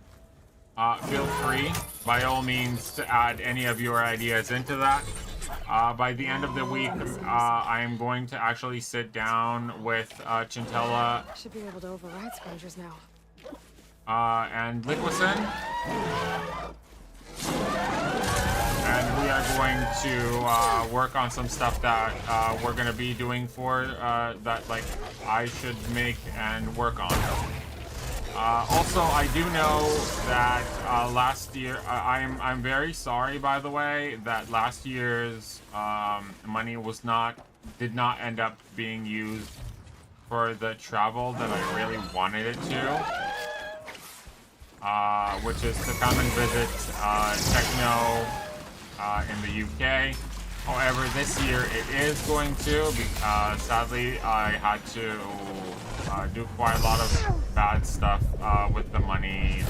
Feel free, by all means, to add any of your ideas into that. By the end of the week, I am going to actually sit down with Chintella. Should be able to override scroungers now. And Liquison. And we are going to work on some stuff that we're going to be doing for that, like, I should make and work on. Also, I do know that last year, I'm very sorry, by the way, that last year's money was not did not end up being used for the travel that I really wanted it to. Which is to come and visit Techno in the UK. However, this year it is going to, because sadly I had to do quite a lot of bad stuff with the money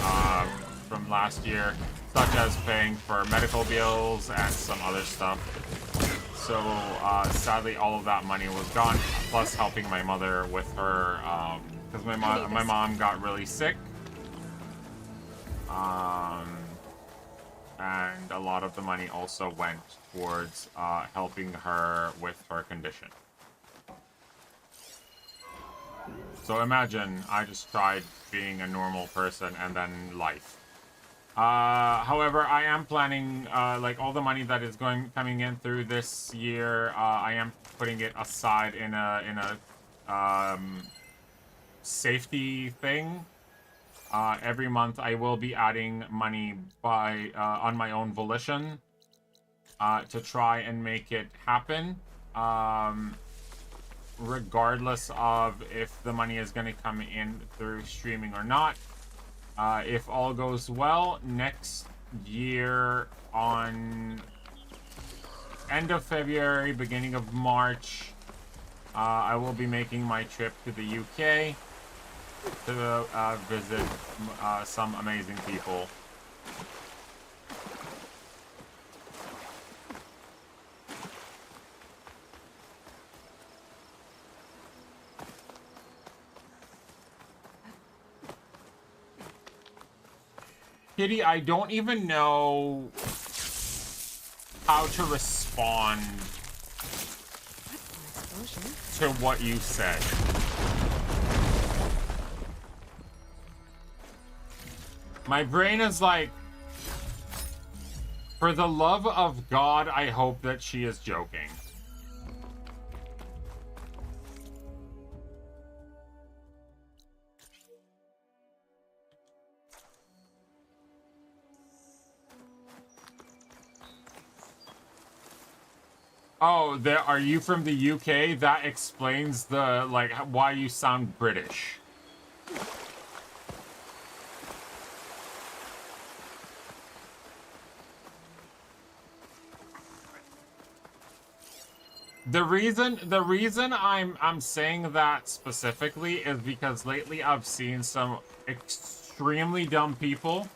from last year, such as paying for medical bills and some other stuff. So sadly all of that money was gone, plus helping my mother with her, because my mom got really sick. And a lot of the money also went towards helping her with her condition. So imagine I just tried being a normal person and then life. However, I am planning, like all the money that is coming in through this year, I am putting it aside in a safety thing. Every month I will be adding money by on my own volition to try and make it happen, regardless of if the money is going to come in through streaming or not. If all goes well, next year on end of February, beginning of March, I will be making my trip to the UK to visit some amazing people. Kitty, I don't even know how to respond to what you said. My brain is like, for the love of God, I hope that she is joking. Oh, are you from the UK? That explains the, like, why you sound British. The reason I'm saying that specifically is because lately I've seen some extremely dumb people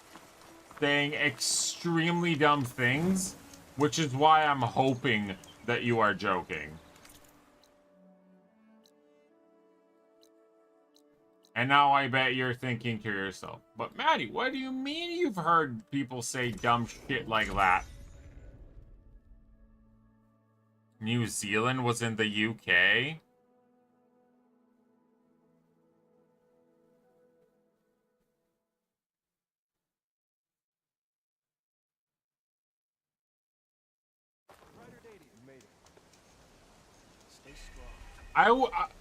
saying extremely dumb things, which is why I'm hoping that you are joking. And now I bet you're thinking to yourself, but Maddie, what do you mean you've heard people say dumb shit like that? New Zealand was in the UK?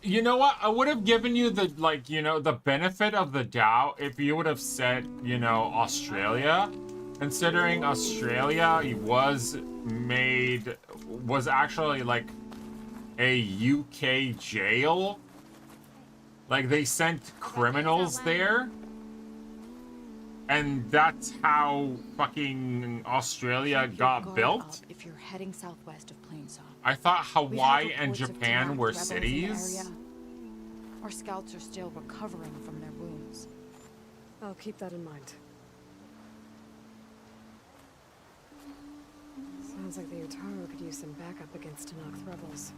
You know what? I would have given you the, like, you know, the benefit of the doubt if you would have said, you know, Australia. Considering Australia was actually like a UK jail. Like, they sent criminals there. And that's how fucking Australia got built. If you're heading southwest of Plainsong. I thought Hawaii and Japan were cities. Our scouts are still recovering from their wounds. I'll keep that in mind. Sounds like the Utaru could use some backup against Tanak's rebels.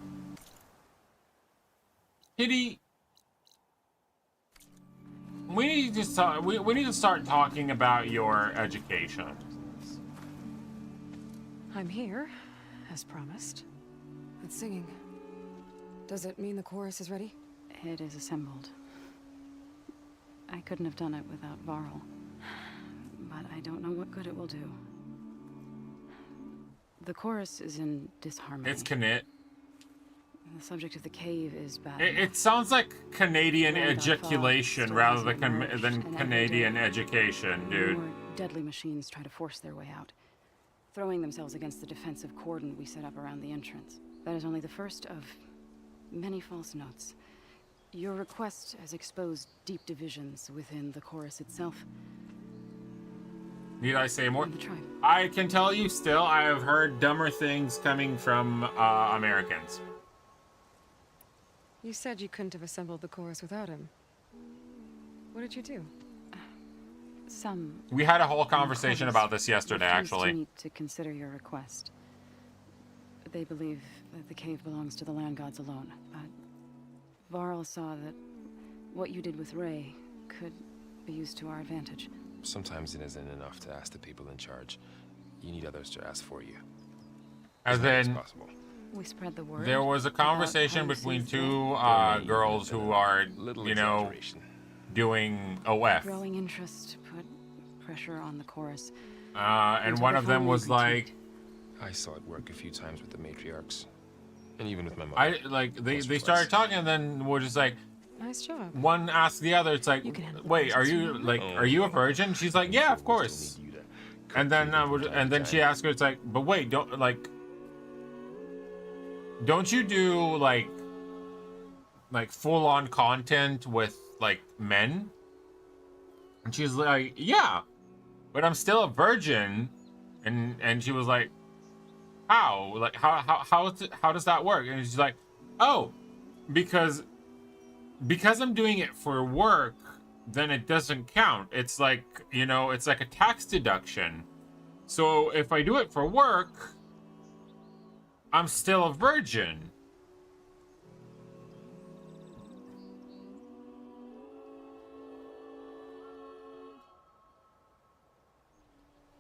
Kitty, we need to start talking about your education. I'm here, as promised. It's singing. Does it mean the chorus is ready? It is assembled. I couldn't have done it without Varl. But I don't know what good it will do. The chorus is in disharmony. It's Knit. The subject of the cave is bad. It sounds like Canadian ejaculation rather than Canadian education, dude. More deadly machines try to force their way out, throwing themselves against the defensive cordon we set up around the entrance. That is only the first of many false notes. Your request has exposed deep divisions within the chorus itself. Need I say more? And the tribe. I can tell you still, I have heard dumber things coming from Americans. You said you couldn't have assembled the chorus without him. What did you do? Some. We had a whole conversation about this yesterday, refused actually. To meet to consider your request. They believe that the cave belongs to the land gods alone, but Varl saw that what you did with Ray could be used to our advantage. Sometimes it isn't enough to ask the people in charge. You need others to ask for you. As in, possible. We spread the word. there was a conversation between two girls who are, you know, doing OF. Growing interest put pressure on the chorus. And one of them was like, I saw it work a few times with the matriarchs, and even with my mother. They started talking, and then we're just like, nice job. one asked the other, it's like, wait, are you a virgin? She's like, yeah, of course. And then she asked her, it's like, but wait, don't you do like full-on content with like men? And she's like, yeah, but I'm still a virgin. And she was like, how? Like how does that work? And she's like, oh, because I'm doing it for work, then it doesn't count. It's like, you know, it's like a tax deduction. So if I do it for work, I'm still a virgin.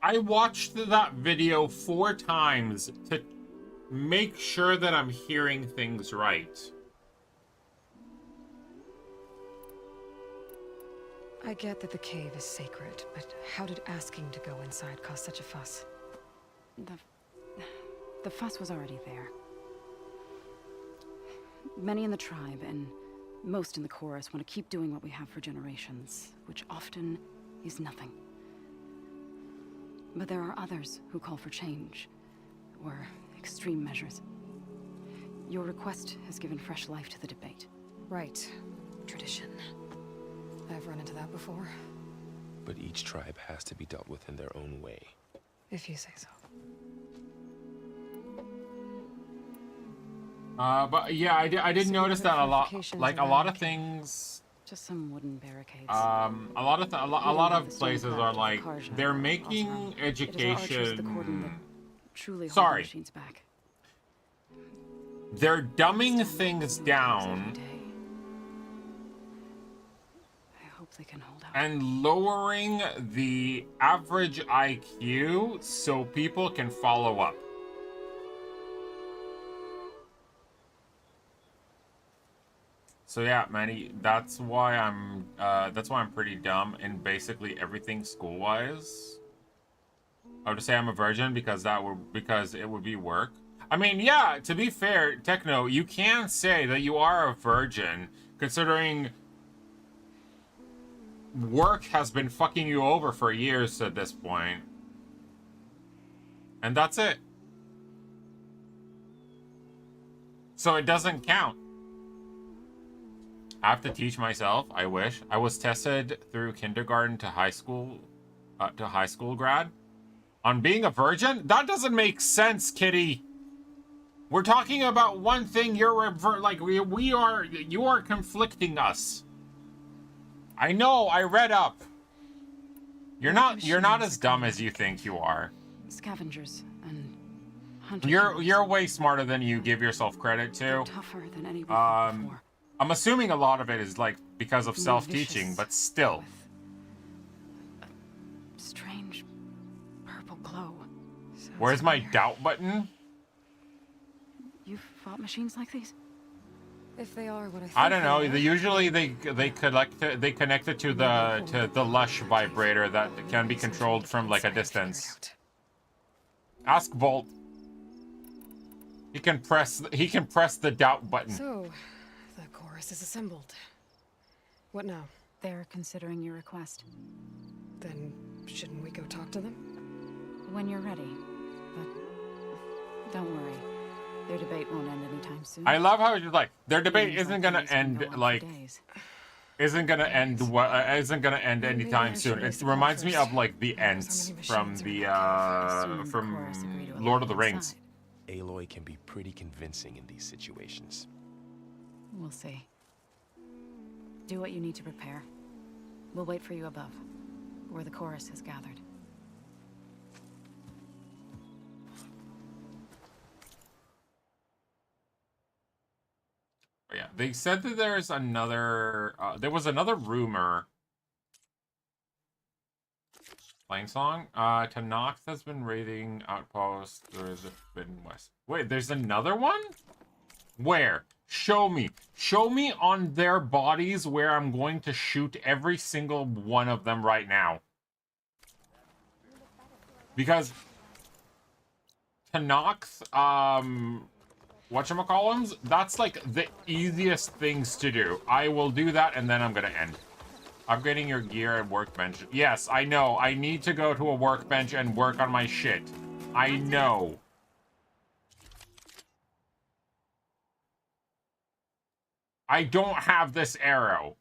I watched that video 4 times to make sure that I'm hearing things right. I get that the cave is sacred, but how did asking to go inside cause such a fuss? The fuss was already there. Many in the tribe, and most in the chorus, want to keep doing what we have for generations, which often is nothing. But there are others who call for change, or extreme measures. Your request has given fresh life to the debate. Right. Tradition. I've run into that before. But each tribe has to be dealt with in their own way. If you say so. But yeah, I did notice that a lot. Like a lot of things. Just some wooden barricades. A lot of places are like they're making education. Sorry. They're dumbing things down They can hold out. and lowering the average IQ so people can follow up. So yeah, Manny, that's why I'm pretty dumb in basically everything school-wise. I would say I'm a virgin because it would be work. I mean, yeah, to be fair, Techno, you can say that you are a virgin considering work has been fucking you over for years at this point. And that's it. So it doesn't count. I have to teach myself, I wish. I was tested through kindergarten to high school grad. On being a virgin? That doesn't make sense, kitty. We're talking about one thing, you are conflicting us. I know, I read up. You're not as dumb as you think you are. Scavengers and hunters. You're way smarter than you give yourself credit to. They're tougher than any we've fought before. I'm assuming a lot of it is like because of self-teaching, but still. A strange purple glow. Where's my doubt button? You've fought machines like these? If they are what I think I don't know. they Usually they connect it to the lush vibrator that can be controlled from like a distance. Ask Volt. He can press the doubt button. So, the chorus is assembled. What now? They're considering your request. Then shouldn't we go talk to them? When you're ready. But don't worry. Their debate won't end anytime soon. I love how it's just like their debate Meetings isn't like gonna these can end go on for like days. isn't gonna end isn't gonna end Maybe anytime I should soon. It raise the call reminds me first. of like the Who knows how Ents many from machines are the in that cave. from Lord of the Rings. Aloy can be pretty convincing in these situations. We'll see. Do what you need to prepare. We'll wait for you above, where the chorus has gathered. Yeah, they said that there's another. There was another rumor. Playing song. Tanox has been raiding outposts. There's been west. Wait, there's another one? Where? Show me. Show me on their bodies where I'm going to shoot every single one of them right now. Because Tanox, whatchamacallums, that's like the easiest things to do. I will do that and then I'm gonna end. Upgrading your gear and workbench. Yes, I know. I need to go to a workbench and work on my shit. I know. I don't have this arrow.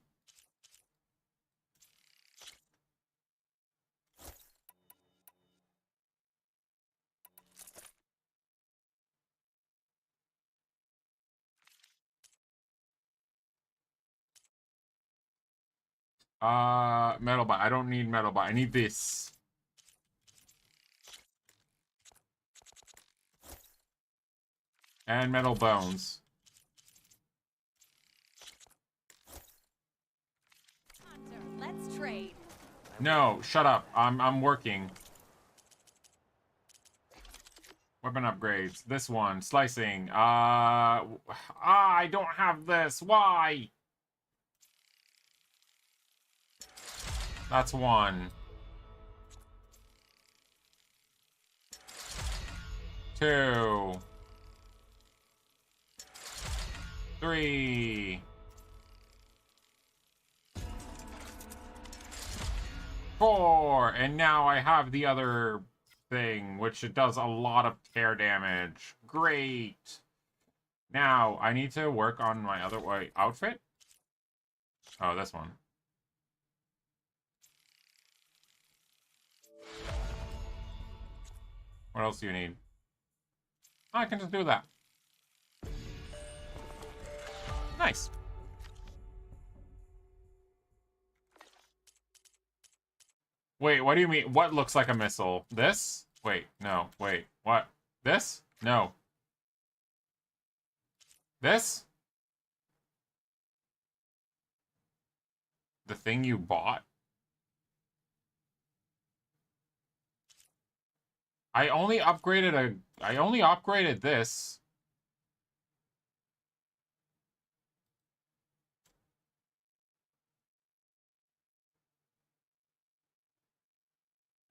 Metal bot. I don't need metal bot. I need this. And metal bones. Let's trade. No, shut up. I'm working. Weapon upgrades. This one, slicing. I don't have this. Why? That's one. 2. 3. 4. And now I have the other thing, which it does a lot of tear damage. Great. Now, I need to work on my other outfit. Oh, this one. What else do you need? I can just do that. Nice. Wait, what do you mean? What looks like a missile? This? Wait, no. Wait, what? This? No. This? The thing you bought? I only upgraded this.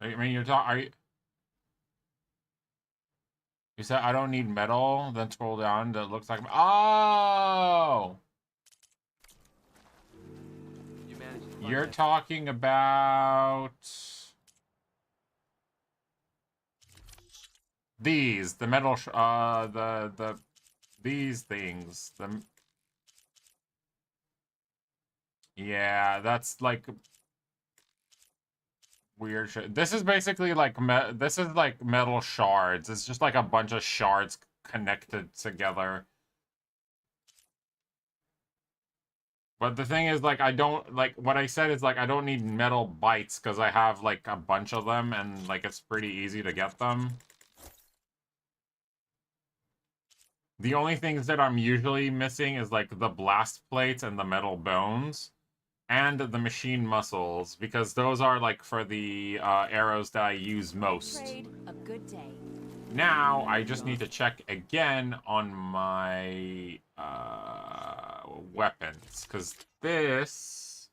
I mean, you said I don't need metal, then scroll down, that looks like, oh! You're talking about these, the metal, these things, yeah, that's like weird shit. This is basically like this is like metal shards. It's just like a bunch of shards connected together. But the thing is, like, I don't, like, what I said is, like, I don't need metal bites, because I have, like, a bunch of them, and, like, it's pretty easy to get them. The only things that I'm usually missing is, like, the blast plates and the metal bones. And the machine muscles, because those are, like, for the arrows that I use most. Trade a good day. Now, I just need to check again on my weapons, because this...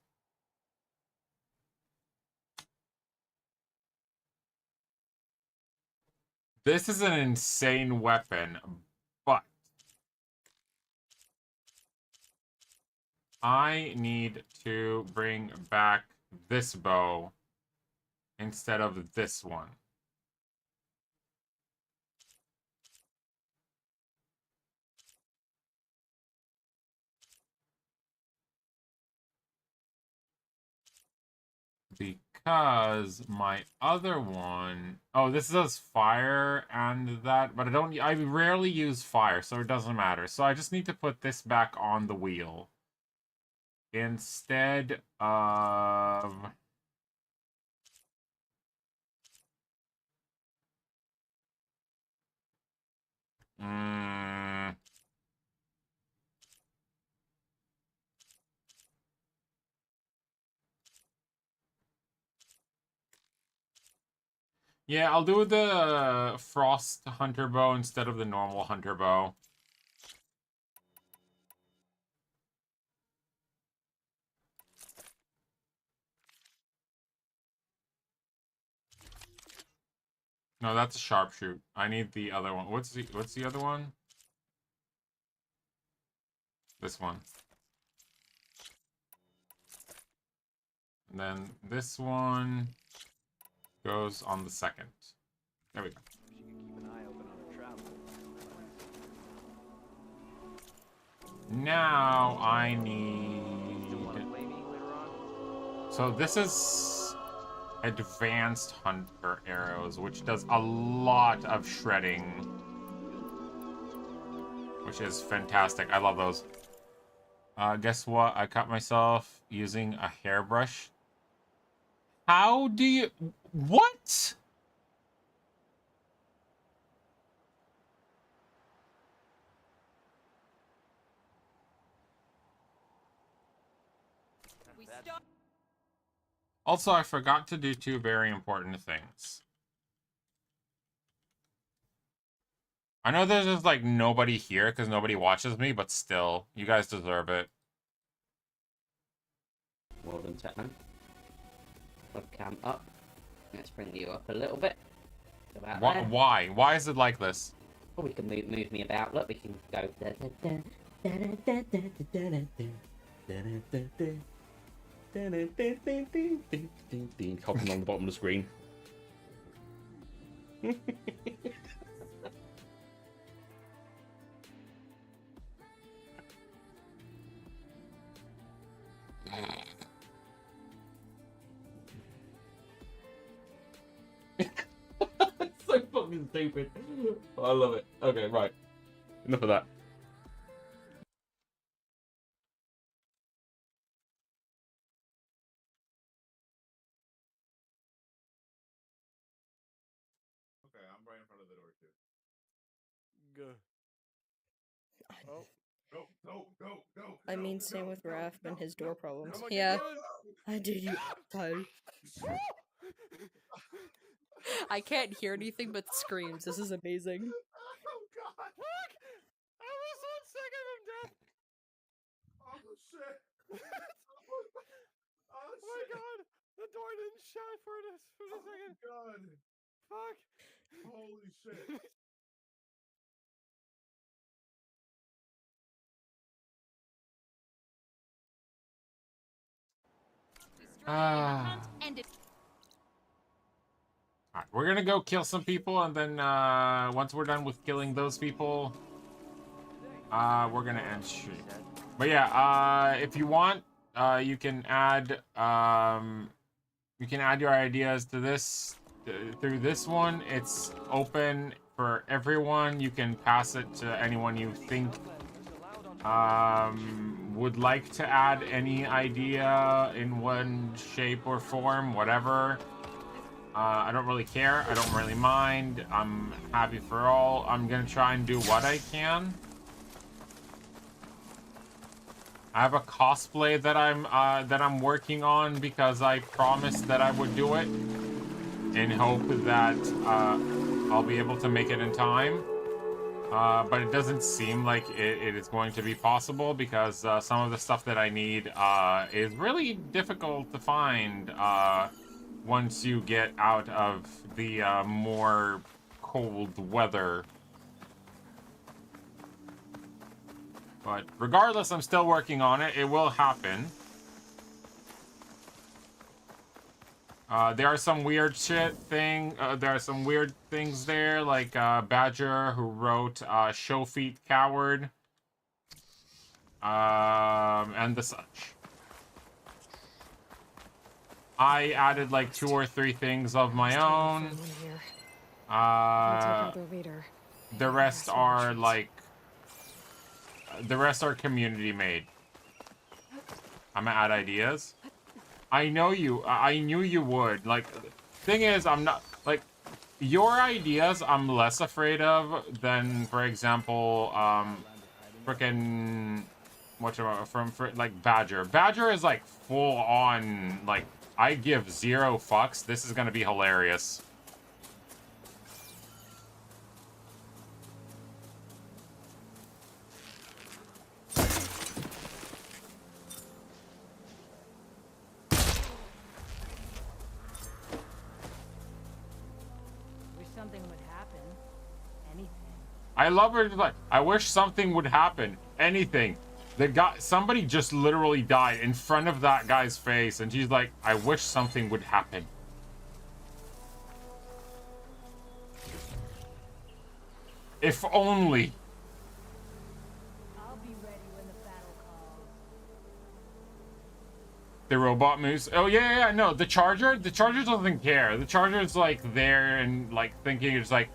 This is an insane weapon, but I need to bring back this bow instead of this one. because my other one... Oh, this does fire and that, but I rarely use fire, so it doesn't matter. So I just need to put this back on the wheel. Instead of... Yeah, I'll do the Frost Hunter Bow instead of the normal Hunter Bow. No, that's a sharpshoot. I need the other one. What's the other one? This one. And then this one goes on the second. There we go. Now I need... So this is advanced hunter arrows, which does a lot of shredding. Which is fantastic. I love those. Guess what? I cut myself using a hairbrush. How do you... What? Also, I forgot to do two very important things. I know there's just, like, nobody here because nobody watches me, but still, you guys deserve it. Well done, Techno. Webcam up. Let's bring you up a little bit. Why? Why is it like this? Well, we can move me about. Look, we can go... Hopping on the bottom of the screen. So fucking stupid. I love it. Okay, right. Enough of that. Okay, I'm right in front of the door too. Go. Oh. Go. I mean, same with Raph and his door problems. Yeah. I did you tired. I can't hear anything but screams. This is amazing. Oh god! Fuck! I was 1 second from death! Oh shit! Oh my god! The door didn't shut for a second! Oh god! Fuck! Holy shit! Alright, we're gonna go kill some people, and then once we're done with killing those people, we're gonna end stream. But yeah, if you want, you can add your ideas to this through this one. It's open for everyone. You can pass it to anyone you think would like to add any idea in one shape or form, whatever. I don't really care. I don't really mind. I'm happy for all. I'm gonna try and do what I can. I have a cosplay that I'm working on because I promised that I would do it, in hope that I'll be able to make it in time. But it doesn't seem like it is going to be possible because some of the stuff that I need is really difficult to find once you get out of the more cold weather. But regardless, I'm still working on it. It will happen. There are some weird there are some weird things there, like Badger, who wrote Show Feet Coward, and the such. I added like 2 or 3 things of my own. The rest are like, the rest are community made. I'm gonna add ideas. I know you. I knew you would. Like, thing is, I'm not like your ideas. I'm less afraid of than, for example, frickin' like Badger. Badger is like full on. Like, I give 0 fucks. This is gonna be hilarious. Wish something would happen. Anything. I love her. Like, I wish something would happen. Anything. The guy, somebody just literally died in front of that guy's face, and she's like, I wish something would happen. If only. I'll be ready when the battle calls. The robot moves. Oh yeah, no, the Charger doesn't care. The Charger's like there and like thinking, it's like,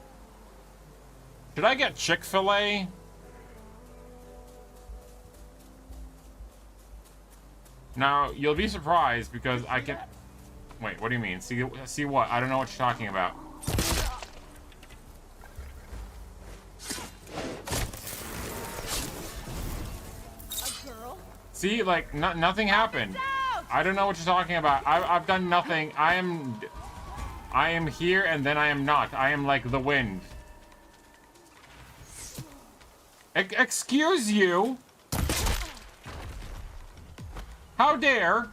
should I get Chick-fil-A? Now, you'll be surprised because I can... Wait, what do you mean? See what? I don't know what you're talking about. See, like, nothing happened. I don't know what you're talking about. I've done nothing. I am here and then I am not. I am like the wind. Excuse you? How dare?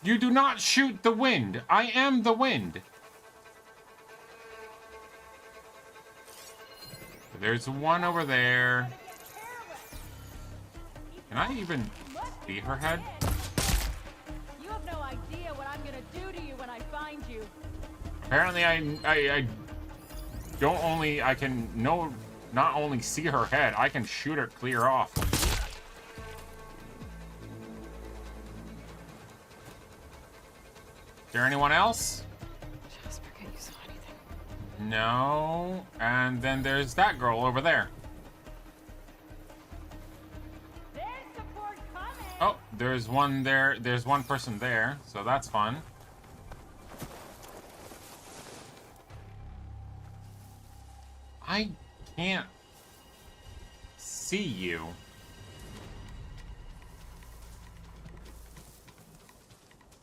You do not shoot the wind. I am the wind. There's one over there. Can I even see her head? You have no idea what I'm gonna do to you when I find you. Apparently I don't only, I can not only see her head, I can shoot her clear off. Is there anyone else? Jasper, can you saw anything? No. And then there's that girl over there. Oh, there's one there. There's one person there, so that's fun. I can't see you.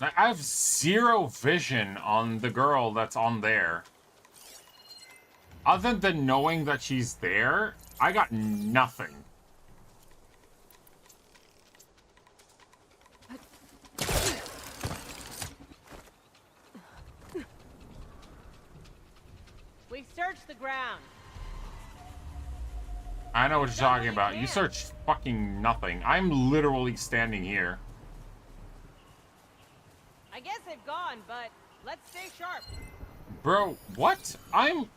I have 0 vision on the girl that's on there. Other than knowing that she's there, I got nothing. We searched the ground. I know what you're talking about. You searched fucking nothing. I'm literally standing here. I guess they've gone, but let's stay sharp. Bro, what? I'm...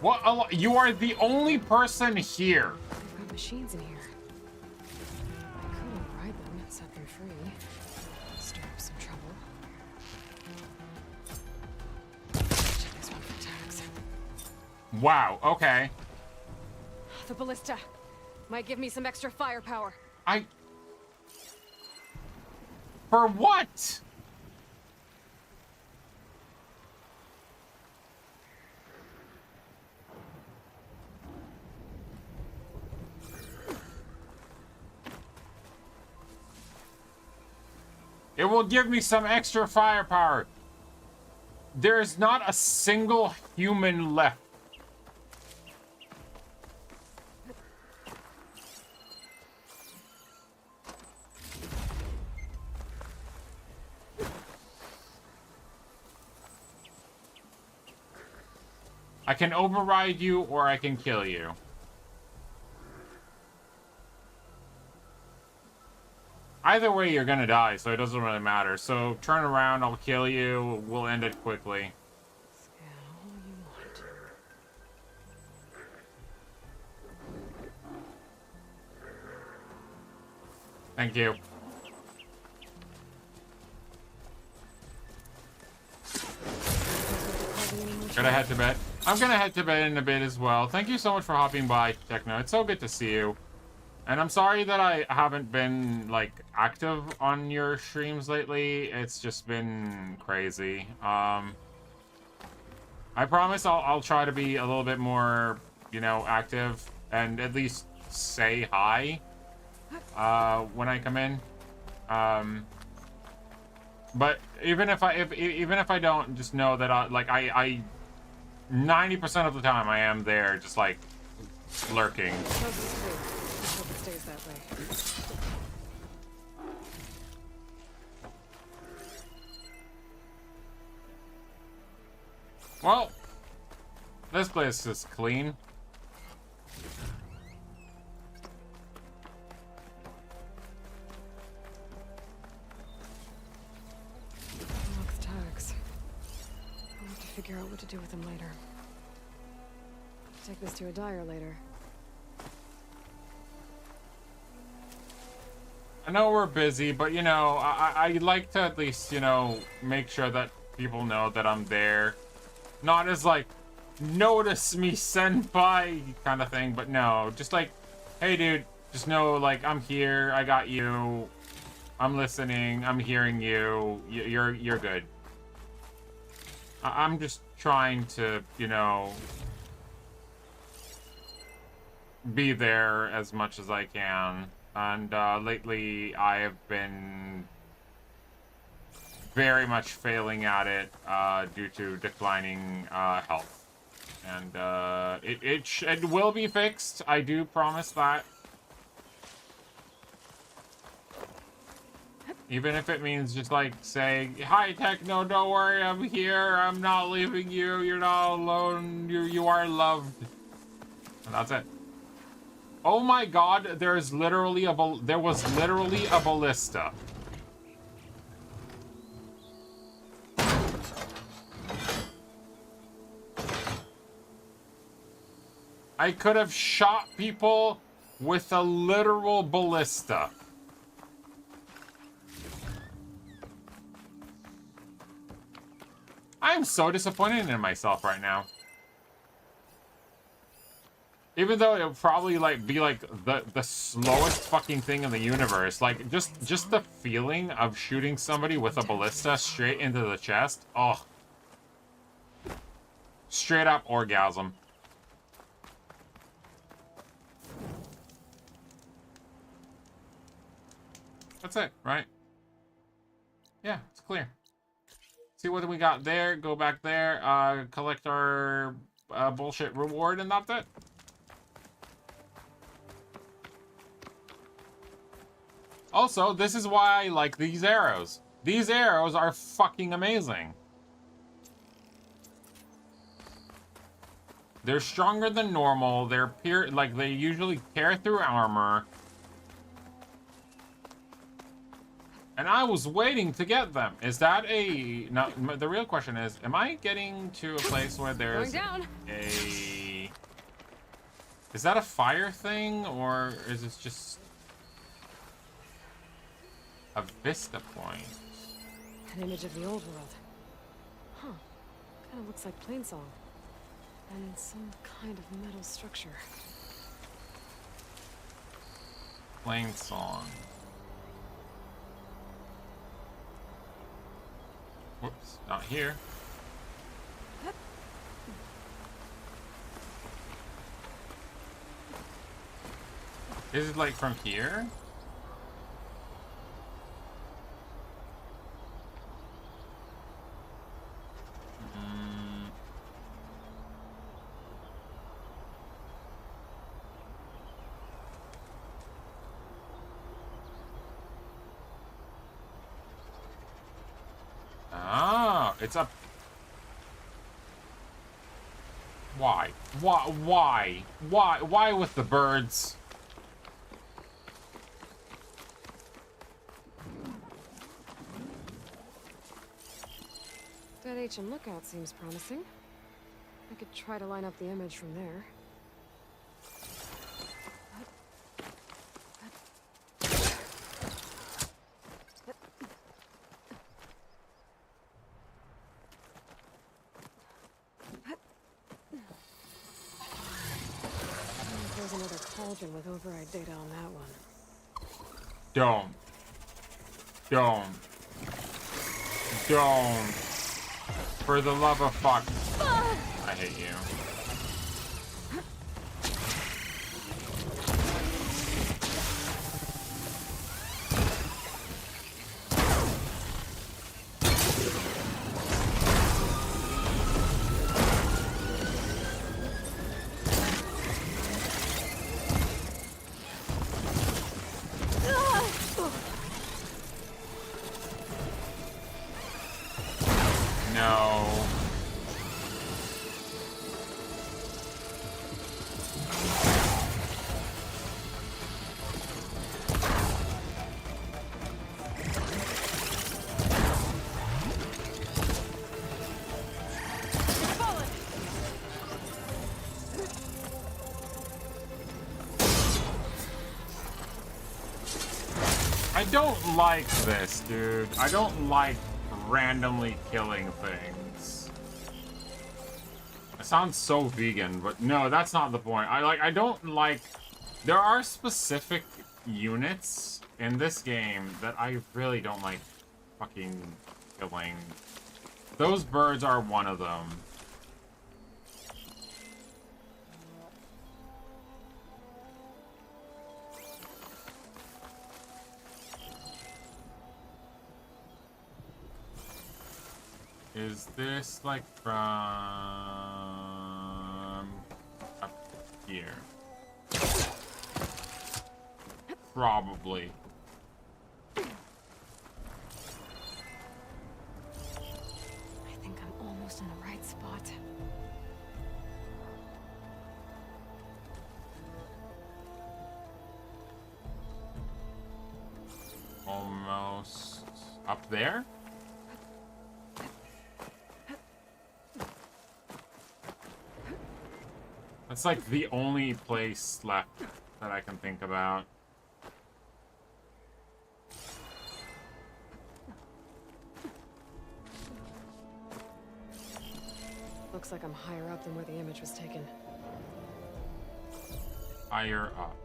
What? You are the only person here. They've got machines in here. I could override them and set them free. Stir up some trouble. Check this one for tags. Wow, okay. The ballista might give me some extra firepower. For what? It will give me some extra firepower. There is not a single human left. I can override you or I can kill you. Either way, you're gonna die, so it doesn't really matter. So turn around, I'll kill you. We'll end it quickly. Thank you. Gotta head to bed. I'm gonna head to bed in a bit as well. Thank you so much for hopping by, Techno. It's so good to see you. And I'm sorry that I haven't been, like, active on your streams lately. It's just been crazy. I promise I'll try to be a little bit more, you know, active and at least say hi when I come in. But even if I don't, just know that I 90% of the time I am there, just like lurking. Hope it stays that way. Well, this place is clean. Unlock the tags. I'll have to figure out what to do with them later. Take this to a dyer later. I know we're busy, but you know, I like to at least, you know, make sure that people know that I'm there. Not as like, notice me, senpai kind of thing, but no, just like, hey dude, just know like I'm here, I got you, I'm listening, I'm hearing you, you're good. I'm just trying to, you know, be there as much as I can. And lately I have been very much failing at it due to declining health. And it will be fixed. I do promise that. Even if it means just like saying, hi Techno, don't worry, I'm here, I'm not leaving you, you're not alone, you are loved. And that's it. Oh my god, there was literally a ballista. I could have shot people with a literal ballista. I'm so disappointed in myself right now. Even though it would probably like be like the slowest fucking thing in the universe, like just the feeling of shooting somebody with a ballista straight into the chest, oh, straight up orgasm. That's it, right? Yeah, it's clear. See what we got there. Go back there. Collect our bullshit reward, and that's it. Also, this is why I like these arrows. These arrows are fucking amazing. They're stronger than normal. They're like they usually tear through armor. And I was waiting to get them. Is that a... No, the real question is, am I getting to a place where there's a... Is that a fire thing, or is this just a vista point? An image of the old world. Huh. Kind of looks like plainsong. And some kind of metal structure. Plainsong. Whoops, not here. Is it like from here? It's up. Why? Why? Why with the birds? That HM lookout seems promising. I could try to line up the image from there. There's another cauldron with override data on that one. Don't. Don't. Don't. For the love of fuck. I hate you. No. I don't like this, dude. I don't like randomly killing things. It sounds so vegan, but no, that's not the point. I don't like... There are specific units in this game that I really don't like fucking killing. Those birds are one of them. Is this like from up here? Probably. I think I'm almost in the right spot. Almost up there? That's like the only place left that I can think about. Looks like I'm higher up than where the image was taken. Higher up.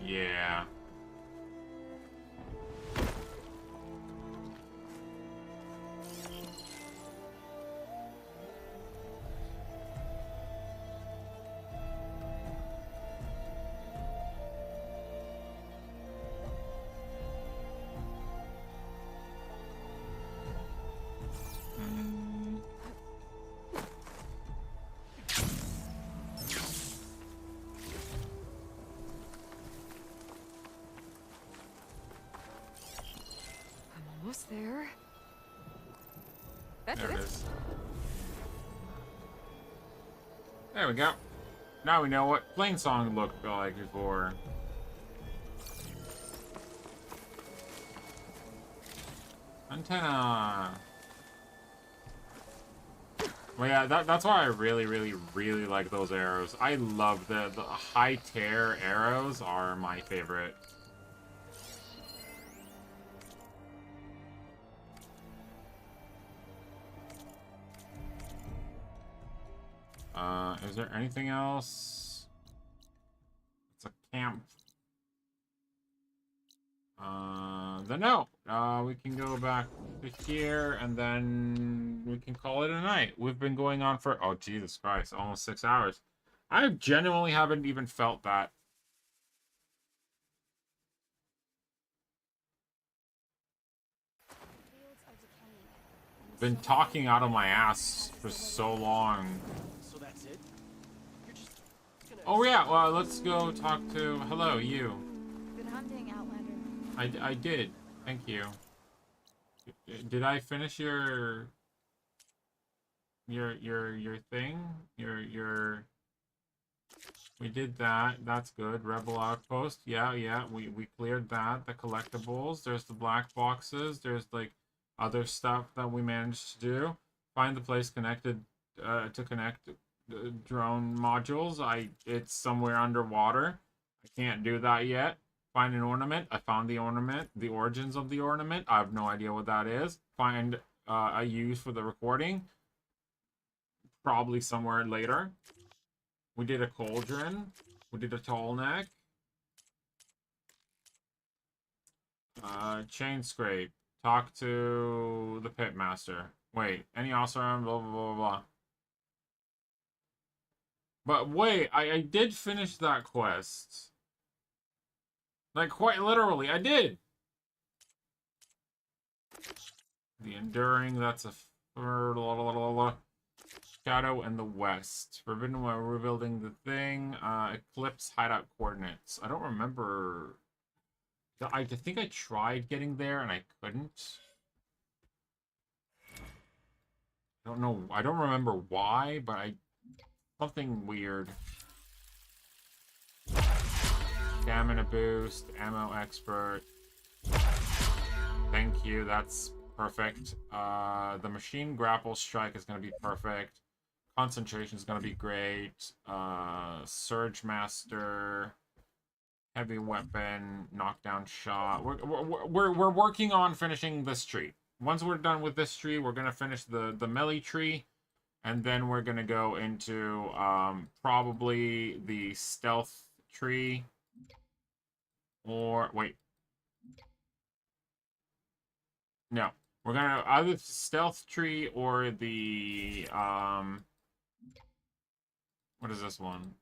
Yeah. Almost there. There it is. There we go. Now we know what Plain Song looked like before. Antenna. Well, yeah, that's why I really like those arrows. I love the high tear arrows are my favorite. Is there anything else? It's a camp. Then no. We can go back to here, and then we can call it a night. We've been going on for, oh, Jesus Christ, almost 6 hours. I genuinely haven't even felt that. Been talking out of my ass for so long. So that's it? You're just gonna... Oh yeah, well, let's go talk to... Hello, you. Good hunting, Outlander. I did. Thank you. Did I finish your thing? We did that. That's good. Rebel Outpost. Yeah, yeah. We cleared that. The collectibles. There's the black boxes. There's like other stuff that we managed to do. Find the place connected to connect drone modules. It's somewhere underwater. I can't do that yet. Find an ornament. I found the ornament. The origins of the ornament. I have no idea what that is. Find a use for the recording. Probably somewhere later. We did a cauldron. We did a tall neck. Chain scrape. Talk to the pitmaster. Wait, any awesome blah blah blah blah. But wait, I did finish that quest. Like quite literally, I did. The enduring, that's a shadow in the west. Forbidden while rebuilding the thing. Eclipse hideout coordinates. I don't remember. I think I tried getting there and I couldn't. I don't know. I don't remember why, but something weird. Stamina boost, ammo expert. Thank you. That's perfect. The machine grapple strike is going to be perfect. Concentration is going to be great. Surge master. Heavy weapon, knockdown shot. We're working on finishing this tree. Once we're done with this tree, we're gonna finish the melee tree, and then we're gonna go into probably the stealth tree. Or wait, no, we're gonna either stealth tree or the what is this one?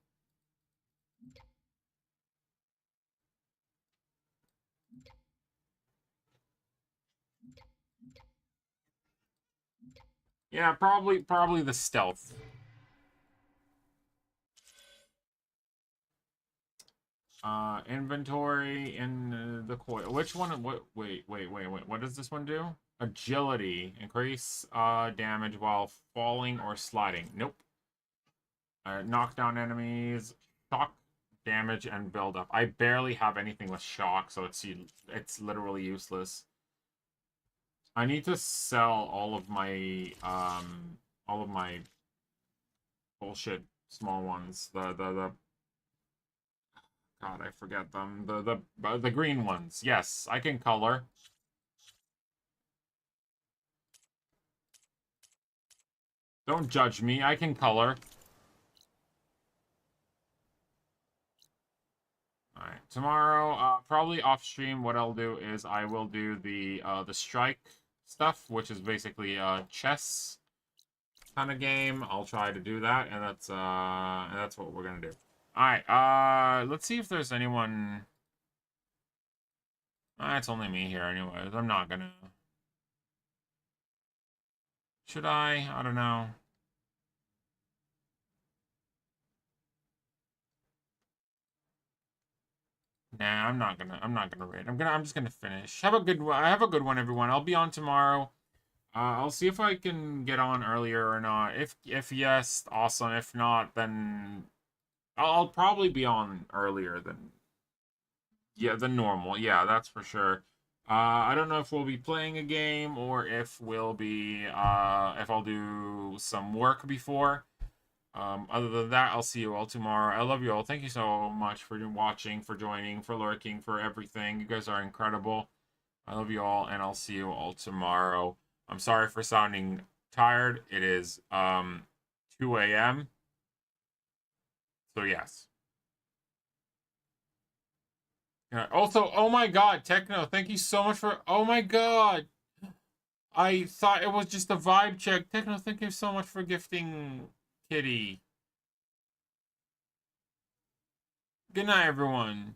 Yeah, probably the stealth. Inventory in the coil. Which one? What? Wait. What does this one do? Agility. Increase damage while falling or sliding. Nope. Knock down enemies. Shock damage and build up. I barely have anything with shock, so it's literally useless. I need to sell all of my bullshit small ones. The God, I forget them. The green ones. Yes, I can color. Don't judge me. I can color. Alright, tomorrow, probably off stream, what I'll do is I will do the strike stuff, which is basically a chess kind of game. I'll try to do that, and that's what we're gonna do. Alright, let's see if there's anyone. It's only me here anyways. I'm not gonna. Should I? I don't know. Nah, I'm not gonna raid. I'm just gonna finish. Have a good one, everyone. I'll be on tomorrow. I'll see if I can get on earlier or not. If yes, awesome. If not, then I'll probably be on earlier than normal. Yeah, that's for sure. I don't know if we'll be playing a game or if we'll be if I'll do some work before. Other than that, I'll see you all tomorrow. I love you all. Thank you so much for watching, for joining, for lurking, for everything. You guys are incredible. I love you all, and I'll see you all tomorrow. I'm sorry for sounding tired. It is 2 a.m. So yes. Also, oh my god, Techno, thank you so much for... Oh my god! I thought it was just a vibe check. Techno, thank you so much for gifting Kitty. Good night, everyone.